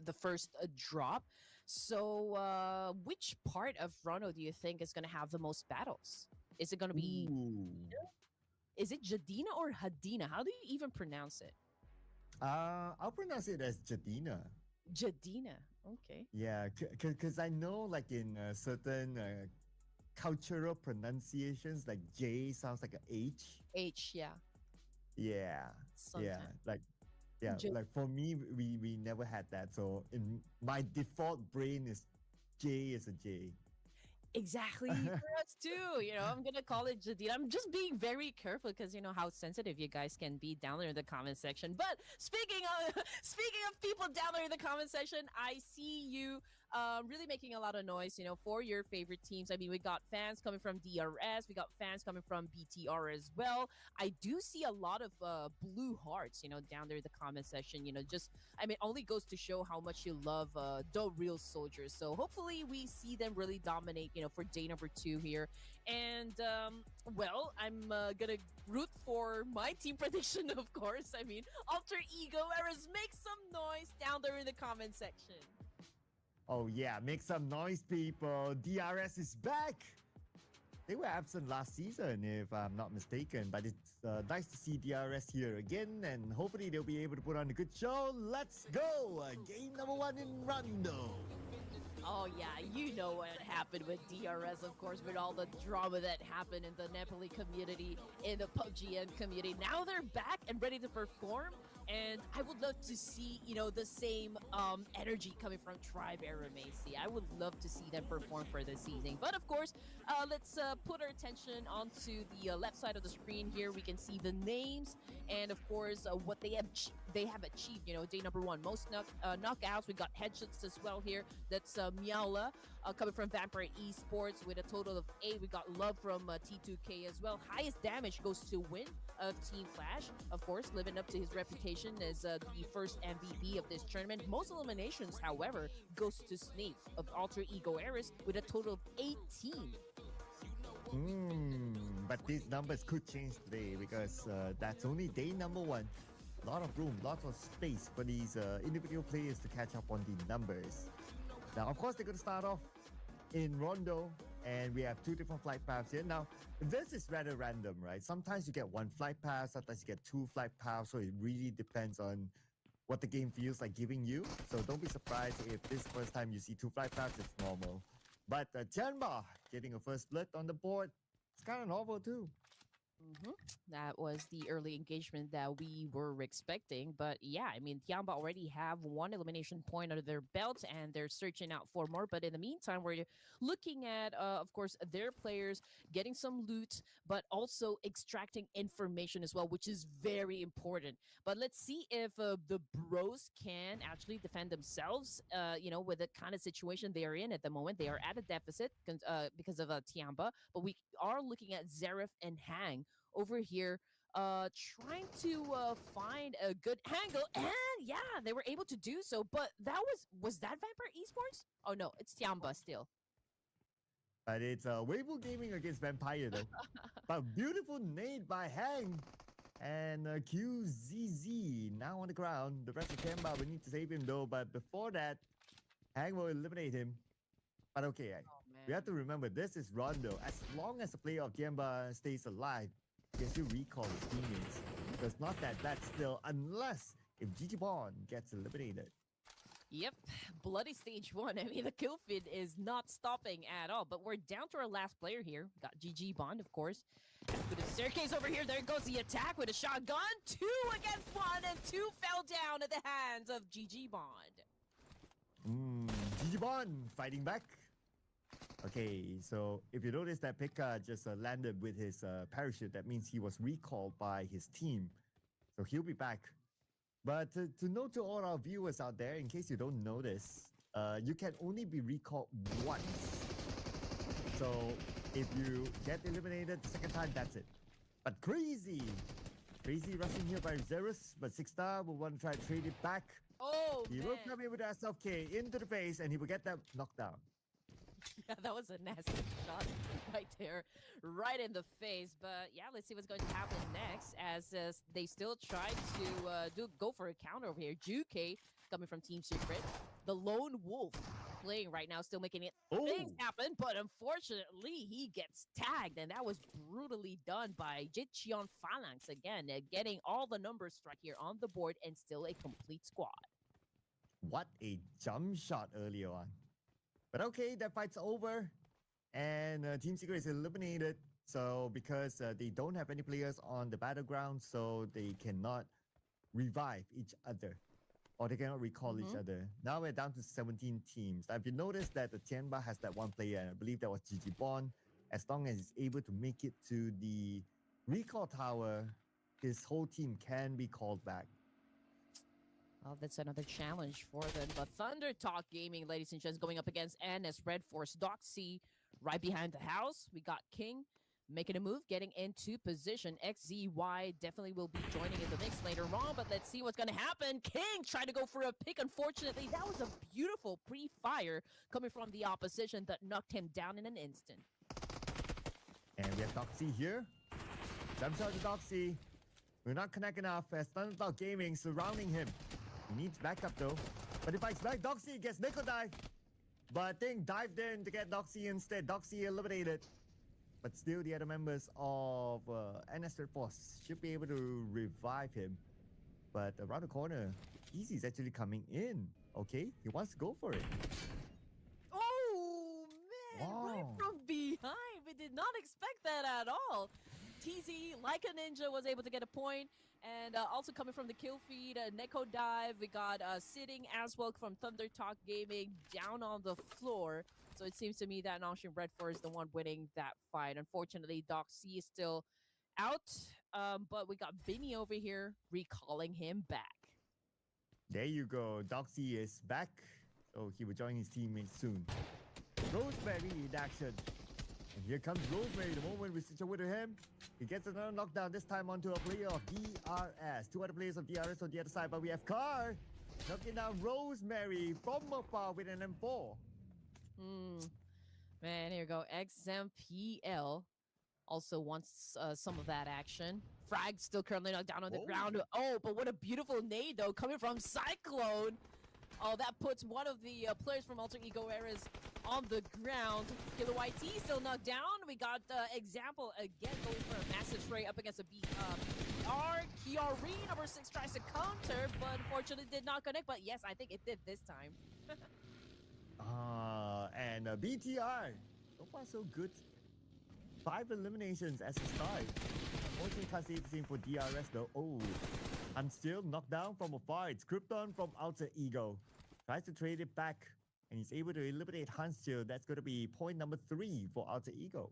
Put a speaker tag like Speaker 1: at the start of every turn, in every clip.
Speaker 1: the first drop. So, which part of Rono do you think is going to have the most battles? Is it going to be?
Speaker 2: Ooh.
Speaker 1: Is it Jadina or Hadina? How do you even pronounce it?
Speaker 2: I'll pronounce it as Jadina.
Speaker 1: Jadina. Okay.
Speaker 2: Yeah, because I know like in certain cultural pronunciations, like J sounds like an H.
Speaker 1: H. Yeah.
Speaker 2: Yeah, yeah,
Speaker 1: Sometimes.
Speaker 2: like for me, we never had that. So in my default brain is J is a J.
Speaker 1: Exactly, for us too. I'm gonna call it Jadid. I'm just being very careful because you know how sensitive you guys can be down there in the comment section. But speaking of speaking of people down there in the comment section, I see you really making a lot of noise. For your favorite teams. I mean, we got fans coming from DRS, we got fans coming from BTR as well. I do see a lot of blue hearts. Down there in the comment section. Just I mean, only goes to show how much you love the real soldiers. So hopefully we see them really dominate, for day number 2 here. And well, I'm gonna root for my team prediction, of course. I mean, Alter Ego Eras, make some noise down there in the comment section.
Speaker 2: Oh yeah, make some noise, people. DRS is back. They were absent last season, if I'm not mistaken, but it's nice to see DRS here again, and hopefully they'll be able to put on a good show. Let's go! Game number 1 in Rondo.
Speaker 1: Oh yeah, you know what happened with DRS, of course, with all the drama that happened in the Nepali community, in the PUBG community. Now they're back and ready to perform, and I would love to see, the same energy coming from Tribe Era Macy. I would love to see them perform for this season. But of course, let's put our attention onto the left side of the screen here. We can see the names and, of course, what they have achieved. Day number 1, most knockouts. We got headshots as well here. That's Miaula coming from Vampire Esports with a total of 8. We got love from T2K as well. Highest damage goes to Win of Team Flash, of course, living up to his reputation as the first MVP of this tournament. Most eliminations, however, goes to Snape of Alter Ego Eris with a total of 18.
Speaker 2: But these numbers could change today because that's only day number 1. A lot of room, lots of space for these individual players to catch up on the numbers. Now, of course, they're going to start off in Rondo, and we have 2 different flight paths here. Now, this is rather random, right? Sometimes you get 1 flight path, sometimes you get 2 flight paths, so it really depends on what the game feels like giving you. So don't be surprised if this first time you see 2 flight paths, it's normal. But Tianba getting a first split on the board, it's kind of novel too.
Speaker 1: That was the early engagement that we were expecting. But yeah, I mean, Tiamba already have 1 elimination point under their belt, and they're searching out for more. But in the meantime, we're looking at, of course, their players getting some loot, but also extracting information as well, which is very important. But let's see if the bros can actually defend themselves, with the kind of situation they are in at the moment. They are at a deficit because of Tiamba, but we are looking at Zareth and Hang over here trying to find a good angle, and yeah, they were able to do so. But that was that Vampire Esports? Oh no, it's Tiamba still.
Speaker 2: But it's Weibo Gaming against Vampire though. But beautiful nade by Hang. And QZZ now on the ground. The rest of Kemba, we need to save him though. But before that, Hang will eliminate him. But okay, we have to remember this is Rondo. As long as the player of Tiamba stays alive, he can still recall his teammates. So it's not that bad still, unless if GG Bond gets eliminated.
Speaker 1: Yep, bloody stage 1. I mean, the kill feed is not stopping at all. But we're down to our last player here. Got GG Bond, of course. With a staircase over here, there goes the attack with a shotgun. 2 against 1, and 2 fell down at the hands of GG Bond.
Speaker 2: GG Bond fighting back. Okay, so if you notice that Pekka just landed with his parachute, that means he was recalled by his team. So he'll be back. But to note to all our viewers out there, in case you don't notice, you can only be recalled once. So if you get eliminated the second time, that's it. But Crazy rushing here by Zerus, but 6-star will want to try to trade it back.
Speaker 1: Oh,
Speaker 2: he will come in with SLK into the face, and he will get that knockdown.
Speaker 1: Yeah, that was a nasty shot right there, right in the face. But yeah, let's see what's going to happen next as they still try to go for a counter over here. Juke coming from Team Secret. The Lone Wolf playing right now, still making it things
Speaker 2: Oh,
Speaker 1: happen, but unfortunately he gets tagged, and that was brutally done by Jicheon Phalanx again, getting all the numbers right here on the board and still a complete squad.
Speaker 2: what a jump shot earlier on. But okay, that fight's over. And Team Secret is eliminated. So because they don't have any players on the battleground, so they cannot revive each other. Or they cannot recall each other. Now we're down to 17 teams. Now, if you notice that the Tianba has that one player, and I believe that was Gigi Bond, as long as he's able to make it to the recall tower, his whole team can be called back.
Speaker 1: Well, that's another challenge for them. But Thunder Talk Gaming, ladies and gents, going up against NS Red Force Doxy right behind the house. We got King making a move, getting into position. XZY definitely will be joining in the mix later on, but let's see what's going to happen. King trying to go for a pick. Unfortunately, that was a beautiful pre-fire coming from the opposition that knocked him down in an instant.
Speaker 2: And we have Doxy here. Jump shot to Doxy. We're not connecting enough as Thunder Talk Gaming surrounding him. He needs backup though. But if I expect Doxy gets nickel dive. But Thing dived in to get Doxy instead. Doxy eliminated. But still, the other members of NS Red Force should be able to revive him. But around the corner, Easy's actually coming in. Okay, he wants to go for it.
Speaker 1: Oh, man, right
Speaker 2: Wow.
Speaker 1: from behind. We did not expect that at all. TZ, like a ninja, was able to get a point. And also coming from the kill feed, Neko Dive. We got sitting as well from Thunder Talk Gaming down on the floor. So it seems to me that Nanshin Red Force is the one winning that fight. Unfortunately, Doc C is still out. But we got Vinny over here recalling him back.
Speaker 2: There you go. Doxy is back. So he will join his teammates soon. Rosemary in action. And here comes Rosemary. The moment we switch over to him, he gets another knockdown, this time onto a player of DRS. Two other players of DRS on the other side, but we have Car knocking down Rosemary from afar with an M4.
Speaker 1: Man, here we go. XMPL also wants some of that action. Frag still currently knocked down on the ground. Oh, but what a beautiful nade, though, coming from Cyclone. Oh, that puts one of the players from Alter Ego Eras on the ground. Killer YT still knocked down. We got Example again going for a massive spray up against a BR. Kiarine number 6 tries to counter, but unfortunately did not connect. But yes, I think it did this time.
Speaker 2: And BTR. So far, so good. 5 eliminations as a start. Unfortunately, can't see the same for DRS though. Oh, and still knocked down from afar. It's Krypton from Alter Ego. Tries to trade it back. And he's able to eliminate Hanschill. That's going to be point number 3 for Alter Ego.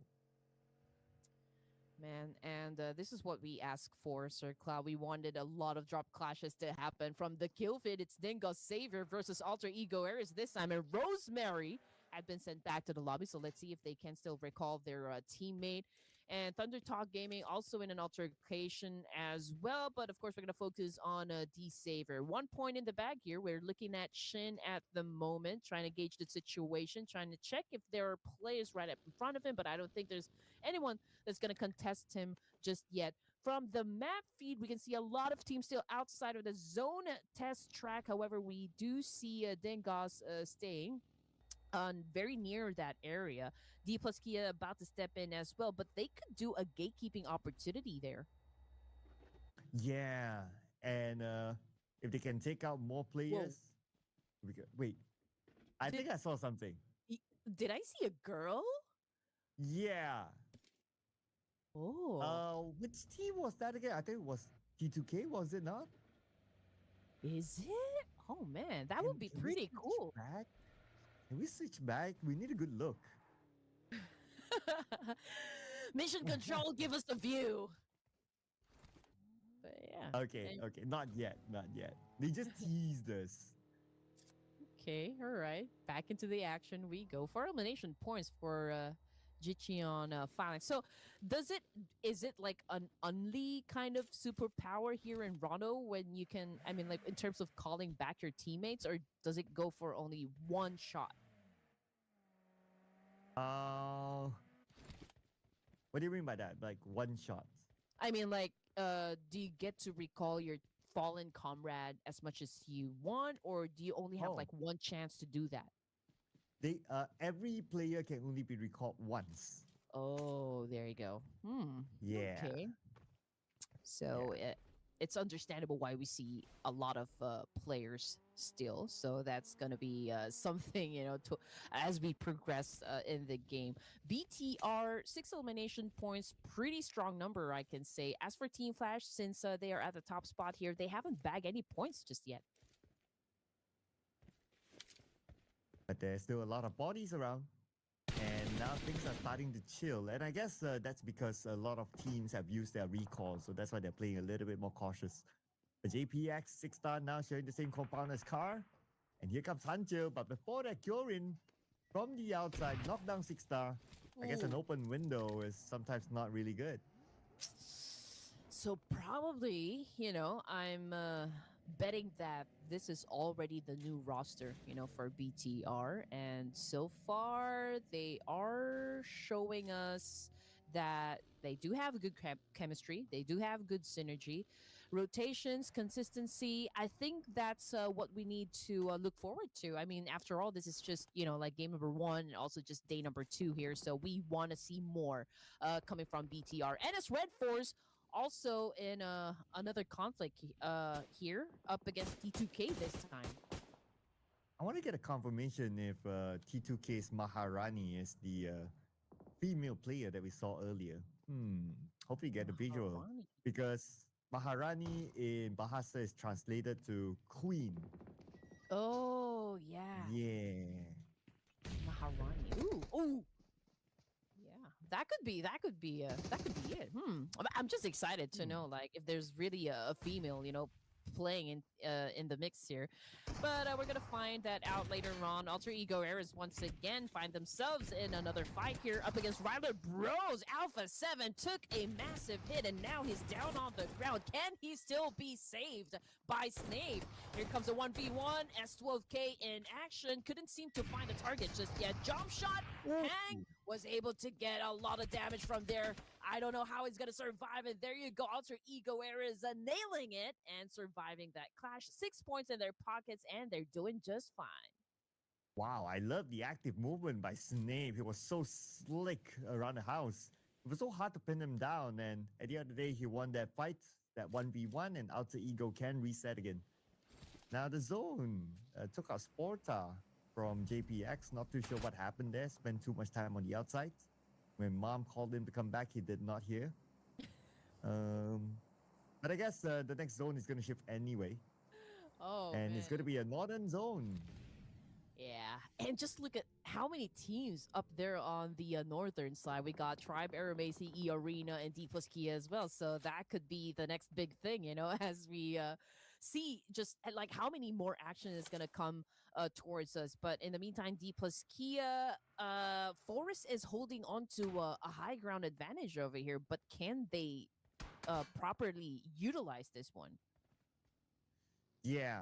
Speaker 1: Man, and this is what we asked for, Sir Cloud. We wanted a lot of drop clashes to happen. From the kill feed, it's Dingo Savior versus Alter Ego Eris this time. And Rosemary had been sent back to the lobby, so let's see if they can still recall their teammate. And Thunder Talk Gaming also in an altercation as well, but of course we're going to focus on D-Saver. 1 point in the bag here. We're looking at Shin at the moment, trying to gauge the situation, trying to check if there are players right up in front of him, but I don't think there's anyone that's going to contest him just yet. From the map feed, we can see a lot of teams still outside of the zone test track. However, we do see Dengos staying very near that area. D plus Kia about to step in as well, but they could do a gatekeeping opportunity there.
Speaker 2: Yeah, and if they can take out more players, wait. I think I saw something.
Speaker 1: Did I see a girl?
Speaker 2: Yeah.
Speaker 1: Oh.
Speaker 2: Which team was that again? I think it was T2K, was it not?
Speaker 1: Is it? Oh man, that would be pretty cool.
Speaker 2: Back? Can we switch back? We need a good look.
Speaker 1: Mission control, give us the view. But yeah.
Speaker 2: Okay, not yet. They just teased us.
Speaker 1: Okay, all right. Back into the action we go for elimination points for Jicheon Phalanx. So, is it like an only kind of superpower here in Rondo when you can, I mean, like in terms of calling back your teammates, or does it go for only one shot?
Speaker 2: What do you mean by that? Like one shot?
Speaker 1: I mean, like, do you get to recall your fallen comrade as much as you want, or do you only have
Speaker 2: Oh,
Speaker 1: like one chance to do that?
Speaker 2: every player can only be recalled once.
Speaker 1: Oh, there you go.
Speaker 2: Yeah,
Speaker 1: Okay.
Speaker 2: yeah.
Speaker 1: So it's understandable why we see a lot of players still. So that's gonna be something to as we progress in the game. BTR 6 elimination points, pretty strong number, I can say. As for Team Flash, since they are at the top spot here, they haven't bagged any points just yet.
Speaker 2: But there's still a lot of bodies around. And now things are starting to chill. And I guess that's because a lot of teams have used their recall. So that's why they're playing a little bit more cautious. The JPX 6-star now sharing the same compound as Car. And here comes Hancho. But before that, Kyorin from the outside, knockdown 6-star. I guess an
Speaker 1: Ooh.
Speaker 2: open window is sometimes not really good.
Speaker 1: So probably, I'm betting that this is already the new roster, for BTR. And so far, they are showing us that they do have good chemistry. They do have good synergy, rotations, consistency. I think that's what we need to look forward to. I mean, after all, this is just, like game number 1 and also just day number 2 here. So we want to see more coming from BTR. And as Red Force, also in another conflict here up against T2K this time.
Speaker 2: I want to get a confirmation if T2K's Maharani is the female player that we saw earlier. Hopefully get a visual.
Speaker 1: Maharani.
Speaker 2: Because Maharani in Bahasa is translated to queen.
Speaker 1: Oh yeah,
Speaker 2: Yeah.
Speaker 1: Maharani. Ooh. Yeah, that could be it. I'm just excited to know like if there's really a female, playing in the mix here. But we're gonna find that out later on. Alter Ego Eras once again find themselves in another fight here up against Ryler Bros. Alpha 7 took a massive hit and now he's down on the ground. Can he still be saved by Snape? Here comes a 1v1. S12K in action. Couldn't seem to find a target just yet. Jump shot. Hang was able to get a lot of damage from there. I don't know how he's going to survive it. There you go. Alter Ego Era is nailing it and surviving that clash. 6 points in their pockets, and they're doing just fine.
Speaker 2: Wow, I love the active movement by Snape. He was so slick around the house. It was so hard to pin him down, and at the end of the day, he won that fight, that 1v1, and Alter Ego can reset again. Now the zone took out Sporta from JPX. Not too sure what happened there. Spent too much time on the outside. When mom called him to come back, he did not hear. But I guess the next zone is going to shift anyway.
Speaker 1: Oh,
Speaker 2: and
Speaker 1: man.
Speaker 2: It's going to be a northern zone.
Speaker 1: Yeah, and just look at how many teams up there on the northern side. We got Tribe, Aramasi, E Arena, and D plus Kia as well. So that could be the next big thing, as we see just like how many more action is going to come towards us. But in the meantime, D plus Kia, Forest is holding on to a high ground advantage over here. But can they properly utilize this one?
Speaker 2: Yeah.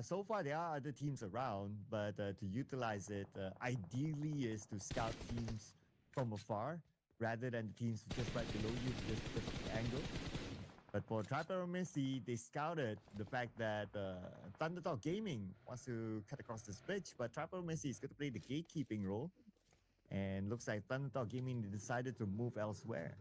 Speaker 2: So far, there are other teams around, but to utilize it, ideally is to scout teams from afar rather than the teams just right below you just because of the angle. But for Trapper Messi, they scouted the fact that Thunderdog Gaming wants to cut across this bridge, but Trapper Messi is going to play the gatekeeping role. And looks like Thunderdog Gaming decided to move elsewhere.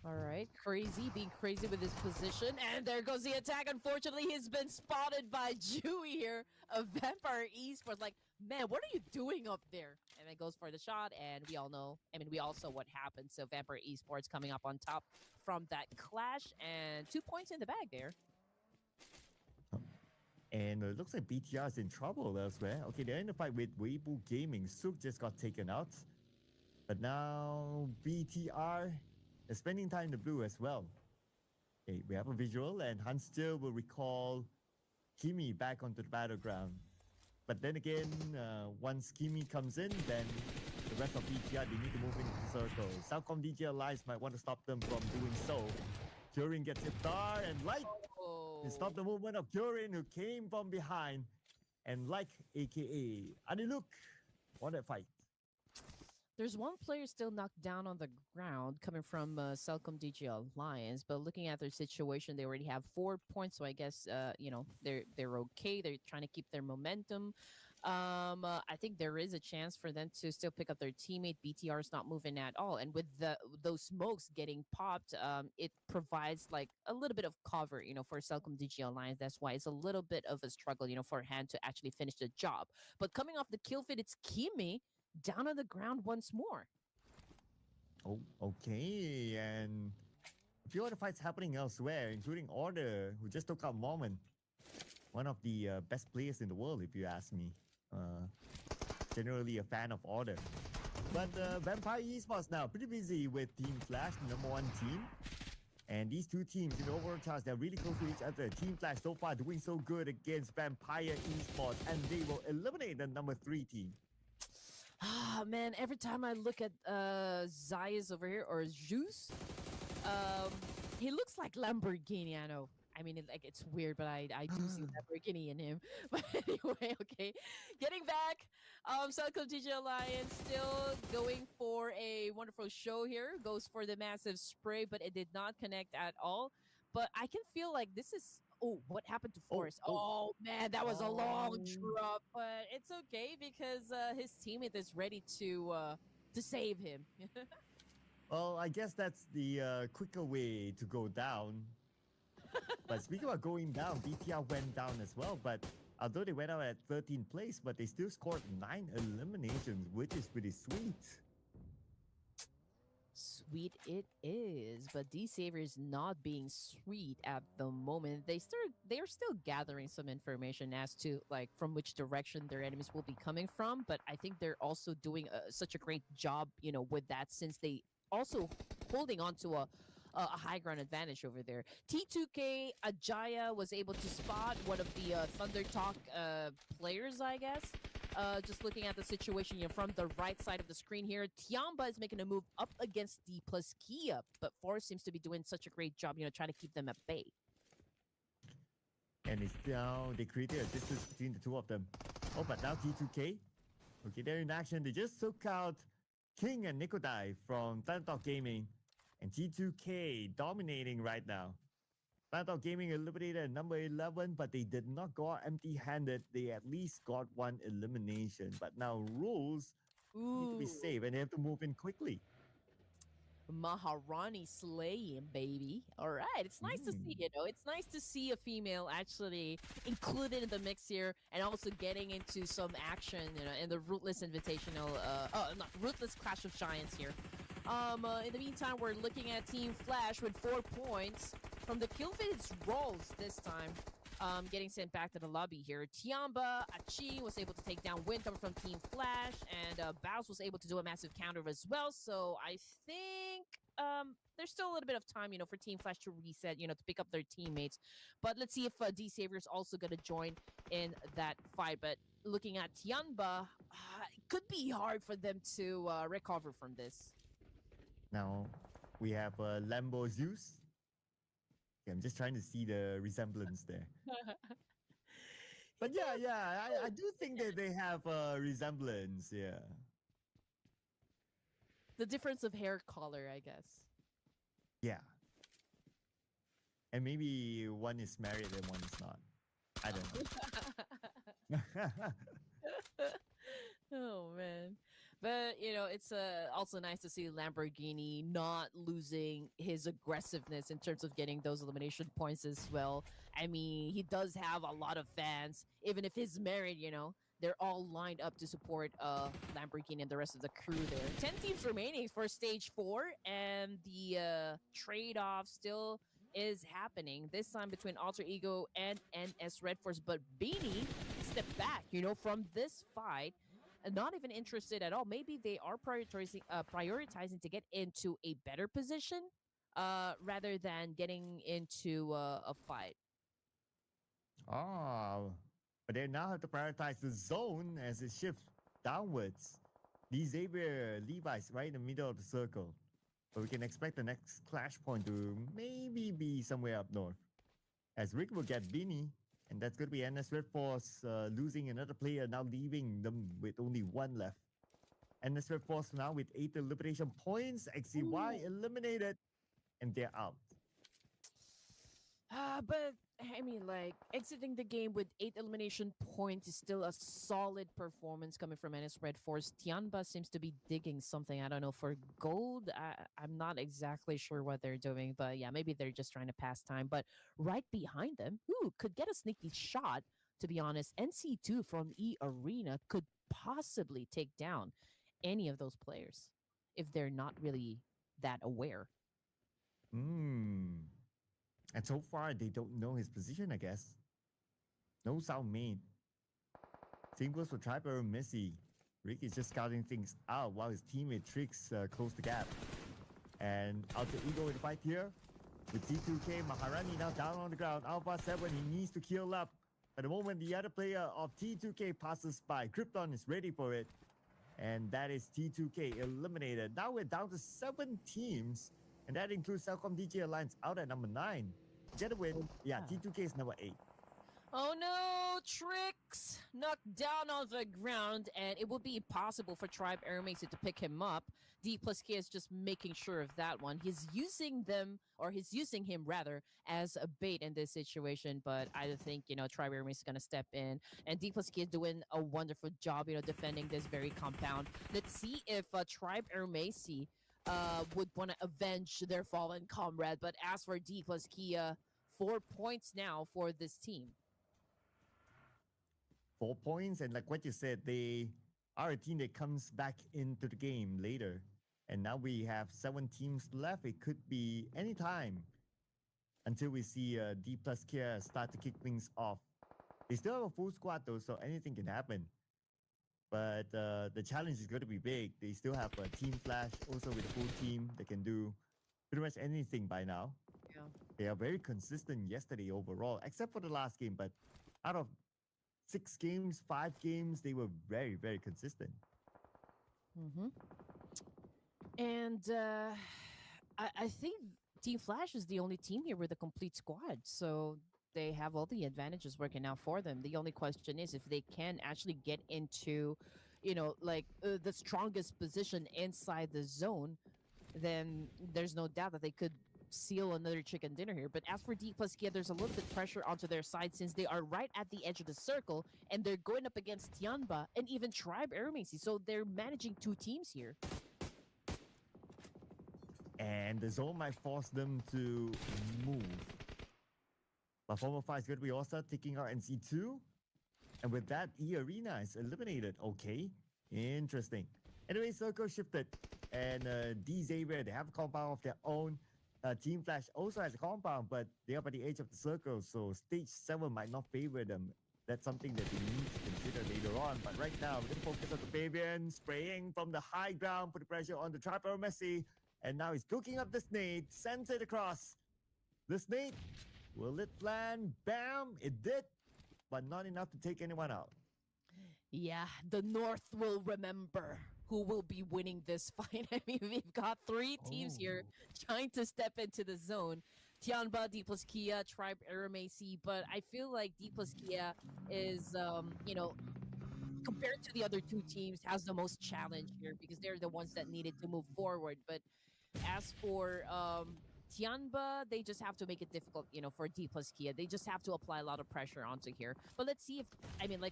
Speaker 1: All right, crazy, being crazy with his position. And there goes the attack. Unfortunately, he's been spotted by Dewey here of Vampire Esports. Like, man, what are you doing up there? And then goes for the shot, and we all know. I mean, we all saw what happened. So Vampire Esports coming up on top from that clash, and 2 points in the bag there.
Speaker 2: And it looks like BTR is in trouble elsewhere. Okay, they're in a fight with Weibo Gaming. Suk just got taken out. But now BTR is spending time in the blue as well. Okay, we have a visual, and Hans still will recall Kimi back onto the battleground. But then again, once Kimi comes in, then the rest of BTR, they need to move into the circle. Southcom DJ Alliance might want to stop them from doing so. Curin gets Iftar, and Light to stop the movement of Curin, who came from behind. And like, aka Aniluk, won that fight.
Speaker 1: There's one player still knocked down on the ground coming from Celcom DG Alliance, but looking at their situation, they already have 4 points. So I guess they're okay. They're trying to keep their momentum. I think there is a chance for them to still pick up their teammate. BTR is not moving at all, and with those smokes getting popped, it provides like a little bit of cover, for Celcom DG Alliance. That's why it's a little bit of a struggle, for Hand to actually finish the job. But coming off the kill feed, it's Kimi down on the ground once more.
Speaker 2: Oh, okay. And a few other fights happening elsewhere, including Order, who just took out Moment. One of the best players in the world, if you ask me. Generally a fan of Order. But Vampire Esports now pretty busy with Team Flash, the #1 team. And these two teams in the overall charts, they're really close to each other. Team Flash so far doing so good against Vampire Esports, and they will eliminate the #3 team.
Speaker 1: Ah, man, every time I look at Zayas over here, or Zeus, he looks like Lamborghini, I know. I mean, it's weird, but I do see Lamborghini in him. But anyway, okay. Getting back, Celcom TG Alliance still going for a wonderful show here. Goes for the massive spray, but it did not connect at all. But I can feel like this is... Oh, what happened to Forrest? Oh, man, that was a long drop. But it's okay because his teammate is ready to save him.
Speaker 2: Well, I guess that's the quicker way to go down. But speaking about going down, BTR went down as well. But although they went out at 13th place, but they still scored 9 eliminations, which is pretty sweet.
Speaker 1: Sweet it is, but D-Saver is not being sweet at the moment. They're still gathering some information as to like from which direction their enemies will be coming from. But I think they're also doing such a great job, with that, since they also holding on to a high ground advantage over there. T2K Ajaya was able to spot one of the Thunder Talk players, I guess. Just looking at the situation from the right side of the screen here, Tiamba is making a move up against D plus Kia, but Forrest seems to be doing such a great job, trying to keep them at bay.
Speaker 2: And it's now, they created a distance between the two of them. Oh, but now T2K, okay, they're in action. They just took out King and Nikodai from Tantalk Gaming, and T2K dominating right now. Tantalk Gaming eliminated at number 11, but they did not go out empty-handed. They at least got one elimination. But now Rules need to be safe, and they have to move in quickly.
Speaker 1: Maharani slaying, baby. All right, it's nice to see, it's nice to see a female actually included in the mix here, and also getting into some action, in the Ruthless Invitational, not Ruthless Clash of Giants here. In the meantime, we're looking at Team Flash with 4 points from the kill feed. It's Rolls this time. Getting sent back to the lobby here. Tiamba, Achi was able to take down Win coming from Team Flash, and Baus was able to do a massive counter as well. So I think there's still a little bit of time, for Team Flash to reset, to pick up their teammates. But let's see if D-Saver is also going to join in that fight. But looking at Tiamba, it could be hard for them to recover from this.
Speaker 2: Now, we have Lambo Zeus. Okay, I'm just trying to see the resemblance there. But yeah, I do think that they have a resemblance, yeah.
Speaker 1: The difference of hair color, I guess.
Speaker 2: Yeah. And maybe one is married and one is not. I don't know.
Speaker 1: Oh, man. But, it's also nice to see Lamborghini not losing his aggressiveness in terms of getting those elimination points as well. I mean, he does have a lot of fans. Even if he's married, they're all lined up to support Lamborghini and the rest of the crew there. 10 teams remaining for Stage 4, and the trade-off still is happening. This time between Alter Ego and NS Red Force. But Beanie stepped back, from this fight. Not even interested at all. Maybe they are prioritizing to get into a better position rather than getting into a fight.
Speaker 2: Oh, but they now have to prioritize the zone as it shifts downwards. Xavier Levi's right in the middle of the circle. So we can expect the next clash point to maybe be somewhere up north. As Rick will get Beanie, and that's going to be NS Red Force losing another player, now leaving them with only one left. And the Swift Force now with 8 elimination points. XCY eliminated, and they're out.
Speaker 1: But I mean, like exiting the game with 8 elimination points is still a solid performance coming from NS Red Force. Tianba seems to be digging something. I don't know for gold. I'm not exactly sure what they're doing, but yeah, maybe they're just trying to pass time. But right behind them, who could get a sneaky shot? To be honest, NC2 from E Arena could possibly take down any of those players if they're not really that aware.
Speaker 2: Hmm. And so far, they don't know his position, I guess. No sound made. Same goes for Triper and Messi. Rick is just scouting things out while his teammate Trix close the gap. And Alter Ego in the fight here. With T2K, Maharani now down on the ground. Alpha 7, he needs to heal up. At the moment, the other player of T2K passes by. Krypton is ready for it. And that is T2K eliminated. Now we're down to 7 teams. And that includes Cellcom DJ Alliance out at number 9. Together with, T2K is number 8.
Speaker 1: Oh no, Trix knocked down on the ground, and it will be impossible for Tribe Airmacy to pick him up. D plus K is just making sure of that one. He's using him rather as a bait in this situation, but I think, Tribe Airmacy is going to step in, and D plus K is doing a wonderful job, defending this very compound. Let's see if Tribe Airmacy would want to avenge their fallen comrade, but as for D plus Kia, 4 points now for this team.
Speaker 2: 4 points, and like what you said, they are a team that comes back into the game later. And now we have 7 teams left. It could be any time until we see D plus Kia start to kick things off. They still have a full squad though, so anything can happen. But the challenge is going to be big. They still have a Team Flash also with a full team that can do pretty much anything by now.
Speaker 1: Yeah.
Speaker 2: They are very consistent yesterday overall, except for the last game. But out of 6 games, 5 games, they were very, very consistent.
Speaker 1: Mm-hmm. And I think Team Flash is the only team here with a complete squad. So they have all the advantages working out for them. The only question is if they can actually get into, the strongest position inside the zone, then there's no doubt that they could seal another chicken dinner here. But as for D plus Kia, there's a little bit pressure onto their side since they are right at the edge of the circle and they're going up against Tianba and even Tribe Airmacy. So they're managing 2 teams here.
Speaker 2: And the zone might force them to move. But Former 5 is going to be also taking out NC2. And with that, E Arena is eliminated. Okay, interesting. Anyway, circle shifted. And D Xavier, they have a compound of their own. Team Flash also has a compound, but they are by the edge of the circle, so stage 7 might not favor them. That's something that they need to consider later on. But right now, we're going to focus on the Fabian, spraying from the high ground, putting pressure on the Trapper Messi. And now he's cooking up the snake, sends it across. The snake, will it land? Bam! It did, but not enough to take anyone out.
Speaker 1: Yeah, the North will remember who will be winning this fight. I mean, we've got 3 teams here trying to step into the zone. Tianba, D plus Kia, Tribe Airmacy, but I feel like D plus Kia is, compared to the other 2 teams, has the most challenge here because they're the ones that needed to move forward. But as for Tianba, they just have to make it difficult, for D plus Kia. They just have to apply a lot of pressure onto here. But let's see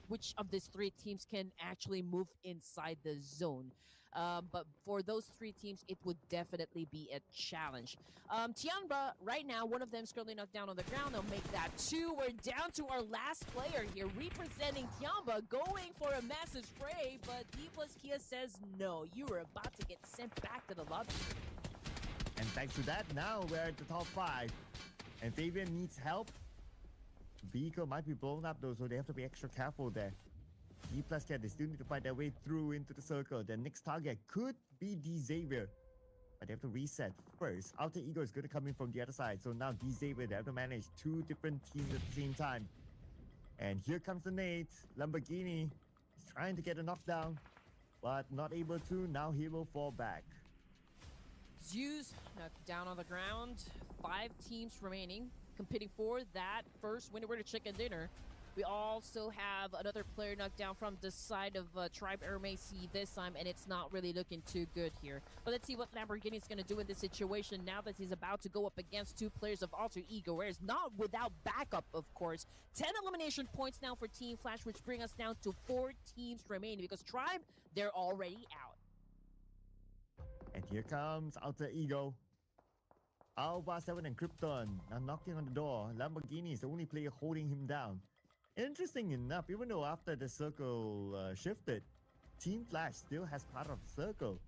Speaker 1: which of these 3 teams can actually move inside the zone. But for those 3 teams, it would definitely be a challenge. Tianba, right now, one of them is currently knocked down on the ground. They'll make that 2. We're down to our last player here, representing Tianba, going for a massive spray. But D plus Kia says, no, you are about to get sent back to the lobby.
Speaker 2: And thanks to that, now we're at the top 5. And Fabian needs help. Vehicle might be blown up though, so they have to be extra careful there. D plus Cat, they still need to fight their way through into the circle. Their next target could be D Xavier. But they have to reset first. Alter Ego is going to come in from the other side. So now D Xavier, they have to manage 2 different teams at the same time. And here comes the nade. Lamborghini is trying to get a knockdown, but not able to. Now he will fall back.
Speaker 1: Zeus knocked down on the ground. 5 teams remaining, competing for that first winner chicken dinner. We also have another player knocked down from the side of Tribe RMAC this time, and it's not really looking too good here. But let's see what Lamborghini is going to do in this situation now that he's about to go up against two players of Alter Ego Airs, not without backup, of course. 10 elimination points now for Team Flash, which bring us down to 4 teams remaining because Tribe, they're already out.
Speaker 2: And here comes Alter Ego. Alpha 7 and Krypton are knocking on the door. Lamborghini is the only player holding him down. Interesting enough, even though after the circle shifted, Team Flash still has part of the circle.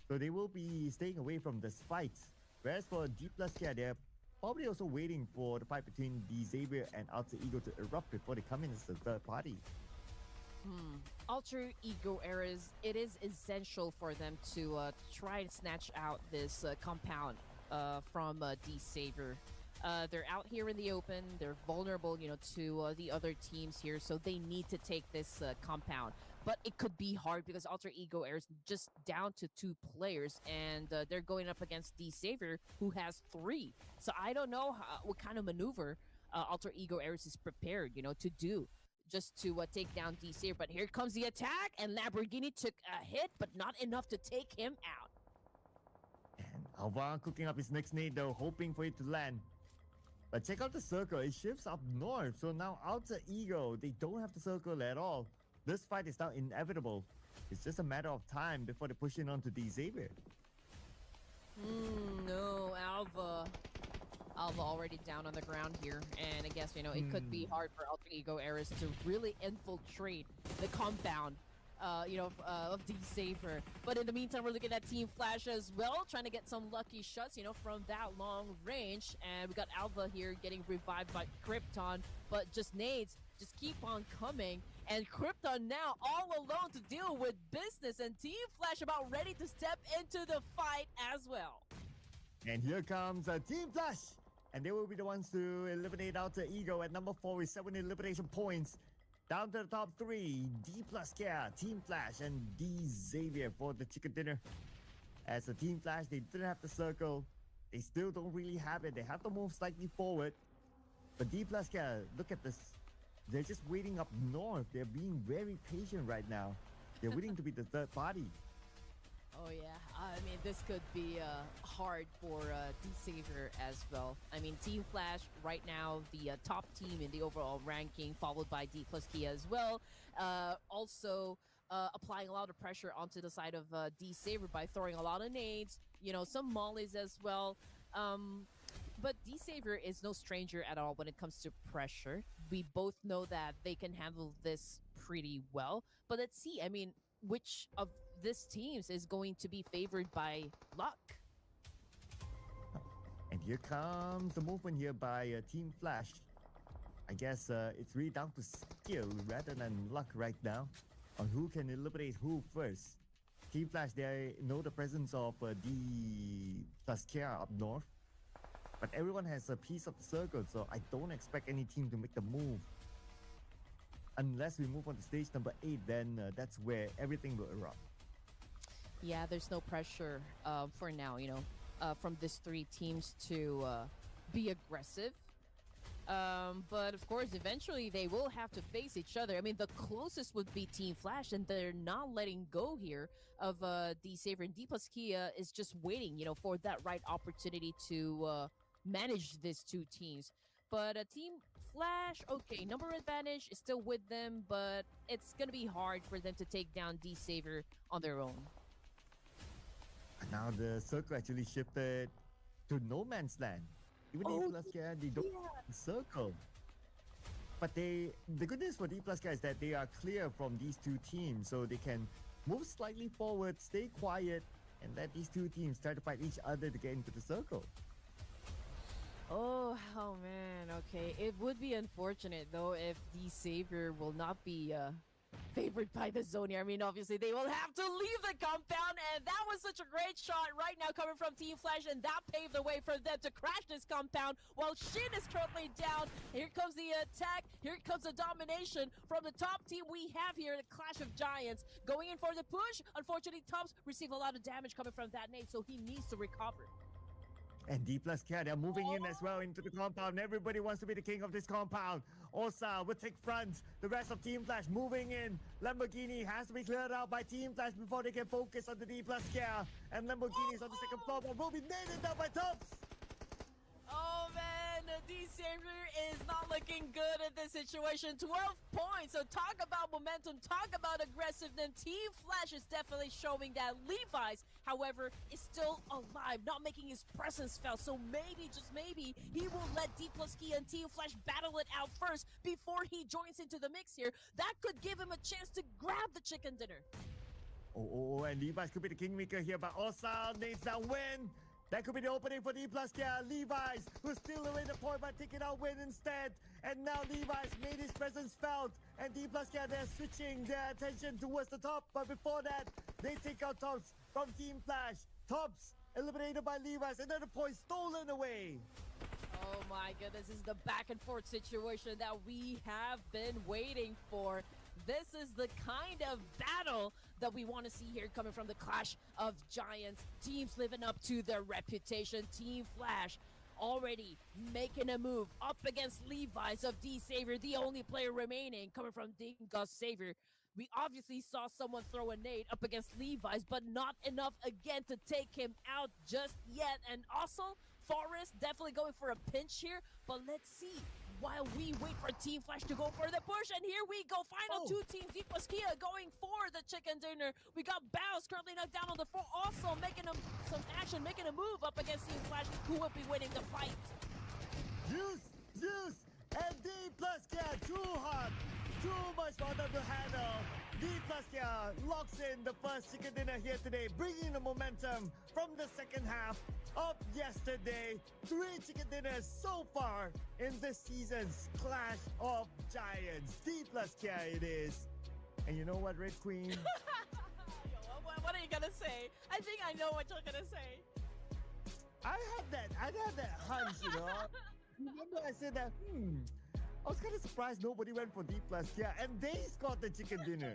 Speaker 2: So they will be staying away from this fight. Whereas for D plus K, they're probably also waiting for the fight between D Xavier and Alter Ego to erupt before they come in as the third party.
Speaker 1: Alter Ego Eras, it is essential for them to try and snatch out this compound from D Saver. They're out here in the open. They're vulnerable, to the other teams here, so they need to take this compound. But it could be hard because Alter Ego Air is just down to 2 players, and they're going up against D Saver, who has 3. So I don't know what kind of maneuver Alter Ego Air is prepared, to do just to take down D Saver. But here comes the attack, and Lamborghini took a hit, but not enough to take him out.
Speaker 2: And Alva cooking up his next nade though, hoping for it to land. But check out the circle, it shifts up north, so now Alter Ego, they don't have the circle at all. This fight is now inevitable. It's just a matter of time before they push in onto D Xavier.
Speaker 1: No, Alva already down on the ground here, and I guess, it could be hard for Alter Ego Eras to really infiltrate the compound of D Saver. But in the meantime, we're looking at Team Flash as well, trying to get some lucky shots, from that long range. And we got Alva here getting revived by Krypton, but just nades just keep on coming. And Krypton now all alone to deal with business, and Team Flash about ready to step into the fight as well.
Speaker 2: And here comes Team Flash, and they will be the ones to eliminate Alter Ego at number 4 with 7 elimination points. Down to the top 3, D plus Kia, Team Flash, and D Xavier for the chicken dinner. As a Team Flash, they didn't have the circle. They still don't really have it. They have to move slightly forward. But D plus Kia, look at this. They're just waiting up north. They're being very patient right now. They're waiting to be the third party.
Speaker 1: Oh, yeah. I mean, this could be hard for D Saver as well. I mean, Team Flash right now, the top team in the overall ranking, followed by D plus Kia as well. Also applying a lot of pressure onto the side of D Saver by throwing a lot of nades, some mollies as well. But D Saver is no stranger at all when it comes to pressure. We both know that they can handle this pretty well. But let's see, I mean, which of this teams is going to be favored by luck.
Speaker 2: And here comes the movement here by Team Flash. I guess it's really down to skill rather than luck right now on who can eliminate who first. Team Flash, they know the presence of D plus Kia up north, but everyone has a piece of the circle, so I don't expect any team to make the move. Unless we move on to stage number 8, then that's where everything will erupt.
Speaker 1: Yeah, there's no pressure for now, from these 3 teams to be aggressive. But of course, eventually they will have to face each other. I mean, the closest would be Team Flash, and they're not letting go here of D Saver, and D plus Kia is just waiting, for that right opportunity to manage these 2 teams. But Team Flash, okay, number advantage is still with them, but it's going to be hard for them to take down D Saver on their own.
Speaker 2: And now the circle actually shifted to no man's land. Even D plus Kia, they don't have the circle. But the good news for D plus Kia is that they are clear from these 2 teams, so they can move slightly forward, stay quiet, and let these 2 teams try to fight each other to get into the circle.
Speaker 1: Oh man, okay. It would be unfortunate though if D Saver will not be favored by the zone here. I mean, obviously they will have to leave the compound, and that was such a great shot right now coming from Team Flash, and that paved the way for them to crash this compound while Shin is currently down. Here comes the attack. Here comes the domination from the top team we have here, the Clash of Giants, going in for the push. Unfortunately, Tubbs received a lot of damage coming from that nade, so he needs to recover.
Speaker 2: And D plus K, they're moving in as well into the compound. Everybody wants to be the king of this compound. Osa will take front. The rest of Team Flash moving in. Lamborghini has to be cleared out by Team Flash before they can focus on the D plus K. And Lamborghini is on the second floor, but will be nailed down by Tops.
Speaker 1: Oh man, D-Savior is not looking good at this situation. 12 points, so talk about momentum, talk about aggressiveness. Team Flash is definitely showing that. Levi's, however, is still alive, not making his presence felt. So maybe, just maybe, he will let D plus Kia and Team Flash battle it out first before he joins into the mix here. That could give him a chance to grab the chicken dinner.
Speaker 2: Oh, and Levi's could be the kingmaker here, but Osa needs that win. That could be the opening for D plus K. Levi's, who's still away the point by taking out win instead. And now Levi's made his presence felt. And D plus K, they're switching their attention towards the top. But before that, they take out Tops from Team Flash. Tops eliminated by Levi's. Another point stolen away.
Speaker 1: Oh my goodness, this is the back and forth situation that we have been waiting for. This is the kind of battle that we want to see here coming from the Clash of Giants. Teams living up to their reputation. Team Flash already making a move up against Levi's of D-Savior, the only player remaining coming from Dingus Savior. We obviously saw someone throw a nade up against Levi's, but not enough again to take him out just yet. And also, Forrest definitely going for a pinch here, but let's see. While we wait for Team Flash to go for the push, and here we go, final two teams, D plus Kia going for the chicken dinner. We got Baus currently knocked down on the floor, also making some action, making a move up against Team Flash, who will be winning the fight.
Speaker 2: Zeus, and D plus Kia, too hot, too much for them to handle. D plus Kia locks in the first chicken dinner here today, bringing the momentum from the second half of yesterday. 3 chicken dinners so far in this season's Clash of Giants. D plus K it is. And you know what, Red Queen?
Speaker 1: What are you gonna say? I think I know what you're gonna say.
Speaker 2: I had that hunch, you know. Remember I said that, I was kind of surprised nobody went for D plus K, and they scored the chicken dinner.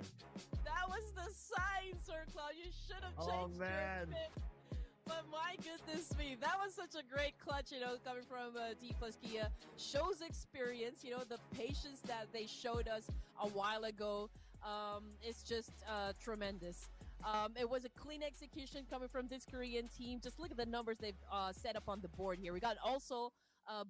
Speaker 1: That was the sign, Sir Cloud. You should have changed your pick. But my goodness me, that was such a great clutch, you know, coming from D plus Kia. Shows experience, you know, the patience that they showed us a while ago. It's just tremendous. It was a clean execution coming from this Korean team. Just look at the numbers they've set up on the board here. We got also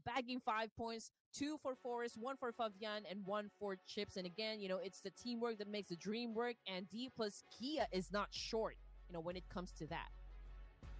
Speaker 1: bagging 5 points, 2 for Forrest, 1 for Fabian, and 1 for Chips. And again, you know, it's the teamwork that makes the dream work. And D plus Kia is not short, you know, when it comes to that.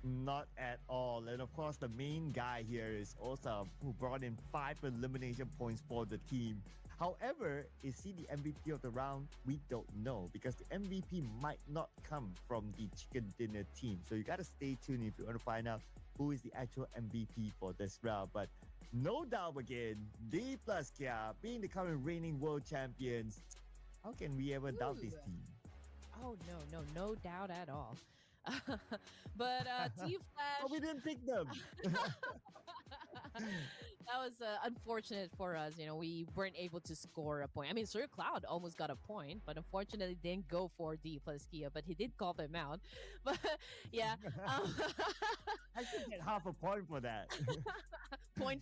Speaker 2: Not at all. And of course, the main guy here is Osa, who brought in 5 elimination points for the team. However, is he the MVP of the round? We don't know, because the MVP might not come from the chicken dinner team. So you got to stay tuned if you want to find out who is the actual MVP for this round. But no doubt again, D plus Kia being the current reigning world champions. How can we ever doubt this team?
Speaker 1: Oh, no doubt at all. But Team Flash...
Speaker 2: Oh, we didn't pick them.
Speaker 1: That was unfortunate for us. You know, we weren't able to score a point. I mean, Sir Cloud almost got a point, but unfortunately didn't go for D plus Kia, but he did call them out. But yeah.
Speaker 2: I should get half a point for that.
Speaker 1: 0.5.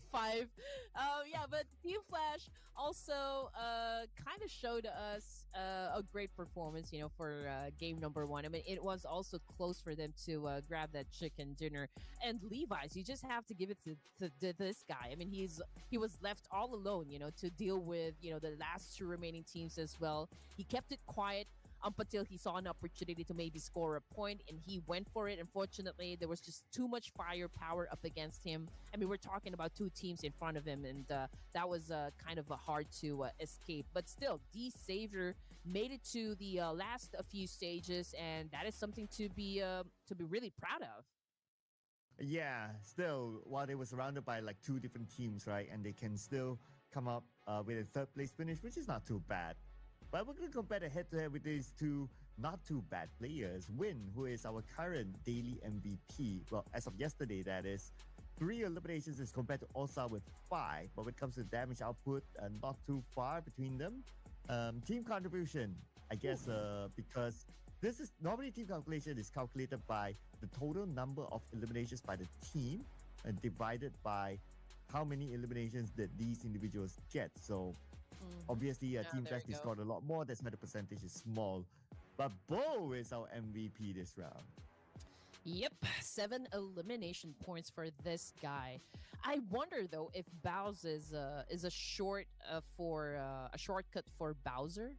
Speaker 1: Yeah, but Team Flash also kind of showed us a great performance, you know, for game number 1. I mean, it was also close for them to grab that chicken dinner. And Levi's, you just have to give it to this guy. I mean, he was left all alone, you know, to deal with, you know, the last 2 remaining teams as well. He kept it quiet up until he saw an opportunity to maybe score a point, and he went for it. Unfortunately, there was just too much firepower up against him. I mean, we're talking about 2 teams in front of him, and that was kind of hard to escape. But still, D-Savior made it to the last few stages, and that is something to be really proud of.
Speaker 2: Yeah, still, while they were surrounded by like 2 different teams, right? And they can still come up with a 3rd place finish, which is not too bad. But we're going to compare the head-to-head with these 2 not too bad players. Win, who is our current daily MVP. Well, as of yesterday, that is. 3 eliminations as compared to Osa with 5. But when it comes to damage output, not too far between them. Team contribution, I guess, because this is normally team calculation is calculated by the total number of eliminations by the team divided by how many eliminations that these individuals get. So obviously, Team
Speaker 1: There
Speaker 2: Flash they
Speaker 1: you go.
Speaker 2: scored a lot more. That's why the percentage is small. But Bo is our MVP this round.
Speaker 1: Yep, 7 elimination points for this guy. I wonder though if Bowz is a shortcut for Bowser.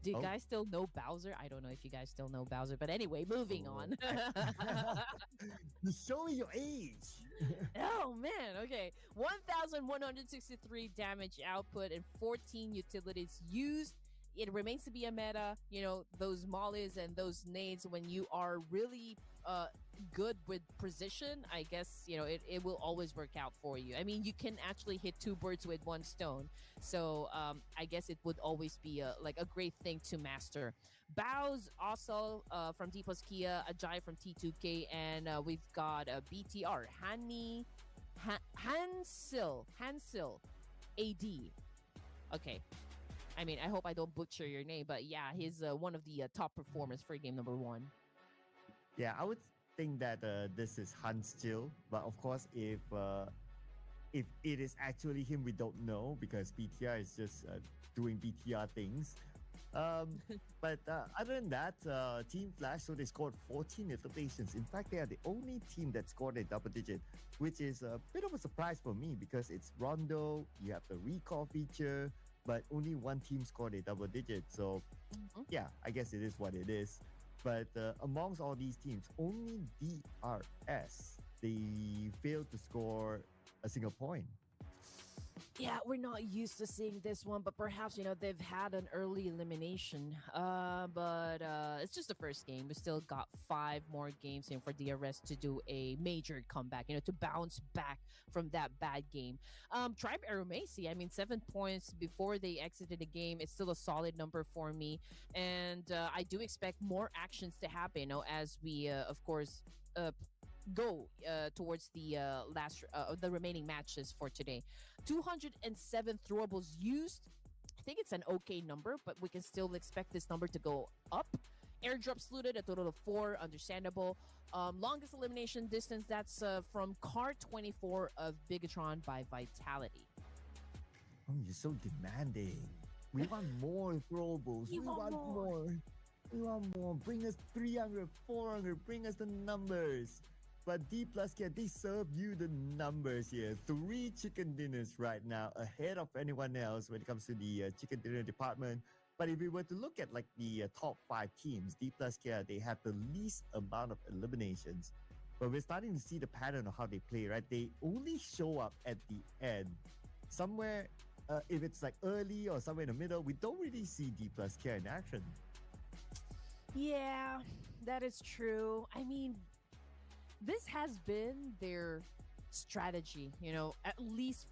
Speaker 1: Do you
Speaker 2: Oh.
Speaker 1: guys still know Bowser? I don't know if you guys still know Bowser, but anyway, moving on.
Speaker 2: You show me your age.
Speaker 1: Oh man, okay. 1,163 damage output and 14 utilities used. It remains to be a meta. You know, those mollies and those nades, when you are really good with precision, I guess, you know, it will always work out for you. I mean, you can actually hit two birds with one stone. So I guess it would always be a great thing to master. Bowz also from D plus Kia, Ajay from T2K, and we've got BTR, Hansil AD. Okay. I mean, I hope I don't butcher your name, but yeah, he's one of the top performers for game number 1.
Speaker 2: Yeah, I would think that this is Hans Chill, but of course, if it is actually him, we don't know because BTR is just doing BTR things. But other than that, Team Flash, so they scored 14 eliminations. In fact, they are the only team that scored a double digit, which is a bit of a surprise for me because it's Rondo, you have the recall feature, but only one team scored a double digit. So, yeah, I guess it is what it is. But amongst all these teams, only DRS, they failed to score a single point.
Speaker 1: Yeah, we're not used to seeing this one, but perhaps, you know, they've had an early elimination. But it's just the first game. We still got 5 more games in for DRS to do a major comeback, you know, to bounce back from that bad game. Tribe Aeromasi, I mean, 7 points before they exited the game. It's still a solid number for me. And I do expect more actions to happen, you know, as we, of course, go towards the the remaining matches for today. 207 throwables used. I think it's an okay number, but we can still expect this number to go up. Airdrops looted, a total of 4, understandable. Longest elimination distance, that's from Car 24 of Bigatron by Vitality.
Speaker 2: Oh, you're so demanding. We want more throwables. We want more. We want more. Bring us 300, 400. Bring us the numbers. But D plus K, they serve you the numbers here. 3 chicken dinners right now, ahead of anyone else when it comes to the chicken dinner department. But if we were to look at like the top 5 teams, D plus K, they have the least amount of eliminations. But we're starting to see the pattern of how they play, right? They only show up at the end. Somewhere, if it's like early or somewhere in the middle, we don't really see D plus K in action.
Speaker 1: Yeah, that is true. I mean, this has been their strategy, you know, at least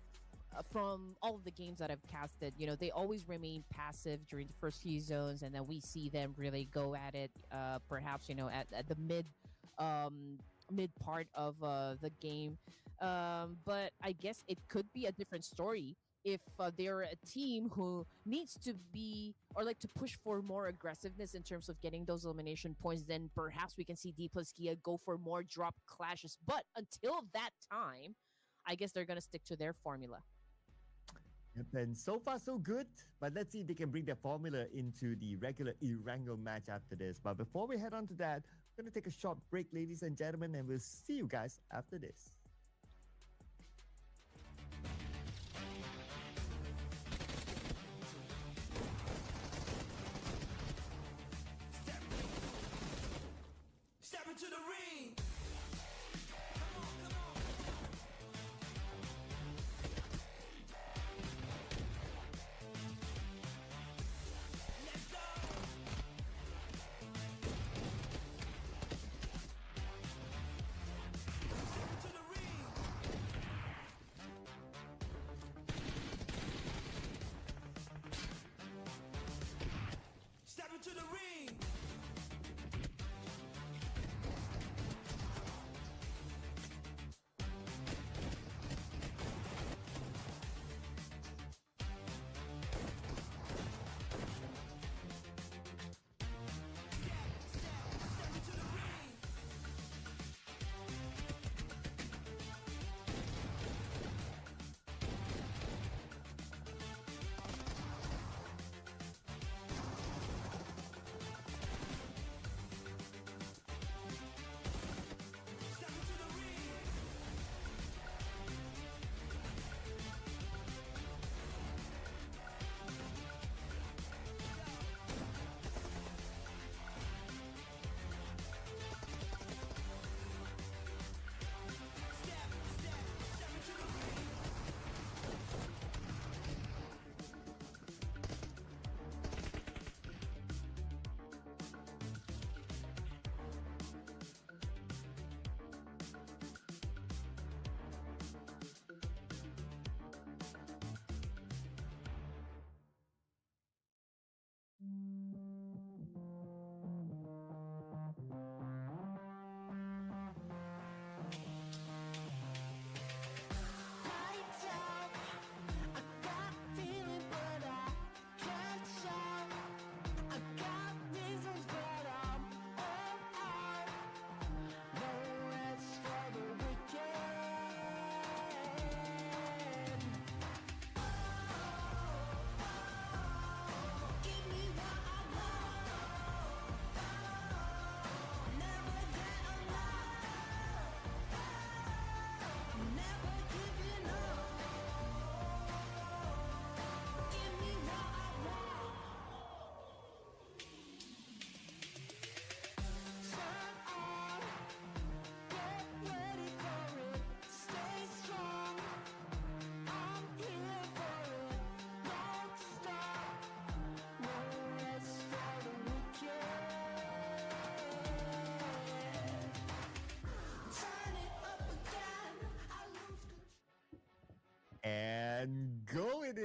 Speaker 1: from all of the games that I've casted. You know, they always remain passive during the first few zones, and then we see them really go at it, perhaps, you know, at the mid part of the game. But I guess it could be a different story if they're a team who needs to be or like to push for more aggressiveness in terms of getting those elimination points. Then perhaps we can see D plus Kia go for more drop clashes. But until that time, I guess they're gonna stick to their formula.
Speaker 2: Yep, and so far so good. But let's see if they can bring their formula into the regular Erangel match after this. But before we head on to that, we're gonna take a short break, ladies and gentlemen, and we'll see you guys after this.
Speaker 3: Step into the ring. To the ring.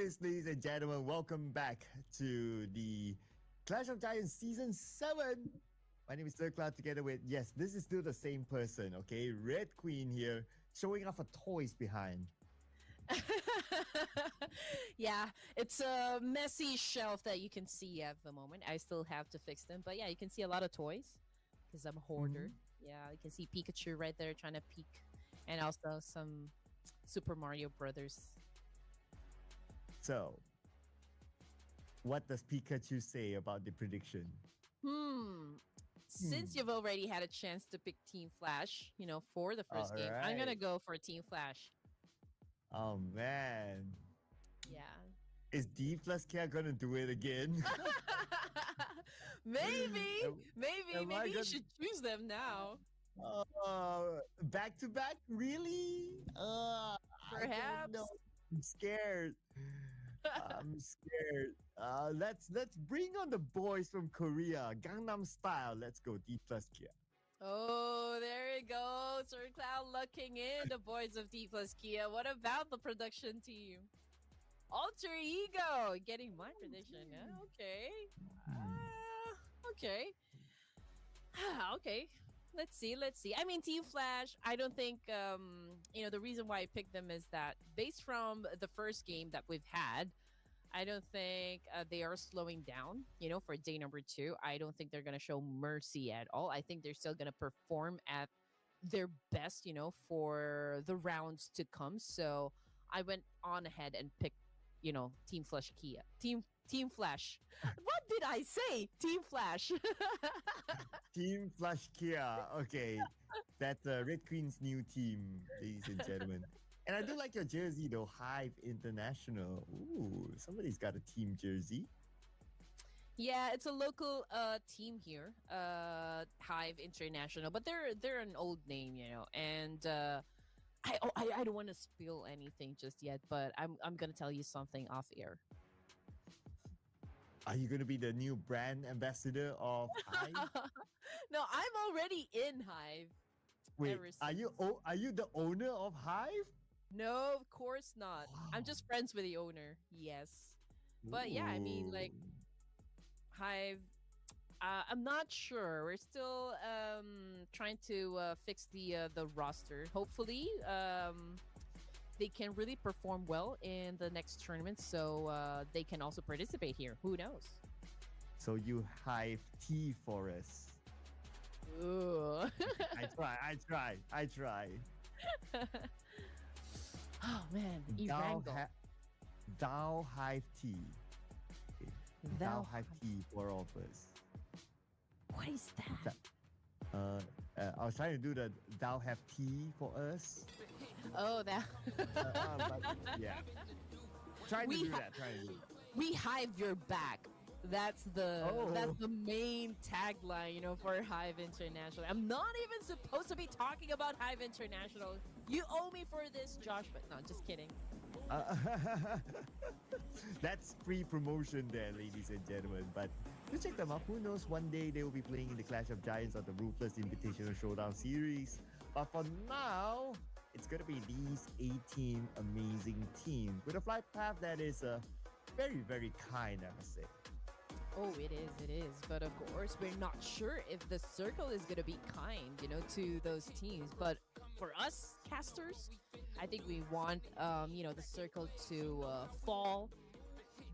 Speaker 2: is, ladies and gentlemen, welcome back to the Clash of Giants Season 7. My name is Sir Cloud together with, yes, this is still the same person, okay? Red Queen here, showing off her toys behind.
Speaker 1: Yeah, it's a messy shelf that you can see at the moment. I still have to fix them, but yeah, you can see a lot of toys because I'm a hoarder. Yeah, you can see Pikachu right there trying to peek, and also some Super Mario Brothers.
Speaker 2: So, what does Pikachu say about the prediction?
Speaker 1: Since you've already had a chance to pick Team Flash, for the first game, I'm gonna
Speaker 2: Alright.
Speaker 1: go for Team Flash.
Speaker 2: Oh man,
Speaker 1: Yeah.
Speaker 2: is D plus Kia gonna do it again?
Speaker 1: maybe,
Speaker 2: Am- am I
Speaker 1: maybe you
Speaker 2: gonna-
Speaker 1: should choose them now.
Speaker 2: Back to back, really? I don't
Speaker 1: Perhaps.
Speaker 2: know. I'm scared. I'm scared. Let's bring on the boys from Korea, Gangnam Style. Let's go, D plus Kia.
Speaker 1: Oh, there you go. Sir Cloud looking in the boards of D plus Kia. What about the production team? Alter Ego getting my prediction. Okay. Okay. Okay. Let's see. I mean, Team Flash, I don't think, the reason why I picked them is that based from the first game that we've had, I don't think they are slowing down, for day number 2. I don't think they're going to show mercy at all. I think they're still going to perform at their best, for the rounds to come. So I went on ahead and picked, Team Flash Kia. Team Flash. What did I say? Team Flash.
Speaker 2: Team Flash Kia. Okay, that's Red Queen's new team, ladies and gentlemen. And I do like your jersey though, Hive International. Ooh, somebody's got a team jersey.
Speaker 1: Yeah, it's a local team here, Hive International, but they're an old name, and I don't want to spill anything just yet, but I'm gonna tell you something off air.
Speaker 2: Are you gonna be the new brand ambassador of Hive?
Speaker 1: No, I'm already in Hive.
Speaker 2: Wait,
Speaker 1: ever
Speaker 2: are you the owner of Hive?
Speaker 1: No, of course not. I'm
Speaker 2: Wow.
Speaker 1: just friends with the owner. Yes, but yeah, I mean, like
Speaker 2: Ooh.
Speaker 1: Hive. I'm not sure. We're still trying to fix the roster. Hopefully, they can really perform well in the next tournament, so they can also participate here. Who knows?
Speaker 2: So you Hive tea for us.
Speaker 1: Ooh.
Speaker 2: I try.
Speaker 1: Oh man,
Speaker 2: Thou,
Speaker 1: Erangle.
Speaker 2: thou Hive tea. Okay. Thou
Speaker 1: Thou
Speaker 2: Hive tea for all of us.
Speaker 1: What is that?
Speaker 2: I was trying to do the thou have tea for us.
Speaker 1: Oh, that.
Speaker 2: But yeah. Trying to
Speaker 1: We
Speaker 2: do
Speaker 1: ha-
Speaker 2: that. Trying to do that.
Speaker 1: We hive your back. That's the main tagline, for Hive International. I'm not even supposed to be talking about Hive International. You owe me for this, Josh. But no, just kidding.
Speaker 2: That's free promotion there, ladies and gentlemen. But you check them out. Who knows? One day they will be playing in the Clash of Giants or the Ruthless Invitational Showdown series. But for now, it's gonna be these 18 amazing teams with a flight path that is very, very kind, I must say.
Speaker 1: Oh, it is. But of course, we're not sure if the circle is going to be kind, to those teams. But for us casters, I think we want, the circle to fall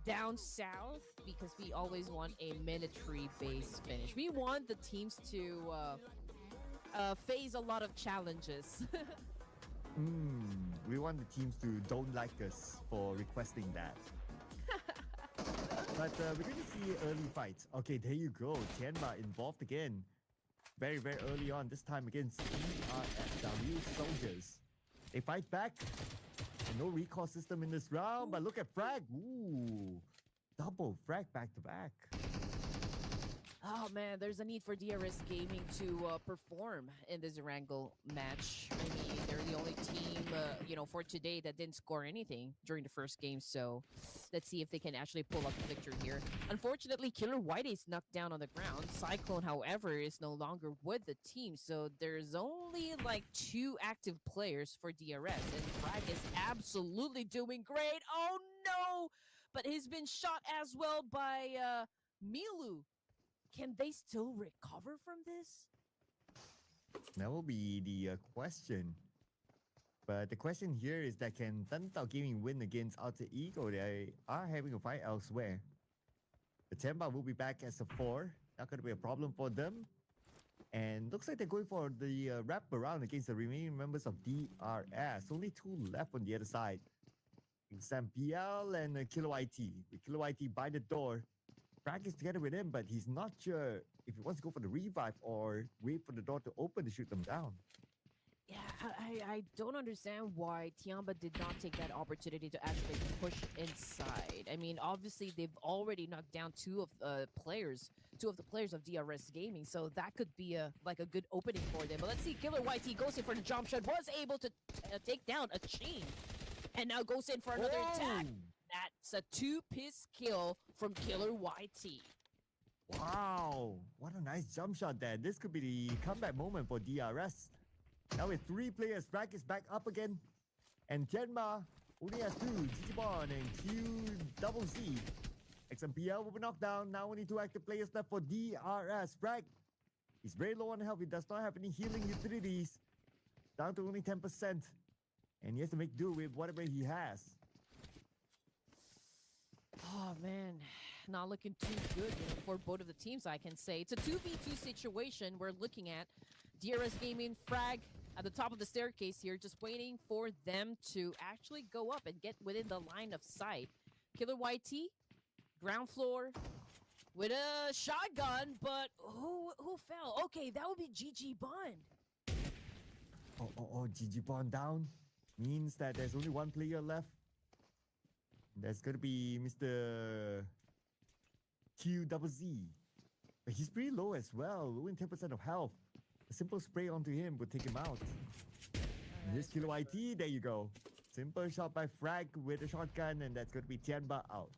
Speaker 1: down south because we always want a military-based finish. We want the teams to face a lot of challenges.
Speaker 2: We want the teams to don't like us for requesting that. But we're going to see early fights. Okay, there you go. Tianma involved again. Very, very early on. This time against ERSW soldiers. They fight back. And no recall system in this round. But look at frag. Ooh. Double frag back to back.
Speaker 1: Oh man, there's a need for DRS Gaming to perform in this Wrangle match. I mean, they're the only team, for today that didn't score anything during the first game. So let's see if they can actually pull up the victory here. Unfortunately, Killer White is knocked down on the ground. Cyclone, however, is no longer with the team. So there's only like 2 active players for DRS. And Frag is absolutely doing great. Oh no! But he's been shot as well by Milu. Can they still recover from this?
Speaker 2: That will be the question. But the question here is that can Tantao Gaming win against Alter Ego? They are having a fight elsewhere. The Temba will be back as a 4. Not going to be a problem for them. And looks like they're going for the wrap around against the remaining members of DRS. Only 2 left on the other side. Sam PL and Kilo IT. With Kilo IT by the door. Frag is together with him, but he's not sure if he wants to go for the revive or wait for the door to open to shoot them down.
Speaker 1: Yeah, I don't understand why Tiamba did not take that opportunity to actually push inside. I mean, obviously they've already knocked down 2 of the players of DRS Gaming, so that could be a good opening for them. But let's see, Killer YT goes in for the jump shot, was able to take down a chain, and now goes in for another attack. That's a 2-piece kill from Killer YT.
Speaker 2: Wow, what a nice jump shot there. This could be the comeback moment for DRS. Now with 3 players, Frag is back up again. And Tianma only has 2, Jijibon and QZZ. XMPL will be knocked down. Now only 2 active players left for DRS. Frag is very low on health. He does not have any healing utilities. Down to only 10%. And he has to make do with whatever he has.
Speaker 1: Oh, man. Not looking too good for both of the teams, I can say. It's a 2v2 situation we're looking at. DRS Gaming, Frag at the top of the staircase here, just waiting for them to actually go up and get within the line of sight. Killer YT, ground floor, with a shotgun, but who fell? Okay, that would be GG Bond.
Speaker 2: Oh, GG Bond down. Means that there's only 1 player left. That's going to be Mr. QZZ. But he's pretty low as well, only 10% of health. A simple spray onto him would take him out. Here's Kilo IT, there you go. Simple shot by Frag with a shotgun, and that's going to be Tianba out.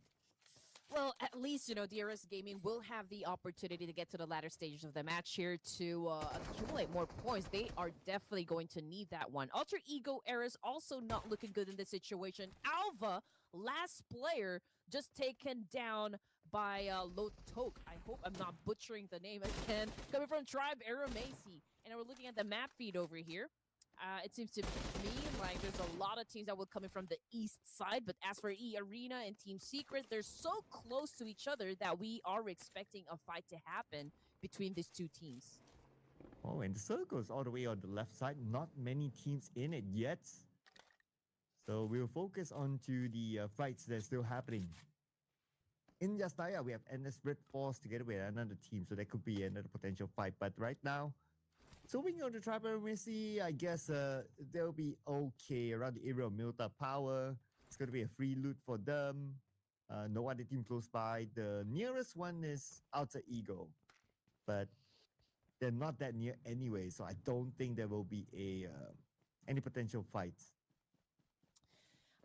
Speaker 1: Well, at least, DRS Gaming will have the opportunity to get to the latter stages of the match here to accumulate more points. They are definitely going to need that one. Alter Ego Eris also not looking good in this situation. Alva, last player, just taken down by Lotok. I hope I'm not butchering the name again. Coming from Tribe Aramasi. And we're looking at the map feed over here. It seems to me like there's a lot of teams that will come in from the east side, but as for E Arena and Team Secret, they're so close to each other that we are expecting a fight to happen between these 2 teams.
Speaker 2: Oh, and the circle's all the way on the left side. Not many teams in it yet. So we'll focus on to the fights that's still happening. In Yastaya, we have Endless Red Force together with another team, so that could be another potential fight. But right now, so we on the Tribal Mercy, I guess they'll be okay around the area of Milta Power. It's going to be a free loot for them. No other team close by. The nearest one is Alter Ego. But they're not that near anyway, so I don't think there will be any potential fights.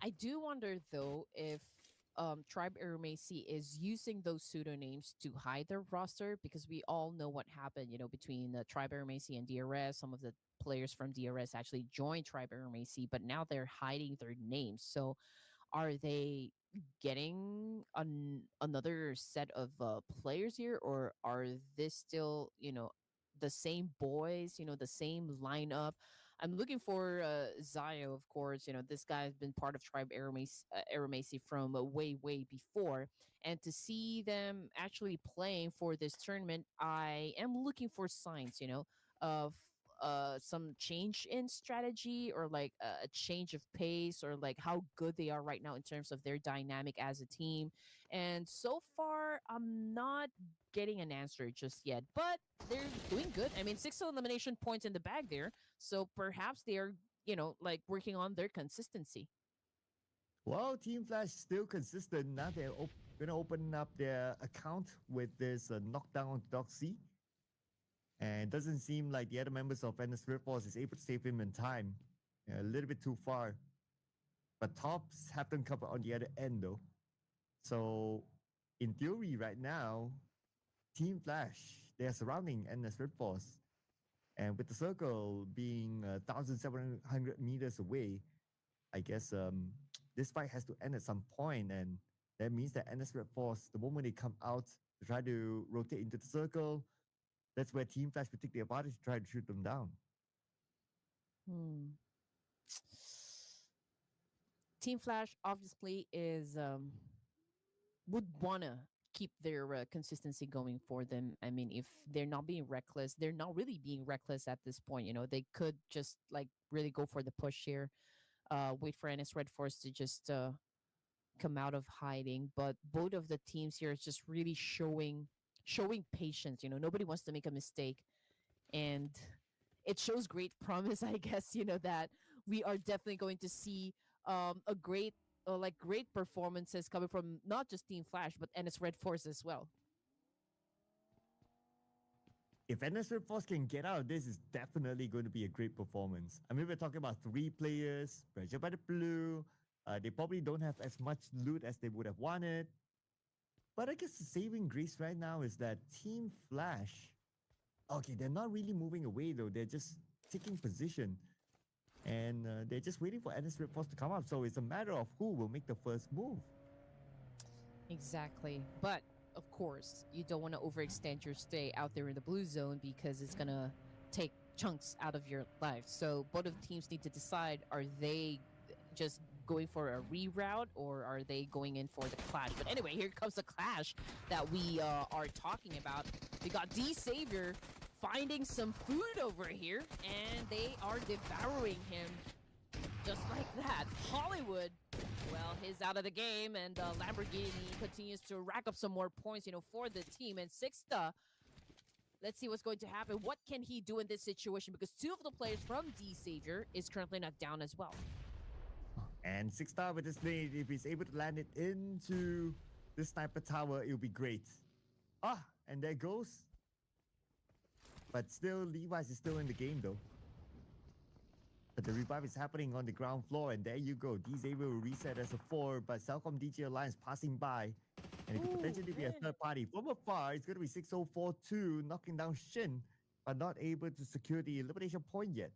Speaker 1: I do wonder, though, if Tribe Aramasi is using those pseudonyms to hide their roster, because we all know what happened, between Tribe Aramasi and DRS. Some of the players from DRS actually joined Tribe Aramasi, but now they're hiding their names. So are they getting another set of players here, or are this still, the same boys, the same lineup? I'm looking for Zayo, of course. This guy has been part of Tribe Aramasi from way, way before. And to see them actually playing for this tournament, I am looking for signs, of some change in strategy, or like a change of pace, or like how good they are right now in terms of their dynamic as a team. And so far, I'm not getting an answer just yet, but they're doing good. I mean, 6 elimination points in the bag there, so perhaps they are, working on their consistency.
Speaker 2: Well, Team Flash still consistent. Now they're gonna open up their account with this knockdown on Doxy. And it doesn't seem like the other members of NS Red Force is able to save him in time. A little bit too far. But Tops have them covered on the other end though. So in theory right now, Team Flash, they are surrounding NS Red Force. And with the circle being 1,700 meters away, I guess this fight has to end at some point, and that means that NS Red Force, the moment they come out to try to rotate into the circle, that's where Team Flash will take the advantage to try to shoot them down.
Speaker 1: Team Flash obviously is would wanna keep their consistency going for them. I mean, if they're not being reckless, they're not really being reckless at this point. You know, they could just like really go for the push here, wait for NS Red Force to just come out of hiding. But both of the teams here is just really showing patience. You know, nobody wants to make a mistake, and it shows great promise, I guess. You know that we are definitely going to see a great great performances coming from not just Team Flash but NS Red Force as well.
Speaker 2: If NS Red Force can get out of this, it's definitely going to be a great performance. I mean, we're talking about 3 players, pressured by the blue. They probably don't have as much loot as they would have wanted. But I guess the saving grace right now is that Team Flash, okay, they're not really moving away though. They're just taking position. And they're just waiting for NS Red Force to come up. So it's a matter of who will make the first move.
Speaker 1: Exactly. But of course, you don't want to overextend your stay out there in the blue zone because it's going to take chunks out of your life. So both of the teams need to decide, are they just going for a reroute or are they going in for the clash? But anyway, here comes the clash that we are talking about. We got D Savior finding some food over here, and they are devouring him just like that. Hollywood, well, he's out of the game, and Lamborghini continues to rack up some more points, you know, for the team. And Sixta, let's see what's going to happen. What can he do in this situation? Because 2 of the players from D Savior is currently knocked down as well.
Speaker 2: And Sixta with this nade, if he's able to land it into the sniper tower, it'll be great. And there goes. But still, Levi's is still in the game though. But the revive is happening on the ground floor, and there you go. D-Xavier will reset as a 4, but Cellcom DJ Alliance passing by. And it could potentially be a third party. From afar, it's going to be 6042, knocking down Shin, but not able to secure the elimination point yet.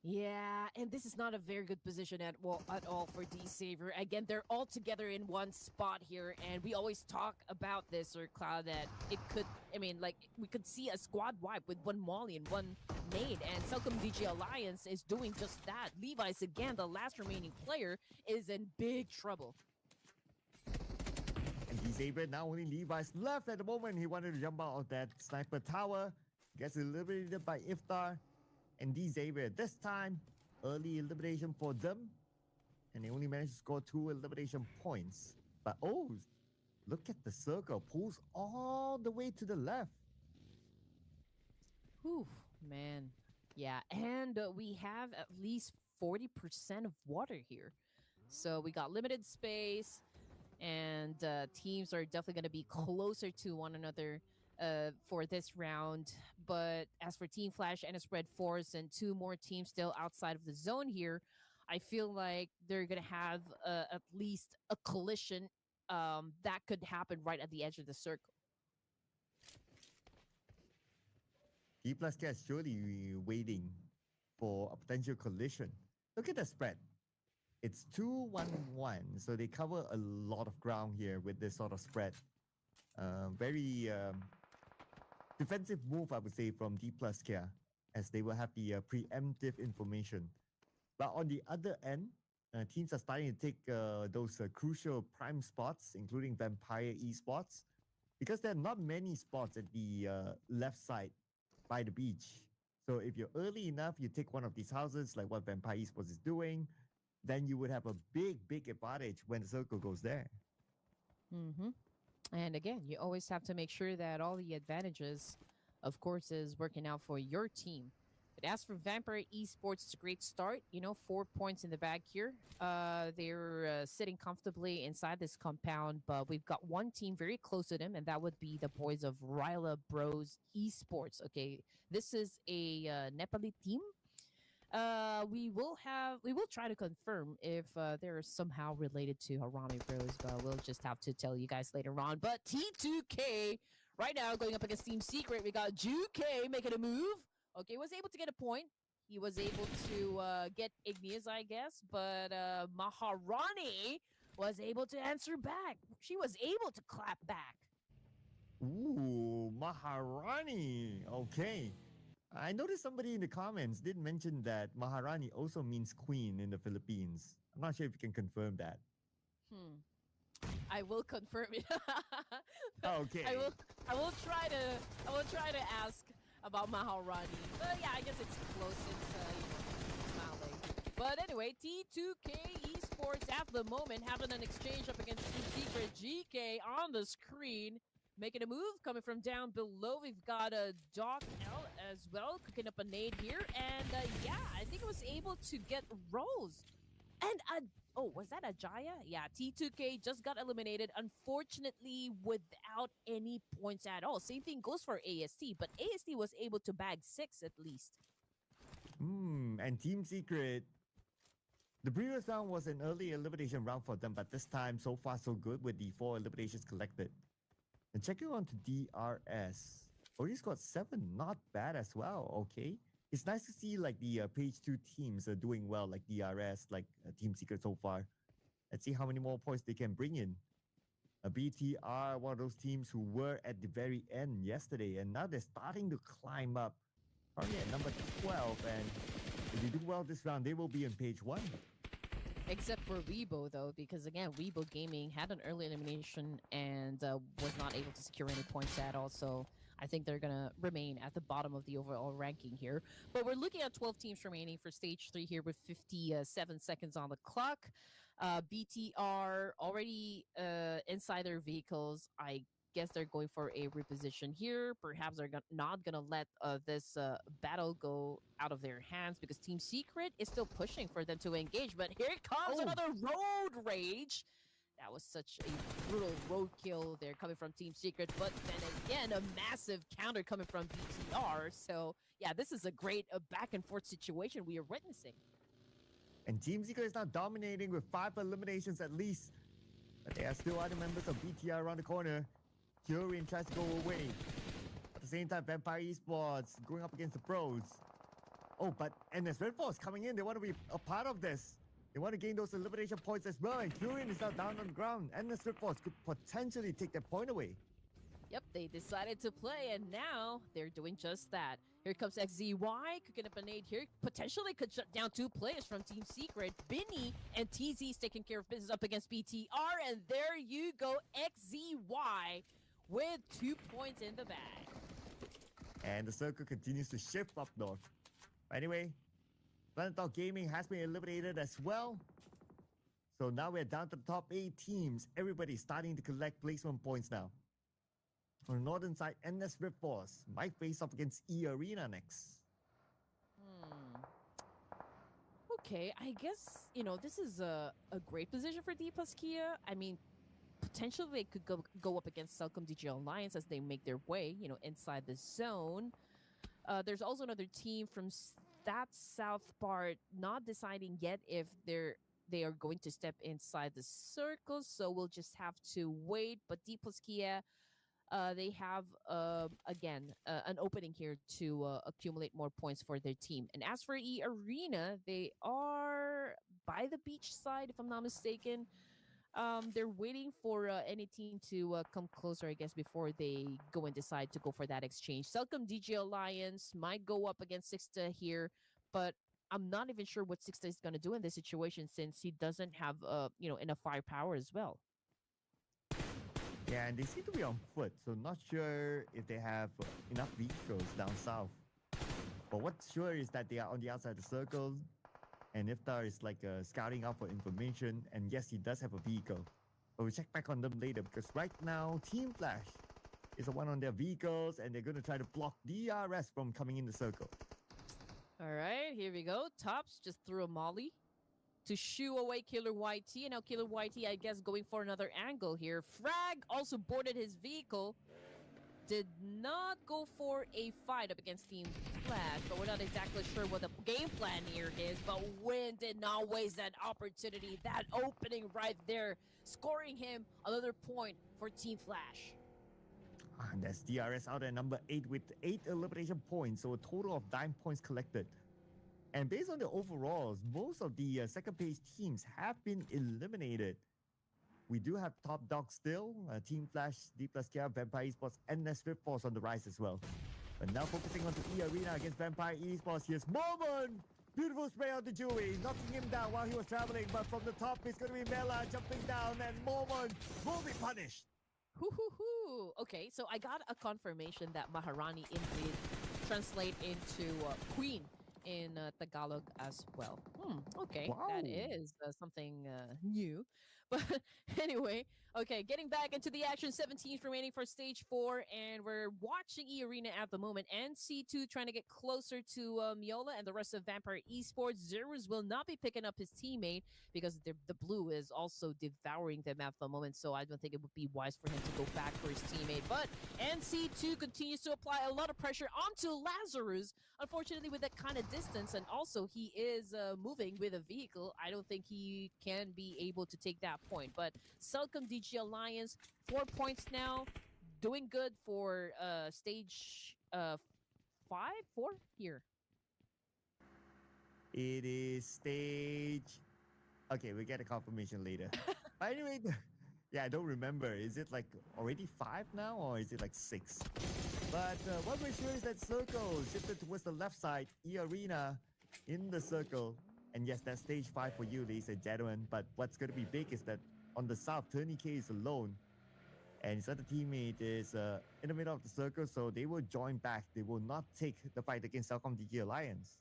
Speaker 1: Yeah, and this is not a very good position at all for D Savior. Again, they're all together in one spot here, and we always talk about this, or Cloud, that it could, I mean, like, we could see a squad wipe with 1 Molly and 1 nade, and Cellcom DG Alliance is doing just that. Levi's, again, the last remaining player, is in big trouble.
Speaker 2: And D-Xavier, now only Levi's left at the moment. He wanted to jump out of that sniper tower. Gets eliminated by Iftar. And D-Xavier, this time, early elimination for them. And they only managed to score 2 elimination points. But oh, look at the circle. Pulls all the way to the left.
Speaker 1: Whew, man. Yeah, and we have at least 40% of water here. So we got limited space, and teams are definitely going to be closer to one another for this round. But as for Team Flash and its Red Force and 2 more teams still outside of the zone here, I feel like they're going to have at least a collision that could happen right at the edge of the circle.
Speaker 2: D+K is surely waiting for a potential collision. Look at the spread. It's 2-1-1, so they cover a lot of ground here with this sort of spread. Very defensive move, I would say, from D+K, as they will have the preemptive information. But on the other end, teams are starting to take those crucial prime spots, including Vampire Esports, because there are not many spots at the left side by the beach. So if you're early enough, you take one of these houses, like what Vampire Esports is doing, then you would have a big, big advantage when the circle goes there.
Speaker 1: Mm-hmm. And again, you always have to make sure that all the advantages, of course, is working out for your team. But as for Vampire Esports, it's a great start. 4 points in the bag here. They're sitting comfortably inside this compound, but we've got one team very close to them, and that would be the boys of Ryla Bros Esports. Okay, this is a Nepali team. We will try to confirm if they're somehow related to Harami Bros, but we'll just have to tell you guys later on. But T2K right now going up against Team Secret. We got Juke making a move. Okay, was able to get a point. He was able to get Igneous, I guess, but Maharani was able to answer back. She was able to clap back.
Speaker 2: Ooh, Maharani. Okay. I noticed somebody in the comments did mention that Maharani also means queen in the Philippines. I'm not sure if you can confirm that.
Speaker 1: I will confirm it.
Speaker 2: Okay.
Speaker 1: I will try to ask about Maharani. But yeah, I guess it's close. It's Malay. But anyway, T2K Esports at the moment having an exchange up against Team Secret. GK on the screen. Making a move, coming from down below. We've got a Doc L as well, cooking up a nade here. And yeah, I think it was able to get Rose. And was that a Jaya? Yeah, T2K just got eliminated, unfortunately, without any points at all. Same thing goes for AST, but AST was able to bag 6 at least.
Speaker 2: And Team Secret, the previous round was an early elimination round for them, but this time, so far, so good with the 4 eliminations collected. And checking on to DRS. Already scored 7. Not bad as well. Okay. It's nice to see like the page 2 teams are doing well, like DRS, like Team Secret so far. Let's see how many more points they can bring in. BTR, one of those teams who were at the very end yesterday, and now they're starting to climb up. Currently at number 12, and if they do well this round, they will be in page 1.
Speaker 1: Except for Weibo, though, because again, Weibo Gaming had an early elimination and was not able to secure any points at all. So I think they're going to remain at the bottom of the overall ranking here. But we're looking at 12 teams remaining for stage 3 here with 57 seconds on the clock. BTR already inside their vehicles. I guess they're going for a reposition here. Perhaps they're not going to let this battle go out of their hands because Team Secret is still pushing for them to engage. But here comes another road rage. That was such a brutal roadkill there coming from Team Secret. But then again, a massive counter coming from BTR. So yeah, this is a great back and forth situation we are witnessing.
Speaker 2: And Team Secret is now dominating with 5 eliminations at least. But there are still other members of BTR around the corner. Kyurem tries to go away. At the same time, Vampire Esports going up against the pros. Oh, but NS Red Force coming in. They want to be a part of this. They want to gain those elimination points as well. And Kyurem is now down on the ground. NS Red Force could potentially take that point away.
Speaker 1: Yep, they decided to play, and now they're doing just that. Here comes XZY, cooking up a nade here. Potentially could shut down 2 players from Team Secret. Binny and TZ's taking care of business up against BTR, and there you go, XZY with 2 points in the bag.
Speaker 2: And the circle continues to shift up north. Anyway, Planet Dog Gaming has been eliminated as well. So now we're down to the top 8 teams. Everybody's starting to collect placement points now. On the northern side, NS Rip Force might face off against E Arena next.
Speaker 1: Okay, I guess, this is a great position for D plus Kia. I mean, potentially they could go up against Celcom DG Alliance as they make their way, inside the zone. There's also another team from that south part not deciding yet if they are going to step inside the circle, so we'll just have to wait. But D plus Kia, they have, again, an opening here to accumulate more points for their team. And as for E Arena, they are by the beach side, if I'm not mistaken. They're waiting for any team to come closer, I guess, before they go and decide to go for that exchange. Celcom DG Alliance might go up against Sixta here, but I'm not even sure what Sixta is going to do in this situation since he doesn't have, enough firepower as well.
Speaker 2: Yeah, and they seem to be on foot, so not sure if they have enough vehicles down south. But what's sure is that they are on the outside of the circle, and Iftar is like scouting out for information, and yes, he does have a vehicle. But we'll check back on them later, because right now, Team Flash is the one on their vehicles, and they're going to try to block DRS from coming in the circle.
Speaker 1: All right, here we go. Tops just threw a molly to shoo away Killer YT. And now Killer YT, I guess, going for another angle here. Frag also boarded his vehicle. Did not go for a fight up against Team Flash, but we're not exactly sure what the game plan here is. But Win did not waste that opportunity, that opening right there, scoring him another point for Team Flash.
Speaker 2: And that's DRS out at number 8 with 8 elimination points, so a total of 9 points collected. And based on the overalls, most of the second page teams have been eliminated. We do have top dog still, Team Flash, D plus Kia, Vampire Esports, and Swift Force on the rise as well. But now focusing on the E-Arena against Vampire Esports, here's Moment! Beautiful spray on the Dewey, knocking him down while he was traveling, but from the top it's going to be Mela jumping down, and Moment will be punished.
Speaker 1: Hoo. Okay, so I got a confirmation that Maharani indeed translate into Queen in Tagalog as well. Okay,
Speaker 2: Wow.
Speaker 1: that is something new. But anyway, okay, getting back into the action, 7 teams remaining for stage 4, and we're watching E-Arena at the moment. NC2 trying to get closer to Miola and the rest of Vampire Esports. Zerus will not be picking up his teammate because the blue is also devouring them at the moment, so I don't think it would be wise for him to go back for his teammate. But NC2 continues to apply a lot of pressure onto Lazarus, unfortunately with that kind of distance, and also he is moving with a vehicle. I don't think he can be able to take that point. But Celcom DG Alliance, 4 points now, doing good for stage 4 here.
Speaker 2: It is stage... Okay, we get a confirmation later. But anyway, yeah, I don't remember. Is it like already 5 now, or is it like 6? But what we're sure is that circle shifted towards the left side, E-Arena in the circle. And yes, that's stage 5 for you, ladies and gentlemen. But what's going to be big is that on the south, Tony K is alone. And his other teammate is in the middle of the circle, so they will join back. They will not take the fight against Celcom DG Alliance.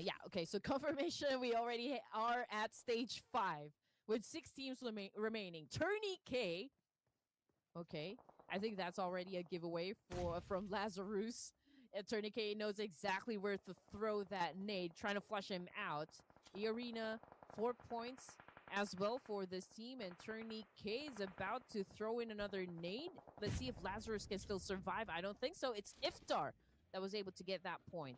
Speaker 1: Yeah, okay, so confirmation, we already are at stage 5 with 6 teams remaining. Tony K, okay, I think that's already a giveaway from Lazarus. Tony K knows exactly where to throw that nade, trying to flush him out. E-Arena, 4 points as well for this team, and Tony K is about to throw in another nade. Let's see if Lazarus can still survive. I don't think so. It's Iftar that was able to get that point.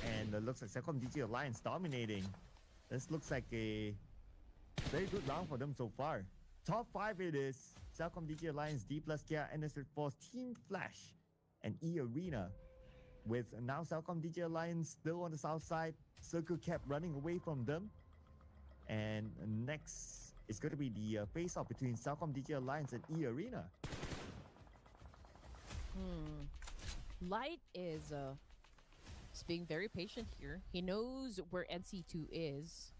Speaker 2: And it looks like Celcom DG Alliance dominating. This looks like a very good round for them so far. Top 5 it is. Celcom DG Alliance, D plus Kia, NS Force, Team Flash, and E-Arena. With now Celcom DG Alliance still on the south side. Circle kept running away from them. And next is going to be the face-off between Celcom DG Alliance and E-Arena.
Speaker 1: Light is being very patient here. He knows where NC2 is.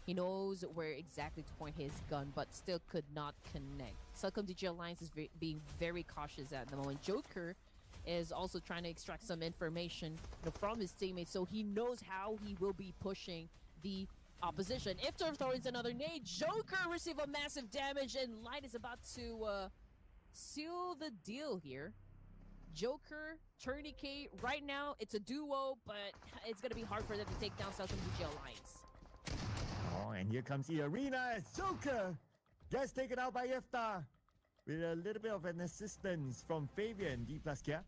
Speaker 1: He knows where exactly to point his gun, but still could not connect. Celcom DG Alliance is being very cautious at the moment. Joker is also trying to extract some information from his teammates, so he knows how he will be pushing the opposition. Iftar throws another nade. Joker receive a massive damage, and Light is about to seal the deal here. Joker, Tony K, right now it's a duo, but it's going to be hard for them to take down Celcom DG Alliance.
Speaker 2: Oh, and here comes E-Arena as Joker gets taken out by Iftar with a little bit of an assistance from Fabian, D plus Kia.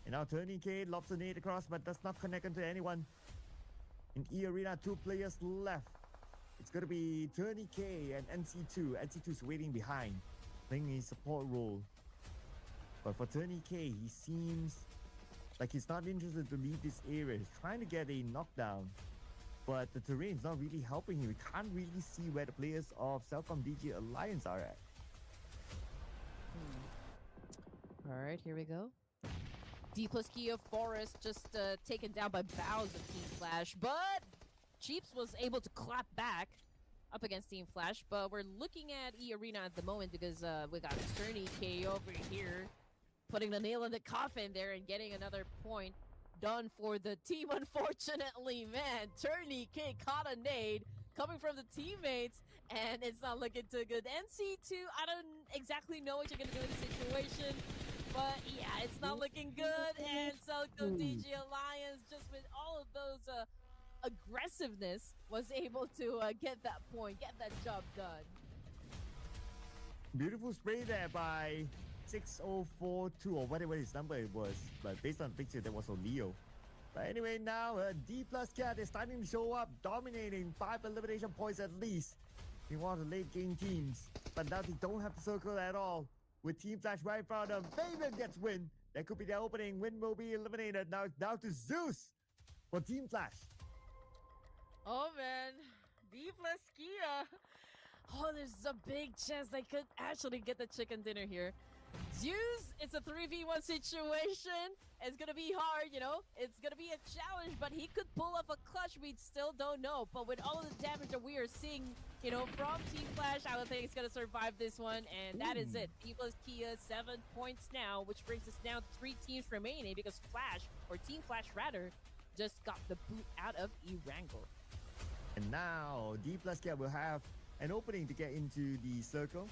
Speaker 2: And now Tony K lobs a nade across, but does not connect into anyone. In E-Arena, 2 players left. It's going to be Tony K and NC2. NC2 is waiting behind, playing a support role. But for Tony K, he seems like he's not interested to leave this area. He's trying to get a knockdown, but the terrain's not really helping him. We can't really see where the players of Celcom DG Alliance are at.
Speaker 1: All right, here we go. D plus Kia Forest just taken down by Bows of Team Flash, but Cheeps was able to clap back up against Team Flash. But we're looking at E-Arena at the moment because we got Tony K over here putting the nail in the coffin there and getting another point done for the team. Unfortunately, man, Tony K caught a nade coming from the teammates, and it's not looking too good. NC2, I don't exactly know what you're going to do in the situation. But yeah, it's not looking good. And Celcom DG Alliance, just with all of those aggressiveness, was able to get that point, get that job done.
Speaker 2: Beautiful spray there by 6042 or whatever his number it was. But based on the picture, that was Leo. But anyway, now D plus Cat is starting to show up, dominating 5 elimination points at least in one of the late game teams. But now they don't have the circle at all. With Team Flash right in front of them, Fabian gets win. That could be the opening. Win will be eliminated. Now down to Zeus for Team Flash.
Speaker 1: Oh man, D plus Kia. Oh, there's a big chance they could actually get the chicken dinner here. Zeus, it's a 3v1 situation. It's gonna be hard, you know. It's gonna be a challenge, but he could pull off a clutch. We still don't know. But with all of the damage that we are seeing, you know, from Team Flash, I would think he's gonna survive this one. And that is it. D plus Kia, 7 points now, which brings us now 3 teams remaining because Flash, or Team Flash rather, just got the boot out of Erangel.
Speaker 2: And now D plus Cat will have an opening to get into the circle.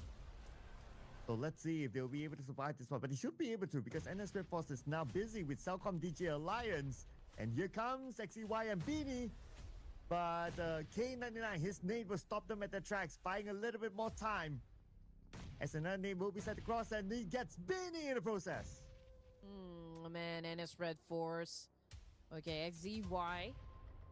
Speaker 2: So let's see if they'll be able to survive this one. But they should be able to because NS Red Force is now busy with Celcom DJ Alliance. And here comes XEY and Beanie. But K99, his nade will stop them at their tracks, buying a little bit more time. As another nade will be set across and he gets Beanie in the process.
Speaker 1: Man, NS Red Force. Okay, XEY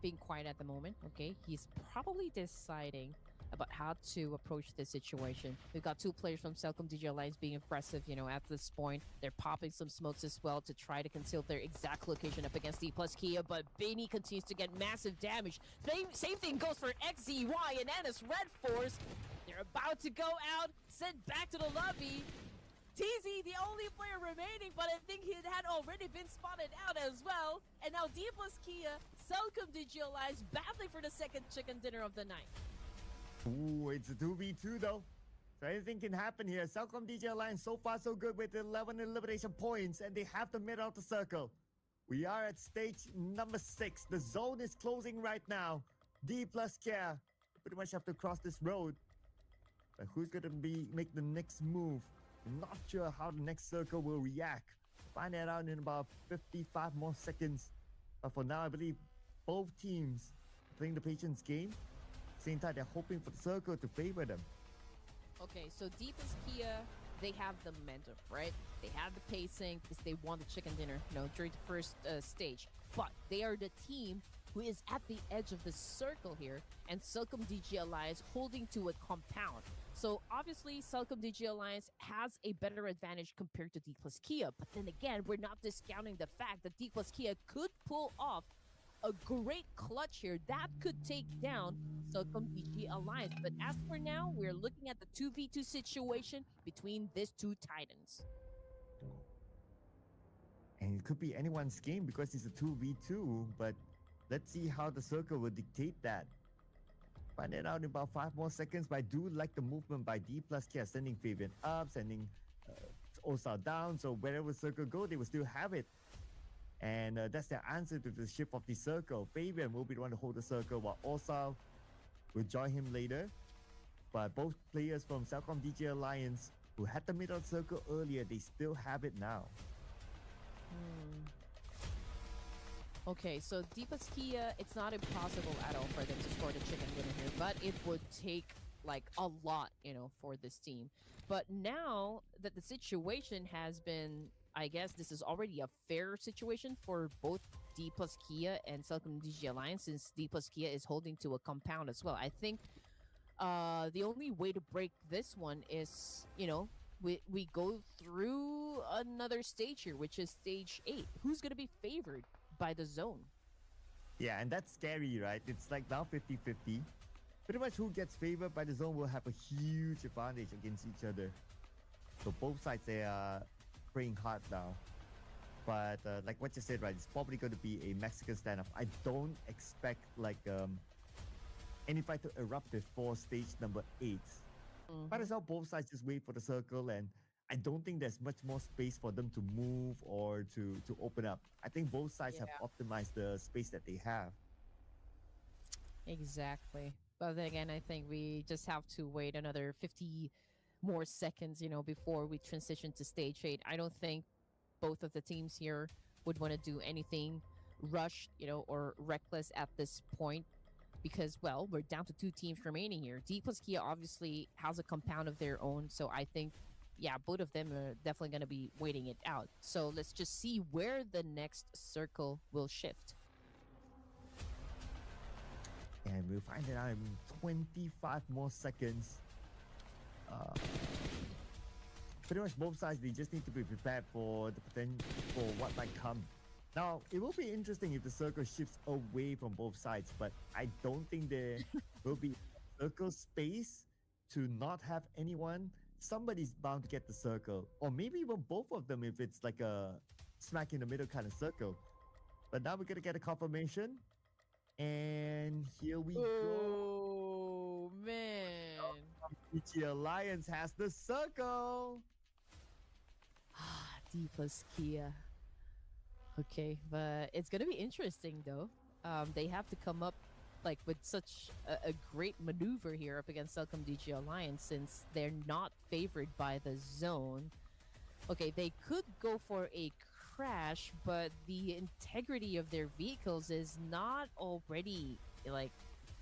Speaker 1: being quiet at the moment. Okay, he's probably deciding about how to approach this situation. We've got 2 players from Celcom DJ Alliance being impressive, you know, at this point. They're popping some smokes as well to try to conceal their exact location up against D plus Kia, but Beanie continues to get massive damage. Same thing goes for XEY and NS Red Force. They're about to go out, sent back to the lobby. TZ, the only player remaining, but I think he had already been spotted out as well. And now D plus Kia, Celcom DJ Alliance battling for the second chicken dinner of the night.
Speaker 2: Ooh, it's a 2v2 though. So anything can happen here. Celcom DJ Alliance so far so good with 11 elimination points and they have to mid out the circle. We are at stage number 6. The zone is closing right now. D plus Care pretty much have to cross this road. But who's going to make the next move? I'm not sure how the next circle will react. Find that out in about 55 more seconds. But for now, I believe both teams are playing the patience game. Same time, they're hoping for the circle to favor them.
Speaker 1: Okay, so D plus Kia, they have the momentum, right? They have the pacing because they won the chicken dinner, you know, during the first stage. But they are the team who is at the edge of the circle here, and Celcom DG Alliance holding to a compound. So obviously, Celcom DG Alliance has a better advantage compared to D plus Kia. But then again, we're not discounting the fact that D plus Kia could pull off a great clutch here that could take down Celcom DG Alliance. But as for now, we're looking at the 2v2 situation between these 2 titans.
Speaker 2: And it could be anyone's game because it's a 2v2, but let's see how the circle will dictate that. Find it out in about 5 more seconds, but I do like the movement by D plus K, sending Fabian up, sending Osal down, so wherever circle go, they will still have it. And that's their answer to the shift of the circle. Fabian will be the one to hold the circle, while Osal will join him later. But both players from Celcom DJ Alliance who had the middle circle earlier, they still have it now.
Speaker 1: Okay, so D plus Kia, it's not impossible at all for them to score the chicken dinner here, but it would take like a lot, you know, for this team. But now that the situation has been, I guess this is already a fair situation for both D plus Kia and Celcom DG Alliance, since D plus Kia is holding to a compound as well. I think the only way to break this one is, you know, we go through another stage here, which is stage 8. Who's going to be favored by the zone?
Speaker 2: Yeah, and that's scary, right? It's like now 50-50. Pretty much who gets favored by the zone will have a huge advantage against each other. So both sides, they are praying hard now. But like what you said, right, it's probably going to be a Mexican standoff. I don't expect like any fight to erupt before stage number 8. Might as well both sides just wait for the circle, and I don't think there's much more space for them to move or to open up. I think both sides have optimized the space that they have.
Speaker 1: Exactly. But then again, I think we just have to wait another 50 more seconds, you know, before we transition to stage 8. I don't think both of the teams here would want to do anything rushed, or reckless at this point because, well, we're down to 2 teams remaining here. D plus Kia obviously has a compound of their own, so I think, yeah, both of them are definitely going to be waiting it out. So let's just see where the next circle will shift.
Speaker 2: And we'll find it out in 25 more seconds. Pretty much both sides, they just need to be prepared for the potential for what might come. Now, it will be interesting if the circle shifts away from both sides, but I don't think there will be circle space to not have anyone. Somebody's bound to get the circle, or maybe even both of them if it's like a smack in the middle kind of circle. But now we're gonna get a confirmation, and here we go.
Speaker 1: Oh, man.
Speaker 2: PUBG Alliance has the circle.
Speaker 1: D plus Kia. Okay, but it's gonna be interesting though. They have to come up like with such a great maneuver here up against Celcom DG Alliance since they're not favored by the zone. Okay, they could go for a crash, but the integrity of their vehicles is not already like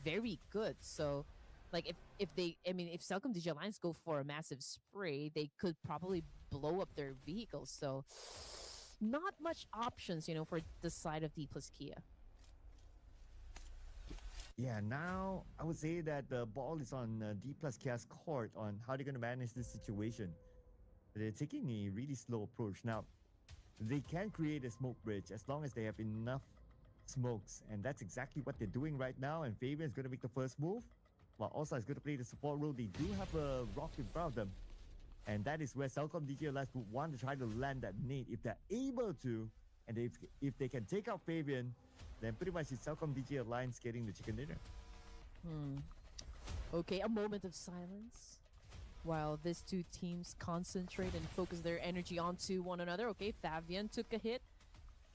Speaker 1: very good. So like if Celcom DG Alliance go for a massive spray, they could probably blow up their vehicles. So not much options, for the side of D plus Kia.
Speaker 2: Yeah, now I would say that the ball is on D plus Kia's court on how they're going to manage this situation. They're taking a really slow approach. Now, they can create a smoke bridge as long as they have enough smokes, and that's exactly what they're doing right now. And Fabian is going to make the first move, while Osa is going to play the support role. They do have a rock in front of them, and that is where Celcom DG Alliance would want to try to land that nade if they're able to, and if they can take out Fabian, then pretty much it's Celcom DG Alliance getting the chicken dinner.
Speaker 1: Okay, a moment of silence while these 2 teams concentrate and focus their energy onto one another. Okay, Fabian took a hit.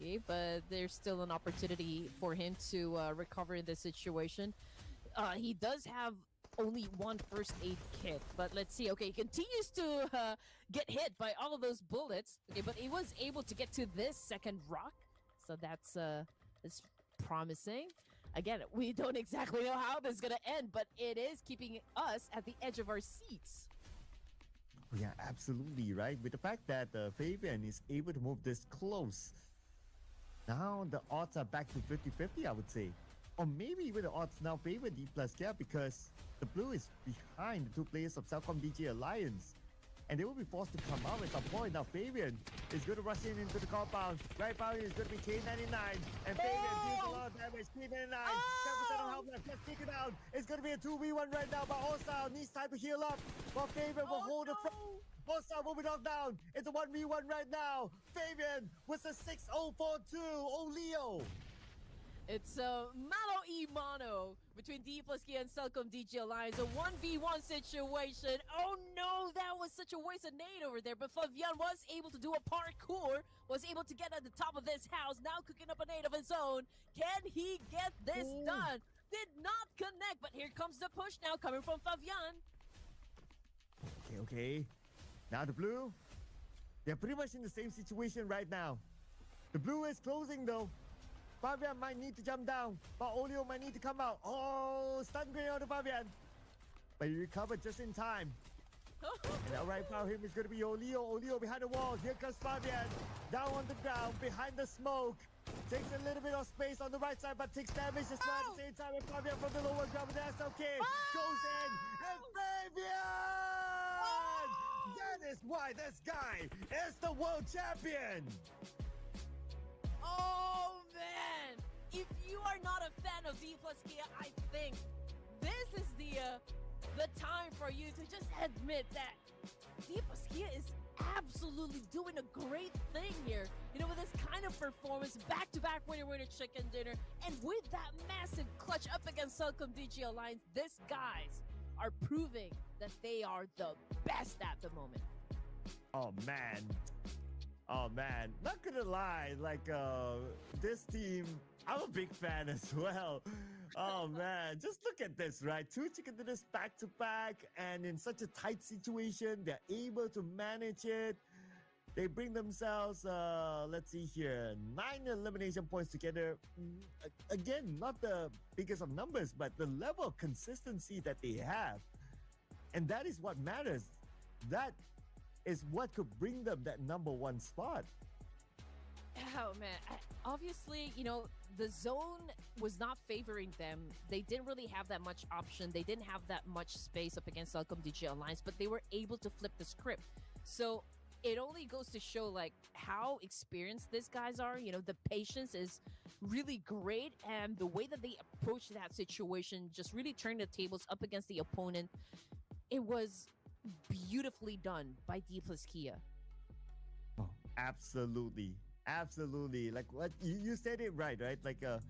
Speaker 1: Okay, but there's still an opportunity for him to recover in this situation. He does have only 1 first aid kit, but let's see. Okay, he continues to get hit by all of those bullets. Okay, but he was able to get to this second rock, so that's promising. Again, we don't exactly know how this is gonna end, but it is keeping us at the edge of our seats.
Speaker 2: Yeah, absolutely, right? With the fact that Fabian is able to move this close, now the odds are back to 50-50, I would say. Or maybe even the odds now favor D plus Kia because the blue is behind the 2 players of Celcom DG Alliance. And they will be forced to come out at some point. Now Fabian is going to rush in into the compound. Right now is going to be K99. And Fabian deals a lot of damage. K99, 7% of health left. Let's take it out. It's going to be a 2v1 right now. But Osa needs time to heal up. While Fabian will hold the front. Osa will be knocked down. It's a 1v1 right now. Fabian with a 6-0-4-2. Oh, Leo.
Speaker 1: It's a mano y mano between D plus Kia and Celcom DG Alliance. A 1v1 situation. Oh no, that was such a waste of nade over there. But Fabian was able to do a parkour, was able to get at the top of this house, now cooking up a nade of his own. Can he get this done? Did not connect, but here comes the push now coming from Fabian.
Speaker 2: Okay. Now the blue, they're pretty much in the same situation right now. The blue is closing though. Fabian might need to jump down, but Olio might need to come out. Oh, stun grenade on the Fabian. But he recovered just in time. And now right now him is going to be Olio. Olio behind the walls. Here comes Fabian. Down on the ground, behind the smoke. Takes a little bit of space on the right side, but takes damage as well at the same time. And Fabian from the lower ground, but that's okay. Goes in, and Fabian! That is why this guy is the world champion.
Speaker 1: Oh man! If you are not a fan of D plus Kia, I think this is the time for you to just admit that D plus Kia is absolutely doing a great thing here. With this kind of performance, back-to-back winner chicken dinner, and with that massive clutch up against Celcom DG Alliance, these guys are proving that they are the best at the moment.
Speaker 2: Oh man, not gonna lie, like this team, I'm a big fan as well. Oh man, just look at this, right? 2 chicken dinners back to back, and in such a tight situation, they're able to manage it. They bring themselves, let's see here, 9 elimination points together. Again, not the biggest of numbers, but the level of consistency that they have. And that is what matters. That is what could bring them that number one spot.
Speaker 1: Oh man, obviously, the zone was not favoring them. They didn't really have that much option. They didn't have that much space up against Celcom DJ Alliance, but they were able to flip the script. So it only goes to show like how experienced these guys are. The patience is really great, and the way that they approach that situation just really turned the tables up against the opponent. It was beautifully done by D+ Kia.
Speaker 2: Oh, absolutely. Absolutely. Like what you said it right? Like the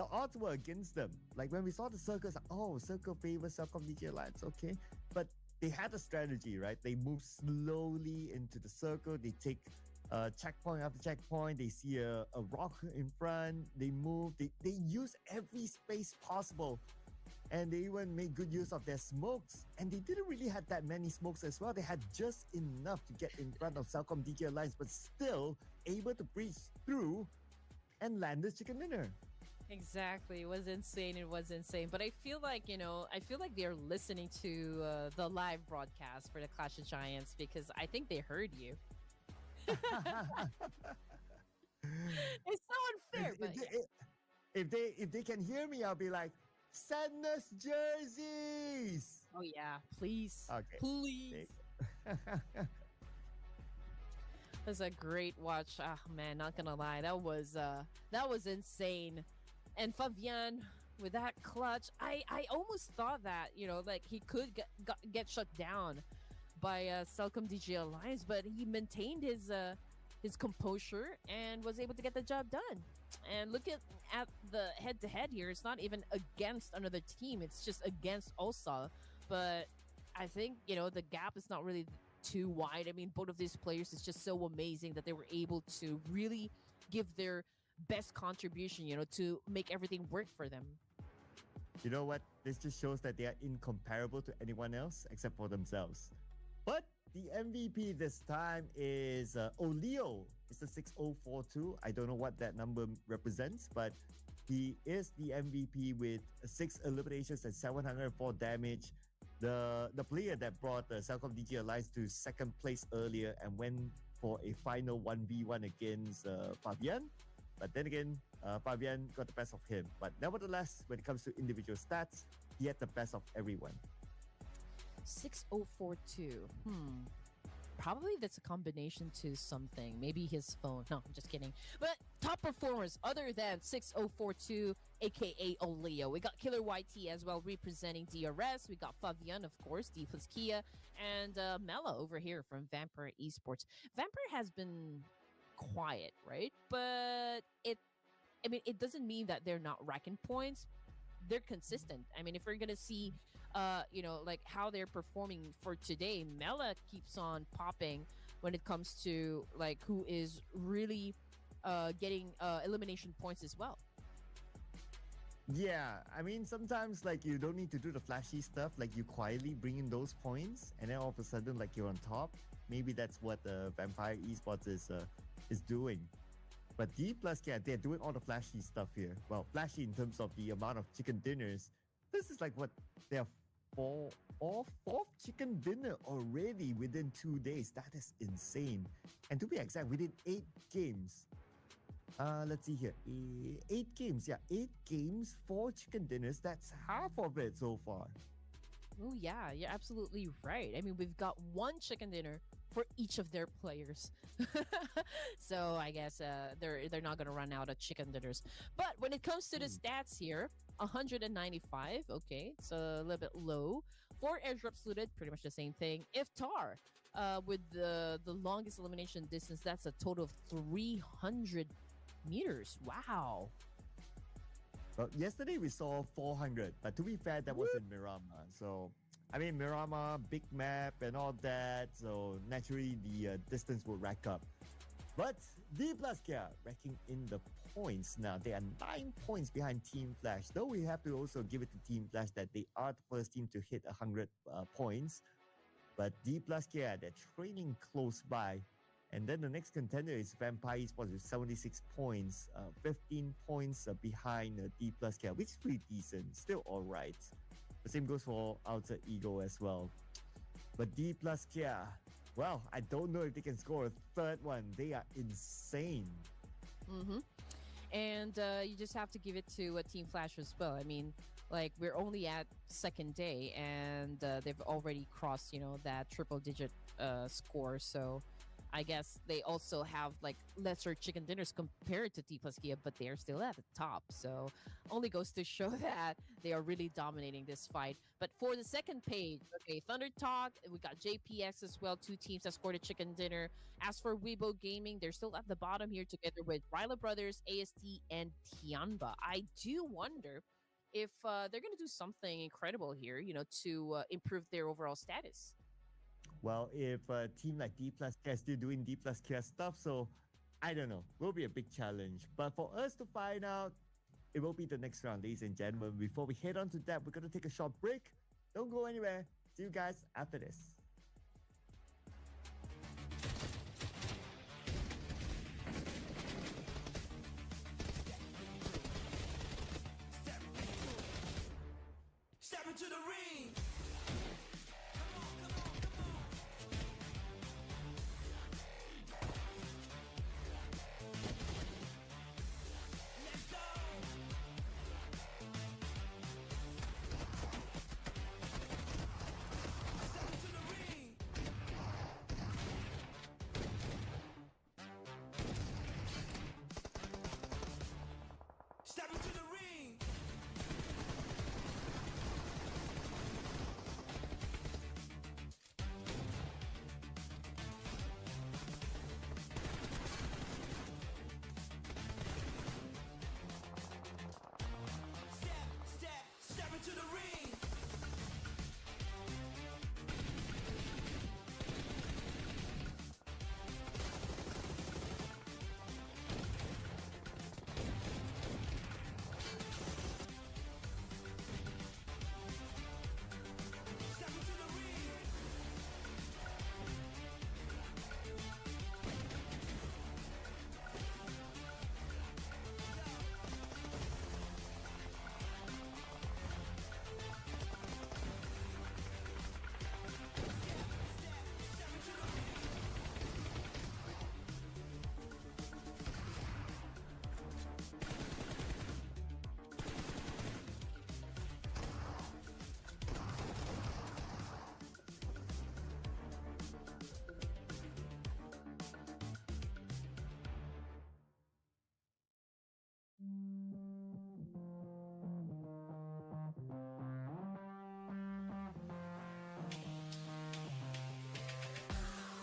Speaker 2: odds were against them. Like when we saw the circles, circle favors Celcom DJ Alliance, okay. But they had a strategy, right? They move slowly into the circle. They take checkpoint after checkpoint. They see a rock in front. They move. They use every space possible. And they even made good use of their smokes. And they didn't really have that many smokes as well. They had just enough to get in front of Celcom DJ Alliance, but still able to breach through and land the chicken dinner.
Speaker 1: Exactly. It was insane. It was insane. But I feel like, they're listening to the live broadcast for the Clash of Giants, because I think they heard you. It's so unfair.
Speaker 2: If they can hear me, I'll be like, send us jerseys.
Speaker 1: Oh yeah, please.
Speaker 2: Okay.
Speaker 1: Please. That's a great watch. Ah man, not gonna lie, that was insane. And Fabian with that clutch, I almost thought that he could get shut down by Celcom DJ Alliance, but he maintained his composure and was able to get the job done. And look at the head-to-head here. It's not even against another team. It's just against Ulsa. But I think, the gap is not really too wide. I mean, both of these players is just so amazing that they were able to really give their best contribution, to make everything work for them.
Speaker 2: You know what? This just shows that they are incomparable to anyone else except for themselves. But the MVP this time is Oleo. It's a 6042. I don't know what that number represents, but he is the MVP with 6 eliminations and 704 damage. The player that brought the Celcom DJ Alliance to second place earlier and went for a final 1v1 against Fabian. But then again, Fabian got the best of him. But nevertheless, when it comes to individual stats, he had the best of everyone.
Speaker 1: 6042. Probably that's a combination to something. Maybe his phone. No, I'm just kidding. But top performers other than 6042, aka Oleo. We got Killer YT as well representing DRS. We got Fabian, of course, D+ Kia, and Mela over here from Vampire Esports. Vampire has been quiet, right? But it doesn't mean that they're not racking points. They're consistent. I mean, if we're gonna see how they're performing for today, Mela keeps on popping when it comes to who is really getting elimination points as well.
Speaker 2: Yeah, I mean, sometimes you don't need to do the flashy stuff. You quietly bring in those points, and then all of a sudden you're on top. Maybe that's what the Vampire Esports is doing. But D+, they're doing all the flashy stuff here. Well, flashy in terms of the amount of chicken dinners. This is their fourth chicken dinner already within 2 days. That is insane. And to be exact, within 8 games. Let's see here. 8 games. Yeah, 8 games, 4 chicken dinners. That's half of it so far.
Speaker 1: Oh yeah, you're absolutely right. I mean, we've got 1 chicken dinner for each of their players. So I guess they're not gonna run out of chicken dinners. But when it comes to the stats here, 195, okay, it's a little bit low. 4 airdrops looted, pretty much the same thing. Iftar, with the longest elimination distance, that's a total of 300 meters. Wow.
Speaker 2: Well, yesterday we saw 400, but to be fair, that was in Miramar. So, I mean, Miramar, big map and all that, so naturally the distance will rack up. But D+ Kia racking in the points now. They are 9 points behind Team Flash, though we have to also give it to Team Flash that they are the first team to hit 100 points. But D+ Kia, they're training close by, And then the next contender is Vampire Esports with 76 points, 15 points behind D plus Kia, which is pretty decent, still all right. The same goes for Alter Ego as well. But D plus Kia, well, I don't know if they can score a third one. They are insane.
Speaker 1: Mm-hmm. And you just have to give it to Team Flash as well. I mean, like, we're only at second day, and they've already crossed, that triple-digit score. So I guess they also have, like, lesser chicken dinners compared to T plus Kia, but they're still at the top. So only goes to show that they are really dominating this fight. But for the second page, okay, Thunder Talk, we got JPX as well, two teams that scored a chicken dinner. As for Weibo Gaming, they're still at the bottom here together with Ryla Brothers, AST, and Tianba. I do wonder if they're going to do something incredible here, to improve their overall status.
Speaker 2: Well, if a team like D plus K is still doing D plus K stuff, so I don't know, will be a big challenge. But for us to find out, it will be the next round, ladies and gentlemen. Before we head on to that, we're going to take a short break. Don't go anywhere. See you guys after this.
Speaker 3: Step into the ring. Let's go. Step into the ring. Step into the ring. Step into the ring. Step into the ring. Step into the ring.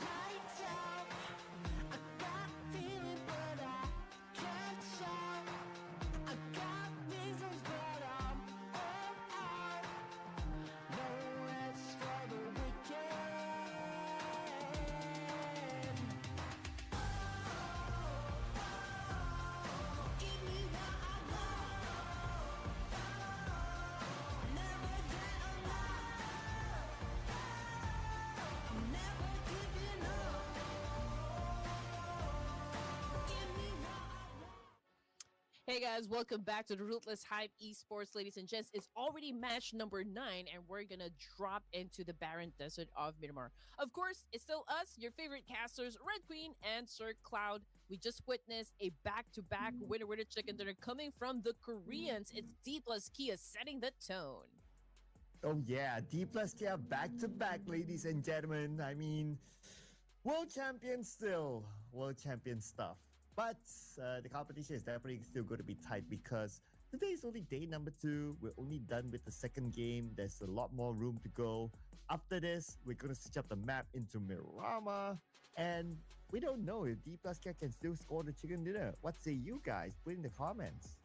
Speaker 3: Lights out. I got a feeling, but I can't shout. I got reasons, but I'm all out. No rest for the wicked. Give me what I want. Never get alone. I'm never giving up. Give me what I want.
Speaker 1: Hey guys, welcome back to the Ruthless Hype Esports, ladies and gents. It's already match number 9, and we're gonna drop into the barren desert of Myanmar. Of course, it's still us, your favorite casters, Red Queen and Sir Cloud. We just witnessed a back-to-back winner chicken dinner coming from the Koreans. It's D plus Kia setting the tone.
Speaker 2: Oh yeah, D plus K back to back, ladies and gentlemen. I mean, world champion still, world champion stuff. But the competition is definitely still going to be tight because today is only day number 2. We're only done with the second game. There's a lot more room to go. After this, we're going to switch up the map into Mirama. And we don't know if D plus K can still score the chicken dinner. What say you guys? Put in the comments.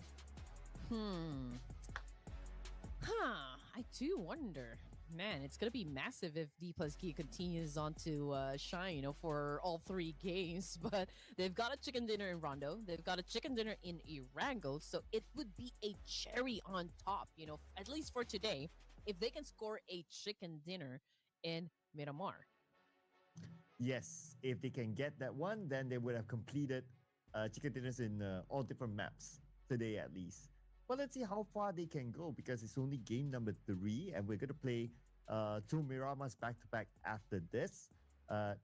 Speaker 1: I do wonder. Man, it's going to be massive if D plus Kia continues on to shine, for all 3 games. But they've got a chicken dinner in Rondo. They've got a chicken dinner in Erangel. So it would be a cherry on top, at least for today, if they can score a chicken dinner in Miramar.
Speaker 2: Yes, if they can get that one, then they would have completed chicken dinners in all different maps today at least. But let's see how far they can go because it's only game number 3, and we're going to play two Miramas back to back after this.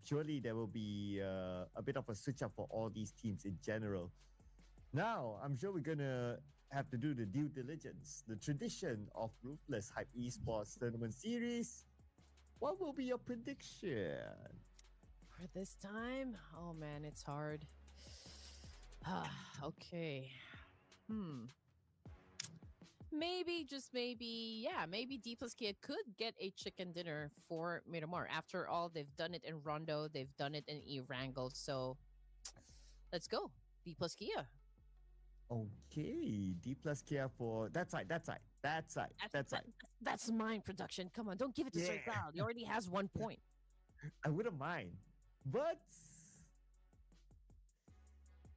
Speaker 2: Surely there will be a bit of a switch up for all these teams in general. Now, I'm sure we're going to have to do the due diligence, the tradition of Ruthless Hype Esports Tournament Series. What will be your prediction?
Speaker 1: For this time, oh man, it's hard. Okay. Maybe, just maybe, yeah, maybe D plus Kia could get a chicken dinner for Miramar. After all, they've done it in Rondo, they've done it in Erangel. So let's go. D plus Kia.
Speaker 2: Okay, D plus Kia for that side.
Speaker 1: That's mine, production. Come on, don't give it to Sir
Speaker 2: Yeah.
Speaker 1: Cloud. He already has 1 point.
Speaker 2: I wouldn't mind, but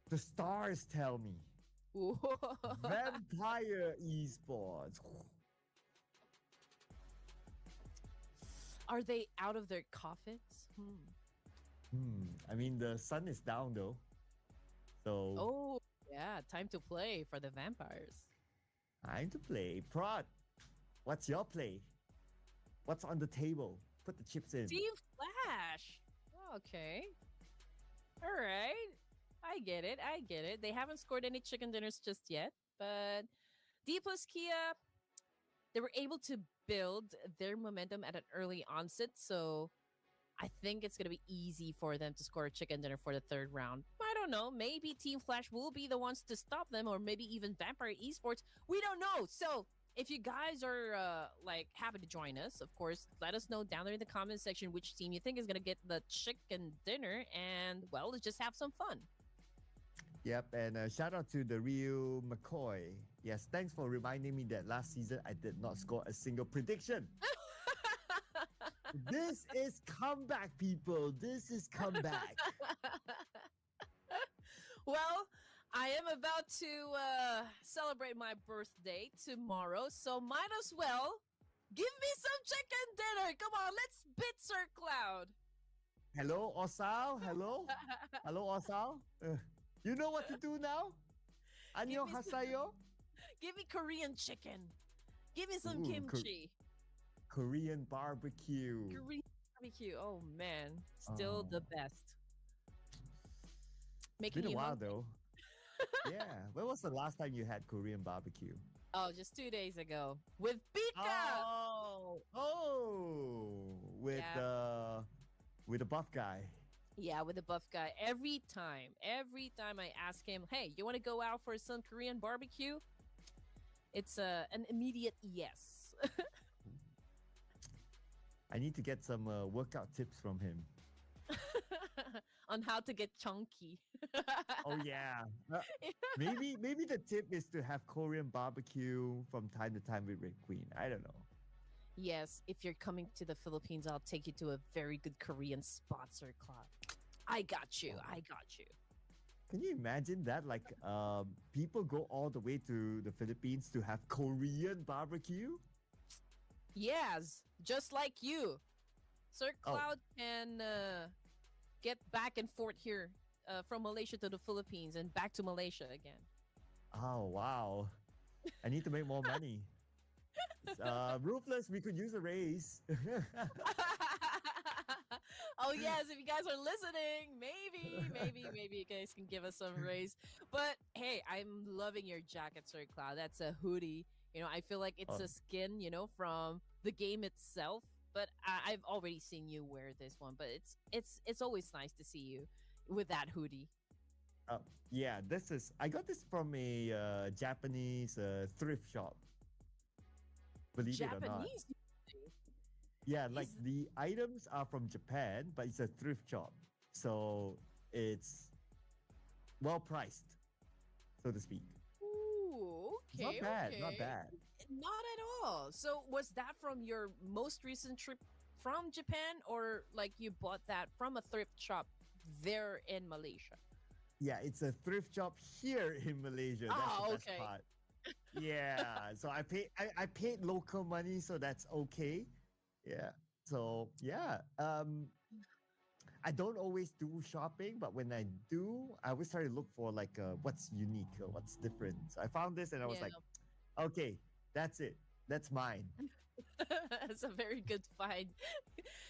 Speaker 2: the stars tell me Vampire Esports.
Speaker 1: Are they out of their coffins?
Speaker 2: I mean, the sun is down though, so
Speaker 1: Oh, yeah, time to play for the vampires.
Speaker 2: time to play. Prod, what's your play? What's on the table? Put the chips in.
Speaker 1: Team Flash. Okay. All right. I get it. They haven't scored any chicken dinners just yet, but D plus Kia, they were able to build their momentum at an early onset, so I think it's going to be easy for them to score a chicken dinner for the third round. I don't know. Maybe Team Flash will be the ones to stop them, or maybe even Vampire Esports. We don't know. So if you guys are happy to join us, of course, let us know down there in the comment section which team you think is going to get the chicken dinner, and well, let's just have some fun.
Speaker 2: Yep, and shout out to the real McCoy. Yes, thanks for reminding me that last season I did not score a single prediction. This is comeback, people. This is comeback.
Speaker 1: Well, I am about to celebrate my birthday tomorrow, so might as well give me some chicken dinner. Come on, let's beat Sir Cloud.
Speaker 2: Hello, Osal. Hello, hello, Osal. You know what to do now? Anyo
Speaker 1: Give me some-
Speaker 2: hasayo.
Speaker 1: Give me Korean chicken. Give me some
Speaker 2: Ooh,
Speaker 1: kimchi.
Speaker 2: Korean barbecue.
Speaker 1: Korean barbecue. Oh man, still the
Speaker 2: Oh.
Speaker 1: best.
Speaker 2: It's
Speaker 1: Making
Speaker 2: been a
Speaker 1: you
Speaker 2: while
Speaker 1: hungry?
Speaker 2: though. Yeah. When was the last time you had Korean barbecue?
Speaker 1: Oh, just 2 days ago with Pika.
Speaker 2: Oh, with the buff guy.
Speaker 1: Yeah, with the buff guy. Every time I ask him, "Hey, you want to go out for some Korean barbecue?" It's an immediate yes.
Speaker 2: I need to get some workout tips from him.
Speaker 1: On how to get chunky.
Speaker 2: Oh yeah. Maybe the tip is to have Korean barbecue from time to time with Red Queen. I don't know.
Speaker 1: Yes, if you're coming to the Philippines, I'll take you to a very good Korean spot, Sir Cloud. I got you. I got you.
Speaker 2: Can you imagine that? Like, people go all the way to the Philippines to have Korean barbecue.
Speaker 1: Yes, just like you. Sir
Speaker 2: Oh.
Speaker 1: Cloud can get back and forth here from Malaysia to the Philippines and back to Malaysia again.
Speaker 2: Oh wow! I need to make more money. Ruthless, we could use a raise.
Speaker 1: Oh yes, if you guys are listening, maybe you guys can give us some raise. But hey, I'm loving your jacket, Sir Cloud. That's a hoodie. You know, I feel like it's
Speaker 2: Oh.
Speaker 1: a skin, from the game itself. But I've already seen you wear this one. But it's always nice to see you with that hoodie.
Speaker 2: Yeah, I got this from a Japanese thrift shop. Believe it or not.
Speaker 1: Japanese.
Speaker 2: Yeah, like
Speaker 1: Is-
Speaker 2: the items are from Japan, but it's a thrift shop. So it's well priced, so to speak.
Speaker 1: Ooh,
Speaker 2: It's
Speaker 1: okay.
Speaker 2: not bad, not
Speaker 1: okay.
Speaker 2: bad.
Speaker 1: Not at all. So was that from your most recent trip from Japan, or like you bought that from a thrift shop there in Malaysia?
Speaker 2: Yeah, it's a thrift shop here in Malaysia. That's
Speaker 1: Ah,
Speaker 2: the best
Speaker 1: okay.
Speaker 2: part. Yeah, so I paid local money, so that's okay. Yeah. So yeah, I don't always do shopping, but when I do, I always try to look for like what's unique or what's different. So I found this and I was
Speaker 1: Yeah.
Speaker 2: like, okay, that's it. That's mine.
Speaker 1: That's a very good find.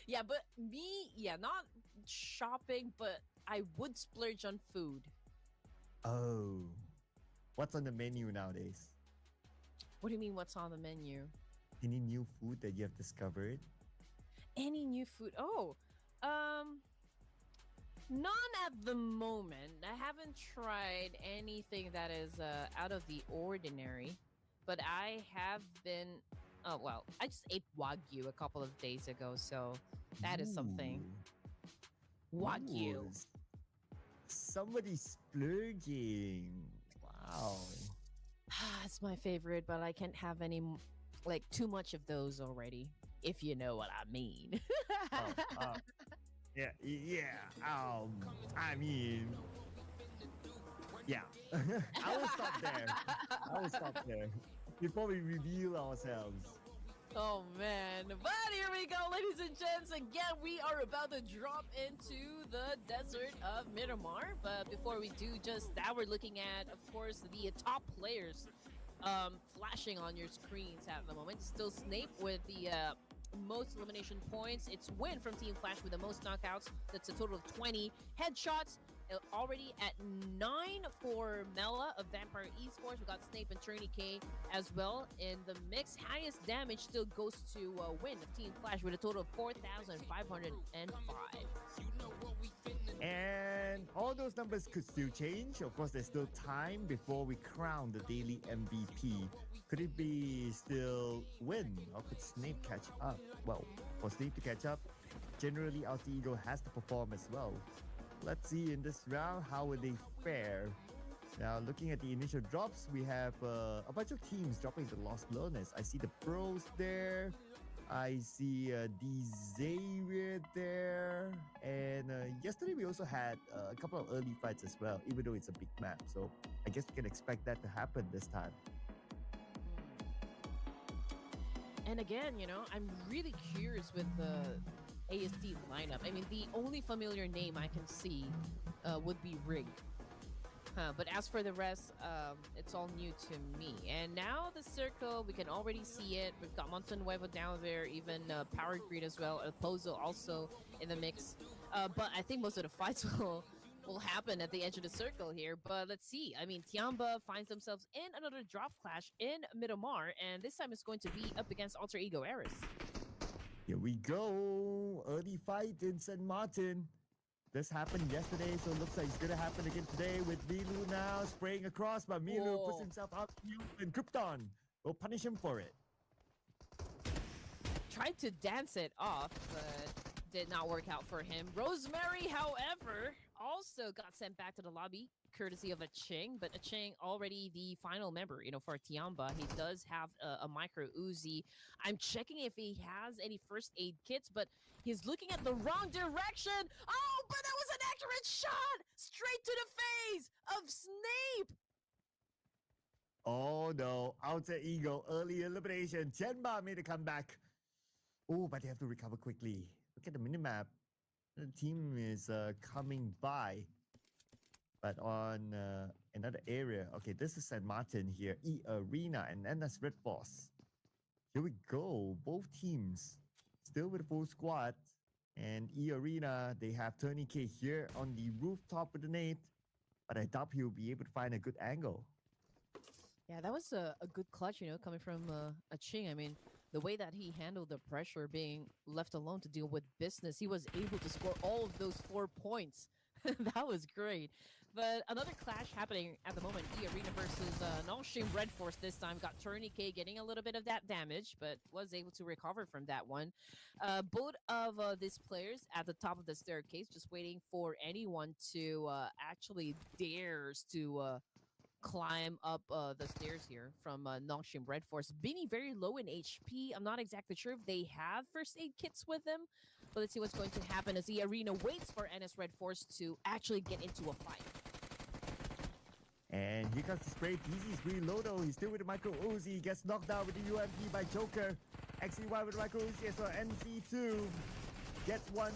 Speaker 1: Yeah, but me, yeah, not shopping, but I would splurge on food.
Speaker 2: Oh, what's on the menu nowadays?
Speaker 1: What do you mean, what's on the menu?
Speaker 2: Any new food that you have discovered?
Speaker 1: Any new food? Oh, um, none at the moment. I haven't tried anything that is out of the ordinary, but I have been. Oh well, I just ate wagyu a couple of days ago, so that is something. Wagyu.
Speaker 2: Ooh, somebody splurging. Wow.
Speaker 1: It's my favorite, but I can't have any like too much of those already, if you know what I mean.
Speaker 2: Oh, yeah, yeah. I mean, yeah. I will stop there. I will stop there before we reveal ourselves.
Speaker 1: Oh man, but here we go, ladies and gents. Again, we are about to drop into the desert of Miramar. But before we do just that, we're looking at, of course, the top players flashing on your screens at the moment. Still Snape with the most elimination points. It's Win from Team Flash with the most knockouts. That's a total of 20 headshots. Already at 9 for Mela of Vampire Esports. We got Snape and Turney K as well in the mix. Highest damage still goes to Win of Team Flash with a total of 4,505.
Speaker 2: And all those numbers could still change. Of course, there's still time before we crown the daily MVP. Could it be still Win, or could Snape catch up? Well, for Snape to catch up, generally Alter Ego has to perform as well. Let's see in this round, how will they fare? Now, looking at the initial drops, we have a bunch of teams dropping the Lost Learners. I see the Bros there. I see Xavier there. And yesterday we also had a couple of early fights as well, even though it's a big map. So I guess we can expect that to happen this time.
Speaker 1: And again, you know, I'm really curious with the ASD lineup. I mean, the only familiar name I can see would be Rig. But as for the rest, it's all new to me. And now the circle, we can already see it. We've got Nuntun Nuevo down there, even Power Grid as well. Pozo also in the mix. But I think most of the fights will happen at the edge of the circle here. But let's see. I mean, Tiamba finds themselves in another drop clash in Miramar. And this time it's going to be up against Alter Ego Eris.
Speaker 2: Here we go. Early fight in St. Martin. This happened yesterday, so it looks like it's going to happen again today with Milu now spraying across, but Milu puts himself out and Krypton will punish him for it.
Speaker 1: Tried to dance it off, but did not work out for him. Rosemary, however, also got sent back to the lobby, courtesy of a Ching, but a Ching already the final member, you know, for Tiamba. He does have a micro Uzi. I'm checking if he has any first aid kits, but he's looking at the wrong direction. Oh, but that was an accurate shot! Straight to the face of Snape!
Speaker 2: Oh no, Alter Ego, early elimination. Chenba made a comeback. Oh, but they have to recover quickly. Look at the minimap. The team is coming by. But on another area, okay, this is St. Martin here, E Arena and NS Red Force. Here we go, both teams still with a full squad. And E Arena, they have Turney K here on the rooftop with the nade. But I doubt he'll be able to find a good angle.
Speaker 1: Yeah, that was a good clutch, you know, coming from a Ching. I mean, the way that he handled the pressure, being left alone to deal with business, he was able to score all of those 4 points. That was great. But another clash happening at the moment. E-Arena versus Nongshim Red Force this time. Got Turney K getting a little bit of that damage, but was able to recover from that one. Both of these players at the top of the staircase, just waiting for anyone to actually dares to climb up the stairs here from Nongshim Red Force. Beanie very low in HP. I'm not exactly sure if they have first aid kits with them, but let's see what's going to happen as the arena waits for NS Red Force to actually get into a fight.
Speaker 2: And here comes the spray. Peasy's really low though. He's still with the micro Uzi. Gets knocked down with the UMP by Joker. XCY with the micro Uzi as well. NC2 gets one.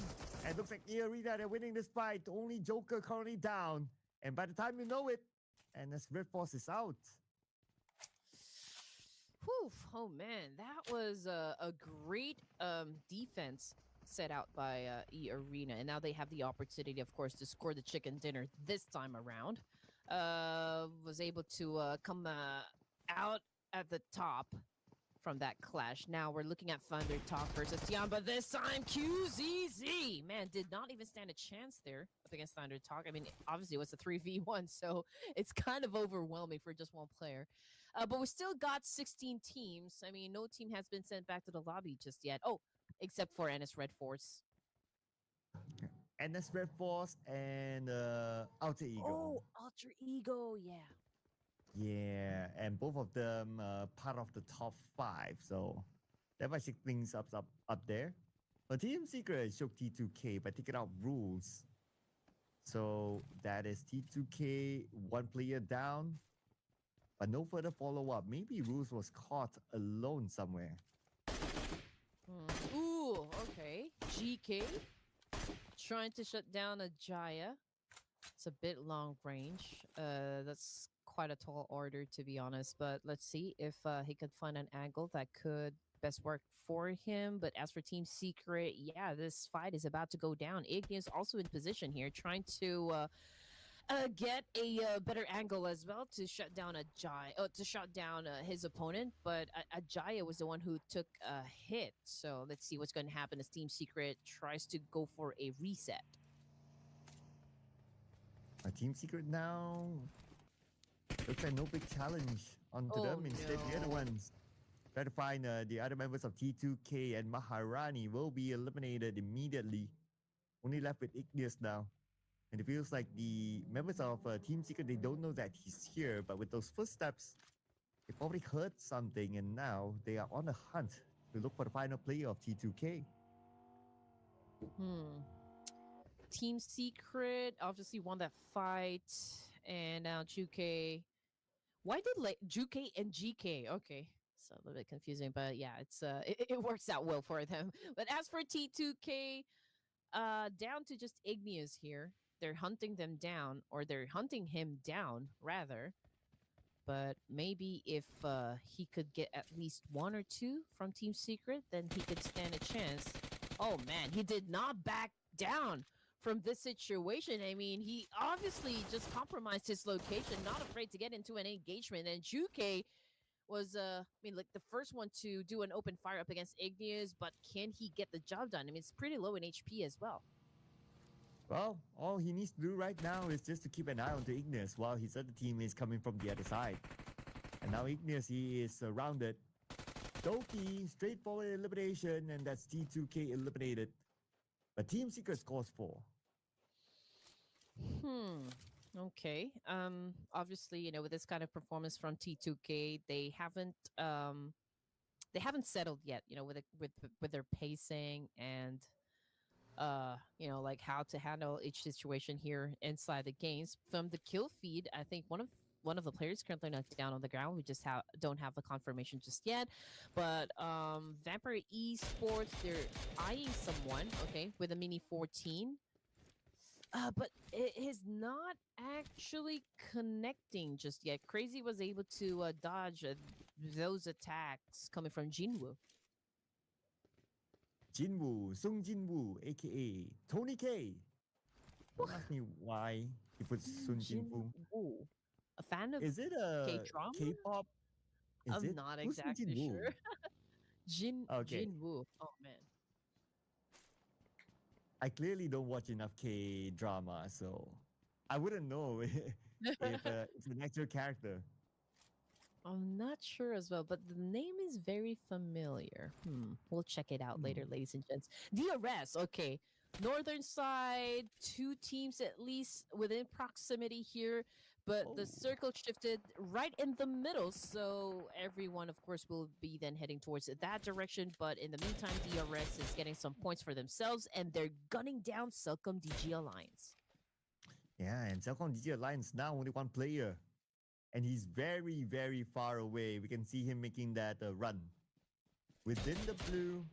Speaker 2: And looks like Arena, they're winning this fight. Only Joker currently down. And by the time you know it, and as Red Force is out.
Speaker 1: Whew, oh man, that was a great defense set out by Arena, and now they have the opportunity, of course, to score the chicken dinner this time around. Was able to come out at the top from that clash. Now we're looking at Thunder Talk versus Tian, but this time QZZ, man, did not even stand a chance there up against Thunder Talk. I mean, obviously it was a 3v1, so it's kind of overwhelming for just one player. But we still got 16 teams. I mean, no team has been sent back to the lobby just yet. Oh, except for NS Red Force.
Speaker 2: NS Red Force and Alter Ego.
Speaker 1: Oh, Alter Ego, yeah.
Speaker 2: Yeah, and both of them part of the top 5, so that might shake things up there. But Team Secret shook T2K by taking out rules. So that is T2K, one player down, but no further follow-up. Maybe rules was caught alone somewhere.
Speaker 1: Ooh, okay. GK trying to shut down a Jaya. It's a bit long range. That's quite a tall order, to be honest. But let's see if he could find an angle that could best work for him. But as for Team Secret, yeah, this fight is about to go down. Igneous also in position here, trying to get a better angle as well to shut down a Jaya, to shut down his opponent. But a Jaya was the one who took a hit. So let's see what's going to happen as Team Secret tries to go for a reset.
Speaker 2: Team Secret now looks like no big challenge onto them. Instead, the other ones try to find the other members of T2K, and Maharani will be eliminated immediately. Only left with Igneous now. And it feels like the members of Team Secret, they don't know that he's here, but with those footsteps, they probably heard something, and now they are on a hunt to look for the final player of T2K.
Speaker 1: Team Secret obviously won that fight, and now GK. Why did GK and GK? Okay, so a little bit confusing, but yeah, it's it works out well for them. But as for T2K, down to just Igneous here. They're hunting them down, or they're hunting him down rather. But maybe if he could get at least 1 or 2 from Team Secret, then he could stand a chance. Oh man, he did not back down from this situation. I mean, he obviously just compromised his location, not afraid to get into an engagement. And Juke was, like the first one to do an open fire up against Igneous, but can he get the job done? I mean, it's pretty low in HP as well.
Speaker 2: Well, all he needs to do right now is just to keep an eye on the Igneous while his other team is coming from the other side. And now Igneous, he is surrounded. Doki, straightforward elimination, and that's T2K eliminated. But Team Secret scores 4.
Speaker 1: Okay. Obviously, with this kind of performance from T2K, they haven't settled yet, with their pacing and like how to handle each situation here inside the games. From the kill feed, I think one of the players currently knocked down on the ground. We just don't have the confirmation just yet. But Vampire Esports, they're eyeing someone, okay, with a Mini 14. But it is not actually connecting just yet. Crazy was able to dodge those attacks coming from Jinwoo.
Speaker 2: Jinwoo, Sung Jinwoo, aka Tony K. Don't ask me why he puts Sun Jinwoo.
Speaker 1: A fan of
Speaker 2: Is it a
Speaker 1: K-drama?
Speaker 2: K-pop?
Speaker 1: I'm not exactly sure. Jinwoo. Oh man.
Speaker 2: I clearly don't watch enough K-drama, so I wouldn't know if it's an actual character.
Speaker 1: I'm not sure as well, but the name is very familiar. We'll check it out later, ladies and gents. DRS, okay. Northern side, 2 teams at least within proximity here, but the circle shifted right in the middle, so everyone, of course, will be then heading towards that direction. But in the meantime, DRS is getting some points for themselves, and they're gunning down Celcom DG Alliance.
Speaker 2: Yeah, and Celcom DG Alliance now only 1 player. And he's very, very far away. We can see him making that run. Within the blue,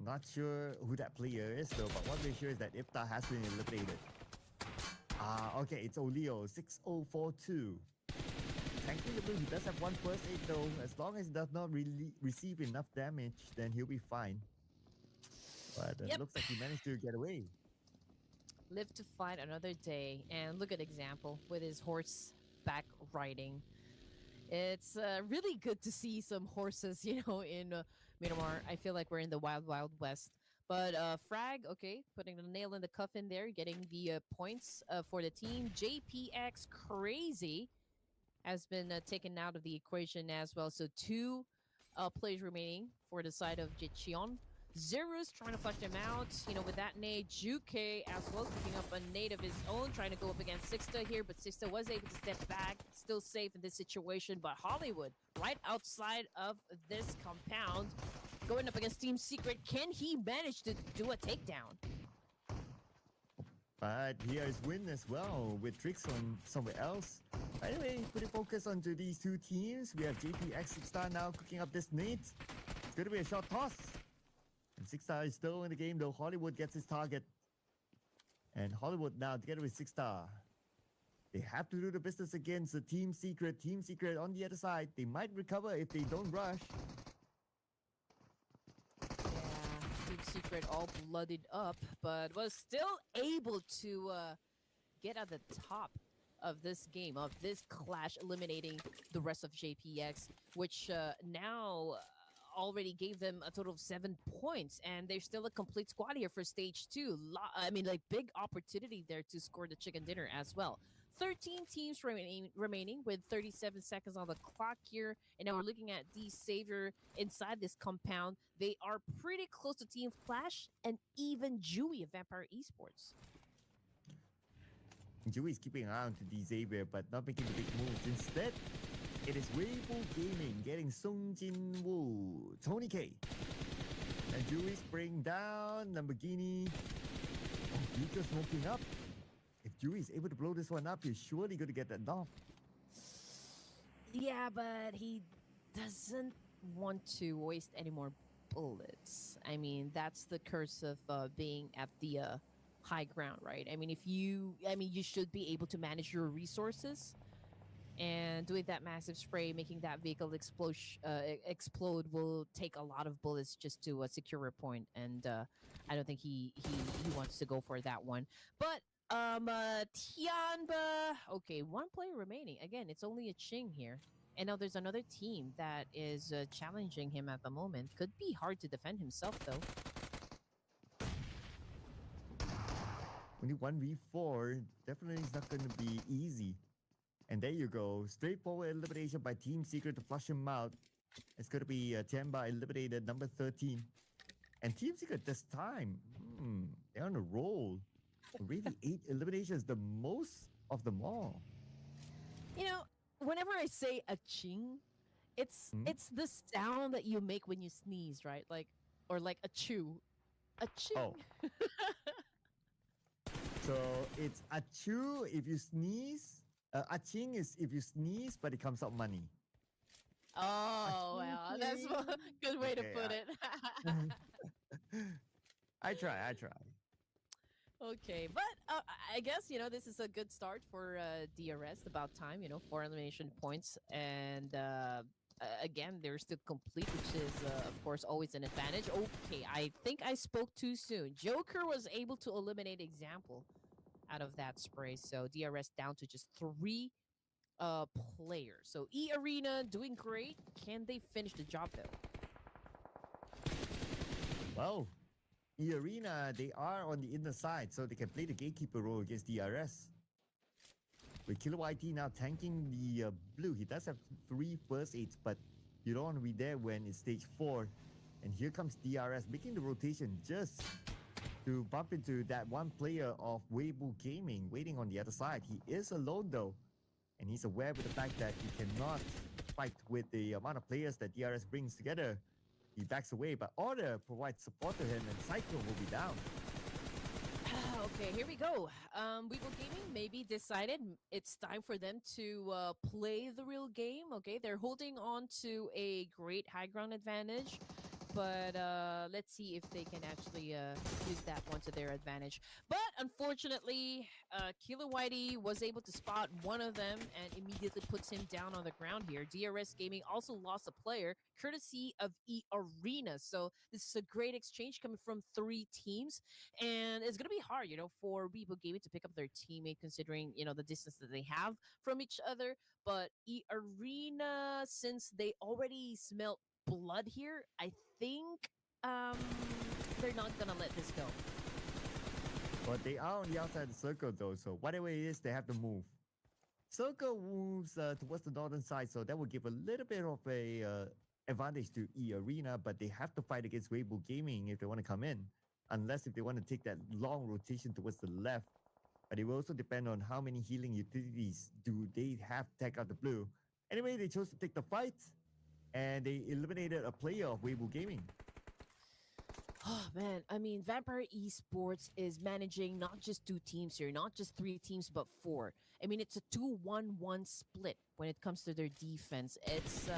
Speaker 2: Not sure who that player is though, but what we're sure is that Ifta has been eliminated. Okay, it's Olio, 6042. Tanking the blue, he does have one first aid though. As long as he does not really receive enough damage, then he'll be fine. But it looks like he managed to get away.
Speaker 1: Live to fight another day. And look at example with his horseback riding. It's really good to see some horses, in Myanmar. I feel like we're in the wild, wild west. But Frag, okay, putting the nail in the coffin there, getting the points for the team. JPX Crazy has been taken out of the equation as well. So two players remaining for the side of Jicheon. Zero's trying to flush them out, with that nade. Juke as well, picking up a nade of his own, trying to go up against Sixta here, but Sixta was able to step back, still safe in this situation. But Hollywood, right outside of this compound, going up against Team Secret. Can he manage to do a takedown?
Speaker 2: But here is Win as well, with tricks on somewhere else. Anyway, putting focus onto these two teams. We have JPX Six-Star now cooking up this nade. It's going to be a short toss. And Six-Star is still in the game though. Hollywood gets his target. And Hollywood now together with Six-Star. They have to do the business against the Team Secret. Team Secret on the other side. They might recover if they don't rush.
Speaker 1: Team Secret all blooded up, but was still able to get at the top of this game, of this clash, eliminating the rest of JPX, which now already gave them a total of 7 points, and there's still a complete squad here for stage 2. Big opportunity there to score the chicken dinner as well. 13 teams remaining with 37 seconds on the clock here, and now we're looking at the Savior inside this compound. They are pretty close to Team Flash and even Dewey of Vampire Esports.
Speaker 2: Dewey is keeping an eye on to the Xavier, but not making the big moves. Instead, it is Weibo Gaming getting Sung Jin Woo, Tony K. And Dewey spraying down, Lamborghini. Oh, Vika smoking up. If Dewey is able to blow this one up, he's surely going to get that knock.
Speaker 1: Yeah, but he doesn't want to waste any more bullets. I mean, that's the curse of being at the high ground, right? I mean, you should be able to manage your resources. And doing that massive spray, making that vehicle explode will take a lot of bullets just to secure a point. And I don't think he wants to go for that one. But Tianba, okay, one player remaining. Again, it's only a Ching here. And now there's another team that is challenging him at the moment. Could be hard to defend himself, though.
Speaker 2: Only 1v4, definitely is not going to be easy. And there you go. Straightforward elimination by Team Secret to flush him out. It's going to be Tianba eliminated, number 13. And Team Secret this time, they're on a roll. Already 8 eliminations, the most of them all.
Speaker 1: Whenever I say a ching, it's the sound that you make when you sneeze, right? Or like a chew. A ching.
Speaker 2: Oh. So it's a chew if you sneeze. A ching is if you sneeze, but it comes out money.
Speaker 1: Oh, well, that's a good way to put it.
Speaker 2: I try.
Speaker 1: Okay, but I guess, this is a good start for DRS. About time, 4 elimination points. And again, they're still complete, which is, of course, always an advantage. Okay, I think I spoke too soon. Joker was able to eliminate Example out of that spray. So DRS down to just 3 players. So E-Arena doing great. Can they finish the job, though?
Speaker 2: Well, E-Arena, they are on the inner side, so they can play the gatekeeper role against DRS. With Killer YT now tanking the blue. He does have 3 first aids, but you don't want to be there when it's stage 4. And here comes DRS making the rotation just to bump into that one player of Weibo Gaming waiting on the other side. He is alone though, and he's aware with the fact that he cannot fight with the amount of players that DRS brings together. He backs away, but Order provides support to him, and Cyclone will be down.
Speaker 1: Okay, here we go. Weibo Gaming maybe decided it's time for them to play the real game. Okay, they're holding on to a great high ground advantage. but let's see if they can actually use that one to their advantage. But unfortunately, Killer Whitey was able to spot one of them and immediately puts him down on the ground here. DRS Gaming also lost a player courtesy of E Arena. So this is a great exchange coming from three teams, and it's gonna be hard, for Weibo Gaming to pick up their teammate considering the distance that they have from each other. But E Arena, since they already smelt blood here, I think they're not gonna let this go.
Speaker 2: But they are on the outside of the circle though, so whatever it is, they have to move. Circle moves towards the northern side, so that will give a little bit of a advantage to E Arena, but they have to fight against Weibo Gaming if they want to come in, unless if they want to take that long rotation towards the left. But it will also depend on how many healing utilities do they have to take out the blue. Anyway, they chose to take the fight, and they eliminated a player of Weibo Gaming.
Speaker 1: Oh man, I mean, Vampire Esports is managing not just two teams here, not just three teams, but four. I mean, it's a 2-1-1 split when it comes to their defense. It's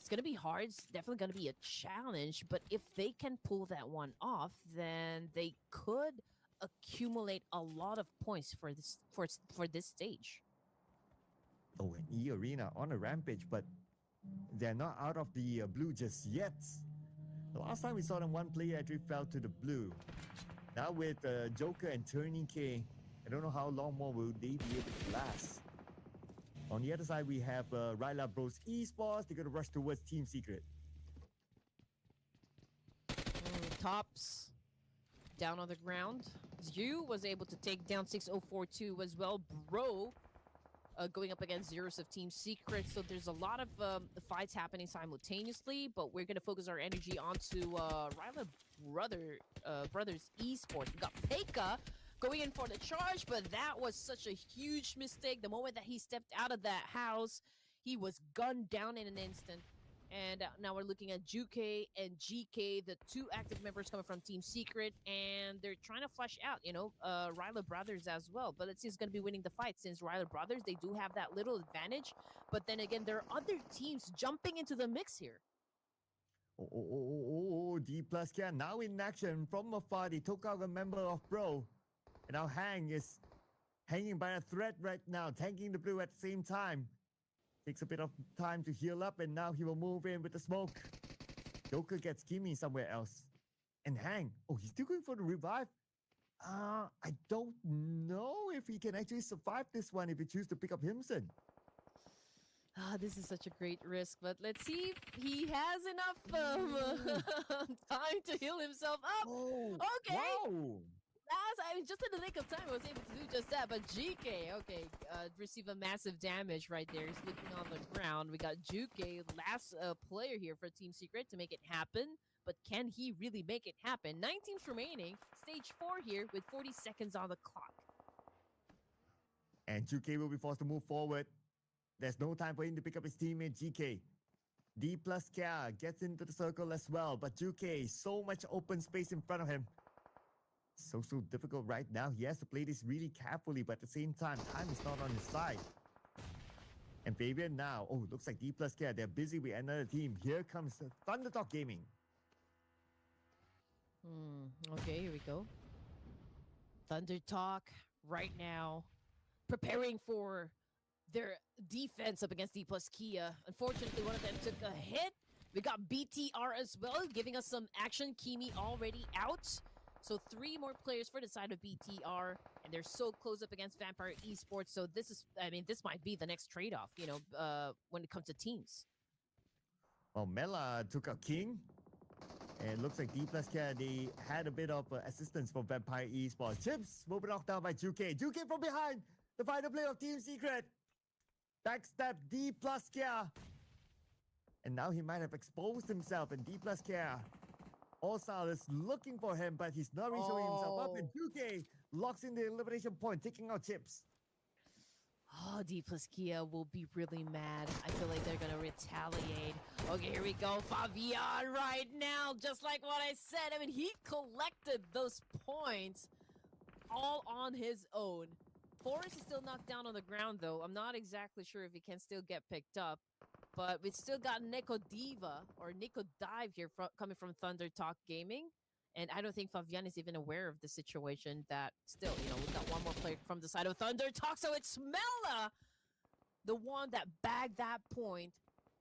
Speaker 1: gonna be hard. It's definitely gonna be a challenge. But if they can pull that one off, then they could accumulate a lot of points for this stage.
Speaker 2: Oh, and E Arena on a rampage, but they're not out of the blue just yet. The last time we saw them, one player actually fell to the blue. Now with Joker and Turning K, I don't know how long more will they be able to last. On the other side, we have Ryla Bros Esports. They're going to rush towards Team Secret.
Speaker 1: Tops down on the ground. Zhu was able to take down 6042 as well. Bro going up against Zeros of Team Secret. So there's a lot of fights happening simultaneously, but we're going to focus our energy onto Ryla Brothers Esports. We got Pekka going in for the charge, but that was such a huge mistake. The moment that he stepped out of that house, he was gunned down in an instant. And now we're looking at Juke and GK, the two active members coming from Team Secret, and they're trying to flush out, Ryla Brothers as well. But let's see who's going to be winning the fight, since Ryla Brothers, they do have that little advantage. But then again, there are other teams jumping into the mix here.
Speaker 2: D plus K now in action from afar. They took out a member of Bro. And now Hang is hanging by a thread right now, tanking the blue at the same time. Takes a bit of time to heal up, and now he will move in with the smoke. Joker gets Kimmy somewhere else. And Hang, he's still going for the revive. I don't know if he can actually survive this one if he chooses to pick up Himson.
Speaker 1: This is such a great risk, but let's see if he has enough time to heal himself up.
Speaker 2: Oh,
Speaker 1: okay.
Speaker 2: Wow.
Speaker 1: I was just in the nick of time. I was able to do just that. But GK, receive a massive damage right there. He's looking on the ground. We got Juke, last player here for Team Secret to make it happen. But can he really make it happen? 9 teams remaining. Stage 4 here with 40 seconds on the clock.
Speaker 2: And Juke will be forced to move forward. There's no time for him to pick up his teammate GK. D plus K gets into the circle as well. But Juke, so much open space in front of him. So difficult right now. He has to play this really carefully, but at the same time is not on his side. And Fabian now, looks like D plus K, they're busy with another team. Here comes Thunderdog Gaming.
Speaker 1: Okay, here we go. Thunder Talk right now, preparing for their defense up against D plus Kia. Unfortunately, one of them took a hit. We got BTR as well, giving us some action. Kimi already out. So 3 more players for the side of BTR, and they're so close up against Vampire Esports. So this might be the next trade-off, when it comes to teams.
Speaker 2: Well, Mela took out King. And it looks like D plus K, they had a bit of assistance from Vampire Esports. Chips will be knocked down by Juke. Juke from behind. The final play of Team Secret. Backstab D plus K. And now he might have exposed himself, and D plus K. All-Star is looking for him, but he's not really showing himself up. And Juke locks in the elimination point, taking out Chips.
Speaker 1: D plus Kia will be really mad. I feel like they're going to retaliate. Okay, here we go. Fabian right now, just like what I said. I mean, he collected those points all on his own. Forrest is still knocked down on the ground, though. I'm not exactly sure if he can still get picked up. But we still got Nico Diva or Nico Dive here coming from Thunder Talk Gaming. And I don't think Fabian is even aware of the situation that still, we've got one more player from the side of Thunder Talk. So it's Mela, the one that bagged that point.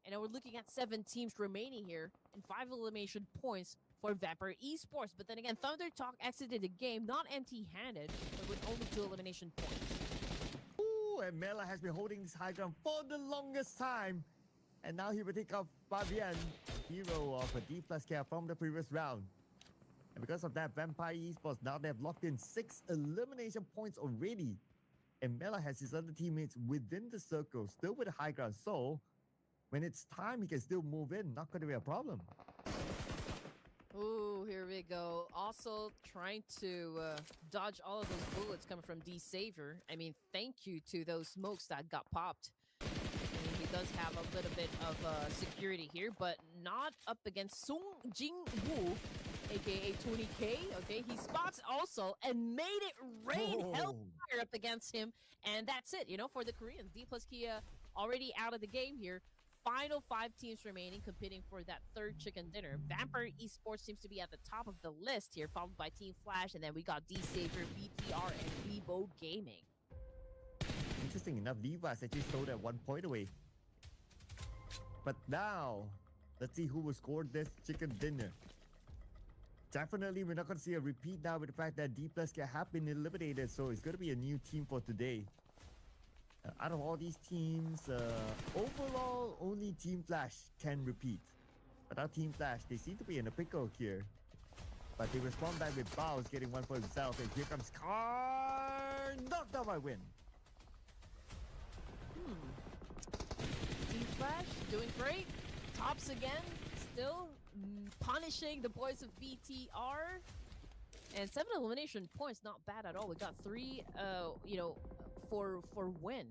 Speaker 1: And now we're looking at 7 teams remaining here and 5 elimination points for Vampire Esports. But then again, Thunder Talk exited the game not empty-handed, but with only 2 elimination points.
Speaker 2: Ooh, and Mela has been holding this high ground for the longest time. And now he will take off Fabian, hero of a D+ care from the previous round. And because of that, Vampire Esports, now they have locked in 6 elimination points already. And Mela has his other teammates within the circle, still with the high ground. So, when it's time, he can still move in. Not going to be a problem.
Speaker 1: Ooh, here we go. Also trying to dodge all of those bullets coming from D Savior. I mean, thank you to those smokes that got popped. I mean, he does have a little bit of security here, but not up against Sung Jin Woo, aka Tony K. Okay, he spots also and made it rain hellfire up against him, and that's it. For the Koreans, D+ Kia already out of the game here. Final 5 teams remaining, competing for that 3rd chicken dinner. Vampire Esports seems to be at the top of the list here, followed by Team Flash, and then we got D Savior, BTR, and Vivo Gaming.
Speaker 2: Interesting enough, Vivas actually stole that 1 point away. But now, let's see who will score this chicken dinner. Definitely, we're not going to see a repeat now with the fact that D+ have been eliminated, so it's going to be a new team for today. Out of all these teams, overall, only Team Flash can repeat. Without Team Flash, they seem to be in a pickle here. But they respond back with Baus getting 1 for himself, and here comes Car, knocked out by Win.
Speaker 1: Team Flash doing great. Tops again, still punishing the boys of BTR. And 7 elimination points, not bad at all. We got 3, for Win.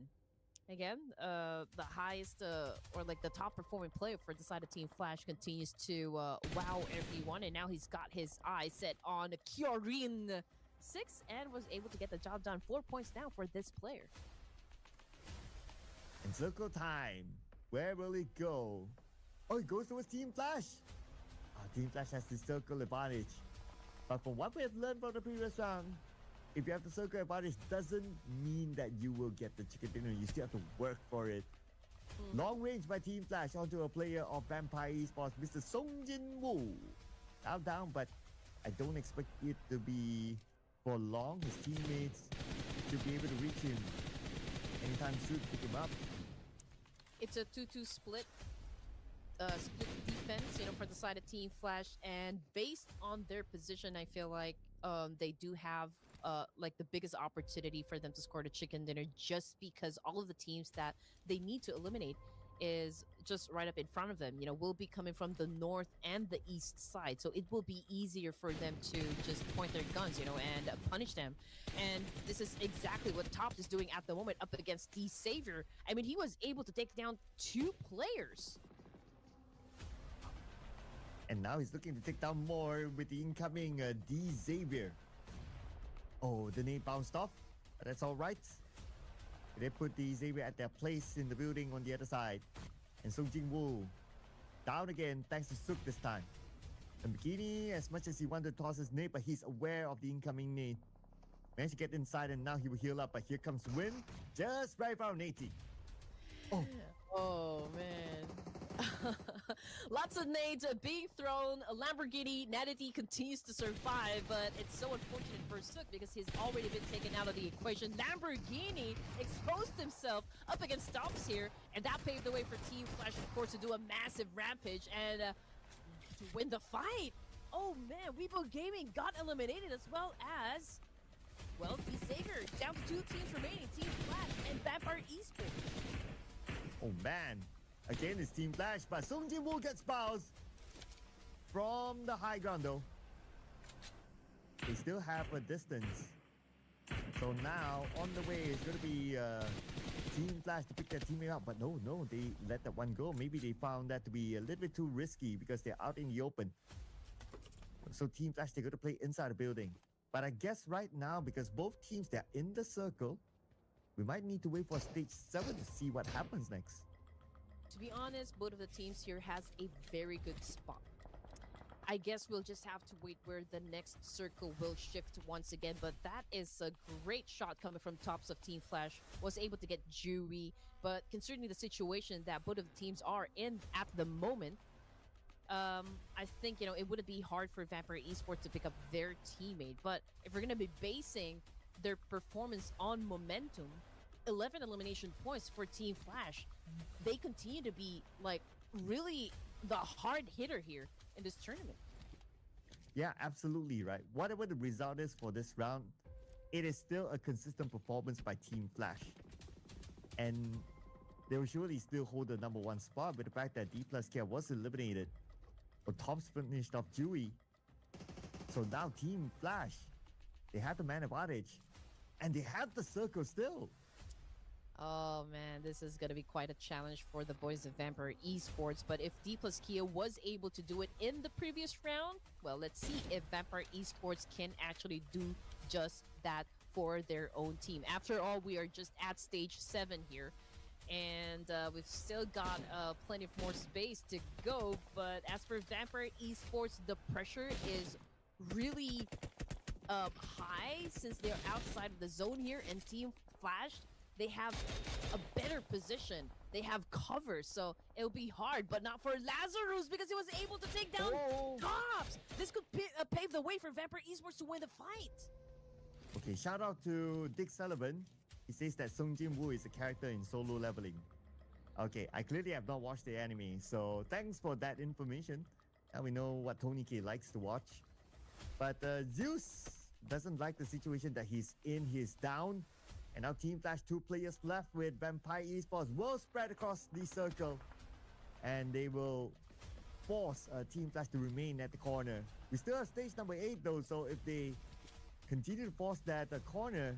Speaker 1: Again, the highest or like the top performing player for the side of Team Flash continues to wow everyone, and now he's got his eyes set on Kyorin 6 and was able to get the job done. 4 points now for this player.
Speaker 2: And circle time. Where will it go? Oh, it goes towards Team Flash. Team Flash has the circle advantage. But from what we have learned from the previous round, if you have the circle advantage, doesn't mean that you will get the chicken dinner. You still have to work for it. Long range by Team Flash onto a player of Vampire Esports, Mr. Song Jin Woo. Down, but I don't expect it to be for long. His teammates should be able to reach him anytime soon to pick him up.
Speaker 1: It's a 2-2 split defense, for the side of Team Flash, and based on their position, I feel like they do have like the biggest opportunity for them to score the chicken dinner, just because all of the teams that they need to eliminate is just right up in front of them. Will be coming from the north and the east side, so it will be easier for them to just point their guns, and punish them. And this is exactly what Tops is doing at the moment up against D Savior. I mean, he was able to take down 2 players.
Speaker 2: And now he's looking to take down more with the incoming D Xavier. Oh, the name bounced off. But that's all right. They put D Xavier at their place in the building on the other side. And Song Jin Woo down again thanks to Suk this time. And Bikini, as much as he wanted to toss his nade, but he's aware of the incoming nade. Managed to get inside, and now he will heal up. But here comes Win, just right around 80.
Speaker 1: Oh, man. Lots of nades being thrown. A Lamborghini Nadity continues to survive, but it's so unfortunate for Suk because he's already been taken out of the equation. Lamborghini exposed himself up against Stops here, and that paved the way for Team Flash, of course, to do a massive rampage and to win the fight. Oh man, Weibo Gaming got eliminated, as well as, well, D Savior. Down to 2 teams remaining, Team Flash and Vampire Esports.
Speaker 2: Oh man. Again, it's Team Flash, but Song Jin Woo gets Baus from the high ground though. They still have a distance. So now, on the way, is going to be Team Flash to pick their teammate up. But no, they let that one go. Maybe they found that to be a little bit too risky because they're out in the open. So Team Flash, they're going to play inside the building. But I guess right now, because both teams, they're in the circle, we might need to wait for stage 7 to see what happens next.
Speaker 1: To be honest, both of the teams here has a very good spot. I guess we'll just have to wait where the next circle will shift once again. But that is a great shot coming from tops of Team Flash. Was able to get Jury, but considering the situation that both of the teams are in at the moment, I think it wouldn't be hard for Vampire Esports to pick up their teammate. But if we're gonna be basing their performance on momentum, 11 elimination points for Team Flash, they continue to be like really the hard hitter here in this tournament.
Speaker 2: Yeah, absolutely right. Whatever the result is for this round, it is still a consistent performance by Team Flash. And they will surely still hold the number one spot with the fact that D plus Care was eliminated. But Tops finished off Dewey. So now Team Flash, they have the man advantage. And they have the circle still.
Speaker 1: Oh man, this is gonna be quite a challenge for the boys of Vampire Esports. But if D plus Kia was able to do it in the previous round, well, let's see if Vampire Esports can actually do just that for their own team. After all, we are just at stage 7 here. And we've still got plenty of more space to go. But as for Vampire Esports, the pressure is really high since they're outside of the zone here. And Team Flash, they have a better position. They have cover, so it'll be hard, but not for Lazarus because he was able to take down Tops. This could pave the way for Vampire Esports to win the fight.
Speaker 2: Okay, shout out to Dick Sullivan. He says that Sung Jin Woo is a character in Solo Leveling. Okay, I clearly have not watched the anime, so thanks for that information. Now we know what Tony K likes to watch. But Zeus doesn't like the situation that he's in. He's down. And now Team Flash, 2 players left with Vampire Esports will spread across the circle. And they will force Team Flash to remain at the corner. We still have stage number 8 though, so if they continue to force that corner,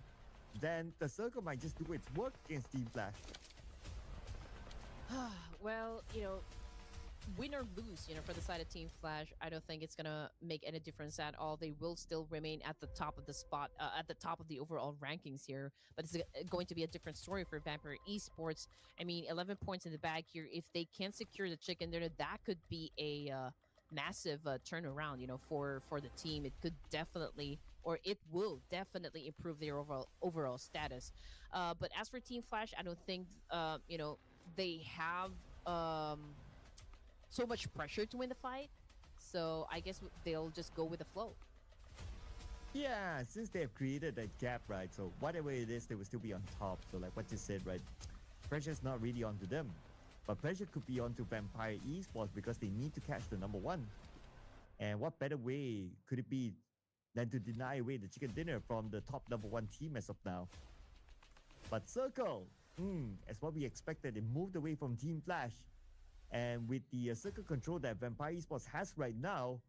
Speaker 2: then the circle might just do its work against Team Flash.
Speaker 1: Well, win or lose, for the side of Team Flash, I don't think it's gonna make any difference at all. They will still remain at the top of the spot, at the top of the overall rankings here. But it's going to be a different story for Vampire Esports. I mean, 11 points in the bag here. If they can secure the chicken dinner, that could be a massive turnaround, for the team. It could definitely, or it will definitely improve their overall status. But as for Team Flash, I don't think, they have so much pressure to win the fight. So I guess they'll just go with the flow.
Speaker 2: Yeah, since they have created that gap, right? So whatever it is, they will still be on top. So like what you said, right? Pressure's not really onto them. But pressure could be onto Vampire Esports because they need to catch the number 1. And what better way could it be than to deny away the chicken dinner from the top number 1 team as of now? But Circle, as what we expected, it moved away from Team Flash. And with the circle control that Vampire Esports has right now,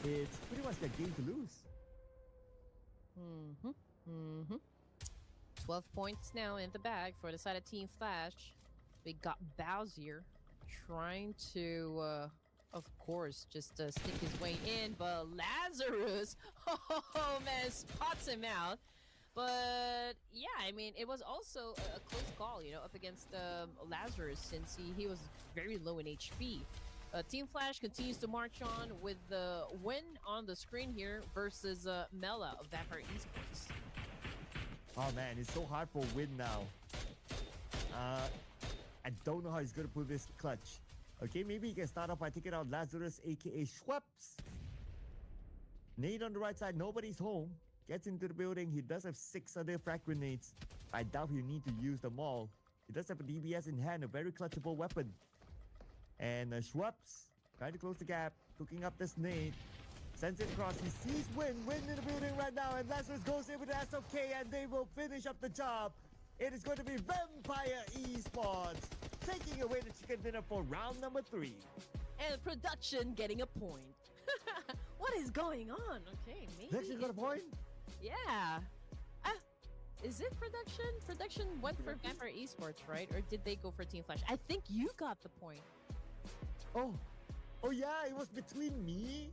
Speaker 2: it's pretty much their game to lose.
Speaker 1: 12 points now in the bag for the side of Team Flash. We got Bowser trying to, of course, just sneak his way in. But Lazarus, oh man, spots him out. But yeah, I mean, it was also a close call, up against Lazarus since he was very low in HP. Team Flash continues to march on with the win on the screen here versus Mela of Vampire Esports.
Speaker 2: Oh man, it's so hard for Win now. I don't know how he's going to pull this clutch. Okay, maybe he can start off by taking out Lazarus, aka Schweppes. Nade on the right side, nobody's home. Gets into the building. He does have 6 other frag grenades. I doubt he'll need to use them all. He does have a DBS in hand, a very clutchable weapon. And Schweppes trying to close the gap, cooking up this nade. Sends it across. He sees Win in the building right now, and Lazarus goes in with the SFK, and they will finish up the job. It is going to be Vampire Esports taking away the chicken dinner for round number 3.
Speaker 1: And production getting a point. What is going on? Okay, maybe.
Speaker 2: They actually got a point?
Speaker 1: Yeah. Is it production? Production went for Vampire Esports, right? Or did they go for Team Flash? I think you got the point.
Speaker 2: Oh yeah, it was between me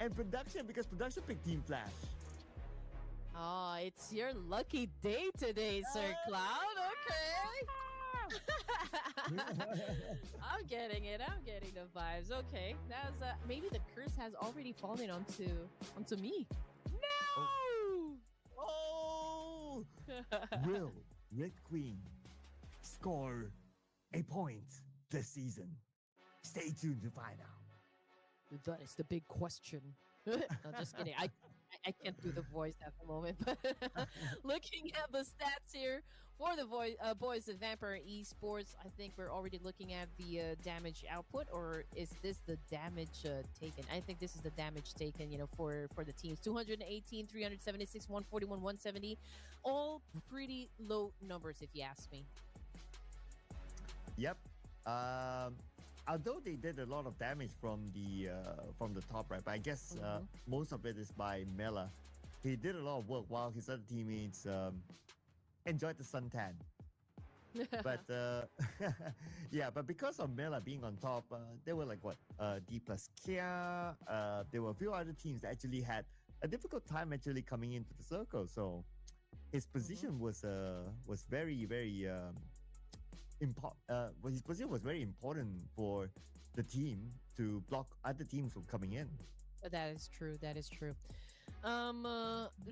Speaker 2: and production because production picked Team Flash.
Speaker 1: Oh, it's your lucky day today, Sir Cloud. Okay. I'm getting it. I'm getting the vibes. Okay, that's maybe the curse has already fallen onto me.
Speaker 2: Oh!
Speaker 1: No.
Speaker 2: Will Red Queen score a point this season? Stay tuned to find out.
Speaker 1: That is the big question. No, just kidding. I can't do the voice at the moment. But looking at the stats here for the boys of Vampire Esports, I think we're already looking at the damage output, or is this the damage taken? I think this is the damage taken. For the teams, 218, 376, 141, 170, all pretty low numbers if you ask me.
Speaker 2: Yep. Although they did a lot of damage from the top, right? But I guess most of it is by Mela. He did a lot of work while his other teammates enjoyed the suntan. But yeah, but because of Mela being on top, there were like D plus Kia. There were a few other teams that actually had a difficult time actually coming into the circle. So his position was very very his position was very important for the team to block other teams from coming in.
Speaker 1: That is true. That is true.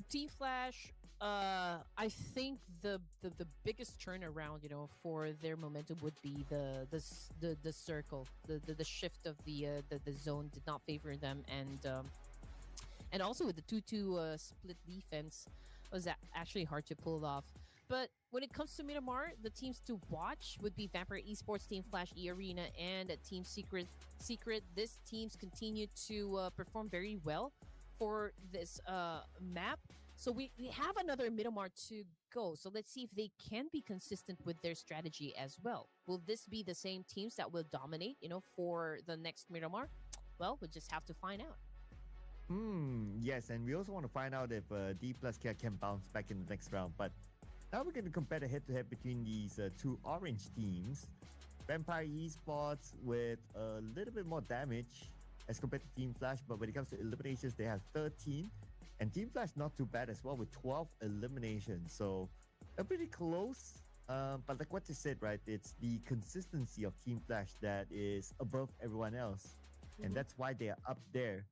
Speaker 1: Team Flash. I think the biggest turnaround, for their momentum would be the circle. The shift of the zone did not favor them, and also with the 2-2 split defense was actually hard to pull off. But when it comes to Miramar, the teams to watch would be Vampire Esports, Team Flash, E-Arena, and Team Secret. These teams continue to perform very well for this map. So we have another Miramar to go. So let's see if they can be consistent with their strategy as well. Will this be the same teams that will dominate, for the next Miramar? Well, we'll just have to find out.
Speaker 2: Yes, and we also want to find out if D plus K can bounce back in the next round. But now we're going to compare the head-to-head between these two orange teams. Vampire Esports with a little bit more damage as compared to Team Flash, but when it comes to eliminations, they have 13. And Team Flash not too bad as well with 12 eliminations. So they're pretty close. But like what you said, right, it's the consistency of Team Flash that is above everyone else. And that's why they are up there.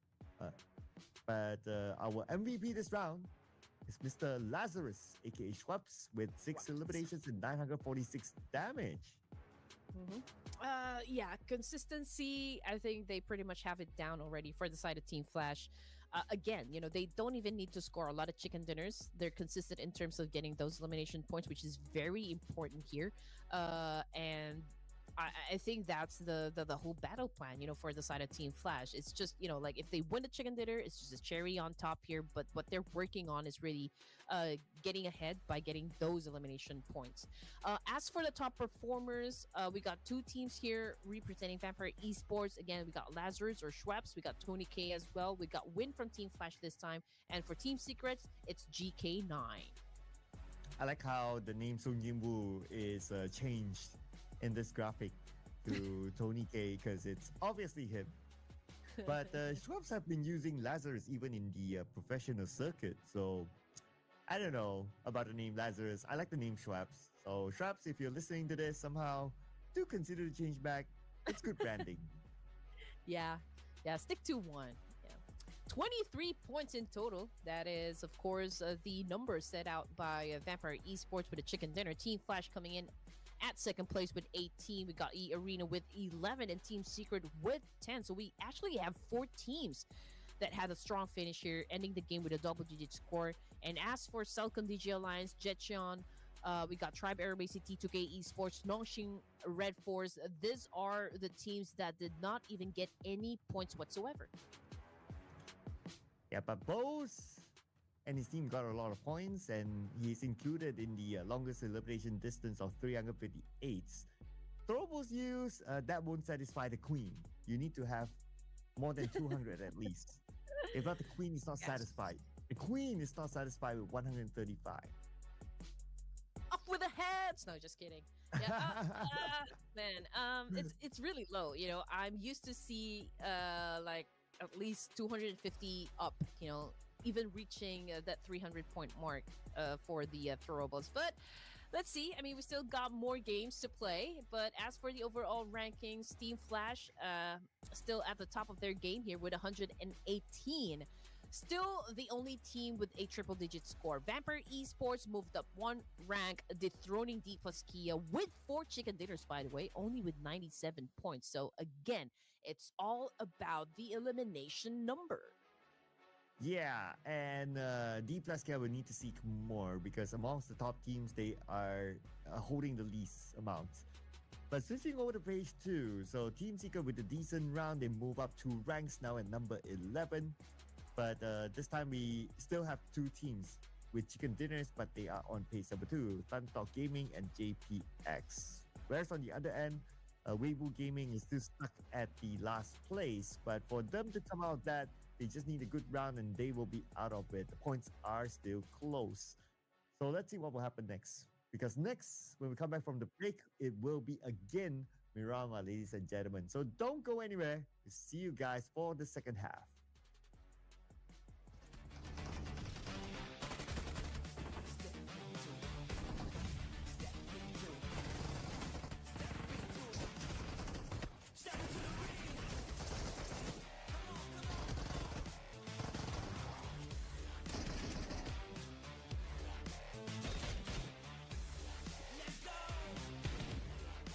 Speaker 2: But our MVP this round is Mr. Lazarus, aka Schweppes, with 6 eliminations and 946 damage.
Speaker 1: Yeah, consistency. I think they pretty much have it down already for the side of Team Flash. Again, they don't even need to score a lot of chicken dinners. They're consistent in terms of getting those elimination points, which is very important here. And I think that's the whole battle plan, for the side of Team Flash. It's just, like if they win the chicken dinner, it's just a cherry on top here. But what they're working on is really getting ahead by getting those elimination points. As for the top performers, we got 2 teams here representing Vampire Esports. Again, we got Lazarus or Schweppes. We got Tony K as well. We got Win from Team Flash this time. And for Team Secrets, it's GK9.
Speaker 2: I like how the name Sung Jin Woo is changed in this graphic to Tony K, because it's obviously him. But Schweppes have been using Lazarus even in the professional circuit. So I don't know about the name Lazarus. I like the name Schweppes. So Schweppes, if you're listening to this somehow, do consider to change back. It's good branding.
Speaker 1: Yeah, stick to one. 23 points in total. That is, of course, the number set out by Vampire Esports with a chicken dinner. Team Flash coming in at second place with 18. We got E-Arena with 11 and Team Secret with 10. So we actually have 4 teams that had a strong finish here, ending the game with a double-digit score. And as for Celcom DG Alliance, Jetcheon, we got Tribe Aerobase, T2K Esports, Nongxing Red Force. These are the teams that did not even get any points whatsoever.
Speaker 2: Yeah, but Bose and his team got a lot of points, and he's included in the longest elimination distance of 358. Throwables use, that won't satisfy the queen. You need to have more than 200 at least. If not, the queen is not satisfied. The queen is not satisfied with 135.
Speaker 1: Up with the heads! No, just kidding. Yeah, man, it's really low. I'm used to see like at least 250 up. Even reaching that 300 point mark for the throwables. But let's see. I mean, we still got more games to play, but as for the overall rankings, Team Flash still at the top of their game here with 118. Still the only team with a triple digit score. Vampire Esports moved up one rank, dethroning D plus Kia with 4 chicken dinners, by the way, only with 97 points. So again, it's all about the elimination number.
Speaker 2: Yeah, and D plus K will need to seek more because amongst the top teams, they are holding the least amount. But switching over to page 2, so Team Seeker with a decent round, they move up 2 ranks now at number 11. But this time we still have 2 teams with chicken dinners, but they are on page number 2, Tantalk Gaming and JPX. Whereas on the other end, Weibo Gaming is still stuck at the last place. But for them to come out that, they just need a good round and they will be out of it. The points are still close. So let's see what will happen next. Because next, when we come back from the break, it will be again Mirama, ladies and gentlemen. So don't go anywhere. We'll see you guys for the second half.
Speaker 3: Step into the ring.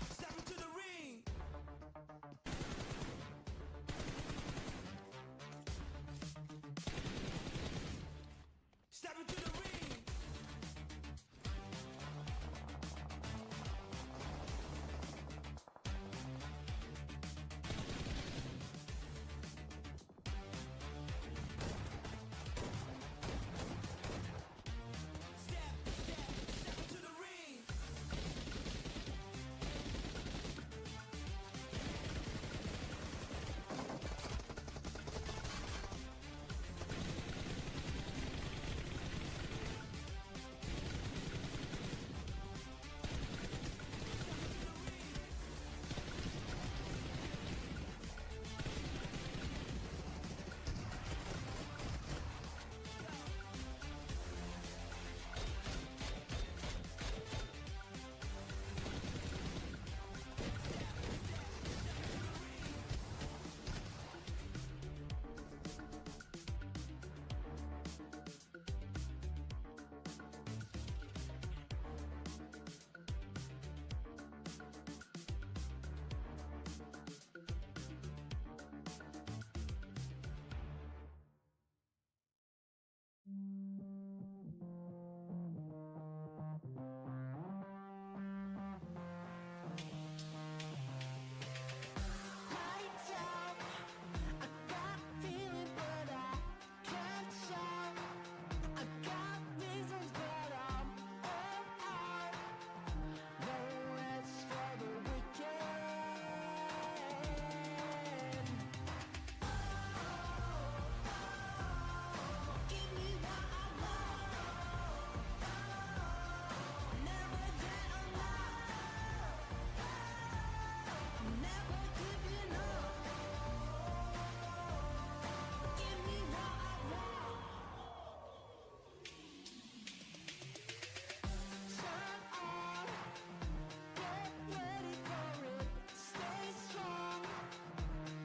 Speaker 3: Step into the ring. Step into the ring. Lights out. I got a feeling, but I can't shout. I got reasons, but I'm all out. No rest for the wicked. Give me what I want. Never get enough. Never giving up. Give me what I want. Turn on. Get ready for it. Stay strong.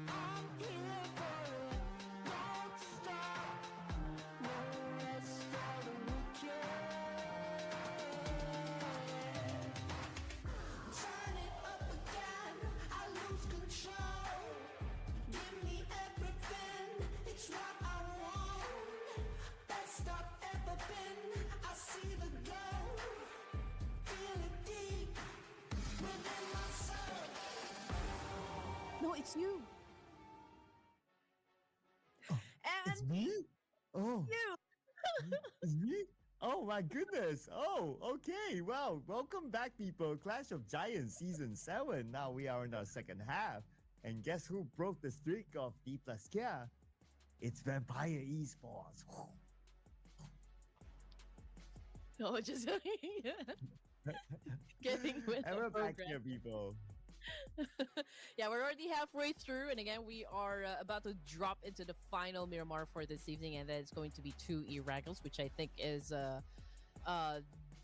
Speaker 3: I'm here for it. Don't stop. No rest for the wicked. Turn it up again. I lose control. Give me everything. It's what I want. Best I've ever been. I see the glow. Feel it deep within my soul.
Speaker 1: No, it's you.
Speaker 2: It's
Speaker 1: And
Speaker 2: me? Oh,
Speaker 1: you.
Speaker 2: it's me? Oh my goodness. Oh, okay. Well, welcome back, people. Clash of Giants Season 7. Now we are in our second half. And guess who broke the streak of D plus Kia? It's Vampire Esports.
Speaker 1: No, just getting with
Speaker 2: And
Speaker 1: the
Speaker 2: we're back
Speaker 1: program.
Speaker 2: here, people.
Speaker 1: Yeah, we're already halfway through, and again, we are about to drop into the final Miramar for this evening, and then it's going to be two irregulars, which I think is uh,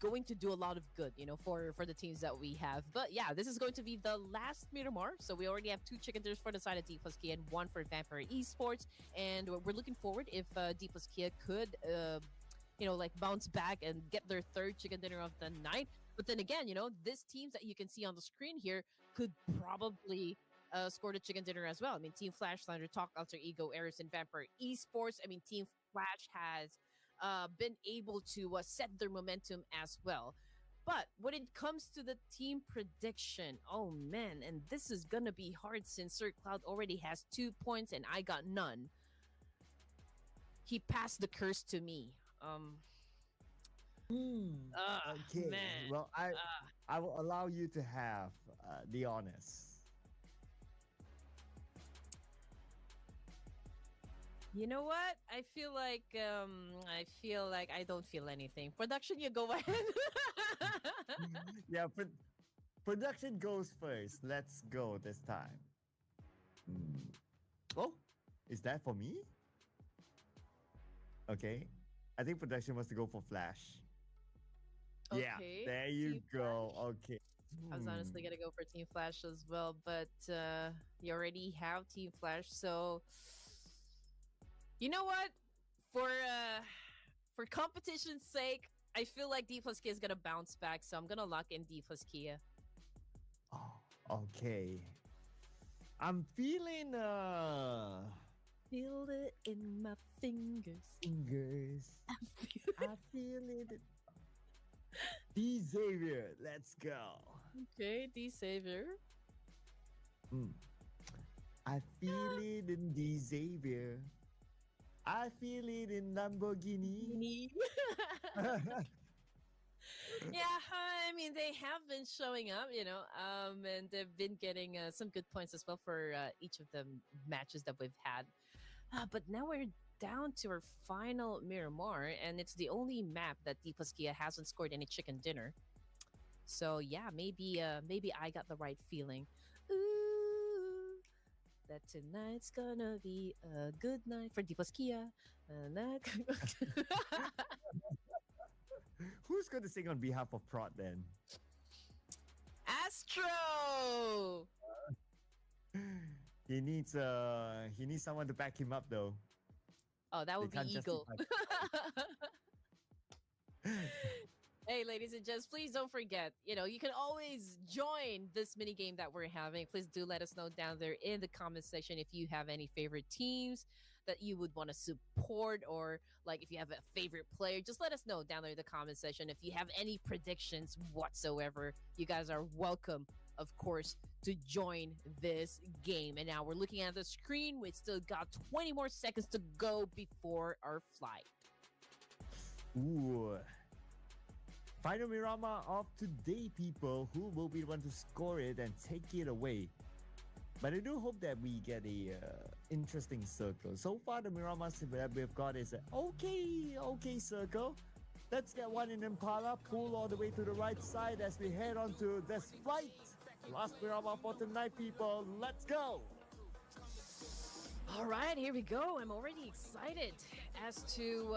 Speaker 1: going to do a lot of good, for the teams that we have. But yeah, this is going to be the last Miramar, so we already have two chicken dinners for the side of D plus Kia and one for Vampire Esports, and we're looking forward if D plus Kia could. Like bounce back and get their third chicken dinner of the night. But then again, these teams that you can see on the screen here could probably score the chicken dinner as well. I mean, Team Flash, Thunder, Talk, Alter Ego, Ares, and Vampire Esports. I mean, Team Flash has been able to set their momentum as well. But when it comes to the team prediction, oh man, and this is going to be hard since Sir Cloud already has 2 points and I got none. He passed the curse to me.
Speaker 2: Okay.
Speaker 1: Man.
Speaker 2: Well, I will allow you to have the honors.
Speaker 1: You know what? I feel like I don't feel anything. Production, you go ahead.
Speaker 2: Yeah, production goes first. Let's go this time. Oh, is that for me? Okay. I think production wants to go for Flash. Yeah,
Speaker 1: Okay,
Speaker 2: there you
Speaker 1: Team
Speaker 2: go.
Speaker 1: Flash.
Speaker 2: Okay.
Speaker 1: I was honestly gonna go for Team Flash as well, but you already have Team Flash, so you know what? For competition's sake, I feel like D plus Kia is gonna bounce back, so I'm gonna lock in D plus Kia.
Speaker 2: Oh, okay. I'm feeling
Speaker 1: Feel it in my fingers.
Speaker 2: I feel it. D Xavier, let's go.
Speaker 1: Okay, D Savior.
Speaker 2: I feel it in D Xavier. I feel it in Lamborghini.
Speaker 1: Yeah, I mean they have been showing up, and they've been getting some good points as well for each of the matches that we've had. But now we're down to our final Miramar, and it's the only map that D plus Kia hasn't scored any chicken dinner. So yeah, maybe I got the right feeling. Ooh, that tonight's gonna be a good night for D plus Kia.
Speaker 2: Who's going to sing on behalf of Prot then?
Speaker 1: Astro!
Speaker 2: He needs someone to back him up though.
Speaker 1: Oh, that would
Speaker 2: They can't
Speaker 1: be Eagle.
Speaker 2: justify-
Speaker 1: Hey, ladies and gents, please don't forget, you can always join this mini game that we're having. Please do let us know down there in the comment section if you have any favorite teams that you would want to support, or like if you have a favorite player, just let us know down there in the comment section. If you have any predictions whatsoever, you guys are welcome, of course, to join this game. And now we're looking at the screen. We still got 20 more seconds to go before our flight.
Speaker 2: Ooh. Final Miramar of today, people. Who will be the one to score it and take it away? But I do hope that we get a interesting circle. So far, the Miramars that we've got is an okay circle. Let's get one in Impala, pull all the way to the right side as we head on to this flight. Last Miramar for tonight, people. Let's go!
Speaker 1: All right, here we go. I'm already excited as to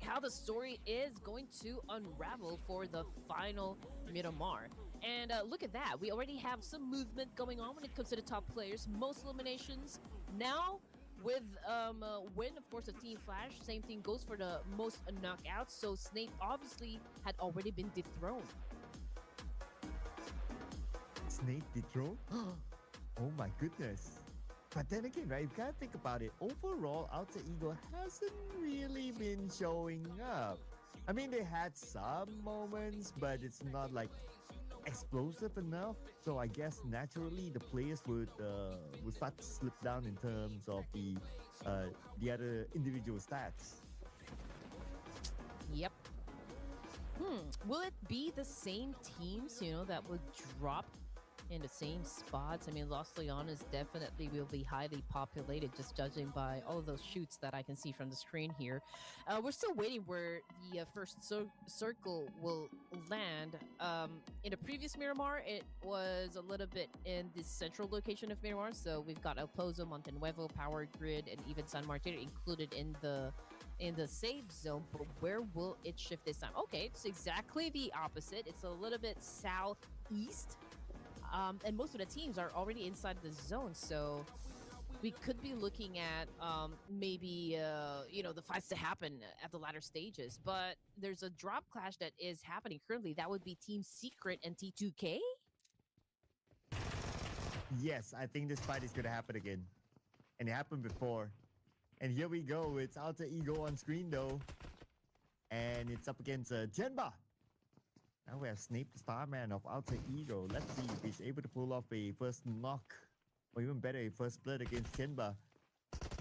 Speaker 1: how the story is going to unravel for the final Miramar. And look at that. We already have some movement going on when it comes to the top players. Most eliminations now with win, of course, of Team Flash. Same thing goes for the most knockouts. So Snape obviously had already been dethroned.
Speaker 2: Snake dethroned? Oh my goodness. But then again, right, you gotta think about it. Overall, Alter Ego hasn't really been showing up. I mean, they had some moments, but it's not like explosive enough. So I guess naturally the players would start to slip down in terms of the other individual stats.
Speaker 1: Yep. Will it be the same teams, that would drop in the same spots. I mean, Los Leones definitely will be highly populated, just judging by all of those shoots that I can see from the screen here. We're still waiting where the first circle will land. In the previous Miramar, it was a little bit in the central location of Miramar, so we've got El Pozo, Montenuevo, Power Grid, and even San Martin included in the safe zone. But where will it shift this time? Okay, it's exactly the opposite. It's a little bit southeast, and most of the teams are already inside the zone, so we could be looking at maybe the fights to happen at the latter stages. But there's a drop clash that is happening currently. That would be Team Secret and T2K.
Speaker 2: Yes, I think this fight is going to happen again. And it happened before. And here we go. It's Alter Ego on screen, though. And it's up against Tianba. Now we have Snape, the Starman of Alter Ego. Let's see if he's able to pull off a first knock. Or even better, a first split against Tianba.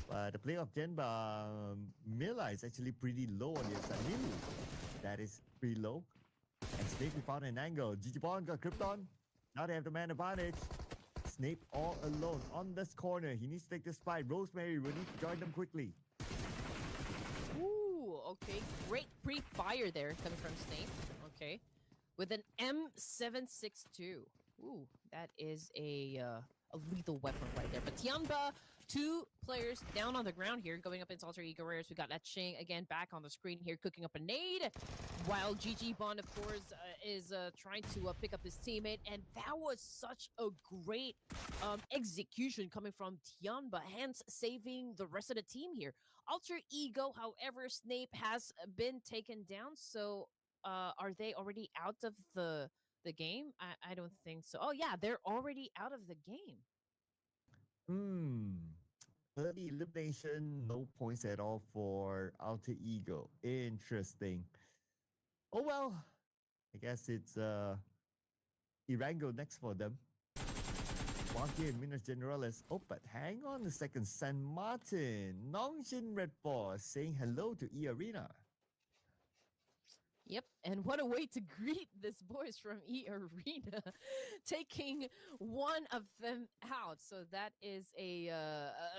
Speaker 2: But the play of Tianba, Mila is actually pretty low on the inside. Milu, that is pretty low. And Snape, we found an angle. Gigibon got Krypton. Now they have the man advantage. Snape all alone on this corner. He needs to take this fight. Rosemary will need to join them quickly.
Speaker 1: Ooh, okay. Great pre-fire there coming from Snape. Okay. With an M762. Ooh, that is a lethal weapon right there. But Tianba, 2 players down on the ground here, going up into Alter Ego Rares. We got that Ching again back on the screen here, cooking up a nade, while GG Bond, of course, is trying to pick up his teammate. And that was such a great execution coming from Tianba, hence saving the rest of the team here. Alter Ego, however, Snape has been taken down. So are they already out of the game? I don't think so. Oh, yeah, they're already out of the game.
Speaker 2: Early elimination, no points at all for Alter Ego. Interesting. Oh well, I guess it's Irango next for them. Waki and Minas Generales. Oh, but hang on a second. San Martin, Nongshin Red Force saying hello to E Arena.
Speaker 1: Yep, and what a way to greet this boys from E Arena, taking one of them out. So that is a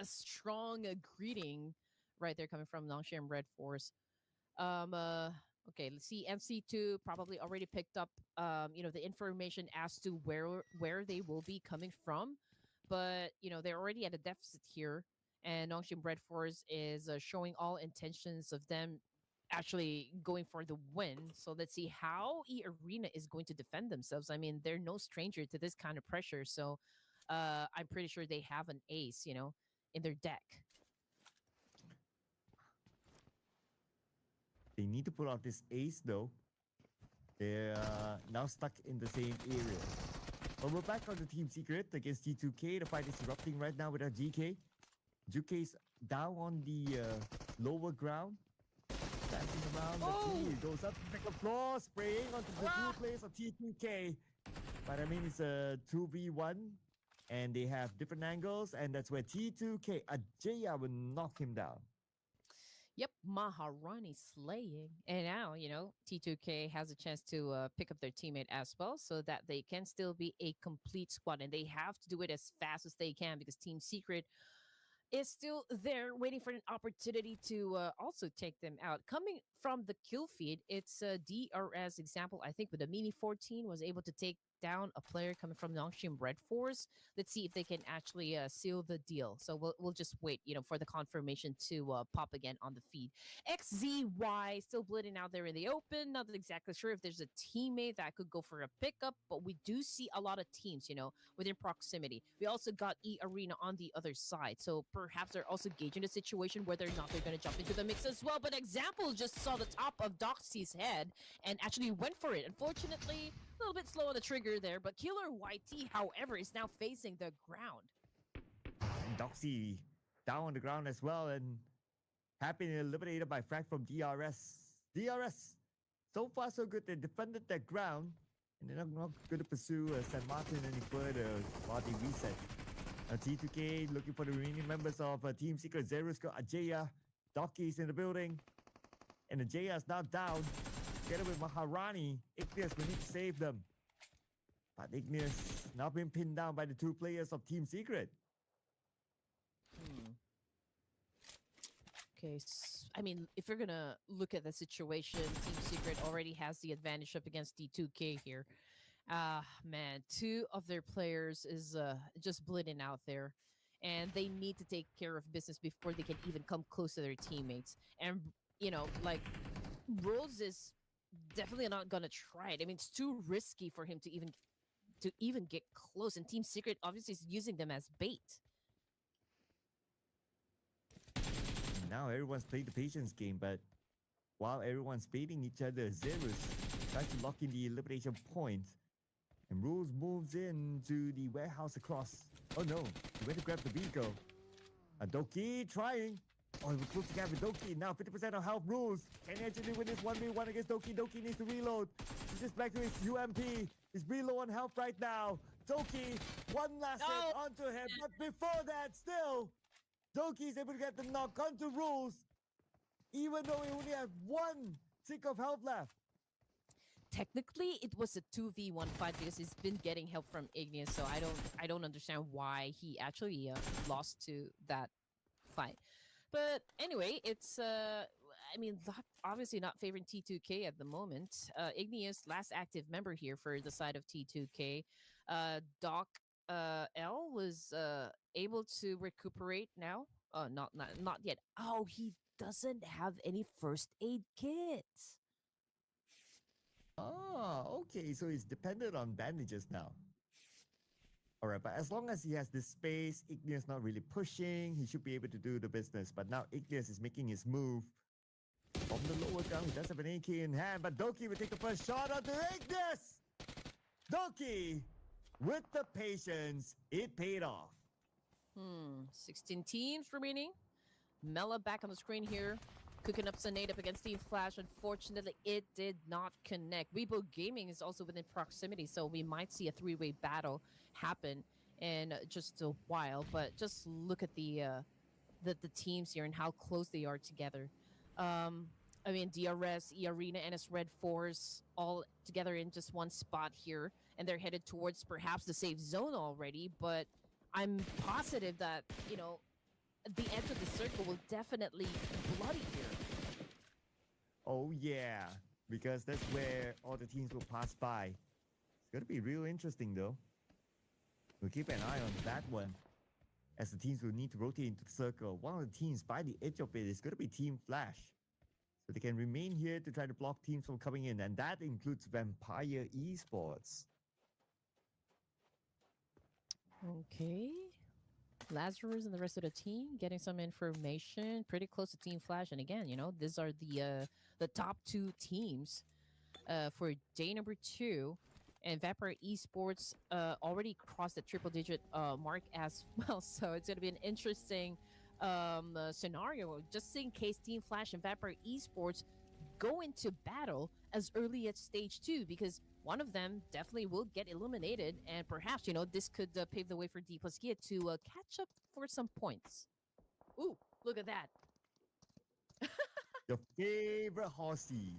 Speaker 1: strong greeting right there coming from Nongshan Red Force. Okay, let's see. MC2 probably already picked up the information as to where they will be coming from, but they're already at a deficit here, and Nongshan Red Force is showing all intentions of them actually going for the win. So let's see how E Arena is going to defend themselves. I mean, they're no stranger to this kind of pressure, so I'm pretty sure they have an ace, in their deck.
Speaker 2: They need to pull out this ace, though. They're now stuck in the same area. But we're back on the Team Secret against T2K. The fight is erupting right now with our GK. GK's down on the lower ground. Dancing around the tree. Goes up to the second floor, spraying onto the 2 players of T2K. But I mean, it's a 2v1. And they have different angles. And that's where T2K, Ajaya, will knock him down.
Speaker 1: Yep, Maharani slaying. And now, T2K has a chance to pick up their teammate as well so that they can still be a complete squad. And they have to do it as fast as they can because Team Secret is still there waiting for an opportunity to also take them out. Coming from the kill feed, it's a DRS example, I think, with the Mini 14 was able to take down a player coming from Nongshan Red Force. Let's see if they can actually seal the deal. So we'll just wait, for the confirmation to pop again on the feed. XZY still bleeding out there in the open. Not exactly sure if there's a teammate that could go for a pickup, but we do see a lot of teams, within proximity. We also got E Arena on the other side. So perhaps they're also gauging the situation whether or not they're going to jump into the mix as well. But Example just saw the top of Doxy's head and actually went for it. Unfortunately, a little bit slow on the trigger there, but Killer YT, however, is now facing the ground.
Speaker 2: And Doxy down on the ground as well, and have been eliminated by frag from DRS. DRS, so far so good. They defended their ground, and they're not going to pursue San Martin any further while they reset. T2K looking for the remaining members of Team Secret. Zerusko, Ajaya, Doki's in the building, and Ajaya is now down. Together with Maharani, Ichthys, we need to save them. But Igneous now been pinned down by the two players of Team Secret.
Speaker 1: Okay, I mean, if you're gonna look at the situation, Team Secret already has the advantage up against D2K here. Man, two of their players is just bleeding out there, and they need to take care of business before they can even come close to their teammates. And like Rose is definitely not gonna try it. I mean, it's too risky for him to even get close, and Team Secret obviously is using them as bait.
Speaker 2: Now everyone's playing the patience game, but while everyone's baiting each other, Zerus tries to lock in the elimination point. And Rules moves into the warehouse across. Oh no, he went to grab the vehicle. And Doki trying. Oh, he was close to grab with Doki. Now 50% of health. Rules. Can he actually win this 1v1 against Doki? Doki needs to reload. He's just back to his UMP. He's reload on health right now. Doki, one last hit onto him. But before that, still, Doki is able to get the knock onto Rules, even though he only has one tick of health left.
Speaker 1: Technically, it was a 2v1 fight because he's been getting help from Igneous, so I don't understand why he actually lost to that fight. But anyway, it's I mean, obviously not favoring T2K at the moment. Igneous, last active member here for the side of T2K. Doc L was able to recuperate now. Not yet. Oh, he doesn't have any first aid kits.
Speaker 2: Oh, okay. So he's dependent on bandages now. All right, but as long as he has this space, Igneous not really pushing, he should be able to do the business. But now Igneous is making his move from the lower ground. He does have an AK in hand, but Doki will take the first shot onto Igneous. Doki, with the patience, it paid off.
Speaker 1: 16 teams remaining. Mela back on the screen here. Cooking up Sunade up against Team Flash. Unfortunately, it did not connect. Weibo Gaming is also within proximity, so we might see a three-way battle happen in just a while. But just look at the teams here and how close they are together. I mean, DRS, E-Arena, and its Red Force all together in just one spot here, and they're headed towards perhaps the safe zone already. But I'm positive that, the end of the circle will definitely be bloody here.
Speaker 2: Oh yeah, because that's where all the teams will pass by. It's going to be real interesting though. We'll keep an eye on that one, as the teams will need to rotate into the circle. One of the teams by the edge of it is going to be Team Flash. So they can remain here to try to block teams from coming in, and that includes Vampire Esports.
Speaker 1: Okay. Lazarus and the rest of the team getting some information pretty close to Team Flash. And again, these are the top two teams for day number 2. And Vampire Esports already crossed the triple-digit mark as well. So it's going to be an interesting scenario, just in case Team Flash and Vampire Esports go into battle as early as stage 2, because one of them definitely will get eliminated, and perhaps this could pave the way for D plus Gia to catch up for some points. Ooh, look at that.
Speaker 2: Your favorite horsey.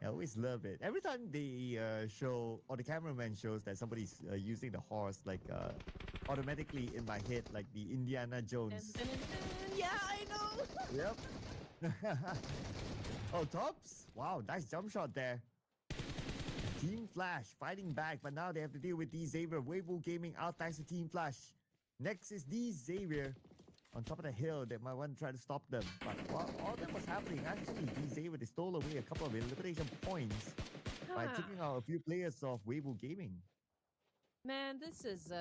Speaker 2: I always love it. Every time they show, or the cameraman shows that somebody's using the horse, like automatically in my head, like the Indiana Jones.
Speaker 1: Dun, dun, dun, dun. Yeah, I know.
Speaker 2: Yep. Oh, Tops. Wow, nice jump shot there. Team Flash fighting back, but now they have to deal with D Xavier. Weibo Gaming out thanks to Team Flash. Next is D Xavier on top of the hill. They might want to try to stop them. But while all that was happening, actually D Xavier, they stole away a couple of elimination points by taking out a few players of Weibo Gaming.
Speaker 1: Man, this is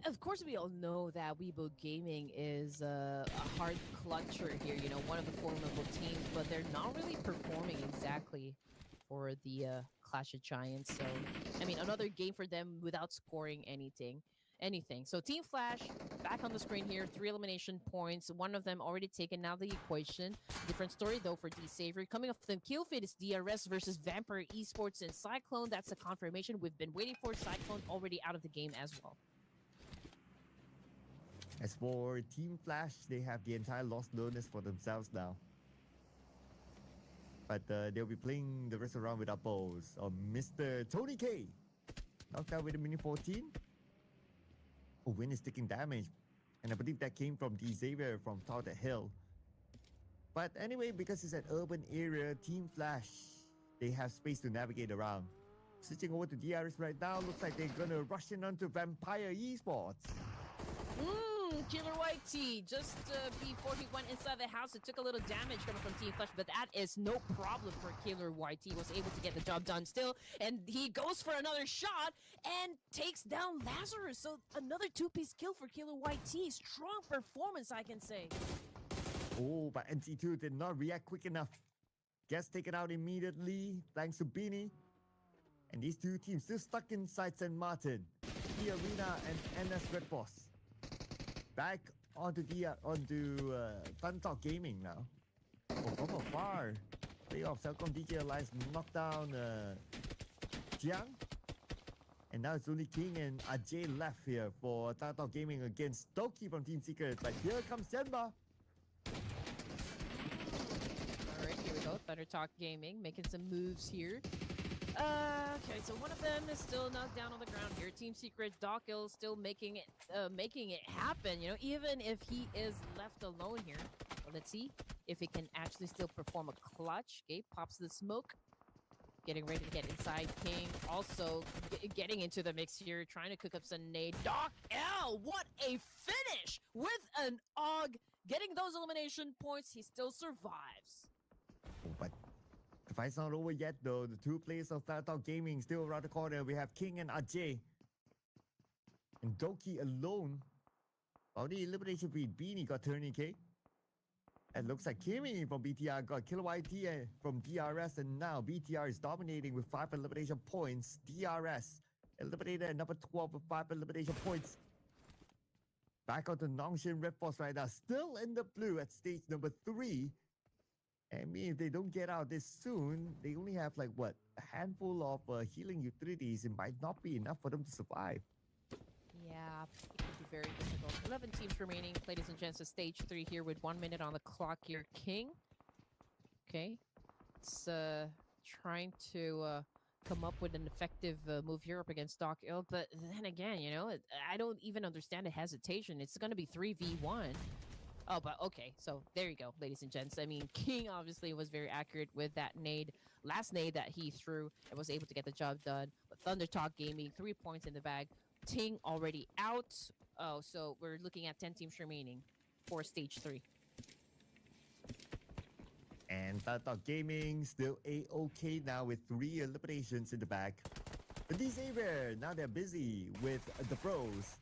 Speaker 1: of course we all know that Weibo Gaming is a hard clutcher here, one of the formidable teams, but they're not really performing exactly for the Clash of Giants. So, I mean, another game for them without scoring anything. So Team Flash back on the screen here, 3 elimination points. One of them already taken out of the equation. Different story though for D Xavier. Coming off the kill feed is DRS versus Vampire Esports and Cyclone. That's a confirmation we've been waiting for. Cyclone already out of the game as well.
Speaker 2: As for Team Flash, they have the entire Lost Learners for themselves now. But they'll be playing the rest of the round with Apples. Mr. Tony K. Knocked out with a mini 14. Oh, Win is taking damage. And I believe that came from D Xavier from top of the hill. But anyway, because it's an urban area, Team Flash, they have space to navigate around. Switching over to DRS right now, looks like they're gonna rush in onto Vampire Esports.
Speaker 1: Killer YT, just before he went inside the house, it took a little damage coming from Team Flash, but that is no problem for Killer YT. Was able to get the job done still, and he goes for another shot and takes down Lazarus. So another two-piece kill for Killer YT. Strong performance, I can say.
Speaker 2: Oh, but NC2 did not react quick enough. Gets taken out immediately, thanks to Beanie. And these two teams still stuck inside St. Martin, the Arena and NS Red Force. Back onto Nuntun Gaming now. Oh, from afar. Playoff, Celcom DJ Alliance knocked down Jiang. And now it's only King and Ajay left here for Nuntun Gaming against Doki from Team Secret. But here comes Senba.
Speaker 1: Alright, here we go. Thundertalk Gaming making some moves here. Okay, so one of them is still knocked down on the ground here. Team Secret, Doc Ill still making it happen, you know, even if he is left alone here. Well, let's see if he can actually still perform a clutch. Okay, pops the smoke. Getting ready to get inside. King also getting into the mix here, trying to cook up some nade. Doc L, what a finish with an AUG. Getting those elimination points, he still survives.
Speaker 2: Oh, but the fight's not over yet, though. The two players of Nuntun Gaming still around the corner. We have King and Ajay. And Doki alone. Oh, the elimination feed. Beanie got tourniquet. And looks like Kimi from BTR got Killer YT from DRS. And now BTR is dominating with 5 elimination points. DRS eliminated at number 12 with 5 elimination points. Back onto Nongshin Red Force right now. Still in the blue at stage number 3. I mean, if they don't get out this soon, they only have like, what, a handful of healing utilities. It might not be enough for them to survive.
Speaker 1: Yeah, it could be very difficult. 11 teams remaining, ladies and gents, at stage 3 here with 1 minute on the clock here. King, okay, it's trying to come up with an effective move here up against Doc Ill, but then again, you know, I don't even understand the hesitation. It's going to be 3v1. Oh, but okay, so there you go, ladies and gents. I mean, King obviously was very accurate with that nade, last nade that he threw, and was able to get the job done. But Thundertalk Gaming, 3 points in the bag. Ting already out. Oh, so we're looking at 10 teams remaining for stage 3.
Speaker 2: And Nuntun Gaming still A-OK now with 3 eliminations in the bag. But these Xavier, now they're busy with the pros.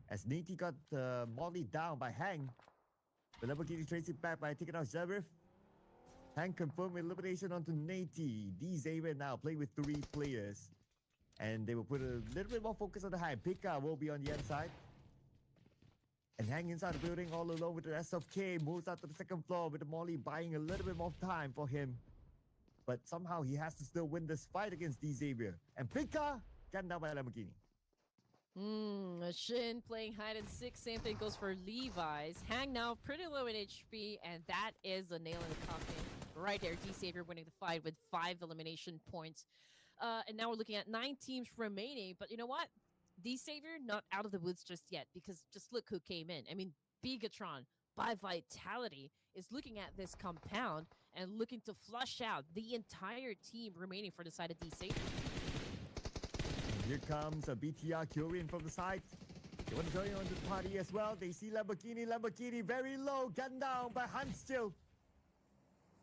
Speaker 2: As Nati got Molly down by Hang. The Lamborghini trades it back by taking out Zerif. Hang confirmed elimination onto Nati. D Xavier now play with 3 players. And they will put a little bit more focus on the high. Pika will be on the other side. And Hang inside the building all alone with the rest of K. Moves out to the 2nd floor with the Molly buying a little bit more time for him. But somehow he has to still win this fight against D Xavier. And Pika gotten down by Lamborghini.
Speaker 1: Shin playing hide and seek. Same thing goes for Levi's. Hang now pretty low in HP, and that is a nail in the coffin right there. D Xavier winning the fight with 5 elimination points. And now we're looking at 9 teams remaining. But you know what? D Xavier not out of the woods just yet, because just look who came in. I mean, Bigatron by Vitality is looking at this compound and looking to flush out the entire team remaining for the side of D Xavier.
Speaker 2: Here comes a BTR Kyorian from the side. They want to join on the party as well. They see Lamborghini. Lamborghini very low. Gunned down by Hans still.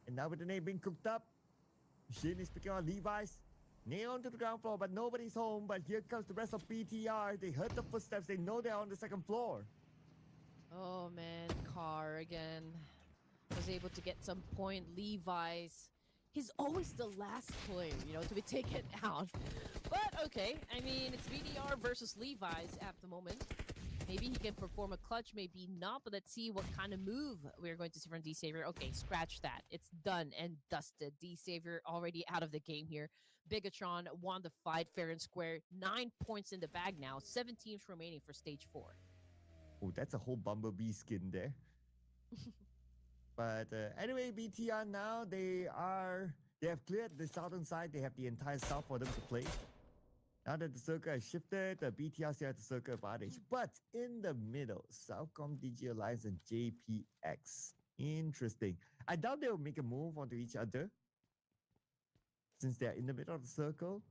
Speaker 2: And now with the name being cooked up, Shin is picking on Levi's. Nail onto the ground floor, but nobody's home. But here comes the rest of BTR. They heard the footsteps. They know they're on the 2nd floor.
Speaker 1: Oh man, Carr again was able to get some point. Levi's, he's always the last player, you know, to be taken out. But okay, I mean, it's VDR versus Levi's at the moment. Maybe he can perform a clutch, maybe not, but let's see what kind of move we're going to see from D Xavier. Okay, scratch that. It's done and dusted. D Xavier already out of the game here. Bigatron won the fight fair and square. 9 points in the bag now. 7 teams remaining for stage 4.
Speaker 2: Oh, that's a whole Bumblebee skin there. But anyway, BTR now they have cleared the southern side. They have the entire south for them to play. Now that the circle has shifted, the BTR still has the circle advantage. But in the middle, Southcom, DG Alliance, and JPX. Interesting. I doubt they will make a move onto each other since they're in the middle of the circle.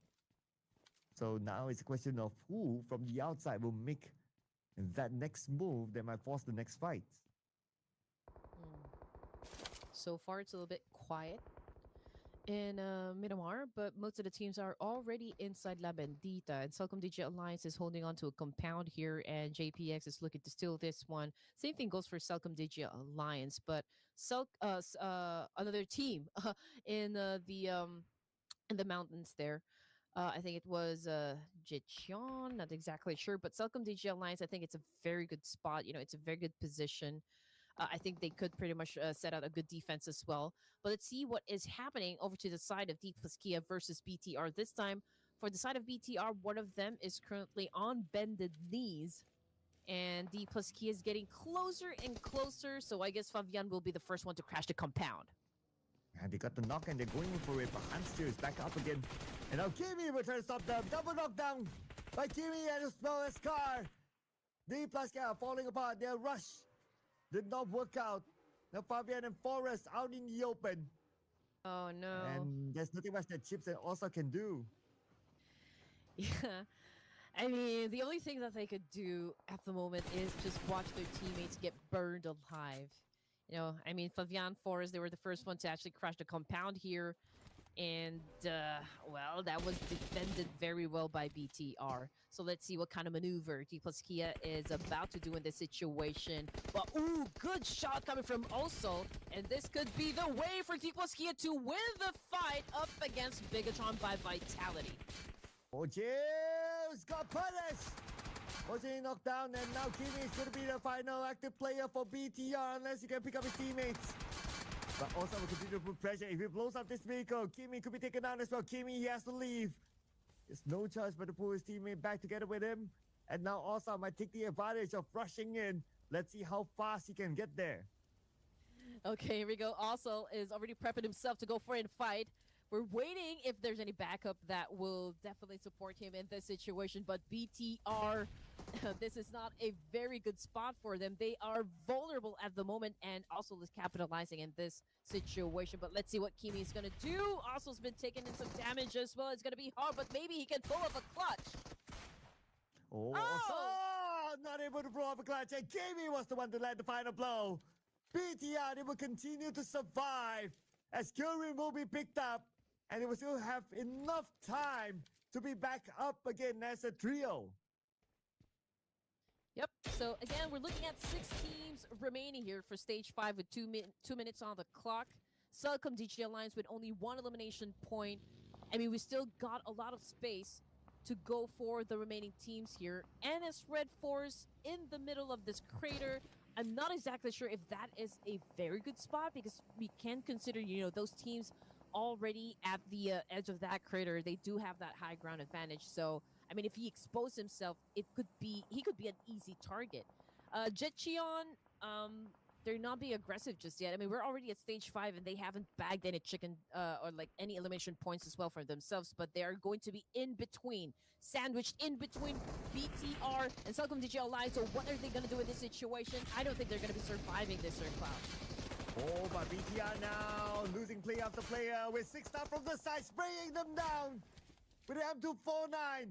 Speaker 2: So now it's a question of who from the outside will make that next move that might force the next fight.
Speaker 1: So far, it's a little bit quiet in Miramar, but most of the teams are already inside La Bendita. And Celcom DJ Alliance is holding on to a compound here, and JPX is looking to steal this one. Same thing goes for Celcom DJ Alliance, but another team in the mountains there. I think it was Jicheon, not exactly sure, but Celcom DJ Alliance, I think it's a very good spot. You know, it's a very good position. I think they could pretty much set out a good defense as well. But let's see what is happening over to the side of D plus Kia versus BTR. This time, for the side of BTR, one of them is currently on bended knees. And D plus Kia is getting closer and closer. So I guess Fabian will be the first one to crash the compound.
Speaker 2: And they got the knock and they're going in for it, but Hans is back up again. And now Kimi will try to stop them. Double knockdown by Kimi and a smallest car. D plus Kia falling apart. Their rush did not work out. Now Fabian and Forrest out in the open.
Speaker 1: Oh no.
Speaker 2: And there's nothing much that Chips and Osa can do.
Speaker 1: Yeah. I mean, the only thing that they could do at the moment is just watch their teammates get burned alive. You know, I mean, Fabian, Forrest, they were the first one to actually crash the compound here. And, well, that was defended very well by BTR. So let's see what kind of maneuver D plus Kia is about to do in this situation. But, ooh, good shot coming from Oso. And this could be the way for D plus Kia to win the fight up against Bigatron by Vitality.
Speaker 2: Ojim's got punished! Ojim knocked down, and now Kimi is going to be the final active player for BTR unless he can pick up his teammates. But also will continue to put pressure. If he blows up this vehicle, Kimi could be taken down as well. Kimi, he has to leave. There's no choice but to pull his teammate back together with him. And now Osa might take the advantage of rushing in. Let's see how fast he can get there.
Speaker 1: Okay, here we go. Also is already prepping himself to go for a fight. We're waiting if there's any backup that will definitely support him in this situation. But BTR, this is not a very good spot for them. They are vulnerable at the moment and also is capitalizing in this situation. But let's see what Kimi is going to do. Also's been taking in some damage as well. It's going to be hard, but maybe he can pull up a clutch.
Speaker 2: Oh! Not able to blow up a clutch. And Kimi was the one to land the final blow. BTR, they will continue to survive as Kyurem will be picked up. And they will still have enough time to be back up again as a trio.
Speaker 1: Yep. So again, we're looking at 6 teams remaining here for stage 5 with 2 minutes on the clock. Celcom DG Alliance with only 1 elimination point. I mean, we still got a lot of space to go for the remaining teams here. NS Red Force in the middle of this crater. I'm not exactly sure if that is a very good spot because we can consider, you know, those teams already at the edge of that crater. They do have that high ground advantage. So, I mean, if he exposed himself, he could be an easy target. Jicheon, they're not being aggressive just yet. I mean, we're already at stage 5 and they haven't bagged any chicken or like any elimination points as well for themselves, but they are going to be in between, sandwiched in between BTR and Celcom DJ Alliance. So what are they going to do in this situation? I don't think they're going to be surviving this, Sir Cloud.
Speaker 2: Oh, but BTR now losing play after player with 6-star from the side, spraying them down with the M249.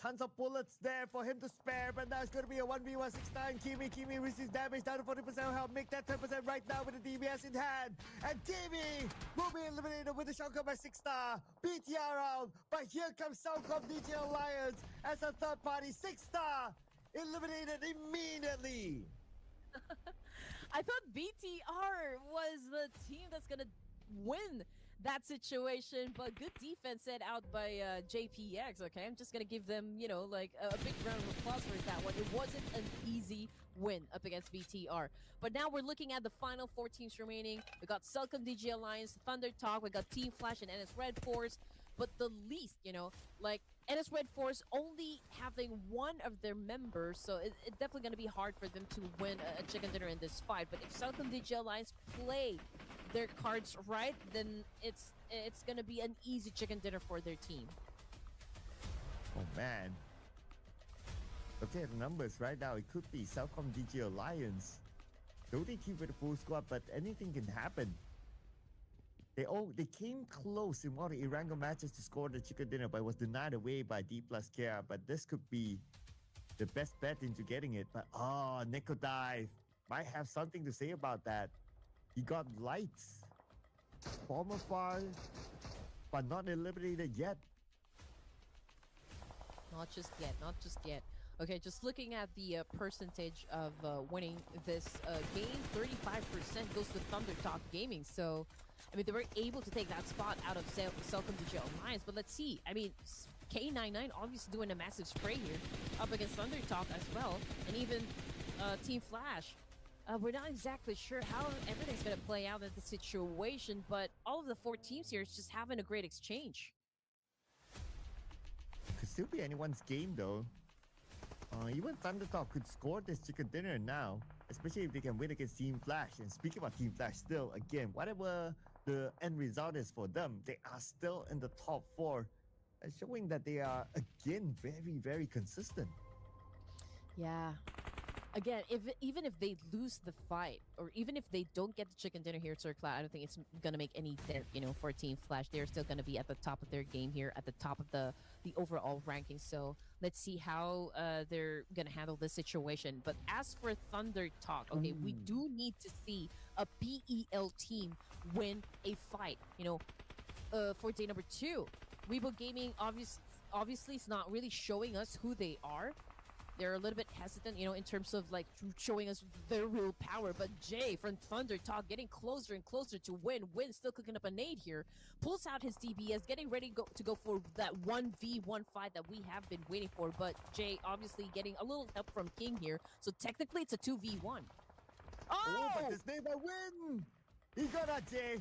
Speaker 2: Tons of bullets there for him to spare, but now it's going to be a 1v1 6-star and Kimi receives damage down to 40% health. Make that 10% right now with the DBS in hand. And Kimi will be eliminated with the shotgun by 6-star. BTR out, but here comes Southcom DJ Alliance as a third party 6-star eliminated immediately.
Speaker 1: I thought BTR was the team that's going to win that situation, but good defense set out by JPX, okay? I'm just going to give them, you know, like a big round of applause for that one. It wasn't an easy win up against BTR. But now we're looking at the final 4 teams remaining. We got Celcom DG Alliance, Thunder Talk, we got Team Flash and NS Red Force. but the least, like NS Red Force only having one of their members, so it's definitely going to be hard for them to win a chicken dinner in this fight. But if Southern DG Alliance play their cards right, then it's going to be an easy chicken dinner for their team.
Speaker 2: Oh man. Okay, the numbers right now, it could be Cellcom DG Alliance. The only team with a full squad, but anything can happen. They came close in one of the Irango matches to score the chicken dinner, but was denied away by D plus Kia. But this could be the best bet into getting it. But Nico Dive might have something to say about that. He got lights from afar, but not eliminated yet.
Speaker 1: Not just yet. Okay, just looking at the percentage of winning this game, 35% goes to Thunder Talk Gaming. So, I mean, they were able to take that spot out of Cellcom DG Alliance. But let's see. I mean, K99 obviously doing a massive spray here up against Thunder Talk as well. And even Team Flash. We're not exactly sure how everything's going to play out in the situation, but all of the 4 teams here is just having a great exchange.
Speaker 2: Could still be anyone's game, though. Even Thundertalk could score this chicken dinner now, especially if they can win against Team Flash. And speaking about Team Flash, still, again, whatever the end result is for them, they are still in the top 4, showing that they are, again, very, very consistent.
Speaker 1: Yeah. Again, even if they lose the fight, or even if they don't get the chicken dinner here at Circla, I don't think it's gonna make any dent, for Team Flash. They're still gonna be at the top of their game here, at the top of the overall ranking. So let's see how they're gonna handle this situation. But as for Thunder Talk, okay, we do need to see a PEL team win a fight. For day number 2, Weibo Gaming obviously is not really showing us who they are. They're a little bit hesitant, in terms of like showing us their real power. But Jay from Thunder Talk getting closer and closer to win. Win still cooking up a nade here. Pulls out his DBS, getting ready to go for that 1v1 fight that we have been waiting for. But Jay obviously getting a little help from King here. So technically it's a 2v1.
Speaker 2: Oh, but this nade by Win! He got that, Jay.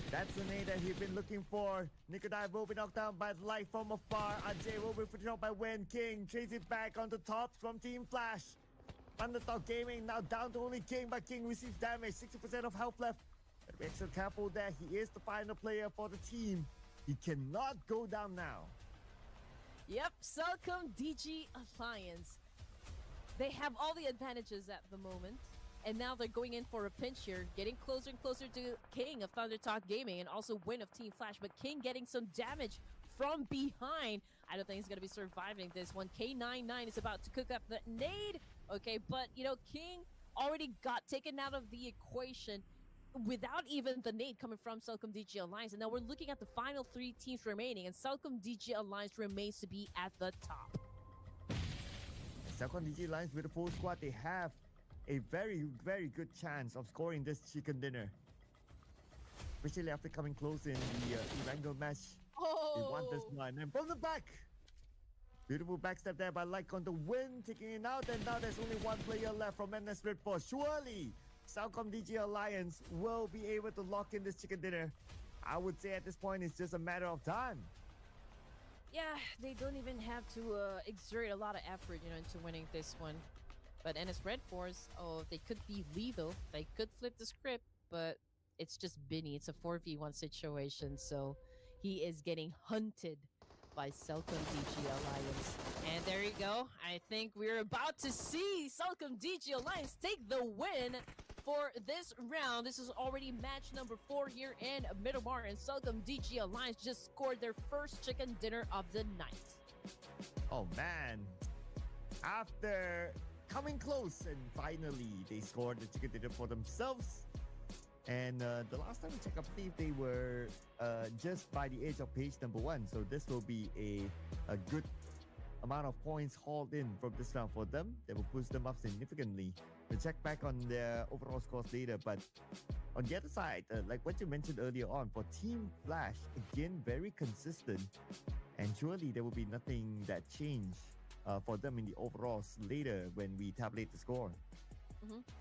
Speaker 2: That's the nade that he's been looking for. Nikodai will be knocked down by light from afar. Ajay will be shot by Wen. King chase it back on the tops from Team Flash. Underdog Gaming now down to only King, but King receives damage. 60% of health left. But be extra careful there. He is the final player for the team. He cannot go down now.
Speaker 1: Yep, Cellcom DG Alliance. They have all the advantages at the moment. And now they're going in for a pinch here, getting closer and closer to King of Thunder Talk Gaming and also Win of Team Flash. But King getting some damage from behind. I don't think he's going to be surviving this one. K99 is about to cook up the nade. Okay, but, King already got taken out of the equation without even the nade coming from Cellcom DG Alliance. And now we're looking at the final 3 teams remaining, and Cellcom DG Alliance remains to be at the top.
Speaker 2: Cellcom DG Alliance with a full squad, they have a very, very good chance of scoring this chicken dinner. Especially after coming close in the Irango match. They want this one. And from the back! Beautiful backstep there by Light on the Win, taking it out. And now there's only one player left from NS Red Force. Surely, Cellcom DG Alliance will be able to lock in this chicken dinner. I would say at this point, it's just a matter of time.
Speaker 1: Yeah, they don't even have to exert a lot of effort, into winning this one. But NS Red Force, they could be lethal. They could flip the script, but it's just Binny. It's a 4v1 situation, so he is getting hunted by Cellcom DG Alliance. And there you go. I think we're about to see Cellcom DG Alliance take the win for this round. This is already match number 4 here in Middlemar, and Cellcom DG Alliance just scored their first chicken dinner of the night.
Speaker 2: Oh man. After coming close, and finally they scored the chicken dinner for themselves. And the last time we checked, I believe they were just by the edge of page number 1. So this will be a good amount of points hauled in from this round for them. They will push them up significantly. We'll check back on their overall scores later. But on the other side, like what you mentioned earlier on, for Team Flash, again, very consistent. And surely there will be nothing that changed for them in the overalls later when we tabulate the score.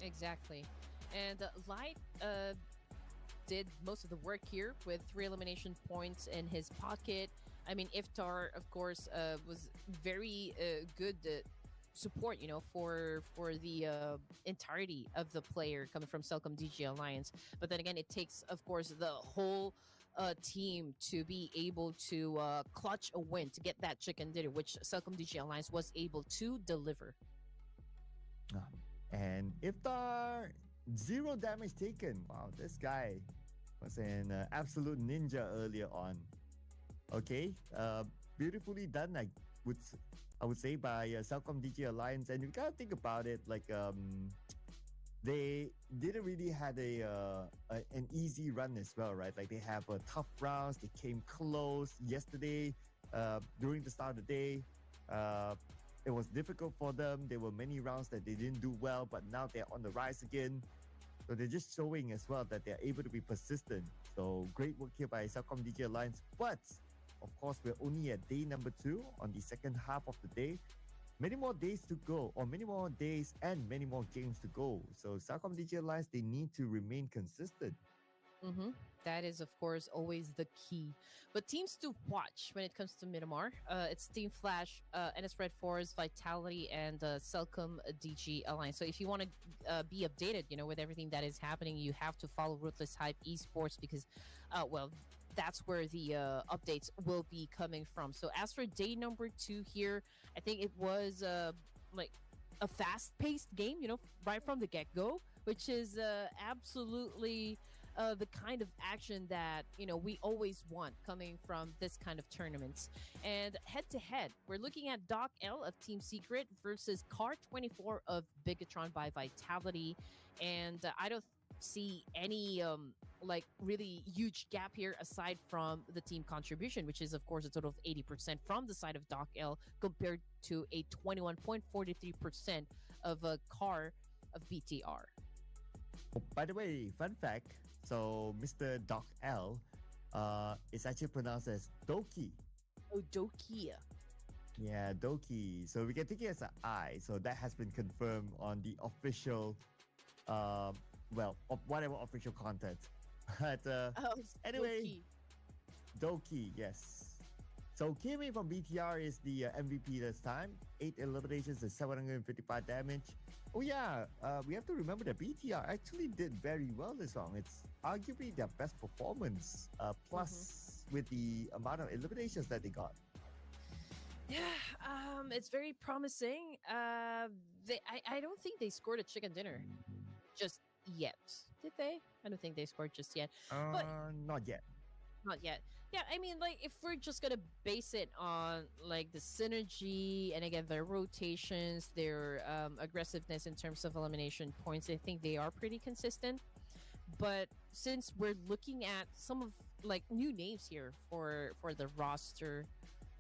Speaker 1: Exactly. And Light did most of the work here with 3 elimination points in his pocket. I mean, Iftar, of course, was very good support, for the entirety of the player coming from Celcom DG Alliance. But then again, it takes, of course, the whole team to be able to clutch a win to get that chicken dinner, which Celcom DG Alliance was able to deliver.
Speaker 2: And Iftar, 0 damage taken. Wow, this guy was an absolute ninja earlier on. Okay, beautifully done. I would say by Celcom DG Alliance, and you gotta think about it like they didn't really had an easy run as well, right? Like they have tough rounds. They came close yesterday during the start of the day. It was difficult for them. There were many rounds that they didn't do well, but now they're on the rise again. So they're just showing as well that they're able to be persistent. So great work here by Celcom DG Alliance. But of course, we're only at day number 2 on the second half of the day. Many more days to go, or many more days and many more games to go. So Celcom DG Alliance, they need to remain consistent.
Speaker 1: That is, of course, always the key. But teams to watch when it comes to Myanmar, it's Team Flash, NS Red Force, Vitality, and Celcom DG Alliance. So if you want to be updated, with everything that is happening, you have to follow Ruthless Hype Esports because, that's where the updates will be coming from. So as for day number 2 here, I think it was like a fast-paced game, right from the get-go, which is absolutely the kind of action that, we always want coming from this kind of tournaments. And head-to-head, we're looking at Doc L of Team Secret versus Car 24 of Bigatron by Vitality. And I don't see any really huge gap here aside from the team contribution, which is of course a total of 80% from the side of Doc L compared to a 21.43% of a car of BTR.
Speaker 2: Oh, by the way, fun fact, so Mr. Doc L is actually pronounced as Doki.
Speaker 1: Oh, Doki.
Speaker 2: Yeah, Doki. So we can take it as an I. So that has been confirmed on the official whatever official content. But anyway, Doki, yes. So Kimi from BTR is the MVP this time. 8 eliminations and 755 damage. Oh yeah, we have to remember that BTR actually did very well this round. It's arguably their best performance, plus with the amount of eliminations that they got.
Speaker 1: Yeah, it's very promising. I don't think they scored a chicken dinner just yet. Did they? I don't think they scored just yet. But
Speaker 2: Not yet.
Speaker 1: Not yet. Yeah, I mean, if we're just gonna base it on the synergy and again their rotations, their aggressiveness in terms of elimination points, I think they are pretty consistent. But since we're looking at some of new names here for the roster,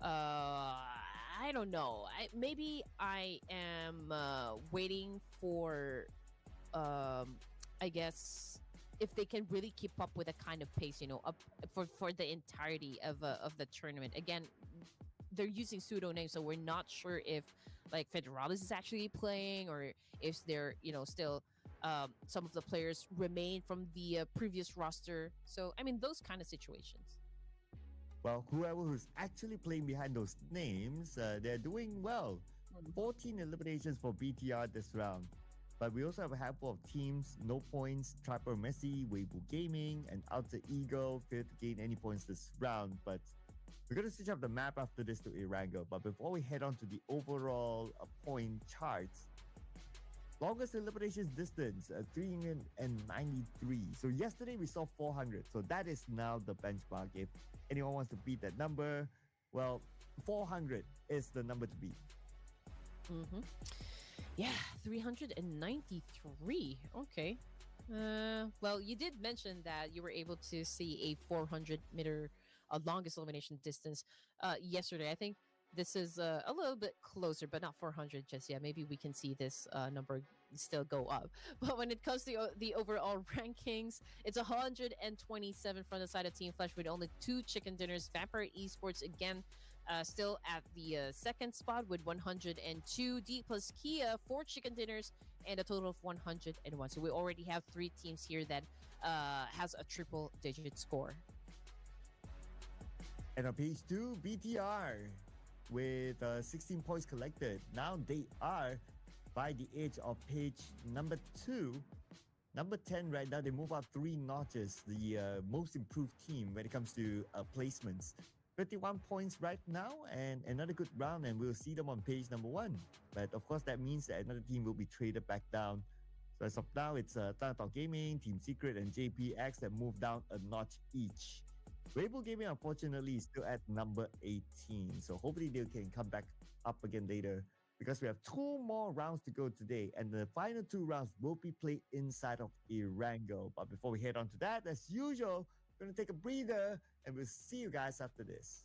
Speaker 1: I don't know. Maybe I am waiting for I guess if they can really keep up with a kind of pace, up for the entirety of the tournament. Again, they're using pseudo names, so we're not sure if Federalis is actually playing or if they're still some of the players remain from the previous roster. So I mean, those kind of situations.
Speaker 2: Well, whoever who's actually playing behind those names, they're doing well. 14 eliminations for BTR this round. But we also have a handful of teams, No Points, Trapper Messi, Weibo Gaming, and Outer Eagle failed to gain any points this round. But we're going to switch up the map after this to Erangel. But before we head on to the overall point charts, longest eliminations distance, 393. So yesterday we saw 400. So that is now the benchmark. If anyone wants to beat that number, well, 400 is the number to beat.
Speaker 1: Yeah, 393. Okay. Well, you did mention that you were able to see a 400-meter longest elimination distance yesterday. I think this is a little bit closer, but not 400 just yet. Maybe we can see this number still go up. But when it comes to the overall rankings, it's 127 from the side of Team Flash with only 2 chicken dinners. Vampire Esports, again, still at the second spot with 102. D plus Kia, 4 chicken dinners and a total of 101. So we already have 3 teams here that has a triple digit score.
Speaker 2: And on page 2, BTR with 16 points collected. Now they are by the edge of page number 2. Number 10 right now, they move up 3 notches, the most improved team when it comes to placements. 51 points right now, and another good round, and we'll see them on page number 1. But of course, that means that another team will be traded back down. So as of now, it's Thanatok Gaming, Team Secret, and JPX that move down a notch each. Rainbow Gaming, unfortunately, is still at number 18. So hopefully they can come back up again later, because we have 2 more rounds to go today, and the final 2 rounds will be played inside of Erangel. But before we head on to that, as usual, we're going to take a breather, and we'll see you guys after this.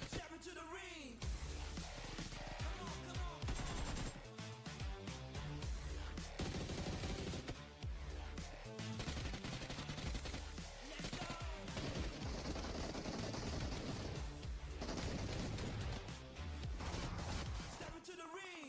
Speaker 3: Step into the ring. Come on, come on. Let's go. Step into the ring.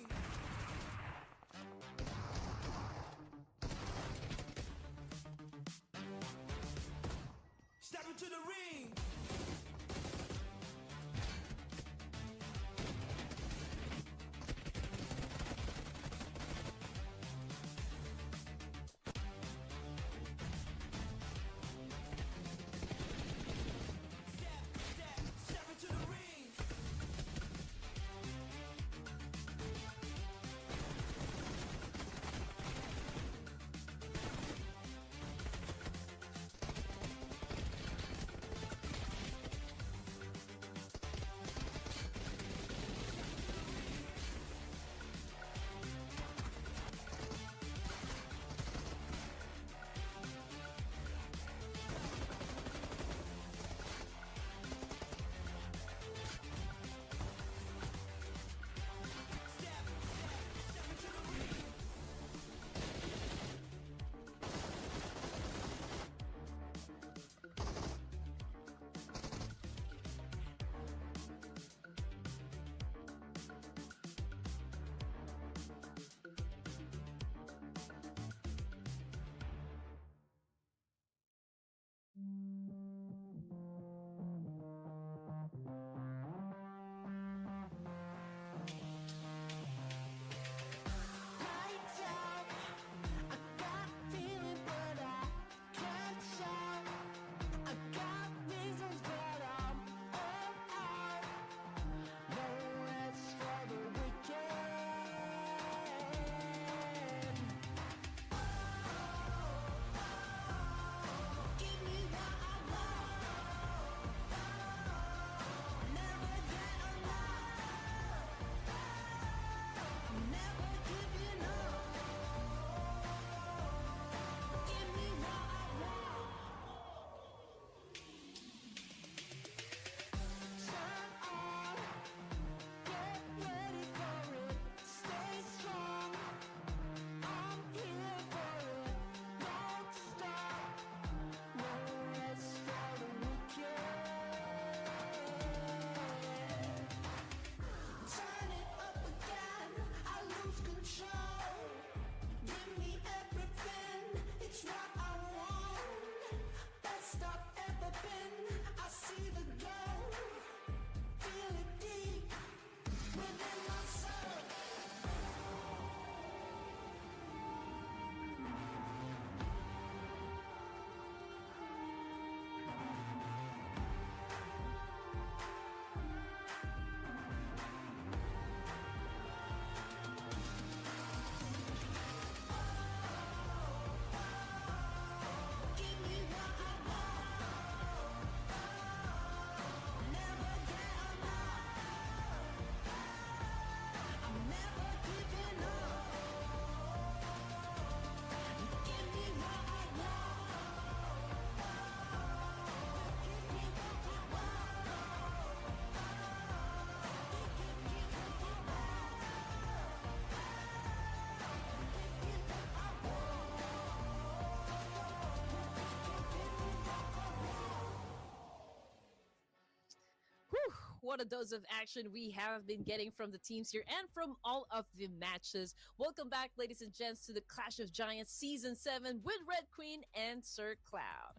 Speaker 1: what a dose of action we have been getting from the teams here and from all of the matches. Welcome back, ladies and gents, to the Clash of Giants Season 7 with Red Queen and Sir Cloud.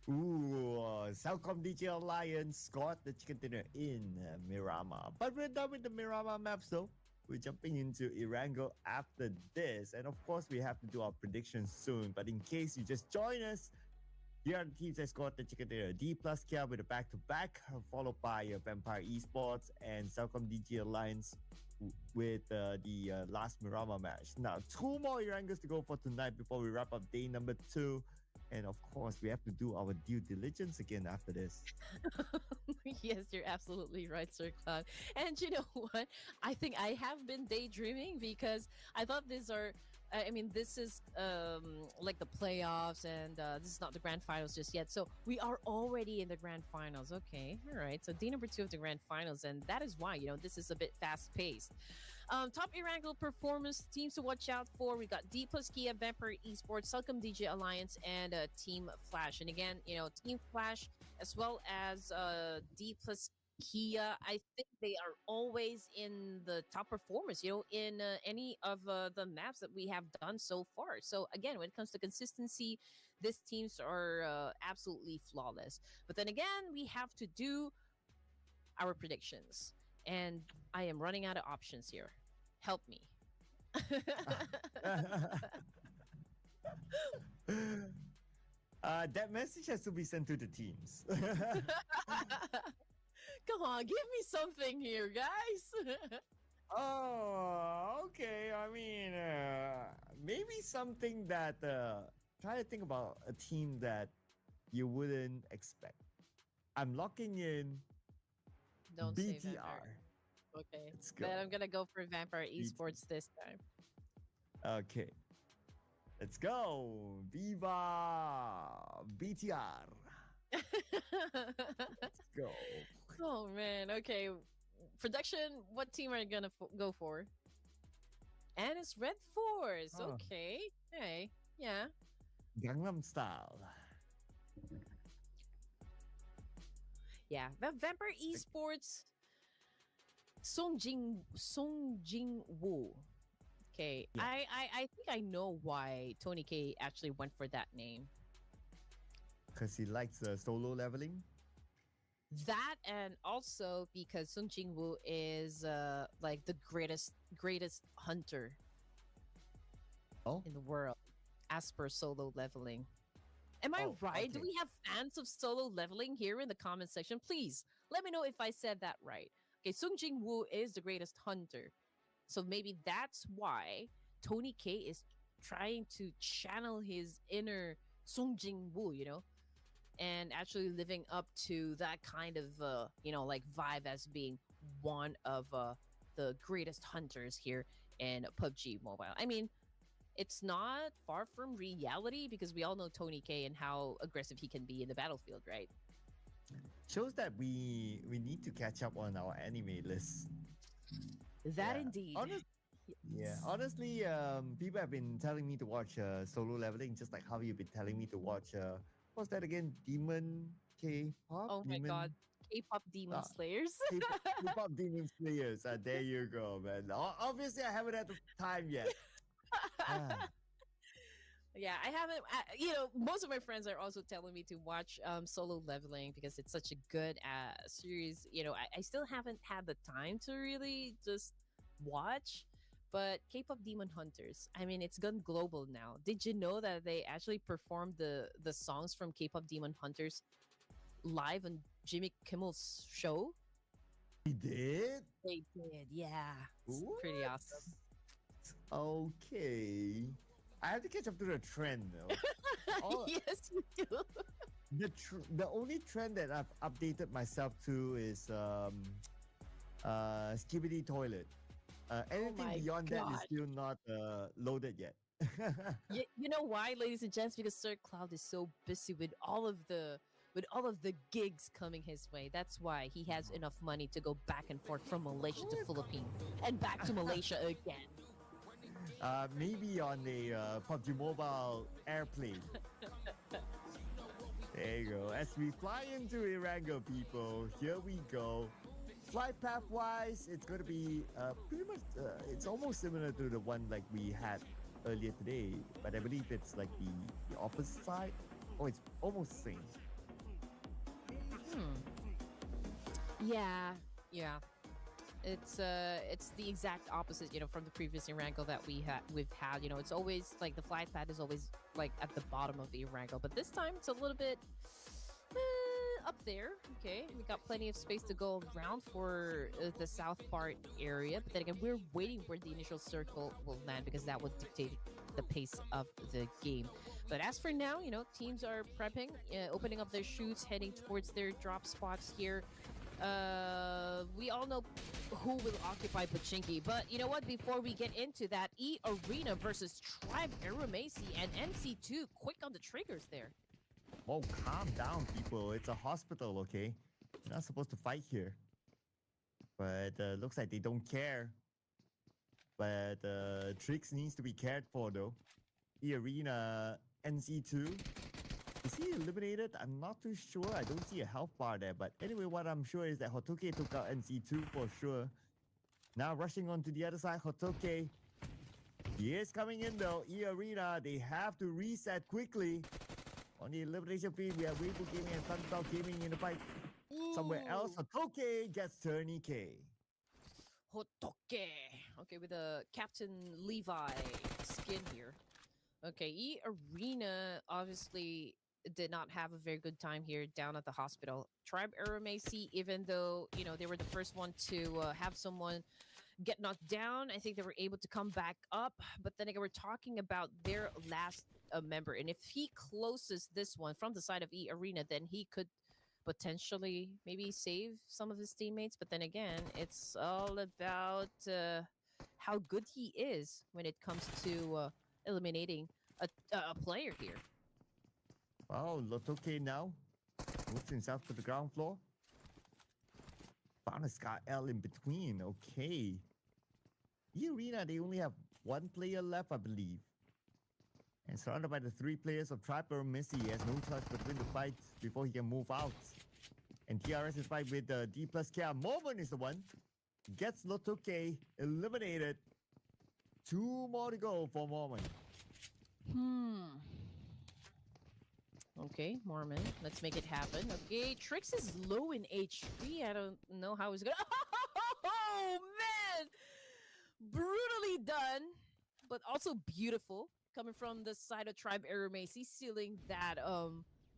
Speaker 2: Ooh, Celcom DJ Alliance got the chicken dinner in Miramar. But we're done with the Miramar maps though. We're jumping into Erangel after this. And of course, we have to do our predictions soon. But in case you just join us, here are the teams that scored the chicken dinner. D plus Kia with a back-to-back, followed by Vampire Esports and Celcom DG Alliance with the last Miramar match. Now, 2 more Erangels to go for tonight before we wrap up day number 2. And of course, we have to do our due diligence again after this.
Speaker 1: Yes, you're absolutely right, Sir Cloud. And you know what? I think I have been daydreaming because I thought this is like the playoffs, and this is not the grand finals just yet. So we are already in the grand finals. Okay, all right. So day number 2 of the grand finals, and that is why this is a bit fast paced. Top Erangel performance teams to watch out for. We got D plus Kia, Vampire Esports, Celcom DJ Alliance, and Team Flash. And again, Team Flash as well as D plus Kia, I think they are always in the top performers, in any of the maps that we have done so far. So again, when it comes to consistency, these teams are absolutely flawless. But then again, we have to do our predictions. And I am running out of options here. Help me.
Speaker 2: That message has to be sent to the teams.
Speaker 1: Come on, give me something here, guys.
Speaker 2: Oh, okay. I mean, maybe something that try to think about a team that you wouldn't expect. I'm locking in
Speaker 1: Don't say
Speaker 2: BTR.
Speaker 1: Vampire. Okay.
Speaker 2: Let's go.
Speaker 1: Then I'm gonna go for Vampire Esports this time.
Speaker 2: Okay. Let's go. Viva BTR. Let's go.
Speaker 1: Oh man. Okay. Production. What team are you gonna go for? And it's Red Force.
Speaker 2: Oh.
Speaker 1: Okay. Hey. Yeah.
Speaker 2: Gangnam Style.
Speaker 1: Yeah. Vampire Esports. Song Jing Woo. Okay.
Speaker 2: Yeah.
Speaker 1: I think I know why Tony K actually went for that name.
Speaker 2: Because he likes solo leveling.
Speaker 1: That, and also because Sung Jing Woo is like the greatest hunter in the world as per solo leveling. Am I right? Do
Speaker 2: okay.
Speaker 1: we have fans of solo leveling here in the comment section? Please let me know if I said that right. Okay, Sung Jing Woo is the greatest hunter. So maybe that's why Tony K is trying to channel his inner Sung Jing Woo, and actually living up to that kind of, like vibe as being one of the greatest hunters here in PUBG Mobile. I mean, it's not far from reality because we all know Tony K and how aggressive he can be in the battlefield, right?
Speaker 2: Shows that we need to catch up on our anime list.
Speaker 1: That
Speaker 2: Yeah.
Speaker 1: indeed.
Speaker 2: Honestly, people have been telling me to watch solo leveling, just like how you've been telling me to watch what's that again? Demon K-pop?
Speaker 1: Oh my god. K-pop Demon Slayers.
Speaker 2: K-pop Demon Slayers. There you go, man. Obviously, I haven't had the time yet.
Speaker 1: Yeah, I haven't. Most of my friends are also telling me to watch solo leveling because it's such a good series. I still haven't had the time to really just watch. But K-pop Demon Hunters, I mean, it's gone global now. Did you know that they actually performed the songs from K-pop Demon Hunters live on Jimmy Kimmel's show?
Speaker 2: He did?
Speaker 1: They did, yeah. It's pretty awesome.
Speaker 2: Okay. I have to catch up to the trend, though.
Speaker 1: Yes, you do.
Speaker 2: The only trend that I've updated myself to is Skibidi Toilet. Anything beyond that is still not loaded yet.
Speaker 1: You know why, ladies and gents? Because Sir Cloud is so busy with all of the gigs coming his way. That's why he has enough money to go back and forth from Malaysia to Philippines and back to Malaysia again.
Speaker 2: Maybe on a PUBG Mobile airplane. There you go. As we fly into Erangel, people, here we go. Flight path wise, it's going to be pretty much, it's almost similar to the one like we had earlier today, but I believe it's like the opposite side. Oh, it's almost the same.
Speaker 1: Yeah, yeah. It's the exact opposite, from the previous Erangel that we've had. It's always like the flight pad is always like at the bottom of the Erangel, but this time it's a little bit up there. Okay, we got plenty of space to go around for the south part area, but then again, we're waiting where the initial circle will land because that would dictate the pace of the game. But as for now, teams are prepping, opening up their chutes, heading towards their drop spots here. We all know who will occupy Pachinki, but you know what? Before we get into that, Arena versus Tribe Aramasi and MC2, quick on the triggers there.
Speaker 2: Oh, calm down, people. It's a hospital, okay? You're not supposed to fight here. But looks like they don't care. But Trix needs to be cared for, though. Arena NC2. Is he eliminated? I'm not too sure. I don't see a health bar there. But anyway, what I'm sure is that Hotoke took out NC2 for sure. Now rushing on to the other side, Hotoke. He is coming in though. Arena, they have to reset quickly. On the elimination feed, we have Weibo Gaming and Thundertalk Gaming in the fight. Somewhere else, Hotoke gets Tourniquet.
Speaker 1: Hotoke. Okay, with a Captain Levi skin here. Okay, Arena obviously did not have a very good time here down at the hospital. Tribe Aramasi, even though, they were the first one to have someone get knocked down, I think they were able to come back up. But then again, we're talking about their last member. And if he closes this one from the side of Arena, then he could potentially maybe save some of his teammates. But then again, it's all about how good he is when it comes to eliminating a player here.
Speaker 2: Wow, Lotoke now moves himself to the ground floor. Found a Scar L in between. Okay. Arena, they only have one player left, I believe. And surrounded by the three players of Tribe Aramasi, he has no choice but to win the fight before he can move out. And TRS is fight with D plus K. Moment is the one. Gets Lotoke eliminated. 2 more to go for Moment.
Speaker 1: Okay, Mormon, let's make it happen. Okay, Trix is low in HP. I don't know how he's gonna... Oh, man! Brutally done, but also beautiful. Coming from the side of Tribe Aramasi, sealing that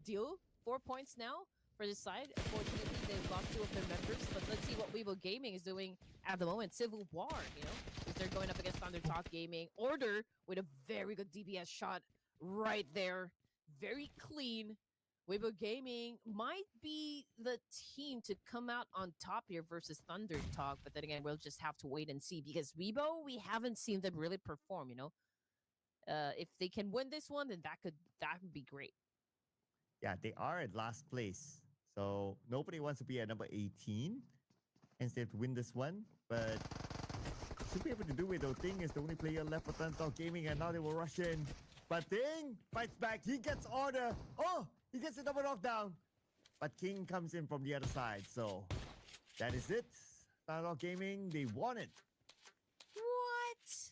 Speaker 1: deal. 4 points now for this side. Unfortunately, they've lost 2 of their members, but let's see what Weibo Gaming is doing at the moment. Civil War, if they're going up against Thundertalk Gaming. Order with a very good DBS shot right there. Very clean. Weibo Gaming might be the team to come out on top here versus Thunder Talk, but then again, we'll just have to wait and see because Weibo, we haven't seen them really perform. If they can win this one, then that would be great.
Speaker 2: Yeah, they are at last place, so nobody wants to be at number 18, and they have to win this one. But should be able to do it. Though Thing is the only player left for Thunder Gaming, and now they will rush in. But Thing fights back. He gets order. Oh, he gets a double knockdown. But King comes in from the other side. So that is it. Thunder Gaming, they won it.
Speaker 1: What?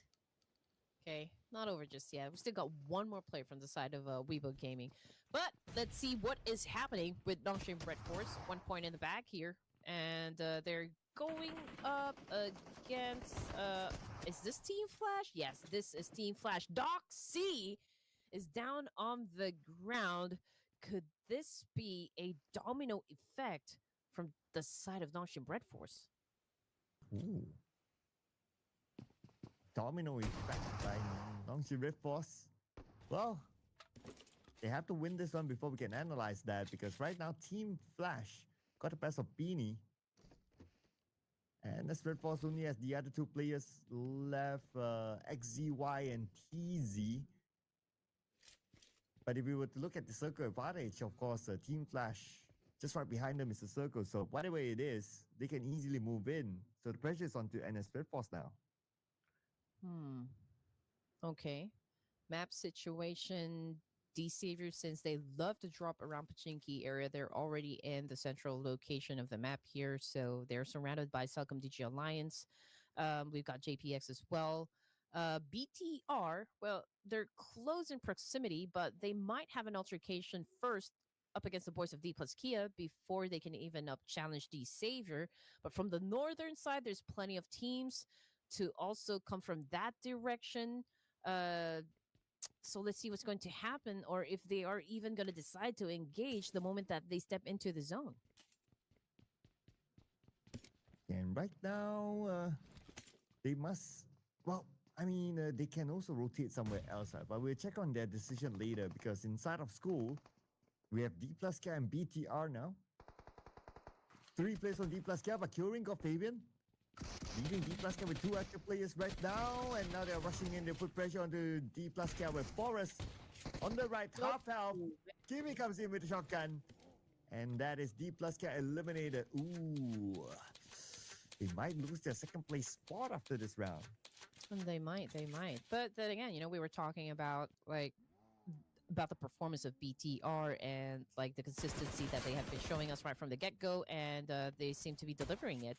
Speaker 1: Okay, not over just yet. We still got one more play from the side of Weibo Gaming. But let's see what is happening with Nongshim Red Force. 1 point in the back here. And they're going up against... is this Team Flash? Yes, this is Team Flash. Doc C is down on the ground. Could this be a domino effect from the side of Nongshim Red Force?
Speaker 2: Ooh. Domino effect by Nongshim Red Force. Well, they have to win this one before we can analyze that, because right now Team Flash got the best of Beanie. And this Red Force only has the other 2 players left, XZY and TZ. But if we were to look at the circle advantage, of course, Team Flash, just right behind them is the circle. So whatever it is, they can easily move in. So the pressure is onto NS Red Force now.
Speaker 1: Okay. Map situation D Savior, since they love to drop around Pachinki area, they're already in the central location of the map here. So they're surrounded by Celcom DG Alliance. We've got JPX as well. BTR, well, they're close in proximity, but they might have an altercation first up against the boys of D plus Kia before they can even up challenge D Savior. But from the northern side, there's plenty of teams to also come from that direction. So let's see what's going to happen, or if they are even going to decide to engage the moment that they step into the zone.
Speaker 2: And right now, they must. Well, I mean, they can also rotate somewhere else, right? But we'll check on their decision later because inside of school, we have D plus K and BTR now. 3 players on D plus K, but Curing got Fabian. Leaving D plus K with 2 active players right now, and now they're rushing in. They put pressure onto D plus K with Forrest on the right, half health. Kimi comes in with a shotgun, and that is D plus K eliminated. Ooh, they might lose their second place spot after this round.
Speaker 1: They might. But then again, we were talking about about the performance of BTR and the consistency that they have been showing us right from the get-go, and they seem to be delivering it.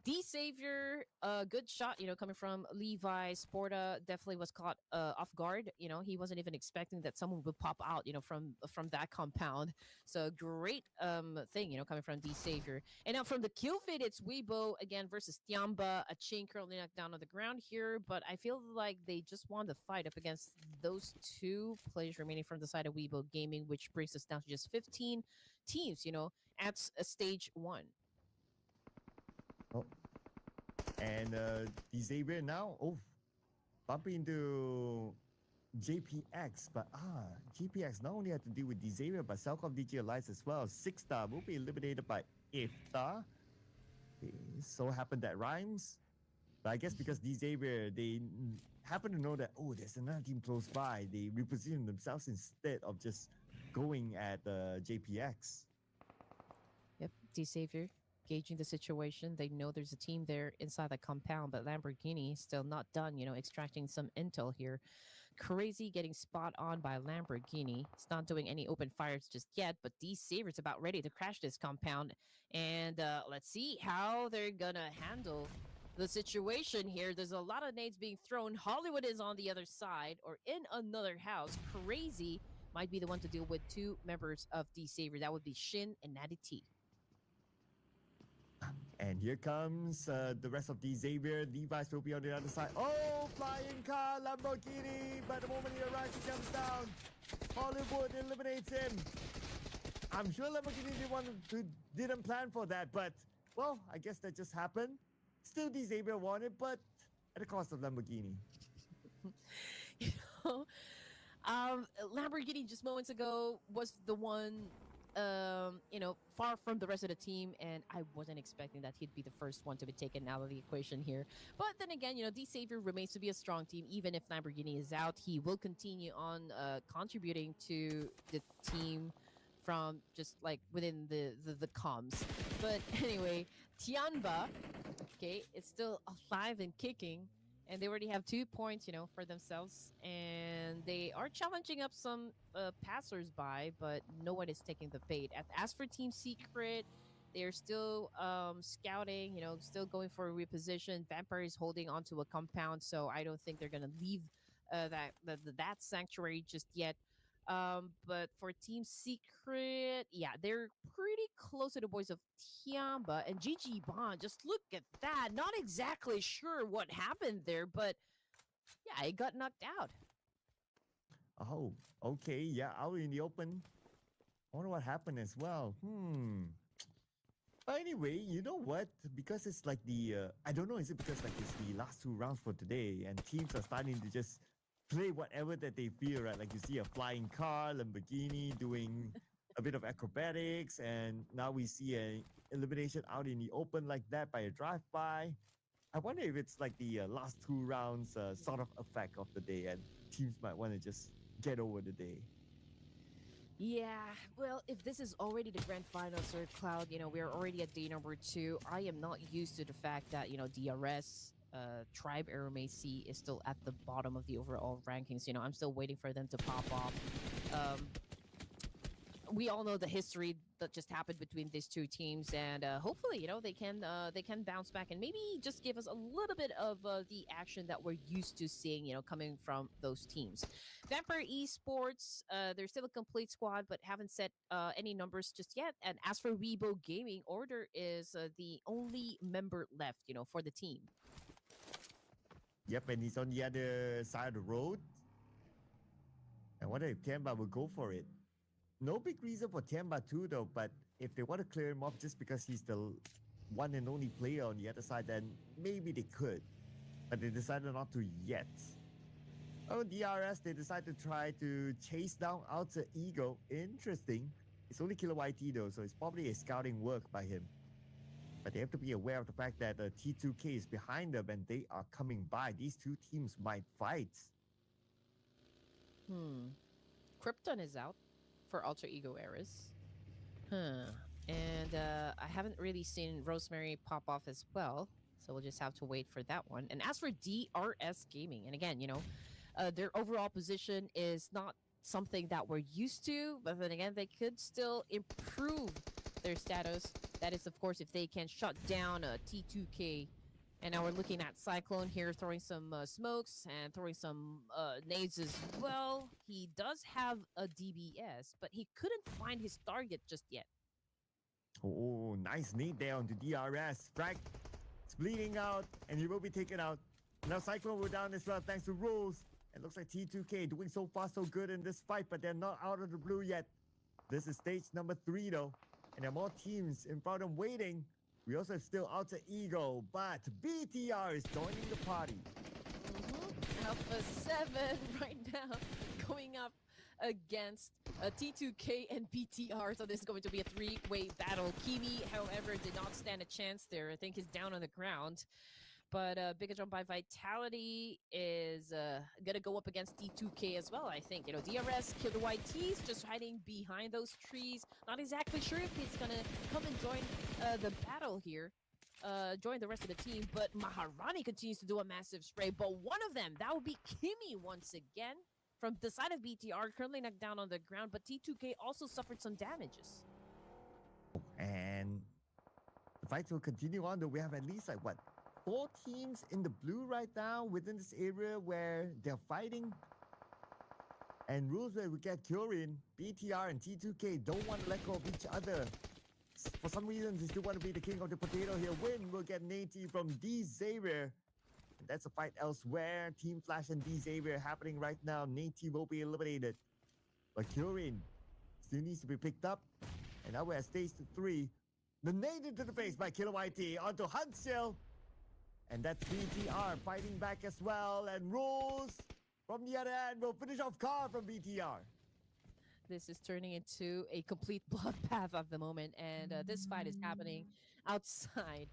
Speaker 1: D Savior, good shot, coming from Levi. Sporta definitely was caught off guard. He wasn't even expecting that someone would pop out, from that compound. So great thing, coming from D Savior. And now from the kill feed, it's Weibo again versus Tiamba. A chain currently knocked down on the ground here, but I feel like they just won the fight up against those 2 players remaining from the side of Weibo Gaming, which brings us down to just 15 teams, at stage 1.
Speaker 2: Oh. And Xavier now, bumping into JPX. But JPX not only had to deal with Xavier, but Celcom DG Alliance as well. 6-star will be eliminated by Ifta. Okay, so happened that rhymes. But I guess because Xavier, they happen to know that, there's another team close by. They reposition themselves instead of just going at JPX.
Speaker 1: Yep, D Savior gauging the situation. They know there's a team there inside the compound, but Lamborghini still not done, extracting some intel here. Crazy getting spot on by Lamborghini. It's not doing any open fires just yet, but D Savior's about ready to crash this compound. And let's see how they're gonna handle the situation here. There's a lot of nades being thrown. Hollywood is on the other side or in another house. Crazy might be the one to deal with 2 members of D Savior. That would be Shin and Natty T.
Speaker 2: And here comes the rest of the Xavier. Levi's will be on the other side. Oh, flying car, Lamborghini. But the moment he arrives, he comes down. Hollywood eliminates him. I'm sure Lamborghini didn't plan for that, but, well, I guess that just happened. Still, the Xavier won it, but at the cost of Lamborghini.
Speaker 1: Lamborghini just moments ago was the one far from the rest of the team, and I wasn't expecting that he'd be the first one to be taken out of the equation here. But then again, D Savior remains to be a strong team. Even if Lamborghini is out, he will continue on contributing to the team from just within the comms. But anyway, Tianba, okay, is still alive and kicking. And they already have 2 points, for themselves. And they are challenging up some passers-by, but no one is taking the bait. As for Team Secret, they're still scouting, still going for a reposition. Vampire is holding onto a compound, so I don't think they're going to leave that sanctuary just yet. But for Team Secret, yeah, they're pretty close to the boys of Tiamba and GG Bond. Just look at that. Not exactly sure what happened there, but yeah, it got knocked out.
Speaker 2: Oh, okay. Yeah, out in the open. I wonder what happened as well. But anyway, you know what? Because it's I don't know, is it because it's the last 2 rounds for today and teams are starting to just play whatever that they feel, right? Like you see a flying car, Lamborghini doing a bit of acrobatics, and now we see an elimination out in the open like that by a drive-by. I wonder if it's the last 2 rounds sort of effect of the day, and teams might want to just get over the day.
Speaker 1: Yeah, well, if this is already the grand final, Sir Cloud, we're already at day number 2. I am not used to the fact that, DRS Tribe Aeromay is still at the bottom of the overall rankings. You know, I'm still waiting for them to pop off. Um, we all know the history that just happened between these two teams, and hopefully, you know, they can bounce back and maybe just give us a little bit of the action that we're used to seeing, you know, coming from those teams. Vampire Esports, they're still a complete squad, but haven't set any numbers just yet. And as for Weibo Gaming, Order is the only member left, you know, for the team.
Speaker 2: Yep, and he's on the other side of the road. I wonder if Tianba will go for it. No big reason for Tianba too, though, but if they want to clear him off just because he's the one and only player on the other side, then maybe they could. But they decided not to yet. Oh, DRS, they decided to try to chase down Alter Ego. Interesting. It's only Killer YT though, so it's probably a scouting work by him. But they have to be aware of the fact that T2K is behind them and they are coming by. These two teams might fight.
Speaker 1: Krypton is out for Alter Ego Eris. And I haven't really seen Rosemary pop off as well, so we'll just have to wait for that one. And as for DRS Gaming, and again, you know, their overall position is not something that we're used to, but then again, they could still improve their status. That is, of course, if they can shut down T2K. And now we're looking at Cyclone here throwing some smokes and throwing some nades as well. He does have a DBS, but he couldn't find his target just yet.
Speaker 2: Oh, nice nade there onto DRS. Frag, it's bleeding out, and he will be taken out. Now Cyclone will down as well, thanks to rules. It looks like T2K doing so far so good in this fight, but they're not out of the blue yet. This is stage number 3, though, and there are more teams in front of them waiting. We also have still Alter Ego, but BTR is joining the party.
Speaker 1: Alpha 7 right now going up against T2K and BTR. So this is going to be a 3-way battle. Kiwi, however, did not stand a chance there. I think he's down on the ground. But Big Jump by Vitality is going to go up against D2K as well, I think. You know, DRS, Killer YT's just hiding behind those trees. Not exactly sure if he's going to come and join the battle here. Join the rest of the team. But Maharani continues to do a massive spray. But one of them, that would be Kimi once again. From the side of BTR, currently knocked down on the ground. But T2K also suffered some damages.
Speaker 2: And the fights will continue on, though. We have at least, like, what? 4 teams in the blue right now within this area where they're fighting. And rules where we get Kyurem, BTR, and T2K don't want to let go of each other. For some reason, they still want to be the king of the potato here. Win will get Nate from D Xavier. And that's a fight elsewhere. Team Flash and D Xavier happening right now. Nate will be eliminated. But Kyurem still needs to be picked up. And now we're at stage 3. The nade into the face by Killer YT onto Huntsill. And that's BTR fighting back as well. And Rules from the other end will finish off Car from BTR.
Speaker 1: This is turning into a complete bloodbath at the moment. And this fight is happening outside.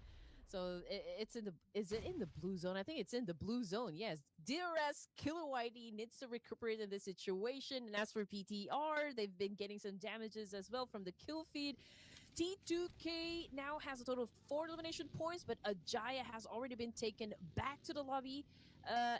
Speaker 1: So it's in the... Is it in the blue zone? I think it's in the blue zone. Yes. DRS, Killer YT needs to recuperate in this situation. And as for BTR, they've been getting some damages as well from the kill feed. T2K now has a total of 4 elimination points, but Ajaya has already been taken back to the lobby.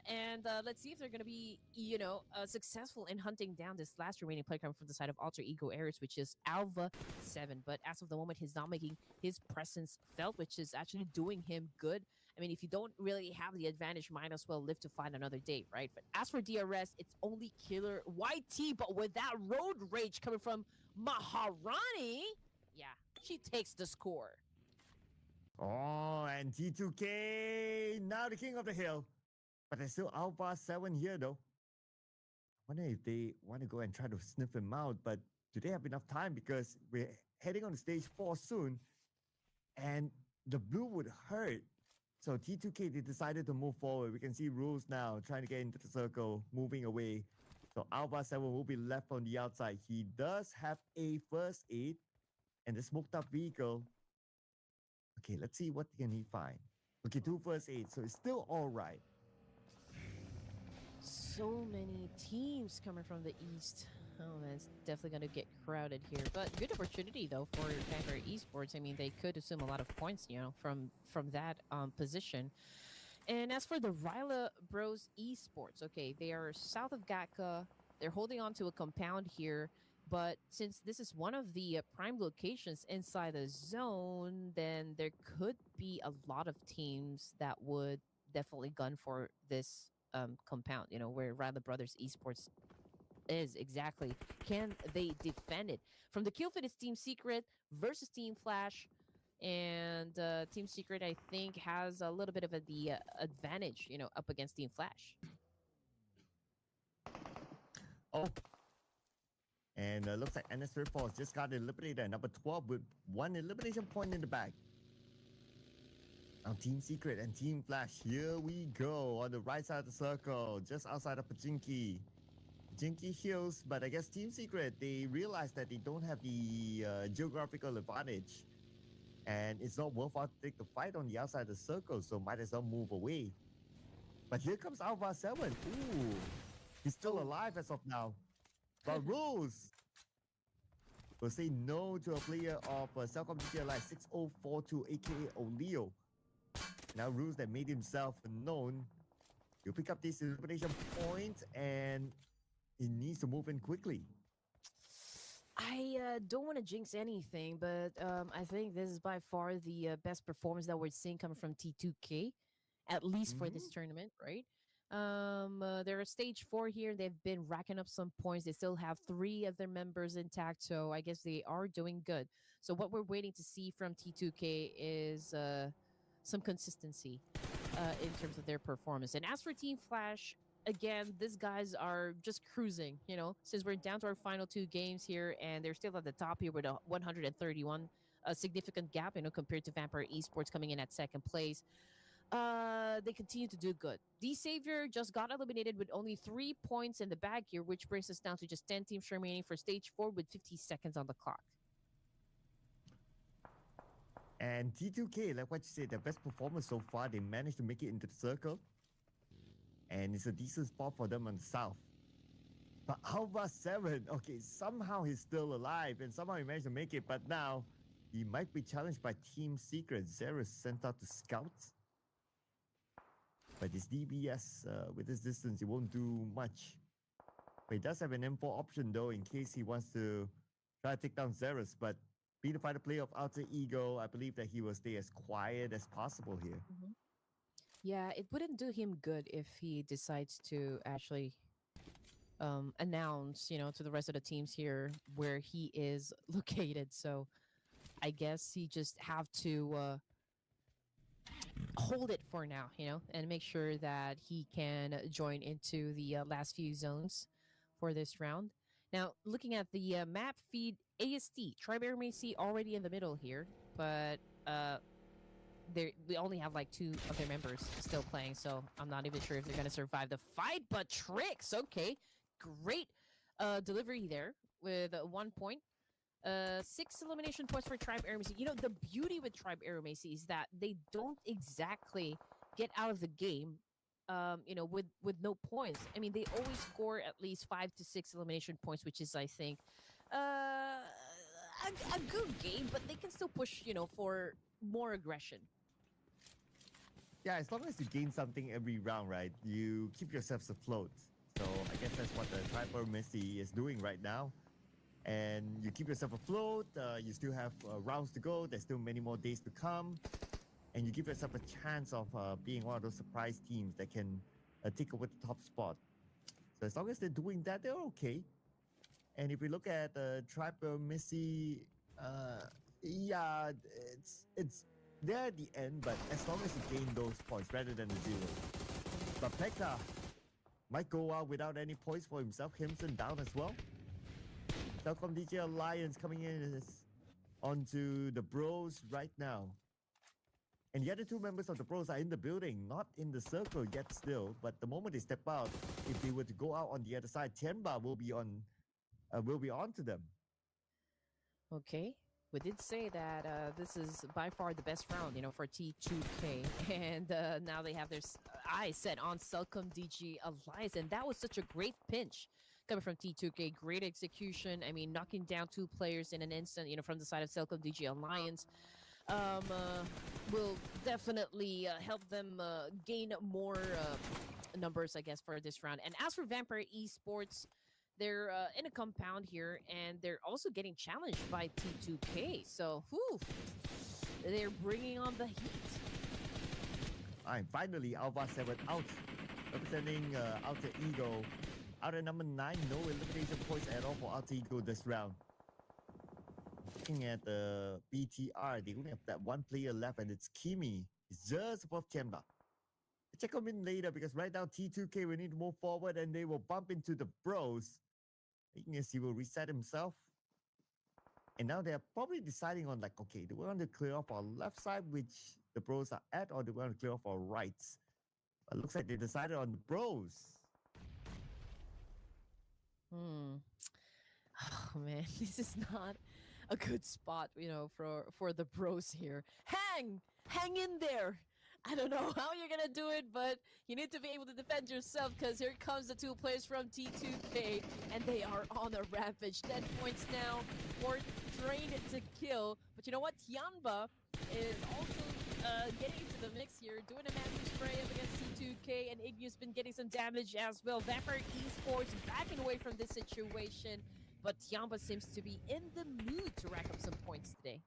Speaker 1: And let's see if they're going to be, you know, successful in hunting down this last remaining player coming from the side of Alter Ego Eris, which is Alva 7. But as of the moment, he's not making his presence felt, which is actually doing him good. I mean, if you don't really have the advantage, might as well live to fight another day, right? But as for DRS, it's only Killer YT, but with that road rage coming from Maharani... Yeah, she takes the score.
Speaker 2: Oh, and T2K, now the king of the hill. But there's still Alpha 7 here, though. I wonder if they want to go and try to sniff him out, but do they have enough time? Because we're heading on to stage 4 soon, and the blue would hurt. So T2K, they decided to move forward. We can see Rules now trying to get into the circle, moving away. So Alpha 7 will be left on the outside. He does have a first aid. And the smoked up vehicle. Okay, let's see what can he find. Okay, 2 first aids, so it's still all right.
Speaker 1: So many teams coming from the east. Oh man, it's definitely going to get crowded here. But good opportunity though for Vampire Esports. I mean, they could assume a lot of points, you know, from that position. And as for the Ryla Bros Esports, okay, they are south of Gatka. They're holding on to a compound here, but since this is one of the prime locations inside the zone, then there could be a lot of teams that would definitely gun for this compound. You know, where Ryla Brothers Esports is exactly. Can they defend it? From the kill feed, it's Team Secret versus Team Flash. And Team Secret, I think, has a little bit of the advantage, you know, up against Team Flash.
Speaker 2: Oh, and looks like NS Force just got eliminated at number 12 with one elimination point in the bag. Now Team Secret and Team Flash, here we go on the right side of the circle, just outside of Pajinki. Pajinki heals, but I guess Team Secret, they realize that they don't have the geographical advantage. And it's not worthwhile to take the fight on the outside of the circle, so might as well move away. But here comes Alpha 7. Ooh, he's still alive as of now. But Rose will say no to a player of Cellcom GTLI 6042, aka Oleo. Now Rose that made himself known. He'll pick up this elimination point and he needs to move in quickly.
Speaker 1: I don't want to jinx anything, but I think this is by far the best performance that we're seeing coming from T2K, at least for this tournament, right? They're stage 4 here. They've been racking up some points. They still have 3 of their members intact, so I guess they are doing good. So what we're waiting to see from T2K is some consistency in terms of their performance. And as for Team Flash, again, these guys are just cruising, you know, since we're down to our final 2 games here, and they're still at the top here with a 131, a significant gap, you know, compared to Vampire Esports coming in at second place. They continue to do good. The Savior just got eliminated with only 3 points in the bag here, which brings us down to just 10 teams remaining for stage 4 with 50 seconds on the clock.
Speaker 2: And T2K, like what you said, their best performance so far, they managed to make it into the circle. And it's a decent spot for them on the south. But Alpha 7, okay, somehow he's still alive and somehow he managed to make it, but now he might be challenged by Team Secret. Zero sent out to scout. But this DBS, with this distance, he won't do much. But he does have an M4 option though, in case he wants to try to take down Zerus. But being the fighter player of Alter Ego, I believe that he will stay as quiet as possible here.
Speaker 1: Yeah, it wouldn't do him good if he decides to actually announce, you know, to the rest of the teams here where he is located. So I guess he just have to hold it for now, you know, and make sure that he can join into the last few zones for this round. Now, looking at the map feed, AST, Tribe Air Macy already in the middle here, but we only have like 2 of their members still playing, so I'm not even sure if they're going to survive the fight. But Tricks, okay, great delivery there with 1 point. 6 elimination points for Tribe Aeromacey. You know, the beauty with Tribe Aeromacey is that they don't exactly get out of the game, you know, with no points. I mean, they always score at least 5 to 6 elimination points, which is, I think, a good game, but they can still push, you know, for more aggression.
Speaker 2: Yeah, as long as you gain something every round, right, you keep yourselves afloat. So I guess that's what the Tribe Messi is doing right now. And you keep yourself afloat, you still have rounds to go, there's still many more days to come. And you give yourself a chance of being one of those surprise teams that can take over the top spot. So as long as they're doing that, they're okay. And if we look at Tribe Messi, yeah, it's there at the end, but as long as you gain those points rather than the 0. But Pekka might go out without any points for himself. Himson down as well. Telkom DJ Alliance coming in onto the Bros right now. And the other 2 members of the Bros are in the building, not in the circle yet still. But the moment they step out, if they were to go out on the other side, Tianba will be on to them.
Speaker 1: Okay. We did say that this is by far the best round, you know, for T2K. And now they have their eyes set on Cellcom DG Alliance. And that was such a great pinch coming from T2K. Great execution. I mean, knocking down 2 players in an instant, you know, from the side of Cellcom DG Alliance. will definitely help them gain more numbers, I guess, for this round. And as for Vampire Esports, they're in a compound here, and they're also getting challenged by T2K. So, whew, they're bringing on the heat.
Speaker 2: Alright, finally, Alva 7 out. Representing Alter Ego. Out at number 9, no elimination points at all for Alter Ego this round. Looking at the BTR, they only have that one player left, and it's Kimi. He's just above Tianba. Check him in later because right now T2K will need to move forward and they will bump into the bros. I guess he will reset himself. And now they're probably deciding on like, okay, do we want to clear off our left side, which the bros are at, or do we want to clear off our rights? But it looks like they decided on the bros.
Speaker 1: Oh man, this is not a good spot, for the bros here. Hang in there. I don't know how you're gonna do it, but you need to be able to defend yourself because here comes the two players from T2K, and they are on a rampage. 10 points now for Trained to Kill. But you know what? Tianba is also getting into the mix here, doing a massive spray up against T2K, and Iggy's been getting some damage as well. Vampire Esports backing away from this situation, but Tianba seems to be in the mood to rack up some points today.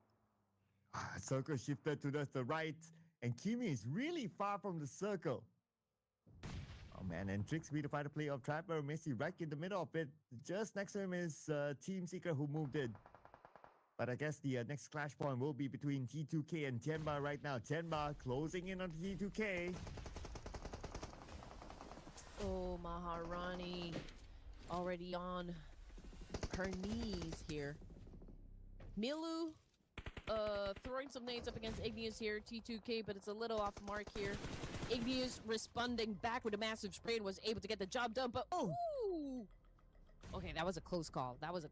Speaker 2: Circle shifted to the right. And Kimi is really far from the circle. Oh man, and Trixby, the fighter player of Trapper, Messi right in the middle of it. Just next to him is Team Secret who moved in. But I guess the next clash point will be between T2K and Tianba right now. Tianba closing in on T2K.
Speaker 1: Oh, Maharani already on her knees here. Milu throwing some nades up against Igneous here, T2K, but it's a little off mark here. Igneous responding back with a massive spray and was able to get the job done, but ooh! Okay, that was a close call.
Speaker 2: Ooh, that was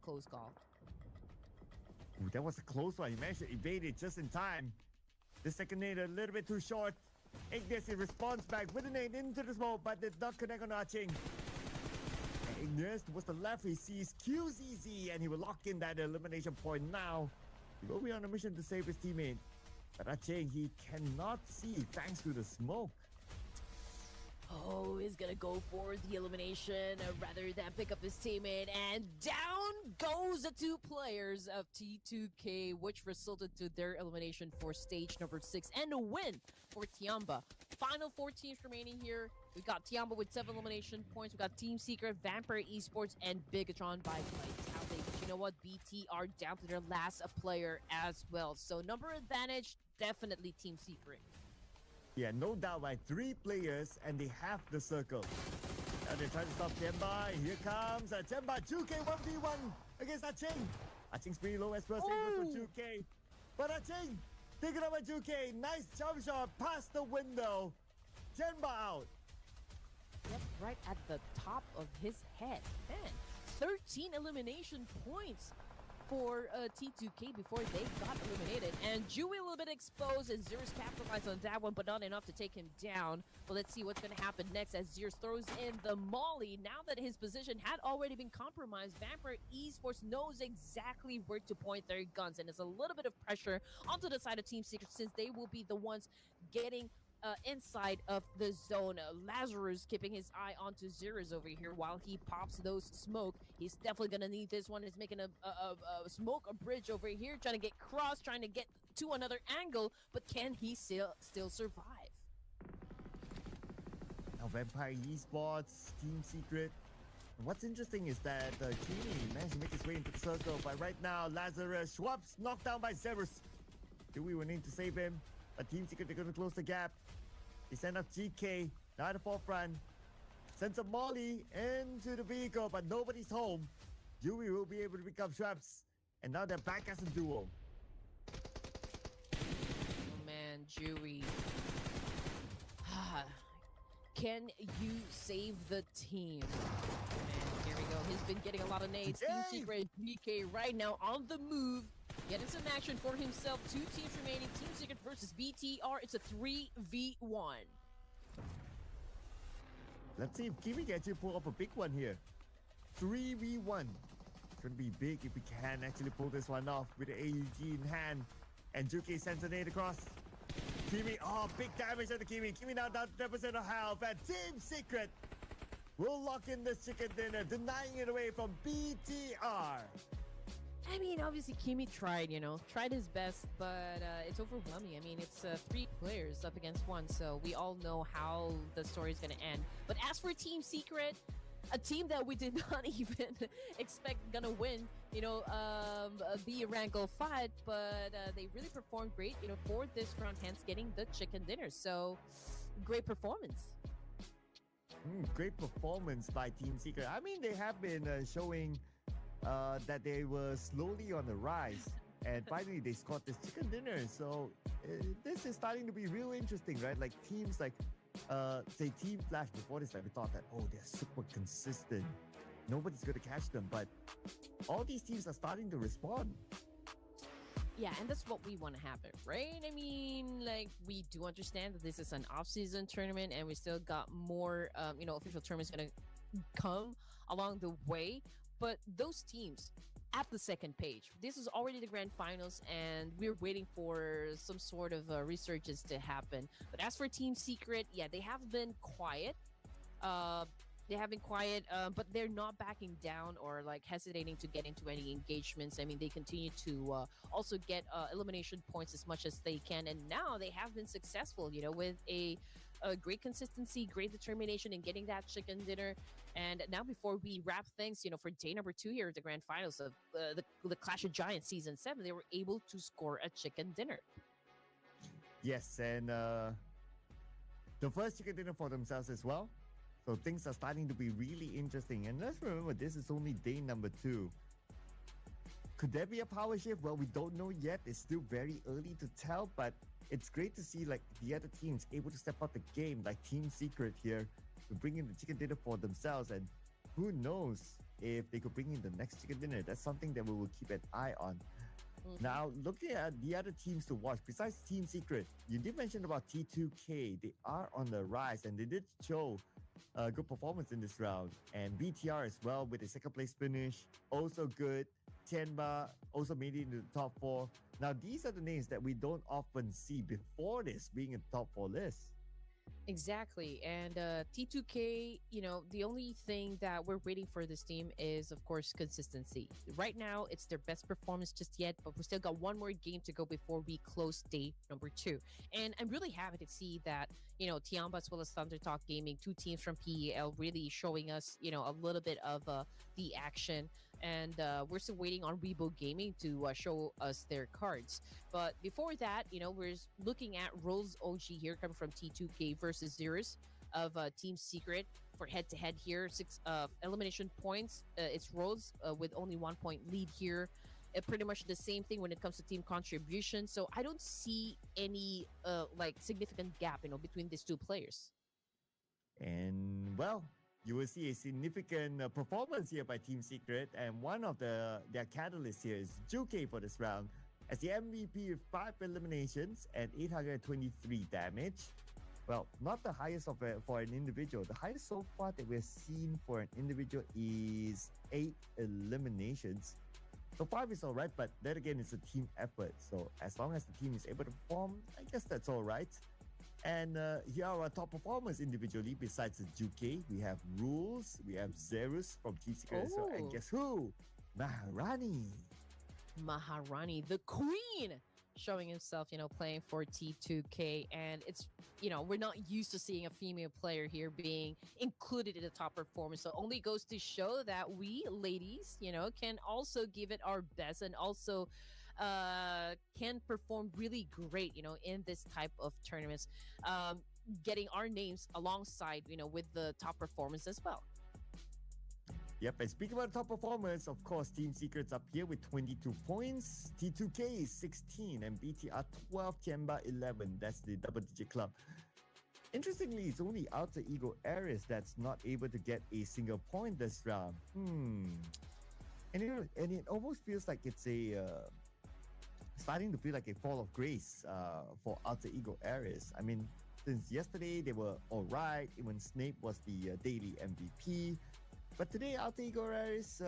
Speaker 2: a close one. He managed to evade it just in time. The second nade a little bit too short. Igneous responds back with a nade into the smoke, but did not connect on Arching. Igneous towards the left, he sees QZZ, and he will lock in that elimination point now. He will be on a mission to save his teammate. But Arching, he cannot see thanks to the smoke.
Speaker 1: Oh, he's gonna go for the elimination rather than pick up his teammate. And down goes the two players of T2K, which resulted to their elimination for stage number 6 and a win for Tianba. Final 4 teams remaining here. We got Tianba with 7 elimination points. We got Team Secret, Vampire Esports, and Bigatron by Vitality. But you know what? BTR down to their last player as well. So number advantage, definitely Team Secret.
Speaker 2: Yeah, no doubt, right? 3 players, and they have the circle. Now they're trying to stop Tianba. Here comes Tianba. 2K 1v1 against Arching. Arching's pretty low as well. Same goes for 2K. But Arching, take it up by 2K. Nice jump shot past the window. Tianba out.
Speaker 1: Yep, right at the top of his head. Man, 13 elimination points for T2K before they got eliminated. And Dewey a little bit exposed, and Zeus capitalized on that one, but not enough to take him down. But let's see what's going to happen next as Zeus throws in the molly. Now that his position had already been compromised, Vampire Esports knows exactly where to point their guns, and it's a little bit of pressure onto the side of Team Secret since they will be the ones getting inside of the zone. Lazarus keeping his eye onto Zeros over here while he pops those smoke. He's definitely gonna need this one. He's making a smoke a bridge over here, trying to get cross, trying to get to another angle, but can he still survive?
Speaker 2: Now Vampire Esports, Team Secret. What's interesting is that Kimi managed to make his way into the circle, but right now Lazarus Schwab's knocked down by Zeros. Do we need to save him? But Team Secret, they're going to close the gap. They send up GK, now at the forefront. Sends a molly into the vehicle, but nobody's home. Dewey will be able to pick up traps. And now they're back as a duo.
Speaker 1: Oh man, Dewey. Can you save the team? Man, here we go. He's been getting a lot of nades. Team Secret, GK right now on the move. Getting some action for himself. 2 teams remaining. Team Secret versus BTR. It's a 3v1.
Speaker 2: Let's see if Kimi can actually pull up a big one here. 3v1. It's going to be big if we can actually pull this one off with the AUG in hand. And Juki sends a nade across. Kimi, oh, big damage on the Kimi. Kimi now down to 10% of health. And Team Secret will lock in this chicken dinner, denying it away from BTR.
Speaker 1: I mean, obviously, Kimi tried, tried his best, but it's overwhelming. I mean, it's 3 players up against 1, so we all know how the story is going to end. But as for Team Secret, a team that we did not even expect gonna win, the Rankle fight, but they really performed great, for this round, hence getting the chicken dinner. So, great performance.
Speaker 2: Great performance by Team Secret. I mean, they have been showing that they were slowly on the rise, and finally they scored this chicken dinner. So this is starting to be real interesting, right? Like teams like, say Team Flash before this, like we thought that, oh, they're super consistent, nobody's going to catch them, but all these teams are starting to respond.
Speaker 1: Yeah, and that's what we want to happen, right? I mean, like, we do understand that this is an off-season tournament, and we still got more, official tournaments going to come along the way. But those teams at the second page, this is already the grand finals, and we're waiting for some sort of resurgence to happen. But as for Team Secret, yeah, they have been quiet. But they're not backing down or like hesitating to get into any engagements. I mean, they continue to also get elimination points as much as they can, and now they have been successful, with a great consistency, great determination in getting that chicken dinner. And now, before we wrap things, for day number 2 here at the grand finals of the Clash of Giants season 7, they were able to score a chicken dinner.
Speaker 2: Yes, and the first chicken dinner for themselves as well. So things are starting to be really interesting. And let's remember, this is only day number 2. Could there be a power shift? Well, we don't know yet. It's still very early to tell, but it's great to see like the other teams able to step up the game, like Team Secret here, to bring in the chicken dinner for themselves. And who knows if they could bring in the next chicken dinner. That's something that we will keep an eye on. Now, looking at the other teams to watch, besides Team Secret, you did mention about T2K. They are on the rise, and they did show good performance in this round. And BTR as well with a second place finish, also good. Tianba also made it into the top 4. Now, these are the names that we don't often see before this being in the top 4 list.
Speaker 1: Exactly. And T2K, the only thing that we're waiting for this team is, of course, consistency. Right now, it's their best performance just yet, but we still got one more game to go before we close day number 2. And I'm really happy to see that, Tiamba as well as Thunder Talk Gaming, 2 teams from PEL, really showing us, a little bit of the action. And we're still waiting on Weibo Gaming to show us their cards. But before that, we're looking at Rolls OG here coming from T2K versus Zeros of Team Secret for head-to-head here. 6 elimination points. It's Rolls with only 1 point lead here. Pretty much the same thing when it comes to team contribution. So I don't see any significant gap, between these 2 players.
Speaker 2: And well, you will see a significant performance here by Team Secret, and one of their catalysts here is Juke for this round as the MVP with 5 eliminations and 823 damage. Well, not the highest for an individual. The highest so far that we've seen for an individual is 8 eliminations. So 5 is all right, but then again, it's a team effort. So as long as the team is able to perform, I guess that's all right. And here are our top performers individually. Besides Juke, we have Rules, we have Zerus from Team Secret. So, and guess who?
Speaker 1: Maharani, the queen, showing himself, playing for T2K. And it's, we're not used to seeing a female player here being included in the top performance. So only goes to show that we ladies, can also give it our best and also can perform really great, in this type of tournaments, getting our names alongside, with the top performance as well.
Speaker 2: Yep, and speaking about top performers, of course, Team Secret's up here with 22 points. T2K is 16 and BTR 12, Tiamba 11. That's the double-digit club. Interestingly, it's only Alter Ego Ares that's not able to get a single point this round. And it almost feels like it's a starting to feel like a fall of grace for Alter Ego Ares. I mean, since yesterday they were all right. Even Snape was the daily MVP. But today, Alter Ego Ares,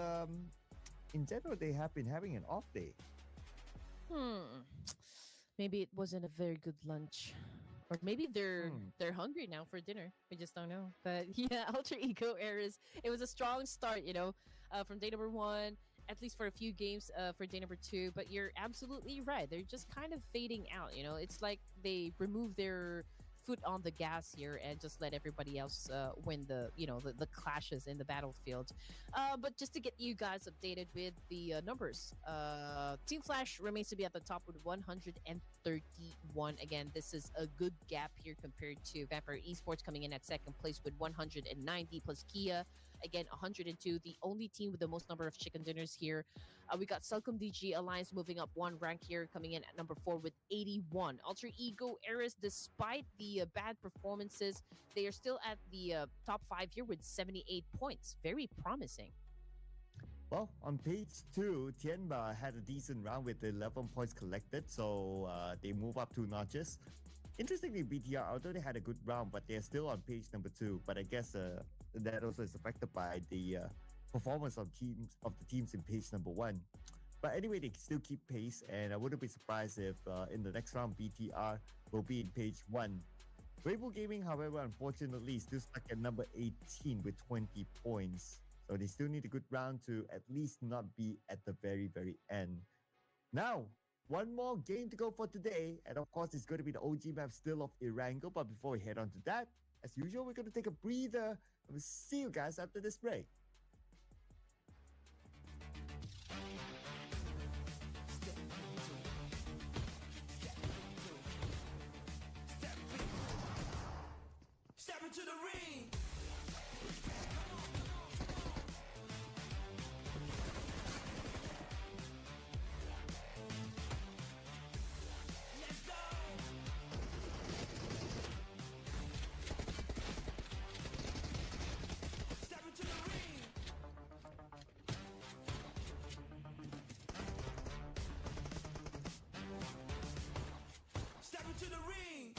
Speaker 2: in general, they have been having an off day.
Speaker 1: Maybe it wasn't a very good lunch. Or maybe
Speaker 2: Hmm.
Speaker 1: they're hungry now for dinner. We just don't know. But yeah, Alter Ego Eras. It was a strong start, from day number one. At least for a few games for day number two. But you're absolutely right. They're just kind of fading out. It's like they remove their foot on the gas here and just let everybody else win the clashes in the battlefield. But just to get you guys updated with the numbers, Team Flash remains to be at the top with 131. Again, this is a good gap here compared to Vampire Esports coming in at second place with 190, plus Kia again 102, the only team with the most number of chicken dinners here. We got Celcom DG Alliance moving up one rank here, coming in at number 4 with 81. Alter Ego Eris, despite the bad performances, they are still at the top 5 here with 78 points. Very promising.
Speaker 2: Well, on page 2, Tianba had a decent round with 11 points collected, so they move up 2 notches. Interestingly, BTR, although they had a good round, but they're still on page number 2. But I guess that also is affected by the performance of the teams in page number 1. But anyway, they still keep pace, and I wouldn't be surprised if in the next round BTR will be in page 1. Rainbow Gaming, however, unfortunately, is still stuck at number 18 with 20 points. So they still need a good round to at least not be at the very, very end. Now, one more game to go for today. And of course, it's going to be the OG map still of Irango. But before we head on to that, as usual, we're going to take a breather. And we'll see you guys after this break.
Speaker 3: Step into the ring. Let's go. Step into the ring. Step into the ring.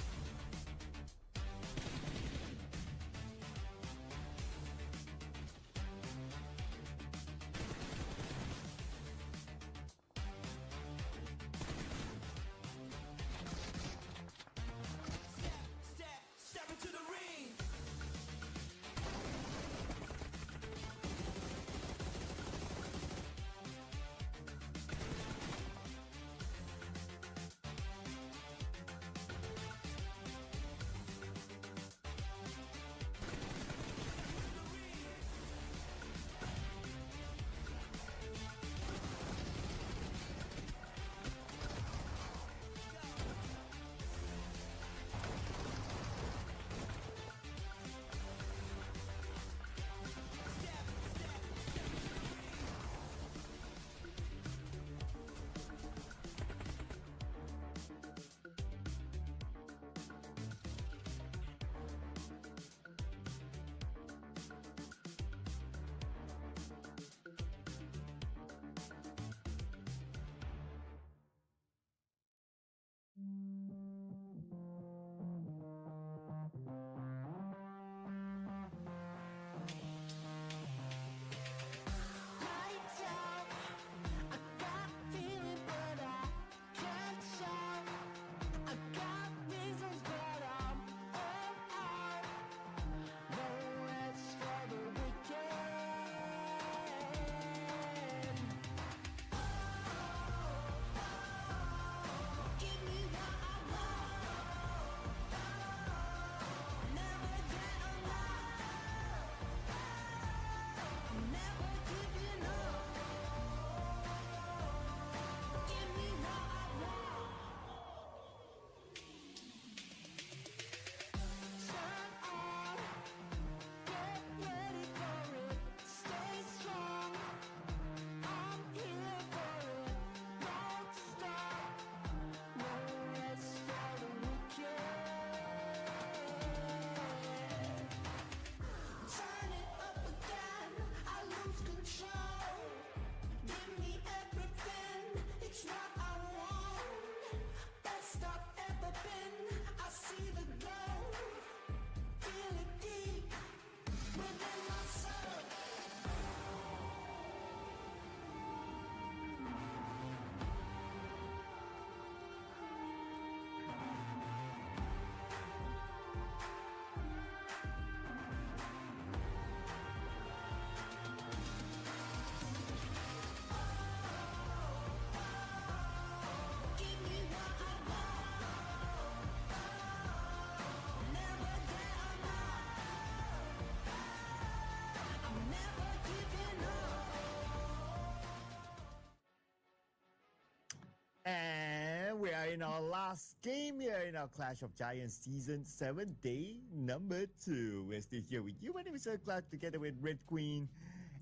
Speaker 2: in our last game here in our Clash of Giants Season 7, day number 2. We're still here with you. My name is Sir Clark, together with Red Queen.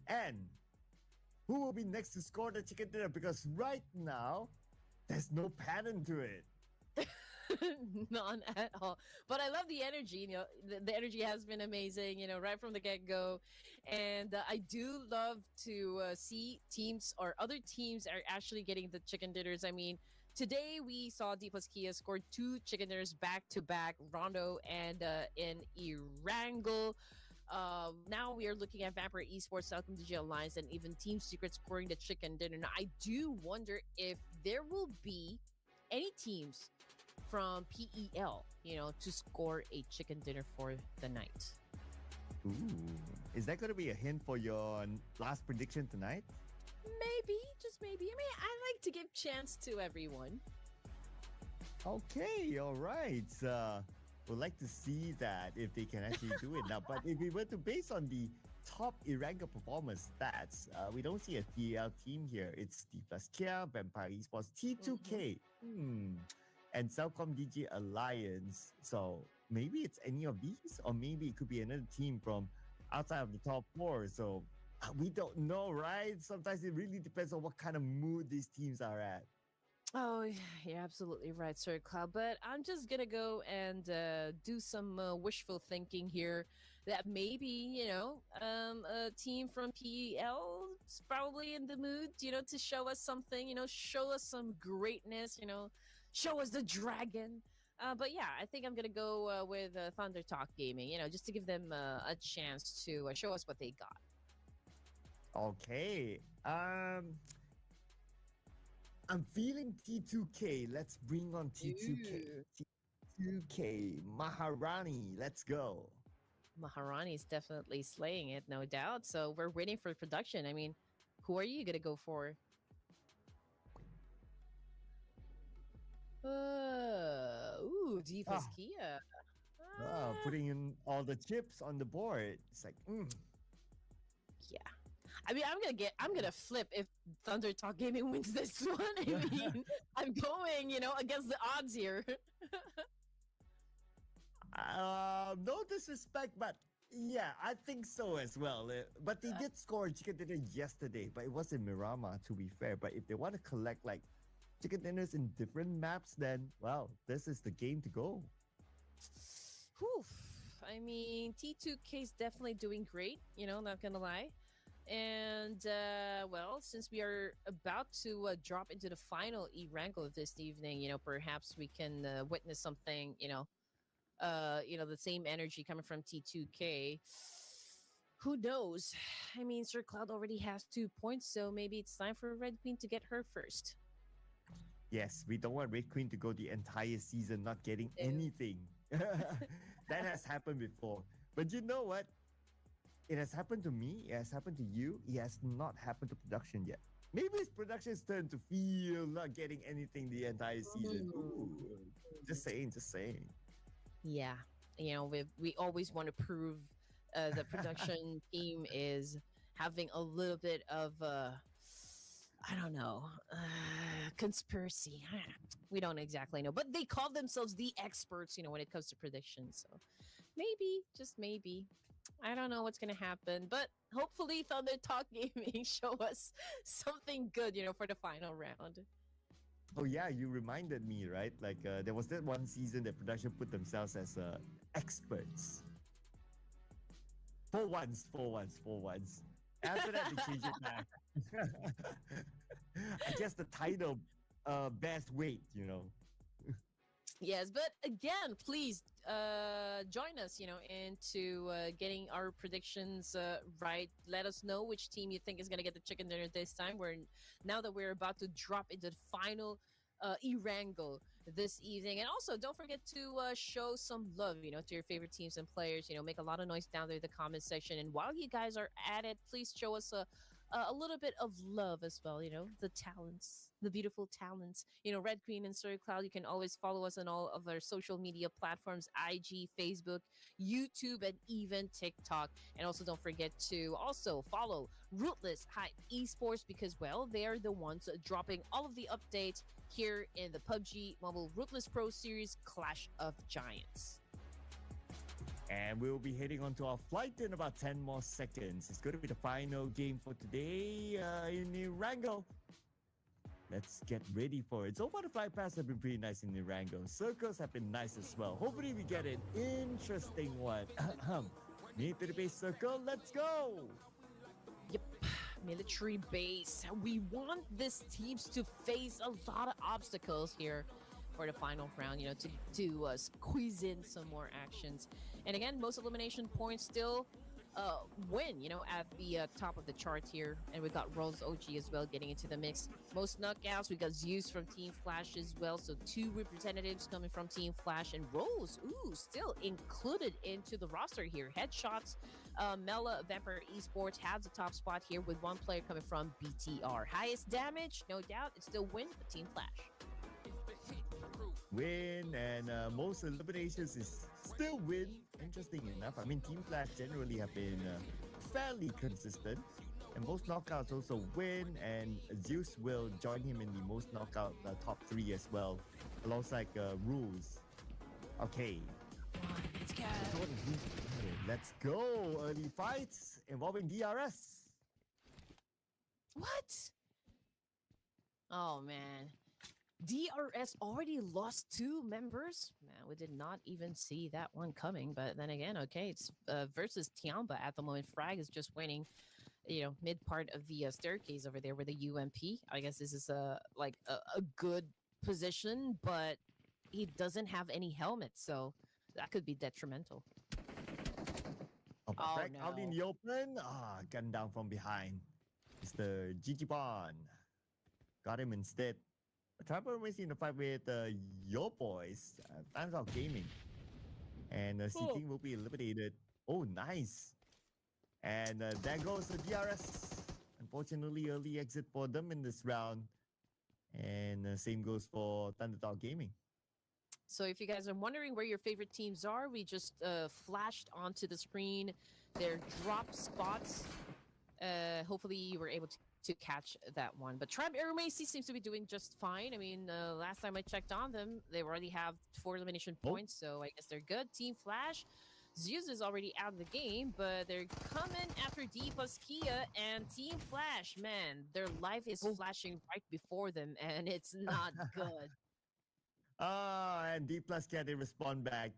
Speaker 2: And who will be next to score the chicken dinner? Because right now, there's no pattern to it.
Speaker 1: None at all. But I love the energy. The energy has been amazing, right from the get-go. And I do love to see teams or other teams are actually getting the chicken dinners. I mean, today we saw D plus Kia scored 2 chicken dinners back-to-back, Rondo and in Erangel. Now we are looking at Vampire Esports, Falcon DJ Alliance, and even Team Secret scoring the chicken dinner. Now, I do wonder if there will be any teams from PEL, to score a chicken dinner for the night.
Speaker 2: Ooh. Is that going to be a hint for your last prediction tonight?
Speaker 1: Maybe, just maybe. I mean, I like to give chance to everyone.
Speaker 2: Okay, all right. We'd like to see that if they can actually do it now. But if we were to base on the top Erangel performance stats, we don't see a PEL team here. It's D plus Kia, Vampire Esports, T2K, and Cellcom DJ Alliance. So maybe it's any of these, or maybe it could be another team from outside of the top 4. So we don't know, right? Sometimes it really depends on what kind of mood these teams are at.
Speaker 1: Oh, you're absolutely right, Sir Cloud. But I'm just going to go and do some wishful thinking here that maybe, a team from PEL is probably in the mood, to show us something, show us some greatness, show us the dragon. But yeah, I think I'm going to go with Thunder Talk Gaming, just to give them a chance to show us what they got.
Speaker 2: Okay. I'm feeling T2K. Let's bring on T2K. T2K. Maharani. Let's go.
Speaker 1: Maharani is definitely slaying it, no doubt. So we're waiting for production. I mean, who are you going to go for? D plus Kia.
Speaker 2: Putting in all the chips on the board. It's like,
Speaker 1: Yeah. I mean, I'm gonna flip if Thunder Talk Gaming wins this one. I mean, I'm going, against the odds here.
Speaker 2: No disrespect, but yeah, I think so as well. But they did score chicken dinner yesterday, but it was in Miramar, to be fair. But if they want to collect like chicken dinners in different maps, then well, this is the game to go.
Speaker 1: Whew. I mean, T2K is definitely doing great. Not gonna lie. And well, since we are about to drop into the final Erangel of this evening, perhaps we can witness something. The same energy coming from T2K. Who knows? I mean, Sir Cloud already has 2 points, so maybe it's time for Red Queen to get her first.
Speaker 2: Yes, we don't want Red Queen to go the entire season not getting anything. That has happened before. But you know what? It has happened to me. It has happened to you. It has not happened to production yet. Maybe it's production's turn to feel not getting anything the entire season. Ooh, just saying.
Speaker 1: Yeah, we always want to prove the production team is having a little bit of I don't know, conspiracy. We don't exactly know, but they call themselves the experts, when it comes to predictions. So maybe, just maybe. I don't know what's going to happen, but hopefully Thunder Talk Gaming show us something good, for the final round.
Speaker 2: Oh yeah, you reminded me, right? Like there was that one season that production put themselves as experts. For once. After that, they changed it back. I guess the title bears weight,
Speaker 1: Yes, but again, please join us, into getting our predictions right. Let us know which team you think is going to get the chicken dinner this time. Now that we're about to drop into the final Erangel this evening. And also, don't forget to show some love, to your favorite teams and players. Make a lot of noise down there in the comment section. And while you guys are at it, please show us a little bit of love as well. The talents, the beautiful talents. Red Queen and Story Cloud. You can always follow us on all of our social media platforms: IG, Facebook, YouTube, and even TikTok. And also, don't forget to also follow Ruthless Hype Esports because, well, they are the ones dropping all of the updates here in the PUBG Mobile Ruthless Pro Series Clash of Giants.
Speaker 2: And we'll be heading on to our flight in about 10 more seconds. It's going to be the final game for today in Erangel. Let's get ready for it. So far, the flight paths have been pretty nice in Erangel. Circles have been nice as well. Hopefully, we get an interesting one. Military base circle, let's go!
Speaker 1: Yep, military base. We want these teams to face a lot of obstacles here for the final round, to squeeze in some more actions. And again, most elimination points still win, at the top of the chart here. And we got Rose OG as well getting into the mix. Most knockouts, we got Zeus from Team Flash as well. So 2 representatives coming from Team Flash. And Rose, still included into the roster here. Headshots, Mela Vampire Esports has the top spot here with 1 player coming from BTR. Highest damage, no doubt, it's still win for Team Flash.
Speaker 2: Win, and most eliminations is still win. Interesting enough. I mean, Team Flash generally have been fairly consistent. And most knockouts also win, and Zeus will join him in the most knockout top 3 as well, alongside Rules. Okay.
Speaker 1: Let's go.
Speaker 2: Let's go. Early fights involving DRS.
Speaker 1: What? Oh, man. DRS already lost 2 members. Man, we did not even see that one coming. But then again, okay, it's versus Tiamba at the moment. Frag is just winning, mid part of the staircase over there with the UMP. I guess this is a good position, but he doesn't have any helmet, so that could be detrimental.
Speaker 2: Oh, Frag
Speaker 1: no.
Speaker 2: out in the open. Gun down from behind. It's the GG Bond. Got him instead. Trapper remains in the fight with your boys, Times Out Gaming. And Seating will be eliminated. Oh, nice. And there goes the DRS. Unfortunately, early exit for them in this round. And same goes for Thunderdog Gaming.
Speaker 1: So if you guys are wondering where your favorite teams are, we just flashed onto the screen their drop spots. Hopefully you were able to catch that one. But Tribe Air Macy seems to be doing just fine. I mean, last time I checked on them, they already have 4 elimination points, so I guess they're good. Team Flash, Zeus is already out of the game, but they're coming after D plus Kia and Team Flash. Man, their life is flashing right before them, and it's not good.
Speaker 2: And D plus Kia, they respond back.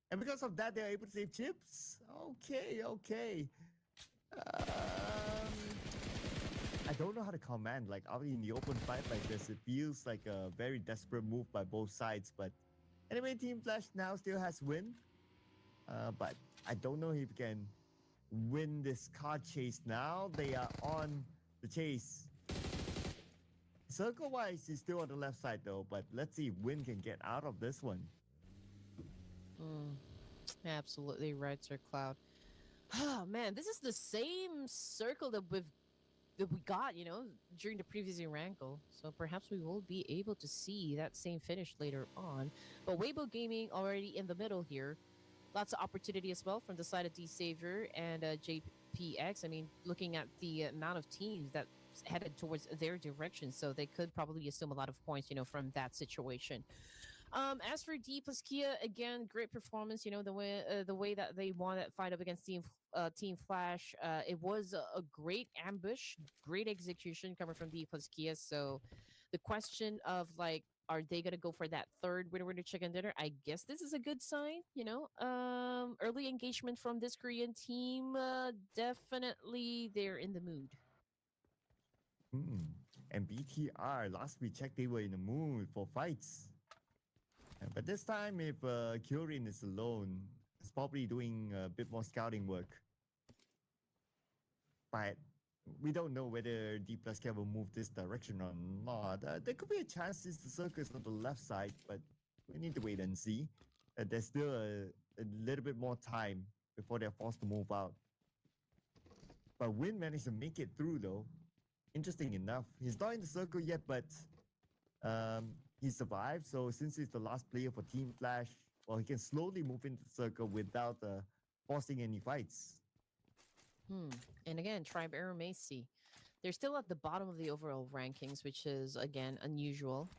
Speaker 2: And because of that, they're able to save chips. Okay. I don't know how to command, like, out in the open fight like this. It feels like a very desperate move by both sides. But anyway, Team Flash now still has win. But I don't know if he can win this car chase now. They are on the chase. Circle-wise, he's still on the left side, though. But let's see if Win can get out of this one.
Speaker 1: Absolutely right, Sir Cloud. Oh, man, this is the same circle that we got, during the previous Erangel. So perhaps we will be able to see that same finish later on. But Weibo Gaming already in the middle here. Lots of opportunity as well from the side of D-Savior and JPX. I mean, looking at the amount of teams that headed towards their direction. So they could probably assume a lot of points, from that situation. As for D plus Kia, again, great performance. The way that they won that fight up against Team Flash, it was a great ambush, great execution coming from D plus Kia. So the question of are they gonna go for that third winner chicken dinner? I guess this is a good sign. Early engagement from this Korean team. Definitely, they're in the mood.
Speaker 2: And BTR, last we checked, they were in the mood for fights. But this time, if Kyorin is alone, he's probably doing a bit more scouting work. But we don't know whether D plus K will move this direction or not. There could be a chance since the circle is on the left side, but we need to wait and see. There's still a little bit more time before they're forced to move out. But Win managed to make it through, though. Interesting enough, he's not in the circle yet, but he survived. So since he's the last player for Team Flash, well, he can slowly move into the circle without forcing any fights.
Speaker 1: And again, Tribe Arrow Macy. They're still at the bottom of the overall rankings, which is again unusual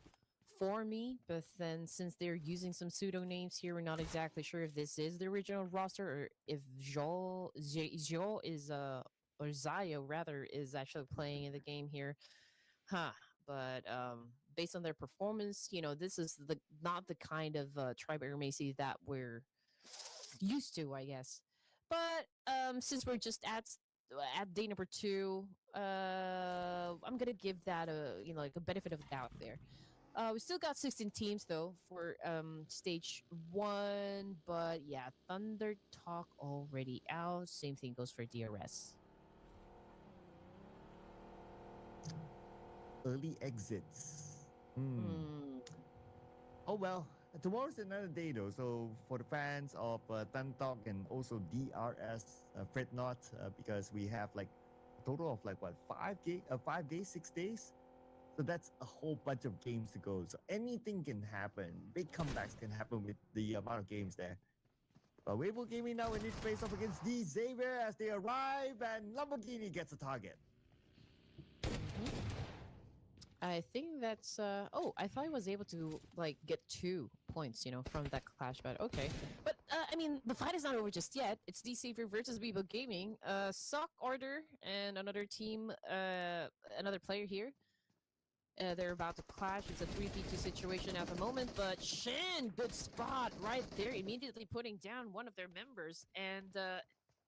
Speaker 1: for me. But then, since they're using some pseudo names here, we're not exactly sure if this is the original roster or if Jo is or Zayo rather is actually playing in the game here. Huh. But based on their performance, this is the not the kind of Tribe Air Macy that we're used to, I guess. But since we're just at day number 2, I'm gonna give that a like a benefit of the doubt there. We still got 16 teams though for stage 1, but yeah, Thunder Talk already out. Same thing goes for DRS.
Speaker 2: Early exits. Oh well, tomorrow's another day though. So for the fans of Tantok and also DRS, fret not because we have like a total of like what 5 days, 6 days. So that's a whole bunch of games to go. So anything can happen. Big comebacks can happen with the amount of games there. But Weibo Gaming now in its face off against D Xavier as they arrive, and Lamborghini gets a target.
Speaker 1: I think that's oh, I thought I was able to like get 2 points, from that clash, but okay. But I mean, the fight is not over just yet. It's D Savior versus Weibo Gaming. Sock Order and another team, another player here. They're about to clash. It's a 3v2 situation at the moment, but Shin, good spot right there, immediately putting down one of their members. And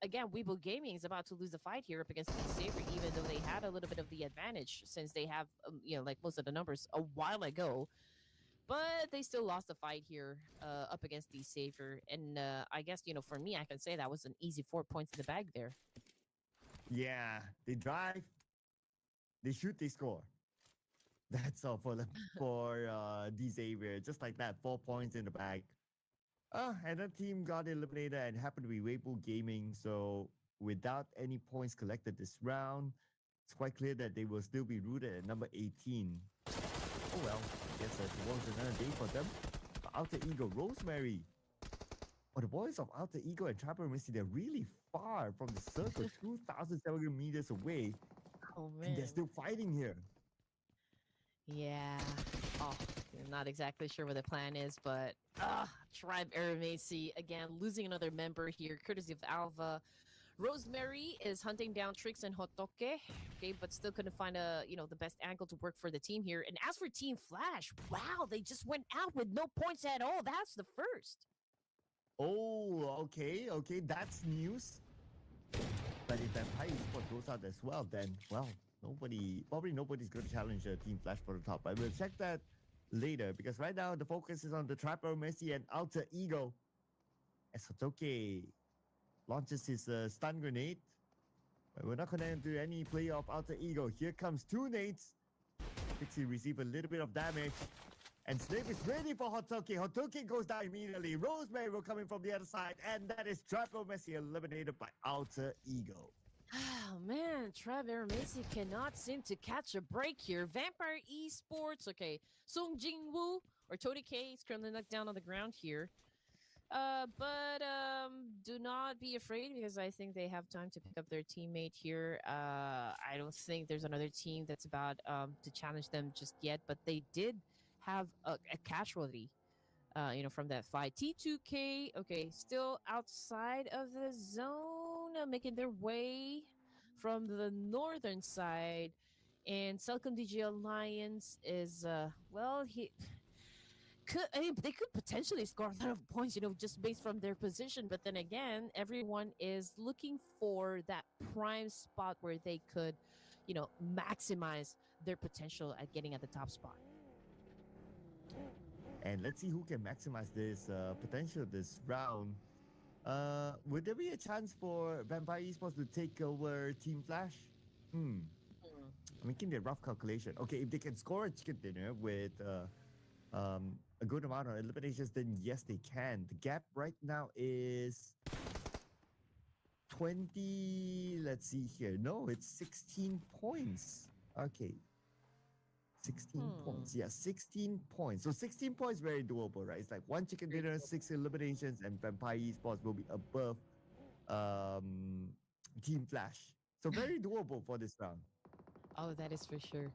Speaker 1: again, Weibo Gaming is about to lose the fight here up against D Saber, even though they had a little bit of the advantage since they have, like most of the numbers a while ago. But they still lost the fight here up against D Saber. And I guess, for me, I can say that was an easy 4 points in the bag there.
Speaker 2: Yeah, they drive, they shoot, they score. That's all for D Xavier. Just like that, 4 points in the bag. And that team got eliminated and happened to be Weibo Gaming. So without any points collected this round, it's quite clear that they will still be rooted at number 18. Oh well, I guess tomorrow's another day for them. Alter Ego, Rosemary. Oh, the boys of Alter Ego and Trapper Missy, they're really far from the circle, 2,700 meters away.
Speaker 1: Oh, man.
Speaker 2: And they're still fighting here.
Speaker 1: Yeah. Oh, I'm not exactly sure what the plan is, but Tribe Aramasi again losing another member here, courtesy of Alva. Rosemary is hunting down Trix and Hotoke, okay, but still couldn't find the best angle to work for the team here. And as for Team Flash, wow, they just went out with no points at all. That's the first.
Speaker 2: Oh, okay, that's news. But if Vampire Esports goes out as well, then well, nobody's going to challenge Team Flash for the top. But we'll check that later because right now the focus is on the Trapper Messi and Alter Ego. As Hotoke launches his stun grenade. But we're not connected to any player of Alter Ego. Here comes 2 nades. Pixie receive a little bit of damage. And Snape is ready for Hotoke. Hotoke goes down immediately. Rosemary will come in from the other side. And that is Trapper Messi eliminated by Alter Ego.
Speaker 1: Oh man, Trevor Macy cannot seem to catch a break here. Vampire Esports, okay. Sung Jing Woo or Tony K is currently knocked down on the ground here. But do not be afraid because I think they have time to pick up their teammate here. I don't think there's another team that's about to challenge them just yet, but they did have a casualty. From that fight. T2K, okay, still outside of the zone, making their way from the northern side. And Celcom DG Alliance is, they could potentially score a lot of points, just based from their position. But then again, everyone is looking for that prime spot where they could, maximize their potential at getting at the top spot.
Speaker 2: And let's see who can maximize this potential this round. Would there be a chance for Vampire Esports to take over Team Flash? I'm making the rough calculation. Okay, if they can score a chicken dinner with a good amount of eliminations, then yes, they can. The gap right now is 20. Let's see here. No, it's 16 points. Okay. 16 points. Yeah, 16 points. So 16 points very doable, right? It's like one chicken
Speaker 1: Very
Speaker 2: dinner,
Speaker 1: doable.
Speaker 2: 6 eliminations, and Vampire Esports will be above um, Team Flash. So very doable for this round.
Speaker 1: Oh, that is for sure.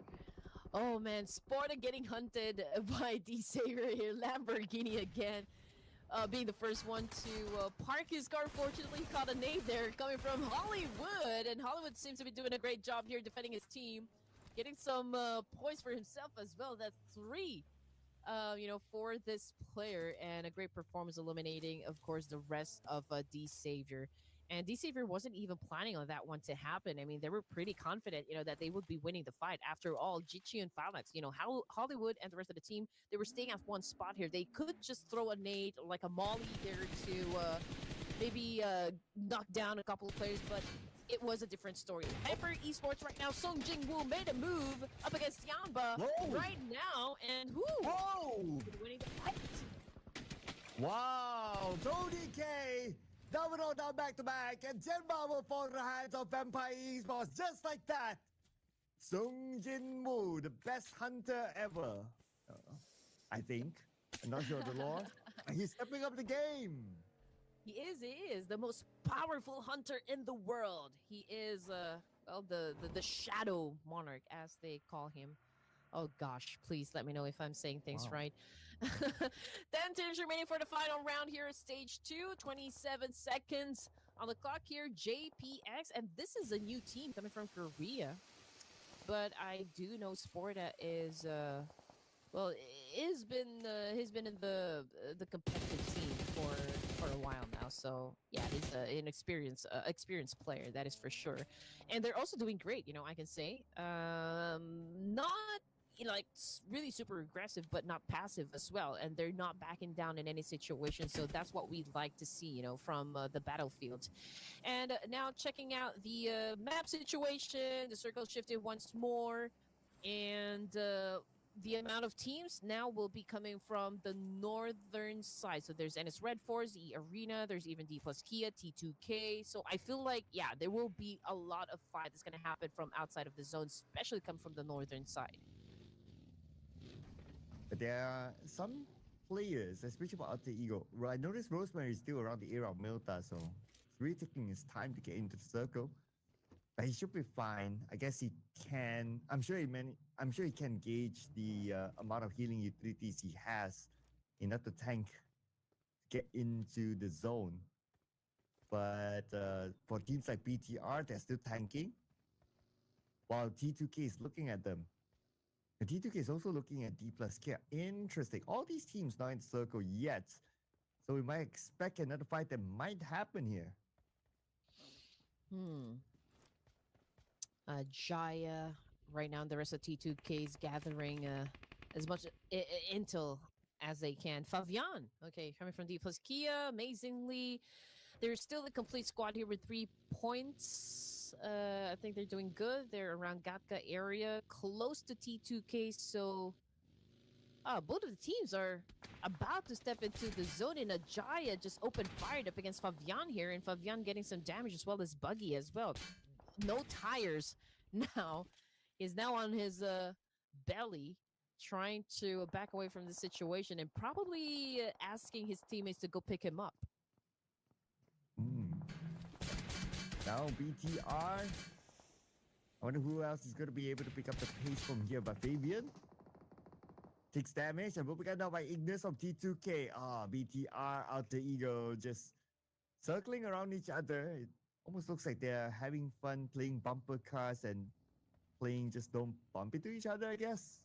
Speaker 1: Oh man, Sporta getting hunted by D Saver here. Lamborghini again. Being the first one to park his car. Fortunately, caught a nade there coming from Hollywood. And Hollywood seems to be doing a great job here defending his team. Getting some points for himself as well. That's 3, for this player. And a great performance eliminating, of course, the rest of D Savior. And D Savior wasn't even planning on that one to happen. I mean, they were pretty confident, that they would be winning the fight. After all, Jichi and Phalanx, how Hollywood and the rest of the team, they were staying at one spot here. They could just throw a nade, like a molly there to maybe knock down a couple of players, but it was a different story. Hyper Esports right now, Song Jingwoo made a move up against Yanba right now, and
Speaker 2: Whoa!
Speaker 1: winning the fight.
Speaker 2: Wow! Tony K! Domino down back to back, and Genma will fall in the hands of Vampire Esports just like that. Sung Jin Woo, the best hunter ever. I think. I'm not sure the law. He's stepping up the game.
Speaker 1: He is the most powerful hunter in the world. He is the shadow monarch, as they call him. Oh gosh, please let me know if I'm saying things right. 10 teams remaining for the final round here at stage 2. 27 seconds on the clock here. JPX, and this is a new team coming from Korea. But I do know Sporta is he's been in the competitive scene for a while now. So yeah, he's an experienced player, that is for sure. And they're also doing great, I can say. Not really super aggressive, but not passive as well. And they're not backing down in any situation. So that's what we'd like to see, from the battlefield. And now checking out the map situation, the circle shifted once more. And the amount of teams now will be coming from the northern side. So there's NS Red Force, E Arena, there's even D plus Kia, T2K. So I feel like, yeah, there will be a lot of fight that's going to happen from outside of the zone, especially come from the northern side.
Speaker 2: But there are some players, especially for Alter Ego. I noticed Rosemary is still around the area of Milta, so it's really taking his time to get into the circle. But he should be fine. I guess he can. I'm sure he can gauge the amount of healing utilities he has enough to tank, get into the zone. But for teams like BTR, they're still tanking, while T2K is looking at them. And T2K is also looking at D plus K. Interesting. All these teams not in the circle yet, so we might expect another fight that might happen here.
Speaker 1: Jaya right now, and the rest of T2K is gathering as much intel as they can. Favian, okay, coming from D plus Kia, amazingly. There's still a complete squad here with 3 points. I think they're doing good. They're around Gatka area, close to T2K, so both of the teams are about to step into the zone, and Ajaya just opened fire up against Favian here, and Favian getting some damage as well as Buggy as well. No tires now. He's now on his belly, trying to back away from the situation and probably asking his teammates to go pick him up.
Speaker 2: Now BTR. I wonder who else is going to be able to pick up the pace from here. But Fabian takes damage and will be got now by Ignis of T2K. BTR, Alter Ego, just circling around each other. It almost looks like they're having fun playing bumper cars and playing just don't bump into each other, I guess.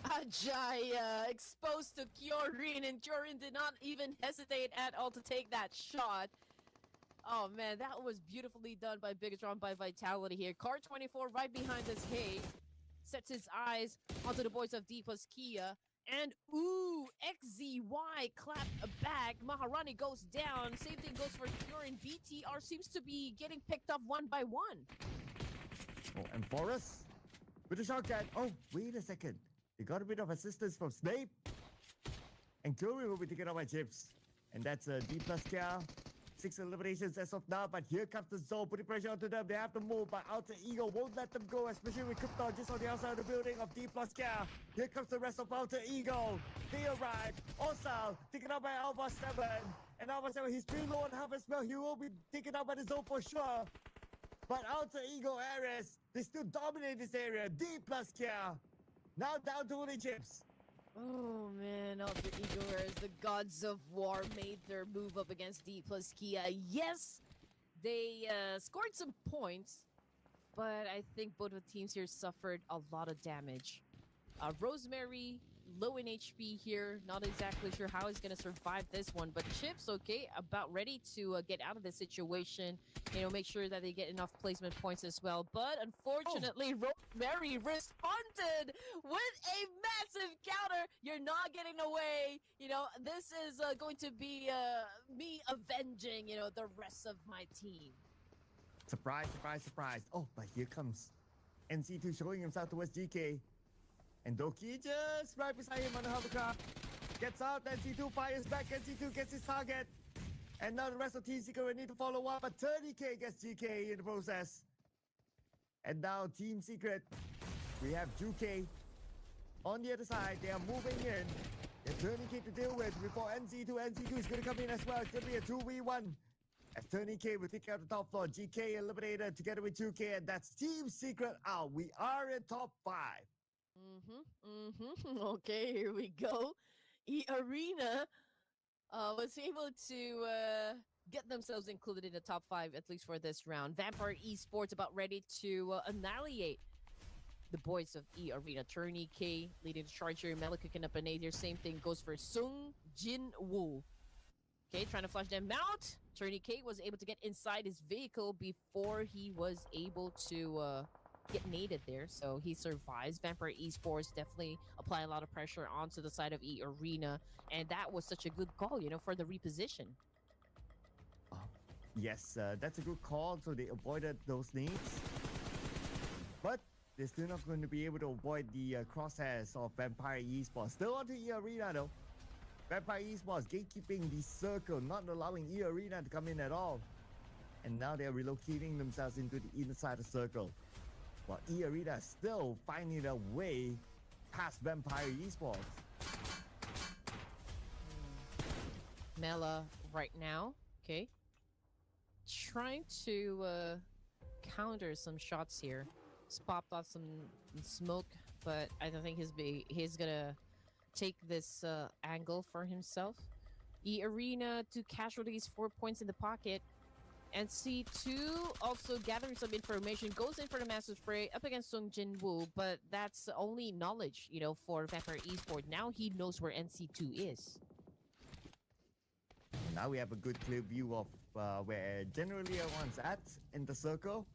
Speaker 1: Ajaya exposed to Kyorin, and Kyorin did not even hesitate at all to take that shot. Oh man, that was beautifully done by Bigatron, by Vitality here. Car 24 right behind us. Hey, sets his eyes onto the boys of D plus Kia. And ooh, XZY clapped back. Maharani goes down. Same thing goes for Kyorin. BTR seems to be getting picked up one by one.
Speaker 2: Oh, and Forrest with a shotgun. Oh, wait a second. They got a bit of assistance from Snape. And Kyorin will be taken out by Chips. And that's D plus Kia 6 eliminations as of now, but here comes the zone, putting pressure onto them. They have to move, but Alter Ego won't let them go, especially with Krypton just on the outside of the building of D plus Care. Here comes the rest of Alter Ego. They arrive. Also, taken out by Alpha 7. And Alpha 7, he's pretty low on health as well. He will be taken out by the zone for sure. But Alter Ego Ares, they still dominate this area. D plus Care. Now down to only chips.
Speaker 1: Oh man, Alter Ego, whereas the Gods of War made their move up against D plus Kia. Yes, they scored some points, but I think both of the teams here suffered a lot of damage. Rosemary, low in HP here, not exactly sure how he's going to survive this one, but Chips, okay, about ready to get out of this situation, you know, make sure that they get enough placement points as well. But unfortunately, Rosemary responded with a massive counter. You're not getting away. You know, this is going to be me avenging, you know, the rest of my team.
Speaker 2: Surprise, surprise, surprise. Oh, but here comes NC2 showing himself towards GK. And Doki just right beside him on the hovercraft. Gets out, NC2 fires back, NC2 gets his target. And now the rest of Team Secret will need to follow up, but 30k gets GK in the process. And now Team Secret, we have Juke on the other side. They are moving in. They're 30k to deal with before NC2. NC2 is going to come in as well. It's going to be a 2v1. As 30k will take out the top floor. GK eliminated together with 2k, and that's Team Secret out. We are in top 5.
Speaker 1: Okay, here we go. E-Arena was able to get themselves included in the top 5, at least for this round. Vampire Esports about ready to annihilate the boys of E-Arena. Tourney K leading the charge here. Mela cooking up an 8 here. Same thing goes for Sung Jin Woo. Okay, trying to flush them out. Tourney K was able to get inside his vehicle before he was able to get naded there, so he survives. Vampire Esports definitely applying a lot of pressure onto the side of E-Arena, and that was such a good call, you know, for the reposition.
Speaker 2: Yes, that's a good call, so they avoided those nades. But they're still not going to be able to avoid the crosshairs of Vampire Esports. Still onto E-Arena though. Vampire Esports gatekeeping the circle, not allowing E-Arena to come in at all. And now they're relocating themselves into the inside the circle. While E-Arena is still finding their way past Vampire Esports.
Speaker 1: Mela right now, okay, trying to counter some shots here. He's popped off some smoke, but I don't think he's gonna take this angle for himself. E-Arena, 2 casualties, 4 points in the pocket. NC2 also gathering some information, goes in for the massive spray up against Sung Jin Woo, but that's only knowledge, you know, for Vampire Esports. Now he knows where NC2 is.
Speaker 2: Now we have a good clear view of where generally everyone's at in the circle.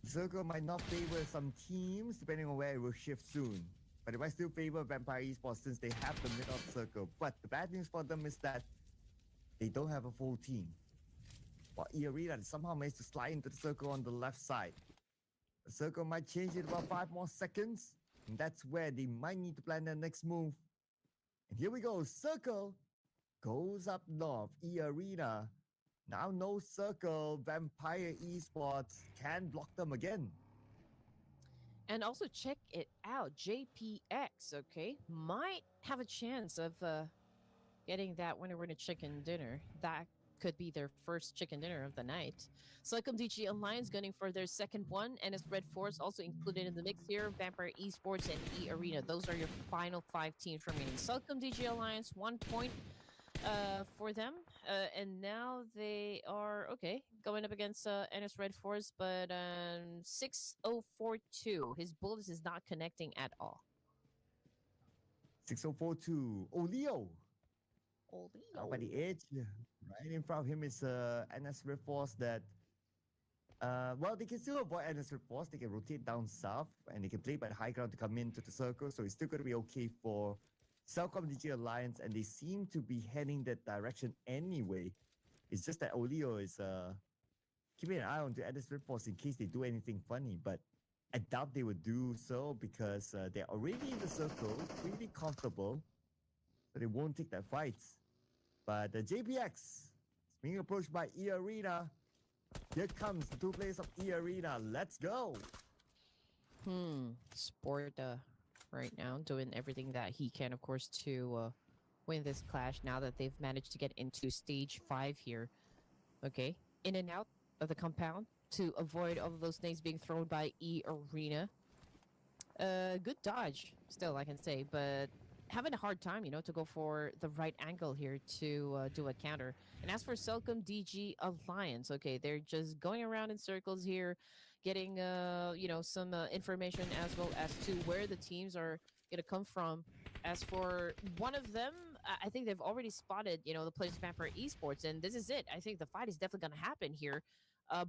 Speaker 2: The circle might not favor some teams depending on where it will shift soon, but it might still favor Vampire Esports since they have the middle of the circle. But the bad news for them is that they don't have a full team. While E-Arena somehow managed to slide into the circle on the left side. The circle might change in about 5 more seconds, and that's where they might need to plan their next move. And here we go, circle goes up north. E-Arena, now no circle. Vampire Esports can block them again.
Speaker 1: And also check it out, JPX, okay, might have a chance of getting that winner chicken dinner. That could be their first chicken dinner of the night. Succum DG Alliance gunning for their second one, and as Red Force also included in the mix here. Vampire Esports and E-Arena. Those are your final 5 teams remaining. Succum DG Alliance, 1 point for them. And now they are, okay, going up against NS Red Force, but 6042. His bullets is not connecting at all.
Speaker 2: 6042. Olio. Out by the edge. Right in front of him is NS Red Force that well, they can still avoid NS Red Force. They can rotate down south and they can play by the high ground to come into the circle, so it's still going to be okay for Cellcom DG Alliance, and they seem to be heading that direction anyway. It's just that Olio is keeping an eye on the NS Red Force in case they do anything funny, but I doubt they would do so because they're already in the circle, pretty comfortable, so they won't take that fight. But the JPX is being approached by E Arena. Here comes the two players of E Arena. Let's go.
Speaker 1: Sport right now doing everything that he can, of course, to win this clash now that they've managed to get into stage 5 here. Okay, in and out of the compound to avoid all of those things being thrown by E Arena. Good dodge, still, I can say, but having a hard time, to go for the right angle here to do a counter. And as for Selcom DG Alliance, okay, they're just going around in circles here, getting, some information as well as to where the teams are going to come from. As for one of them, I think they've already spotted, the players of Vampire Esports, and this is it. I think the fight is definitely going to happen here.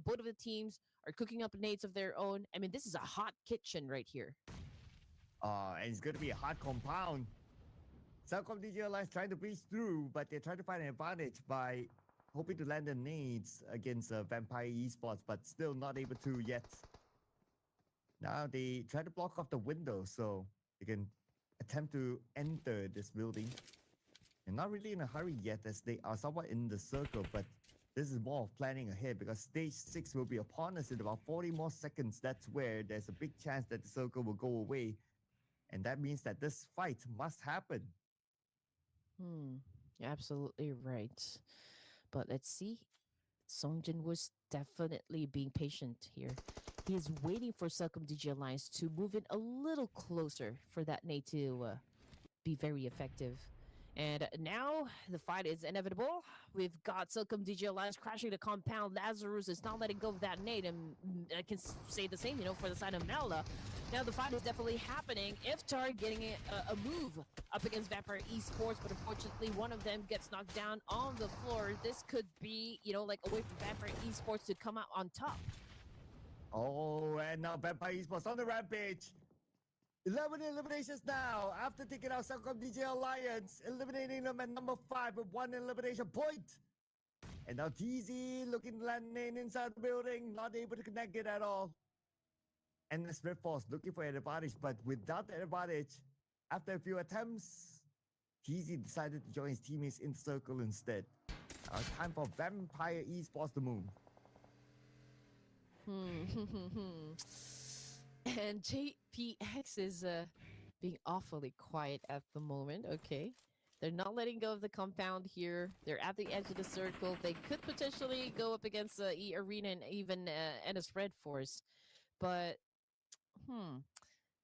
Speaker 1: Both of the teams are cooking up nades of their own. I mean, this is a hot kitchen right here.
Speaker 2: And it's going to be a hard compound. Selcom DG Alliance trying to breach through, but they're trying to find an advantage by hoping to land the nades against Vampire Esports, but still not able to yet. Now they try to block off the window so they can attempt to enter this building. They're not really in a hurry yet as they are somewhat in the circle, but this is more of planning ahead because stage 6 will be upon us in about 40 more seconds. That's where there's a big chance that the circle will go away. And that means that this fight must happen.
Speaker 1: Absolutely right. But let's see. Songjin was definitely being patient here. He is waiting for Selcom DG Alliance to move in a little closer for that nade to be very effective. And now the fight is inevitable. We've got Selcom DG Alliance crashing the compound. Lazarus is not letting go of that nade, and I can say the same, for the side of Melda. Now the fight is definitely happening. Iftar getting a move up against Vampire Esports, but unfortunately one of them gets knocked down on the floor. This could be, like a way for Vampire Esports to come out on top.
Speaker 2: Oh, and now Vampire Esports on the rampage. 11 eliminations now after taking out Selcom DG Alliance, eliminating them at number 5 with 1 elimination point. And now TZ looking to land inside the building, not able to connect it at all. And the Red Force looking for an advantage, but without the advantage, after a few attempts, TZ decided to join his teammates in the circle instead. Now it's time for Vampire Esports to move.
Speaker 1: And JPX is being awfully quiet at the moment. Okay. They're not letting go of the compound here. They're at the edge of the circle. They could potentially go up against E Arena and even NS Red Force. But,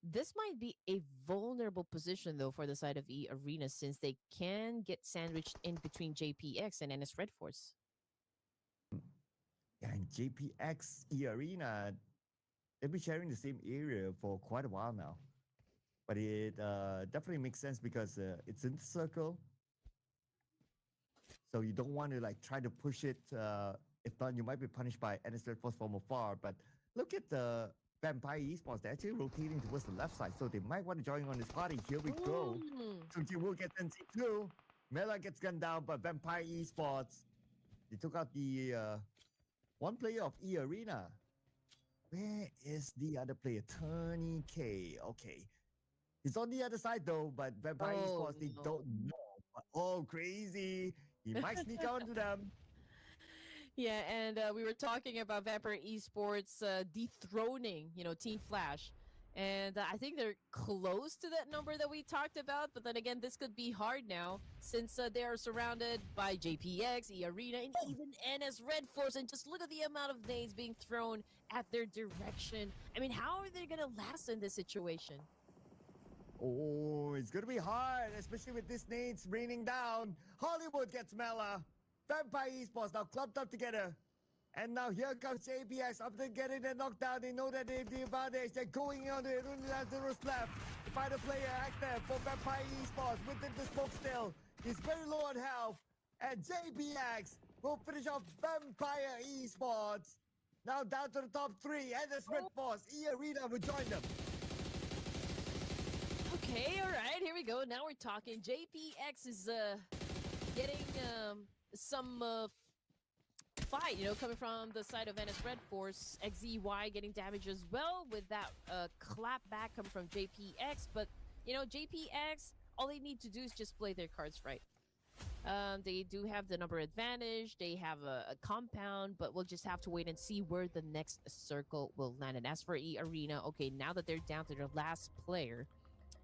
Speaker 1: this might be a vulnerable position, though, for the side of E Arena since they can get sandwiched in between JPX and NS Red Force.
Speaker 2: And JPX, E Arena, they've been sharing the same area for quite a while now. But it definitely makes sense because it's in the circle. So you don't want to try to push it. If not, you might be punished by NS Red Force from afar. But look at the Vampire Esports. They're actually rotating towards the left side. So they might want to join on this party. Here we go. Suji will get NC2. Mela gets gunned down, but Vampire Esports, they took out the one player of E Arena. Where is the other player? Tony K. Okay. He's on the other side though, but Vampire Esports, they don't know. Oh, crazy. He might sneak onto them.
Speaker 1: Yeah, and we were talking about Vampire Esports dethroning, Team Flash. And I think they're close to that number that we talked about. But then again, this could be hard now since they are surrounded by JPX, E Arena, and even NS Red Force. And just look at the amount of nades being thrown at their direction. I mean, how are they going to last in this situation?
Speaker 2: Oh, it's going to be hard, especially with these nades raining down. Hollywood gets Mela. Vampire Esports now clumped up together. And now here comes JPX. After getting the knockdown, they know that they have the advantage. They're going on it. Only Lazarus left. The final player active for Vampire Esports within the smoke still. He's very low on health. And JPX will finish off Vampire Esports. Now down to the top 3. And this Red Force, E Arena will join them.
Speaker 1: Okay, all right, here we go. Now we're talking. JPX is getting some fight, coming from the side of NS Red Force. XZY getting damage as well with that clap back coming from JPX. But, JPX, all they need to do is just play their cards right. They do have the number advantage. They have a compound, but we'll just have to wait and see where the next circle will land. And as for E Arena, okay, now that they're down to their last player,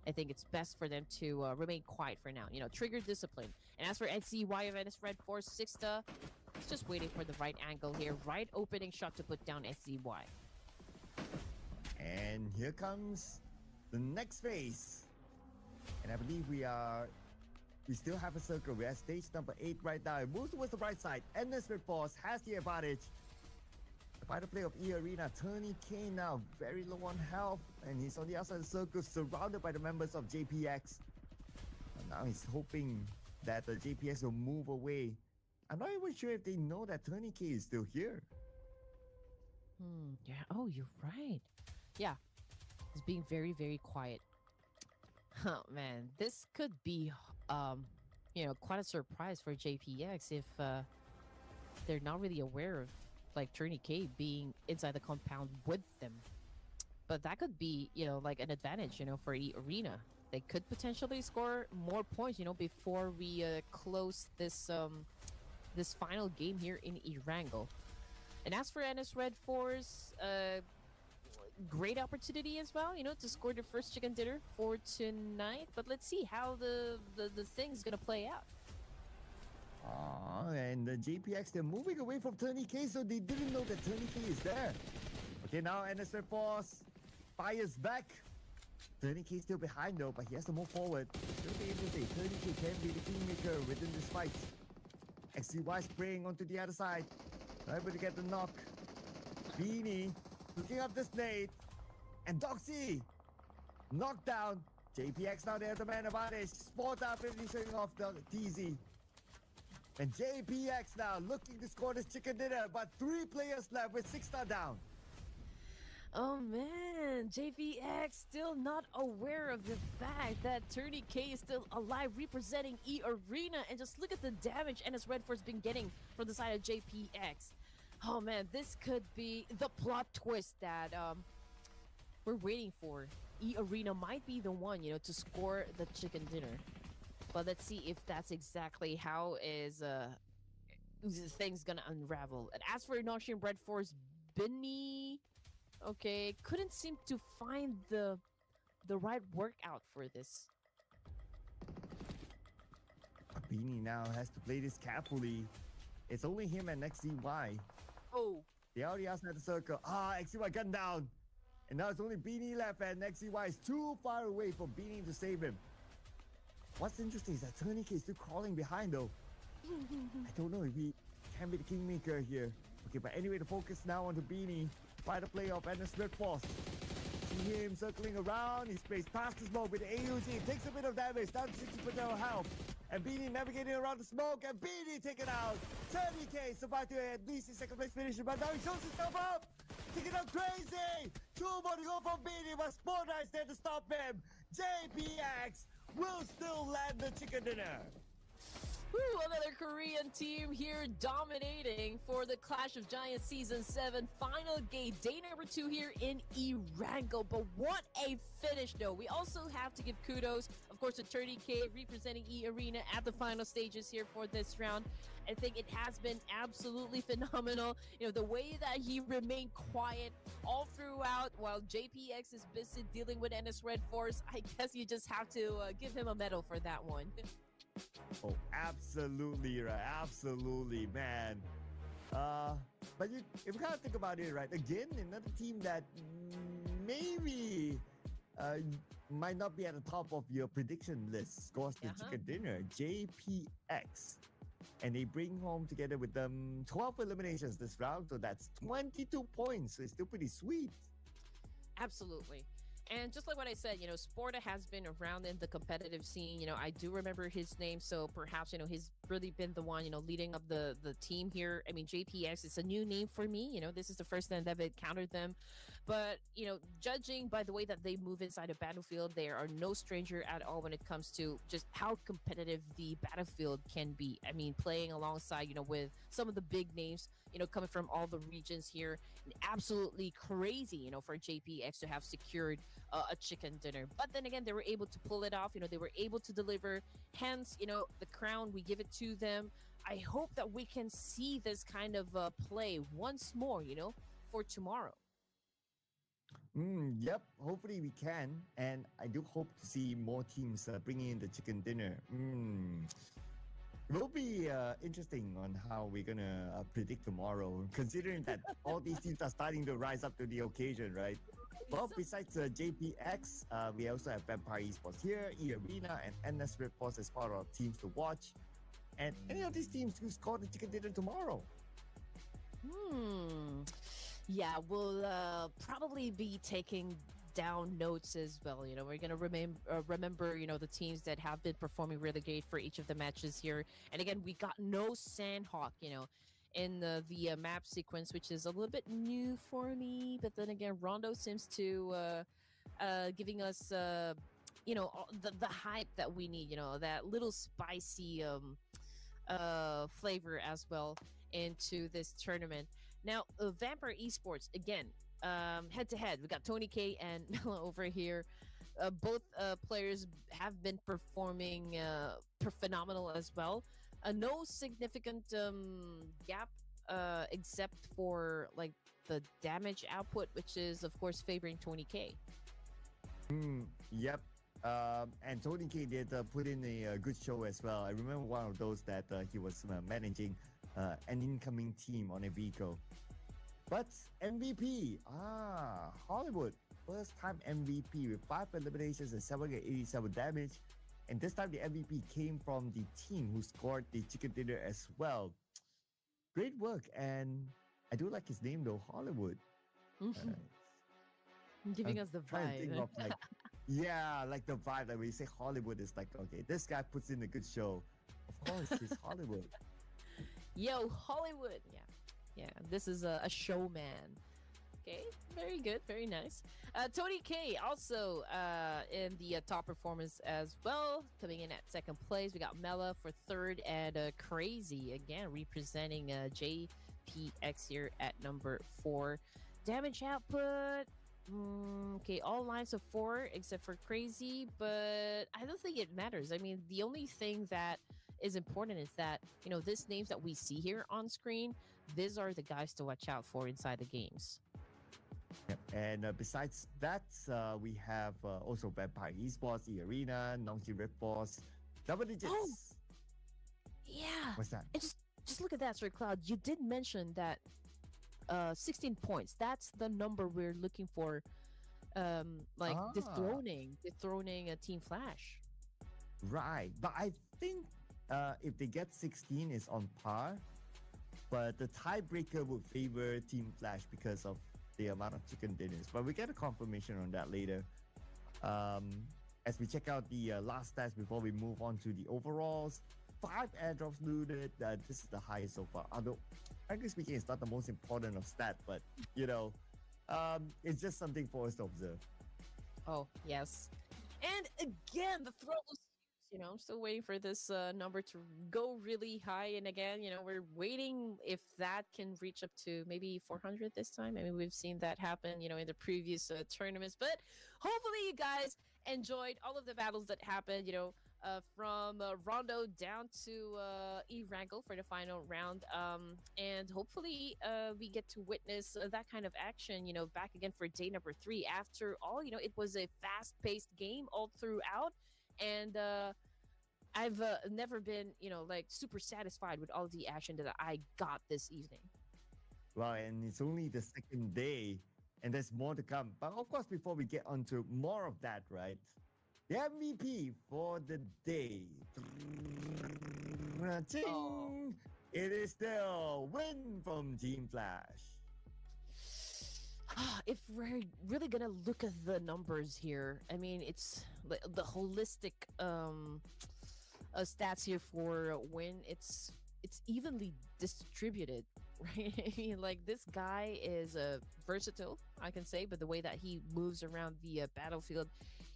Speaker 1: I think it's best for them to remain quiet for now. Trigger discipline. And as for NCY of NS Red Force, Sixta, he's just waiting for the right angle here. Right opening shot to put down NCY.
Speaker 2: And here comes the next phase. And I believe we still have a circle. We're at stage number 8 right now. It moves towards the right side. NS Red Force has the advantage. The final play of E Arena, Tony K now very low on health, and he's on the outside of the circle, surrounded by the members of JPX. And now he's hoping that the JPX will move away. I'm not even sure if they know that Tony K is still here.
Speaker 1: Yeah. Oh, you're right. Yeah. He's being very, very quiet. Oh man, this could be quite a surprise for JPX if they're not really aware of like Tony K being inside the compound with them. But that could be, like an advantage, for E Arena. They could potentially score more points, before we close this this final game here in Erangel. And as for NS Red Force, great opportunity as well, to score the first chicken dinner for tonight. But let's see how the thing's gonna play out.
Speaker 2: And the JPX, they're moving away from Tony K, so they didn't know that Tony K is there. Okay, now NS Red Force fires back. Tony K still behind though, but he has to move forward. Still be able to say Tony K can be the kingmaker within this fight. XCY spraying onto the other side. Not able to get the knock. Beanie looking up the snake. And Doxy knocked down. JPX now there, the man advantage. Sport out finishing off the TZ. And JPX now looking to score this chicken dinner, but 3 players left with 6-star down.
Speaker 1: Oh man, JPX still not aware of the fact that Tony K is still alive, representing E Arena, and just look at the damage NS Red Force been getting from the side of JPX. Oh man, this could be the plot twist that we're waiting for. E Arena might be the one, to score the chicken dinner. But let's see if that's exactly how is things gonna unravel. And as for Noxian Red Force, Benny, okay, couldn't seem to find the right workout for this.
Speaker 2: Beanie now has to play this carefully. It's only him and XCY.
Speaker 1: Oh.
Speaker 2: They already outside the circle. XCY gunned down. And now it's only Beanie left, and XCY is too far away for Beanie to save him. What's interesting is that Tony K is still crawling behind though. I don't know if he can be the kingmaker here. Okay, but anyway, the focus now on the Beanie. By the play of NS Red Force. See him circling around. He sprays past the smoke with the AUG. Takes a bit of damage, down to 60% of health. And Beanie navigating around the smoke, and Beanie taken out. 30K survived to at least his second place finish, but now he shows himself up. Taking out crazy. 2 more to go from Beanie, but Sport Eyes there to stop him. JPX will still land the chicken dinner.
Speaker 1: Woo, another Korean team here dominating for the Clash of Giants Season 7 final game. Day number 2 here in Erangel. But what a finish, though. We also have to give kudos, of course, to 30K representing E Arena at the final stages here for this round. I think it has been absolutely phenomenal. The way that he remained quiet all throughout while JPX is busy dealing with NS Red Force. I guess you just have to give him a medal for that one.
Speaker 2: Oh, absolutely right. Absolutely, man. But if you kind of think about it, right, again, another team that maybe might not be at the top of your prediction list scores the chicken dinner, JPX. And they bring home together with them 12 eliminations this round, so that's 22 points. So it's still pretty sweet.
Speaker 1: Absolutely. And just like what I said, Sporta has been around in the competitive scene. I do remember his name, so perhaps, he's really been the one, leading up the team here. I mean, JPX is a new name for me. This is the first time that I've encountered them. But, judging by the way that they move inside a battlefield, they are no stranger at all when it comes to just how competitive the battlefield can be. I mean, playing alongside, with some of the big names, coming from all the regions here. Absolutely crazy, for JPX to have secured a chicken dinner. But then again, they were able to pull it off. They were able to deliver. Hence, the crown, we give it to them. I hope that we can see this kind of play once more, for tomorrow.
Speaker 2: Yep, hopefully we can. And I do hope to see more teams bringing in the chicken dinner. It will be interesting on how we're going to predict tomorrow, considering that all these teams are starting to rise up to the occasion, right? Well, besides JPX, we also have Vampire Esports here, E-Arena, and NS Ripforce as part of our teams to watch. And any of these teams who score the chicken dinner tomorrow?
Speaker 1: Yeah, we'll probably be taking down notes as well. We're gonna remember the teams that have been performing really great for each of the matches here. And again, we got no Sandhawk in the map sequence, which is a little bit new for me. But then again, Rondo seems to giving us the hype that we need, that little spicy flavor as well into this tournament. Now, Vampire Esports, again, head-to-head. We got Tony K and Mela over here. Both players have been performing phenomenal as well. No significant gap except for like the damage output, which is, of course, favoring Tony K.
Speaker 2: Yep. And Tony K did put in a good show as well. I remember one of those that he was managing an incoming team on a vehicle. But MVP, Hollywood, first time MVP with 5 eliminations and 787 damage. And this time the MVP came from the team who scored the chicken dinner as well. Great work, and I do like his name though, Hollywood.
Speaker 1: Giving us the
Speaker 2: Trying to
Speaker 1: vibe.
Speaker 2: think of like, yeah, like the vibe that we say Hollywood is like, okay, this guy puts in a good show. Of course, he's Hollywood.
Speaker 1: Yo, Hollywood. Yeah, this is a showman. Okay, very good, very nice. Tony K also in the top performance as well, coming in at second place. We got Mela for third, and Crazy again representing JPX here at number 4. Damage output. Okay, all lines of 4 except for Crazy, but I don't think it matters. I mean, the only thing that is important is that these names that we see here on screen, these are the guys to watch out for inside the games.
Speaker 2: Yep. And besides that, we have also Vampire Esports, E-Arena, Nuntun Ripforce, double digits.
Speaker 1: Oh! Yeah.
Speaker 2: What's that?
Speaker 1: And just look at that, Sir Cloud. You did mention that 16 points. That's the number we're looking for. Dethroning a Team Flash.
Speaker 2: Right, but I think if they get 16, it's on par. But the tiebreaker would favor Team Flash because of the amount of chicken dinners. But we get a confirmation on that later. As we check out the last stats before we move on to the overalls. 5 airdrops looted. This is the highest so far. Although, frankly speaking, it's not the most important of stat, but it's just something for us to observe.
Speaker 1: Oh, yes. And again, the throw was huge. I'm still waiting for this number to go really high. And again, we're waiting if that can reach up to maybe 400 this time. I mean, we've seen that happen, in the previous tournaments. But hopefully you guys enjoyed all of the battles that happened, from Rondo down to E-Wrangle for the final round. And hopefully we get to witness that kind of action, back again for day number 3. After all, it was a fast-paced game all throughout. And I've never been, super satisfied with all the action that I got this evening.
Speaker 2: Well, and it's only the second day, and there's more to come. But of course, before we get on to more of that, right? The MVP for the day. Ching! It is still win from Team Flash.
Speaker 1: If we're really gonna look at the numbers here, I mean, it's the holistic stats here for win. It's evenly distributed, right? I mean, like, this guy is versatile, I can say, but the way that he moves around the battlefield,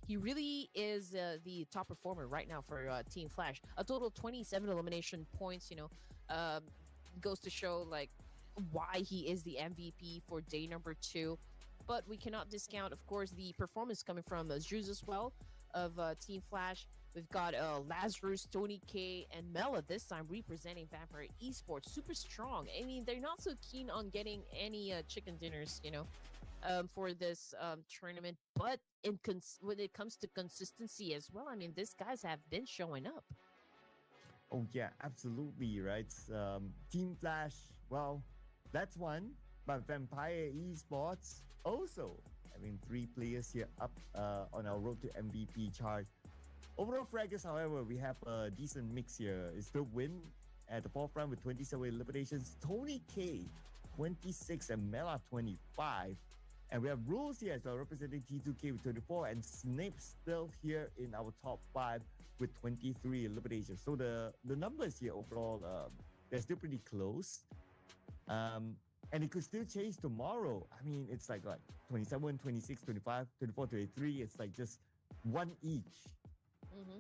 Speaker 1: he really is the top performer right now for Team Flash. A total of 27 elimination points, goes to show like why he is the MVP for day number 2. but we cannot discount, of course, the performance coming from Zeus as well of Team Flash. We've got Lazarus, Tony K, and Mela this time representing Vampire Esports. Super strong. I mean, they're not so keen on getting any chicken dinners, for this tournament. But when it comes to consistency as well, I mean, these guys have been showing up.
Speaker 2: Oh yeah, absolutely right. Team Flash, well, that's one. But Vampire Esports also. I mean, 3 players here up on our road to MVP chart. Overall fraggers, however, we have a decent mix here. It's still Win at the forefront with 27 eliminations. Tony K, 26, and Mela 25. And we have Rules here as well, representing T2K with 24, and Snape still here in our top 5 with 23 eliminations. So the numbers here overall, they're still pretty close. And it could still change tomorrow. I mean, it's like 27, 26, 25, 24, 23. It's like just one each.
Speaker 1: Mm-hmm.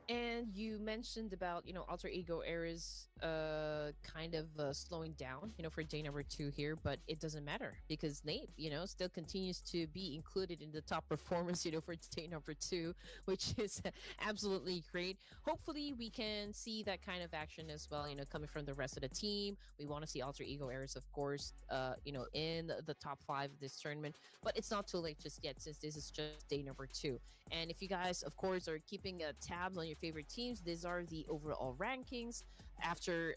Speaker 1: And you mentioned about, alter ego errors kind of slowing down, for day number 2 here, but it doesn't matter because Nate, still continues to be included in the top performance, for day number 2, which is absolutely great. Hopefully we can see that kind of action as well, coming from the rest of the team. We want to see alter ego errors, of course, in the top 5 of this tournament, but it's not too late just yet since this is just day number 2. And if you guys, of course, are keeping tabs on your favorite teams, these are the overall rankings after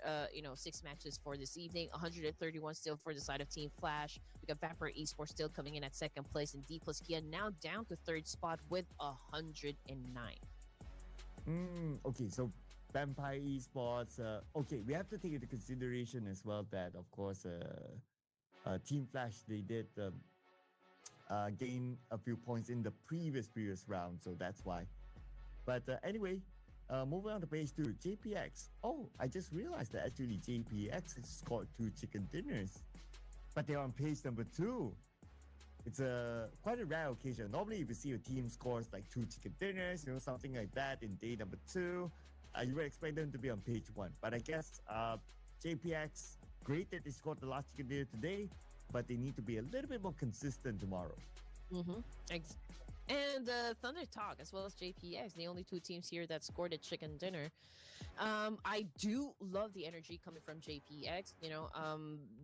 Speaker 1: 6 matches for this evening. 131 still for the side of Team Flash. We got Vampire Esports still coming in at 2nd place, and D plus Kia now down to 3rd spot with 109.
Speaker 2: Okay, so Vampire Esports. Okay, we have to take into consideration as well that, of course, Team Flash, they did gain a few points in the previous round, so that's why. But anyway, moving on to page 2, JPX. Oh, I just realized that actually JPX has scored 2 chicken dinners, but they're on page number 2. It's quite a rare occasion. Normally, if you see a team scores like 2 chicken dinners, something like that in day number 2, you would expect them to be on page 1. But I guess JPX, great that they scored the last chicken dinner today, but they need to be a little bit more consistent tomorrow.
Speaker 1: Mm-hmm. And Thunder Talk as well as JPX, the only 2 teams here that scored a chicken dinner. I do love the energy coming from JPX.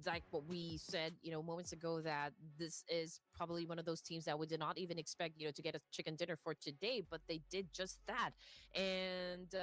Speaker 1: Like what we said, moments ago, that this is probably one of those teams that we did not even expect, to get a chicken dinner for today, but they did just that. And,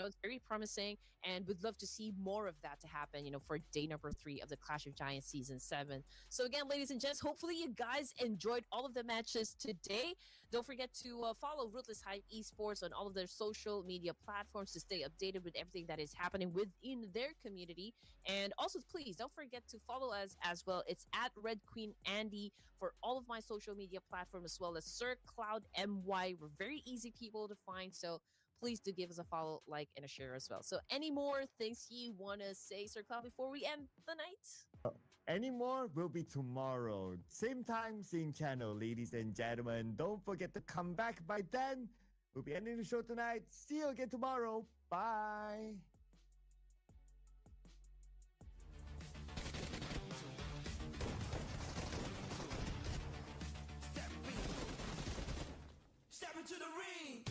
Speaker 1: it's very promising, and we'd love to see more of that to happen, for day number 3 of the Clash of Giants Season 7. So again, ladies and gents, hopefully you guys enjoyed all of the matches today. Don't forget to follow Ruthless Hype Esports on all of their social media platforms to stay updated with everything that is happening within their community. And also, please don't forget to follow us as well. It's at Red Queen Andy for all of my social media platforms, as well as Sir Cloud MY. We're very easy people to find, so please do give us a follow, like, and a share as well. So any more things you want to say, Sir Cloud, before we end the night?
Speaker 2: Any more will be tomorrow. Same time, same channel, ladies and gentlemen. Don't forget to come back by then. We'll be ending the show tonight. See you again tomorrow. Bye.
Speaker 3: Step into the ring.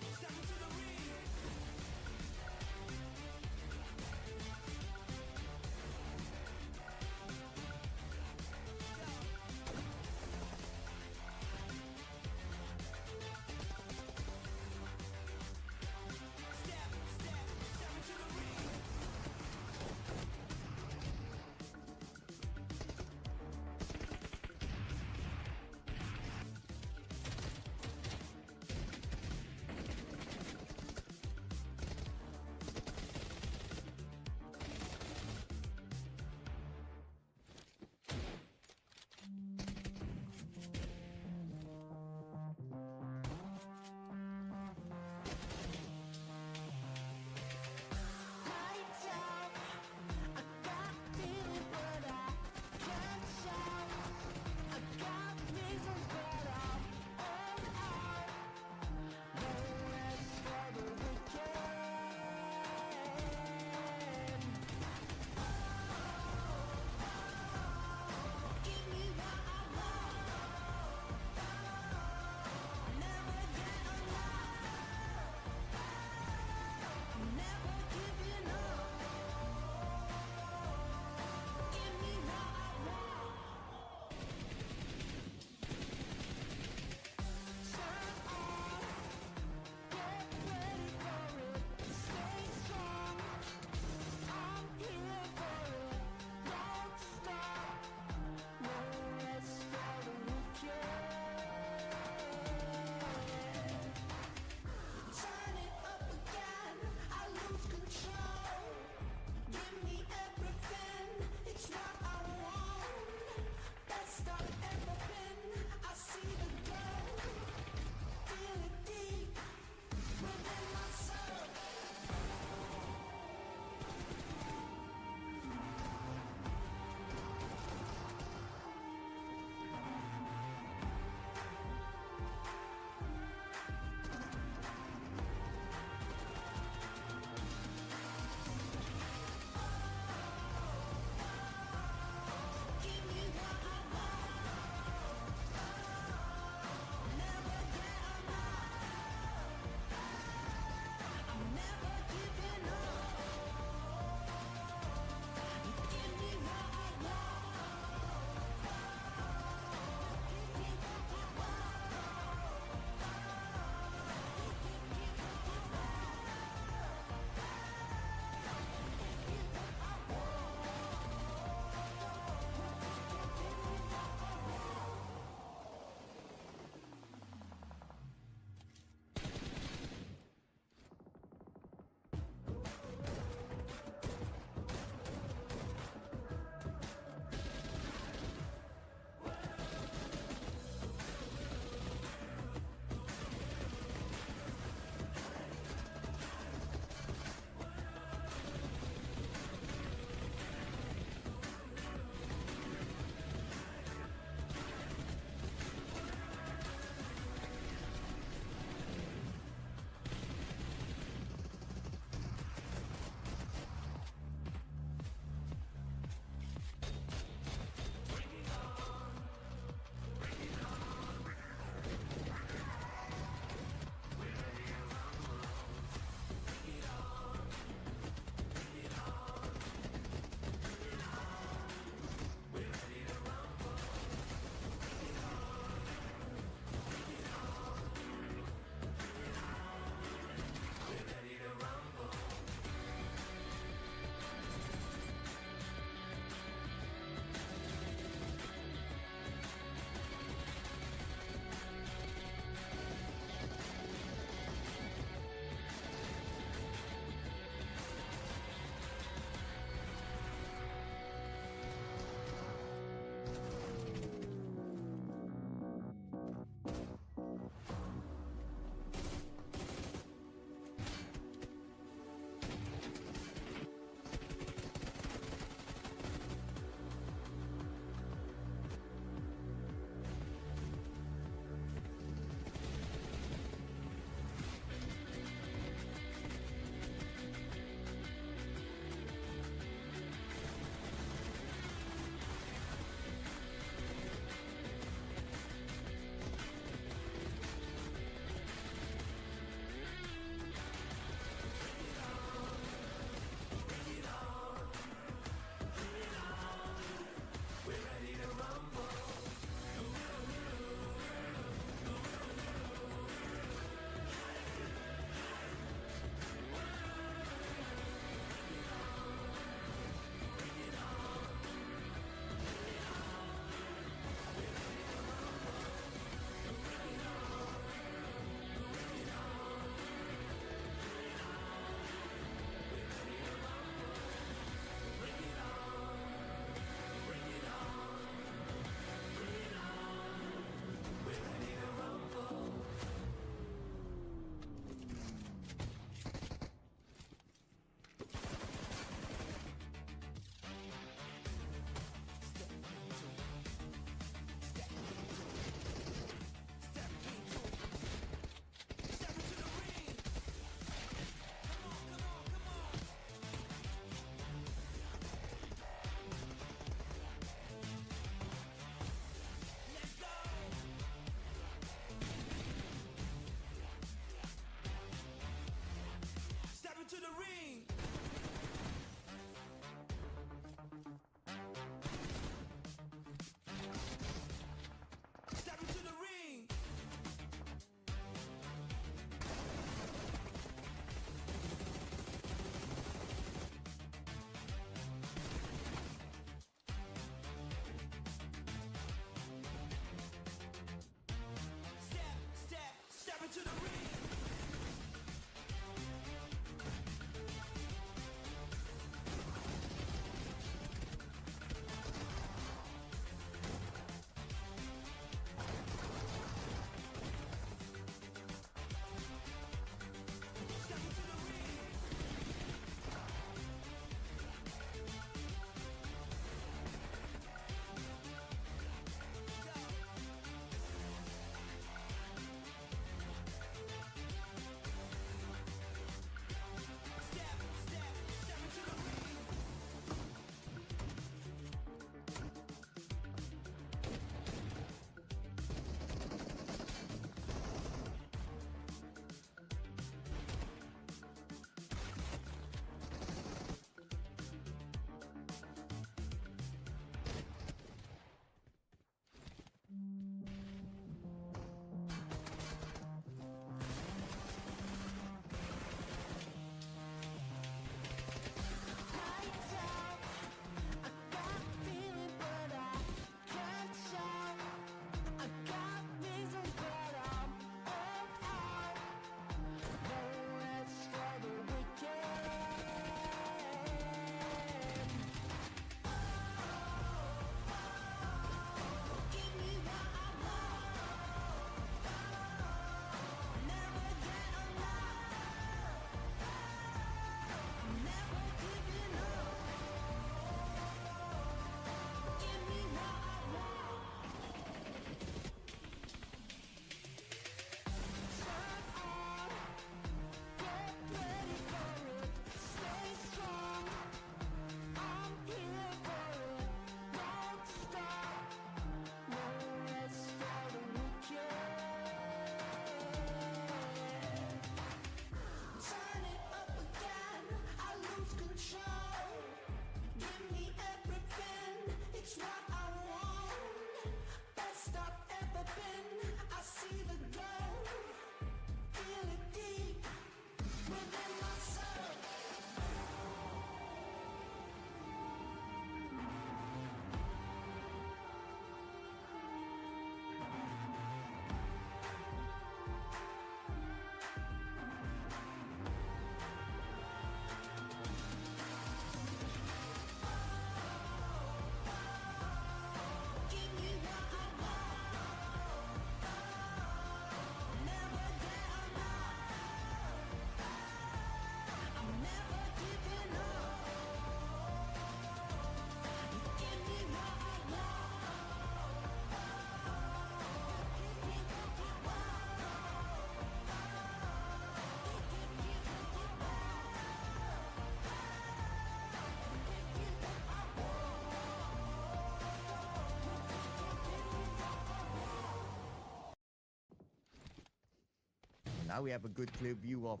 Speaker 2: Now we have a good clear view of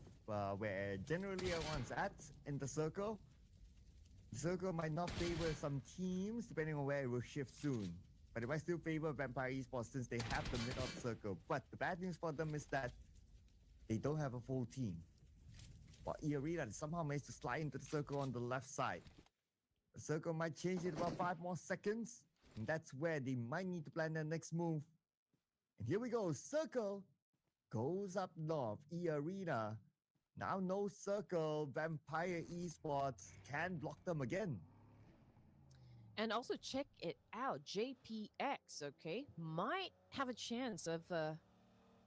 Speaker 2: where generally everyone's at in the circle. The circle might not favor some teams depending on where it will shift soon. But it might still favor Vampire Esports since they have the middle of the circle. But the bad news for them is that they don't have a full team. While E-Arena somehow managed to slide into the circle on the left side. The circle might change in about 5 more seconds. And that's where they might need to plan their next move. And here we go. Circle goes up north. E-Arena. Now no circle. Vampire Esports can block them again.
Speaker 1: And also check it out. JPX, okay, might have a chance of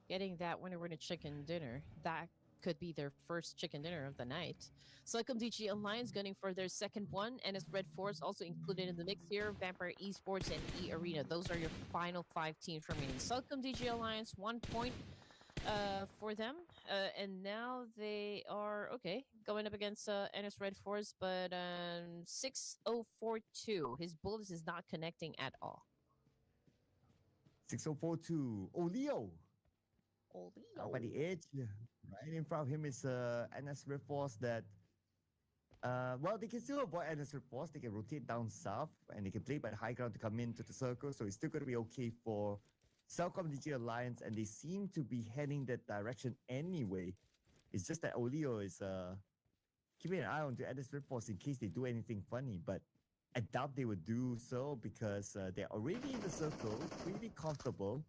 Speaker 1: getting that winner chicken dinner. That could be their first chicken dinner of the night. Celcom DG Alliance gunning for their second one, and as Red Force also included in the mix here. Vampire Esports and E-Arena. Those are your final 5 teams remaining. Celcom DG Alliance, 1 point for them. And now they are, okay, going up against NS Red Force, but 6042. His bullets is not connecting at all.
Speaker 2: 6042. Olio. Out by the edge. Right in front of him is NS Red Force that well, they can still avoid NS Red Force. They can rotate down south and they can play by the high ground to come into the circle. So it's still going to be okay for Celcom DG Alliance, and they seem to be heading that direction anyway. It's just that Olio is keeping an eye on the NS Red Force in case they do anything funny, but I doubt they would do so because they're already in the circle, pretty comfortable,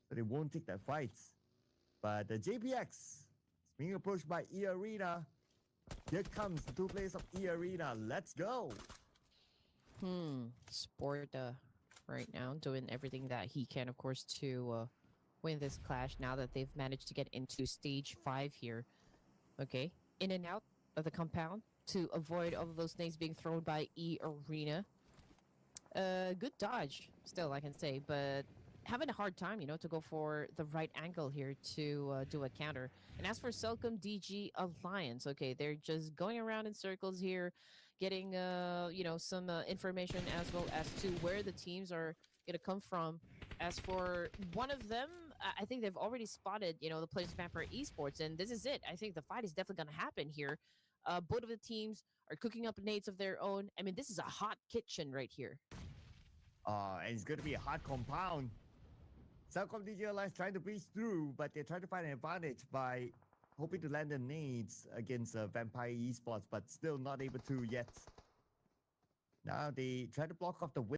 Speaker 2: so they won't take that fight. But the JPX is being approached by E-Arena. Here comes the 2 players of E-Arena. Let's go.
Speaker 1: Sport right now doing everything that he can, of course, to win this clash now that they've managed to get into stage 5 here. Okay, in and out of the compound to avoid all of those things being thrown by E-Arena. Good dodge still, I can say, but having a hard time, to go for the right angle here to do a counter. And as for Celcom DG Alliance, okay, they're just going around in circles here, getting, some information as well as to where the teams are going to come from. As for one of them, I think they've already spotted, the players of Vampire Esports, and this is it. I think the fight is definitely going to happen here. Both of the teams are cooking up nades of their own. I mean, this is a hot kitchen right here.
Speaker 2: And it's going to be a hot compound. Celcom DG Alliance trying to breeze through, but they're trying to find an advantage by hoping to land the nades against Vampire Esports, but still not able to yet. Now they try to block off the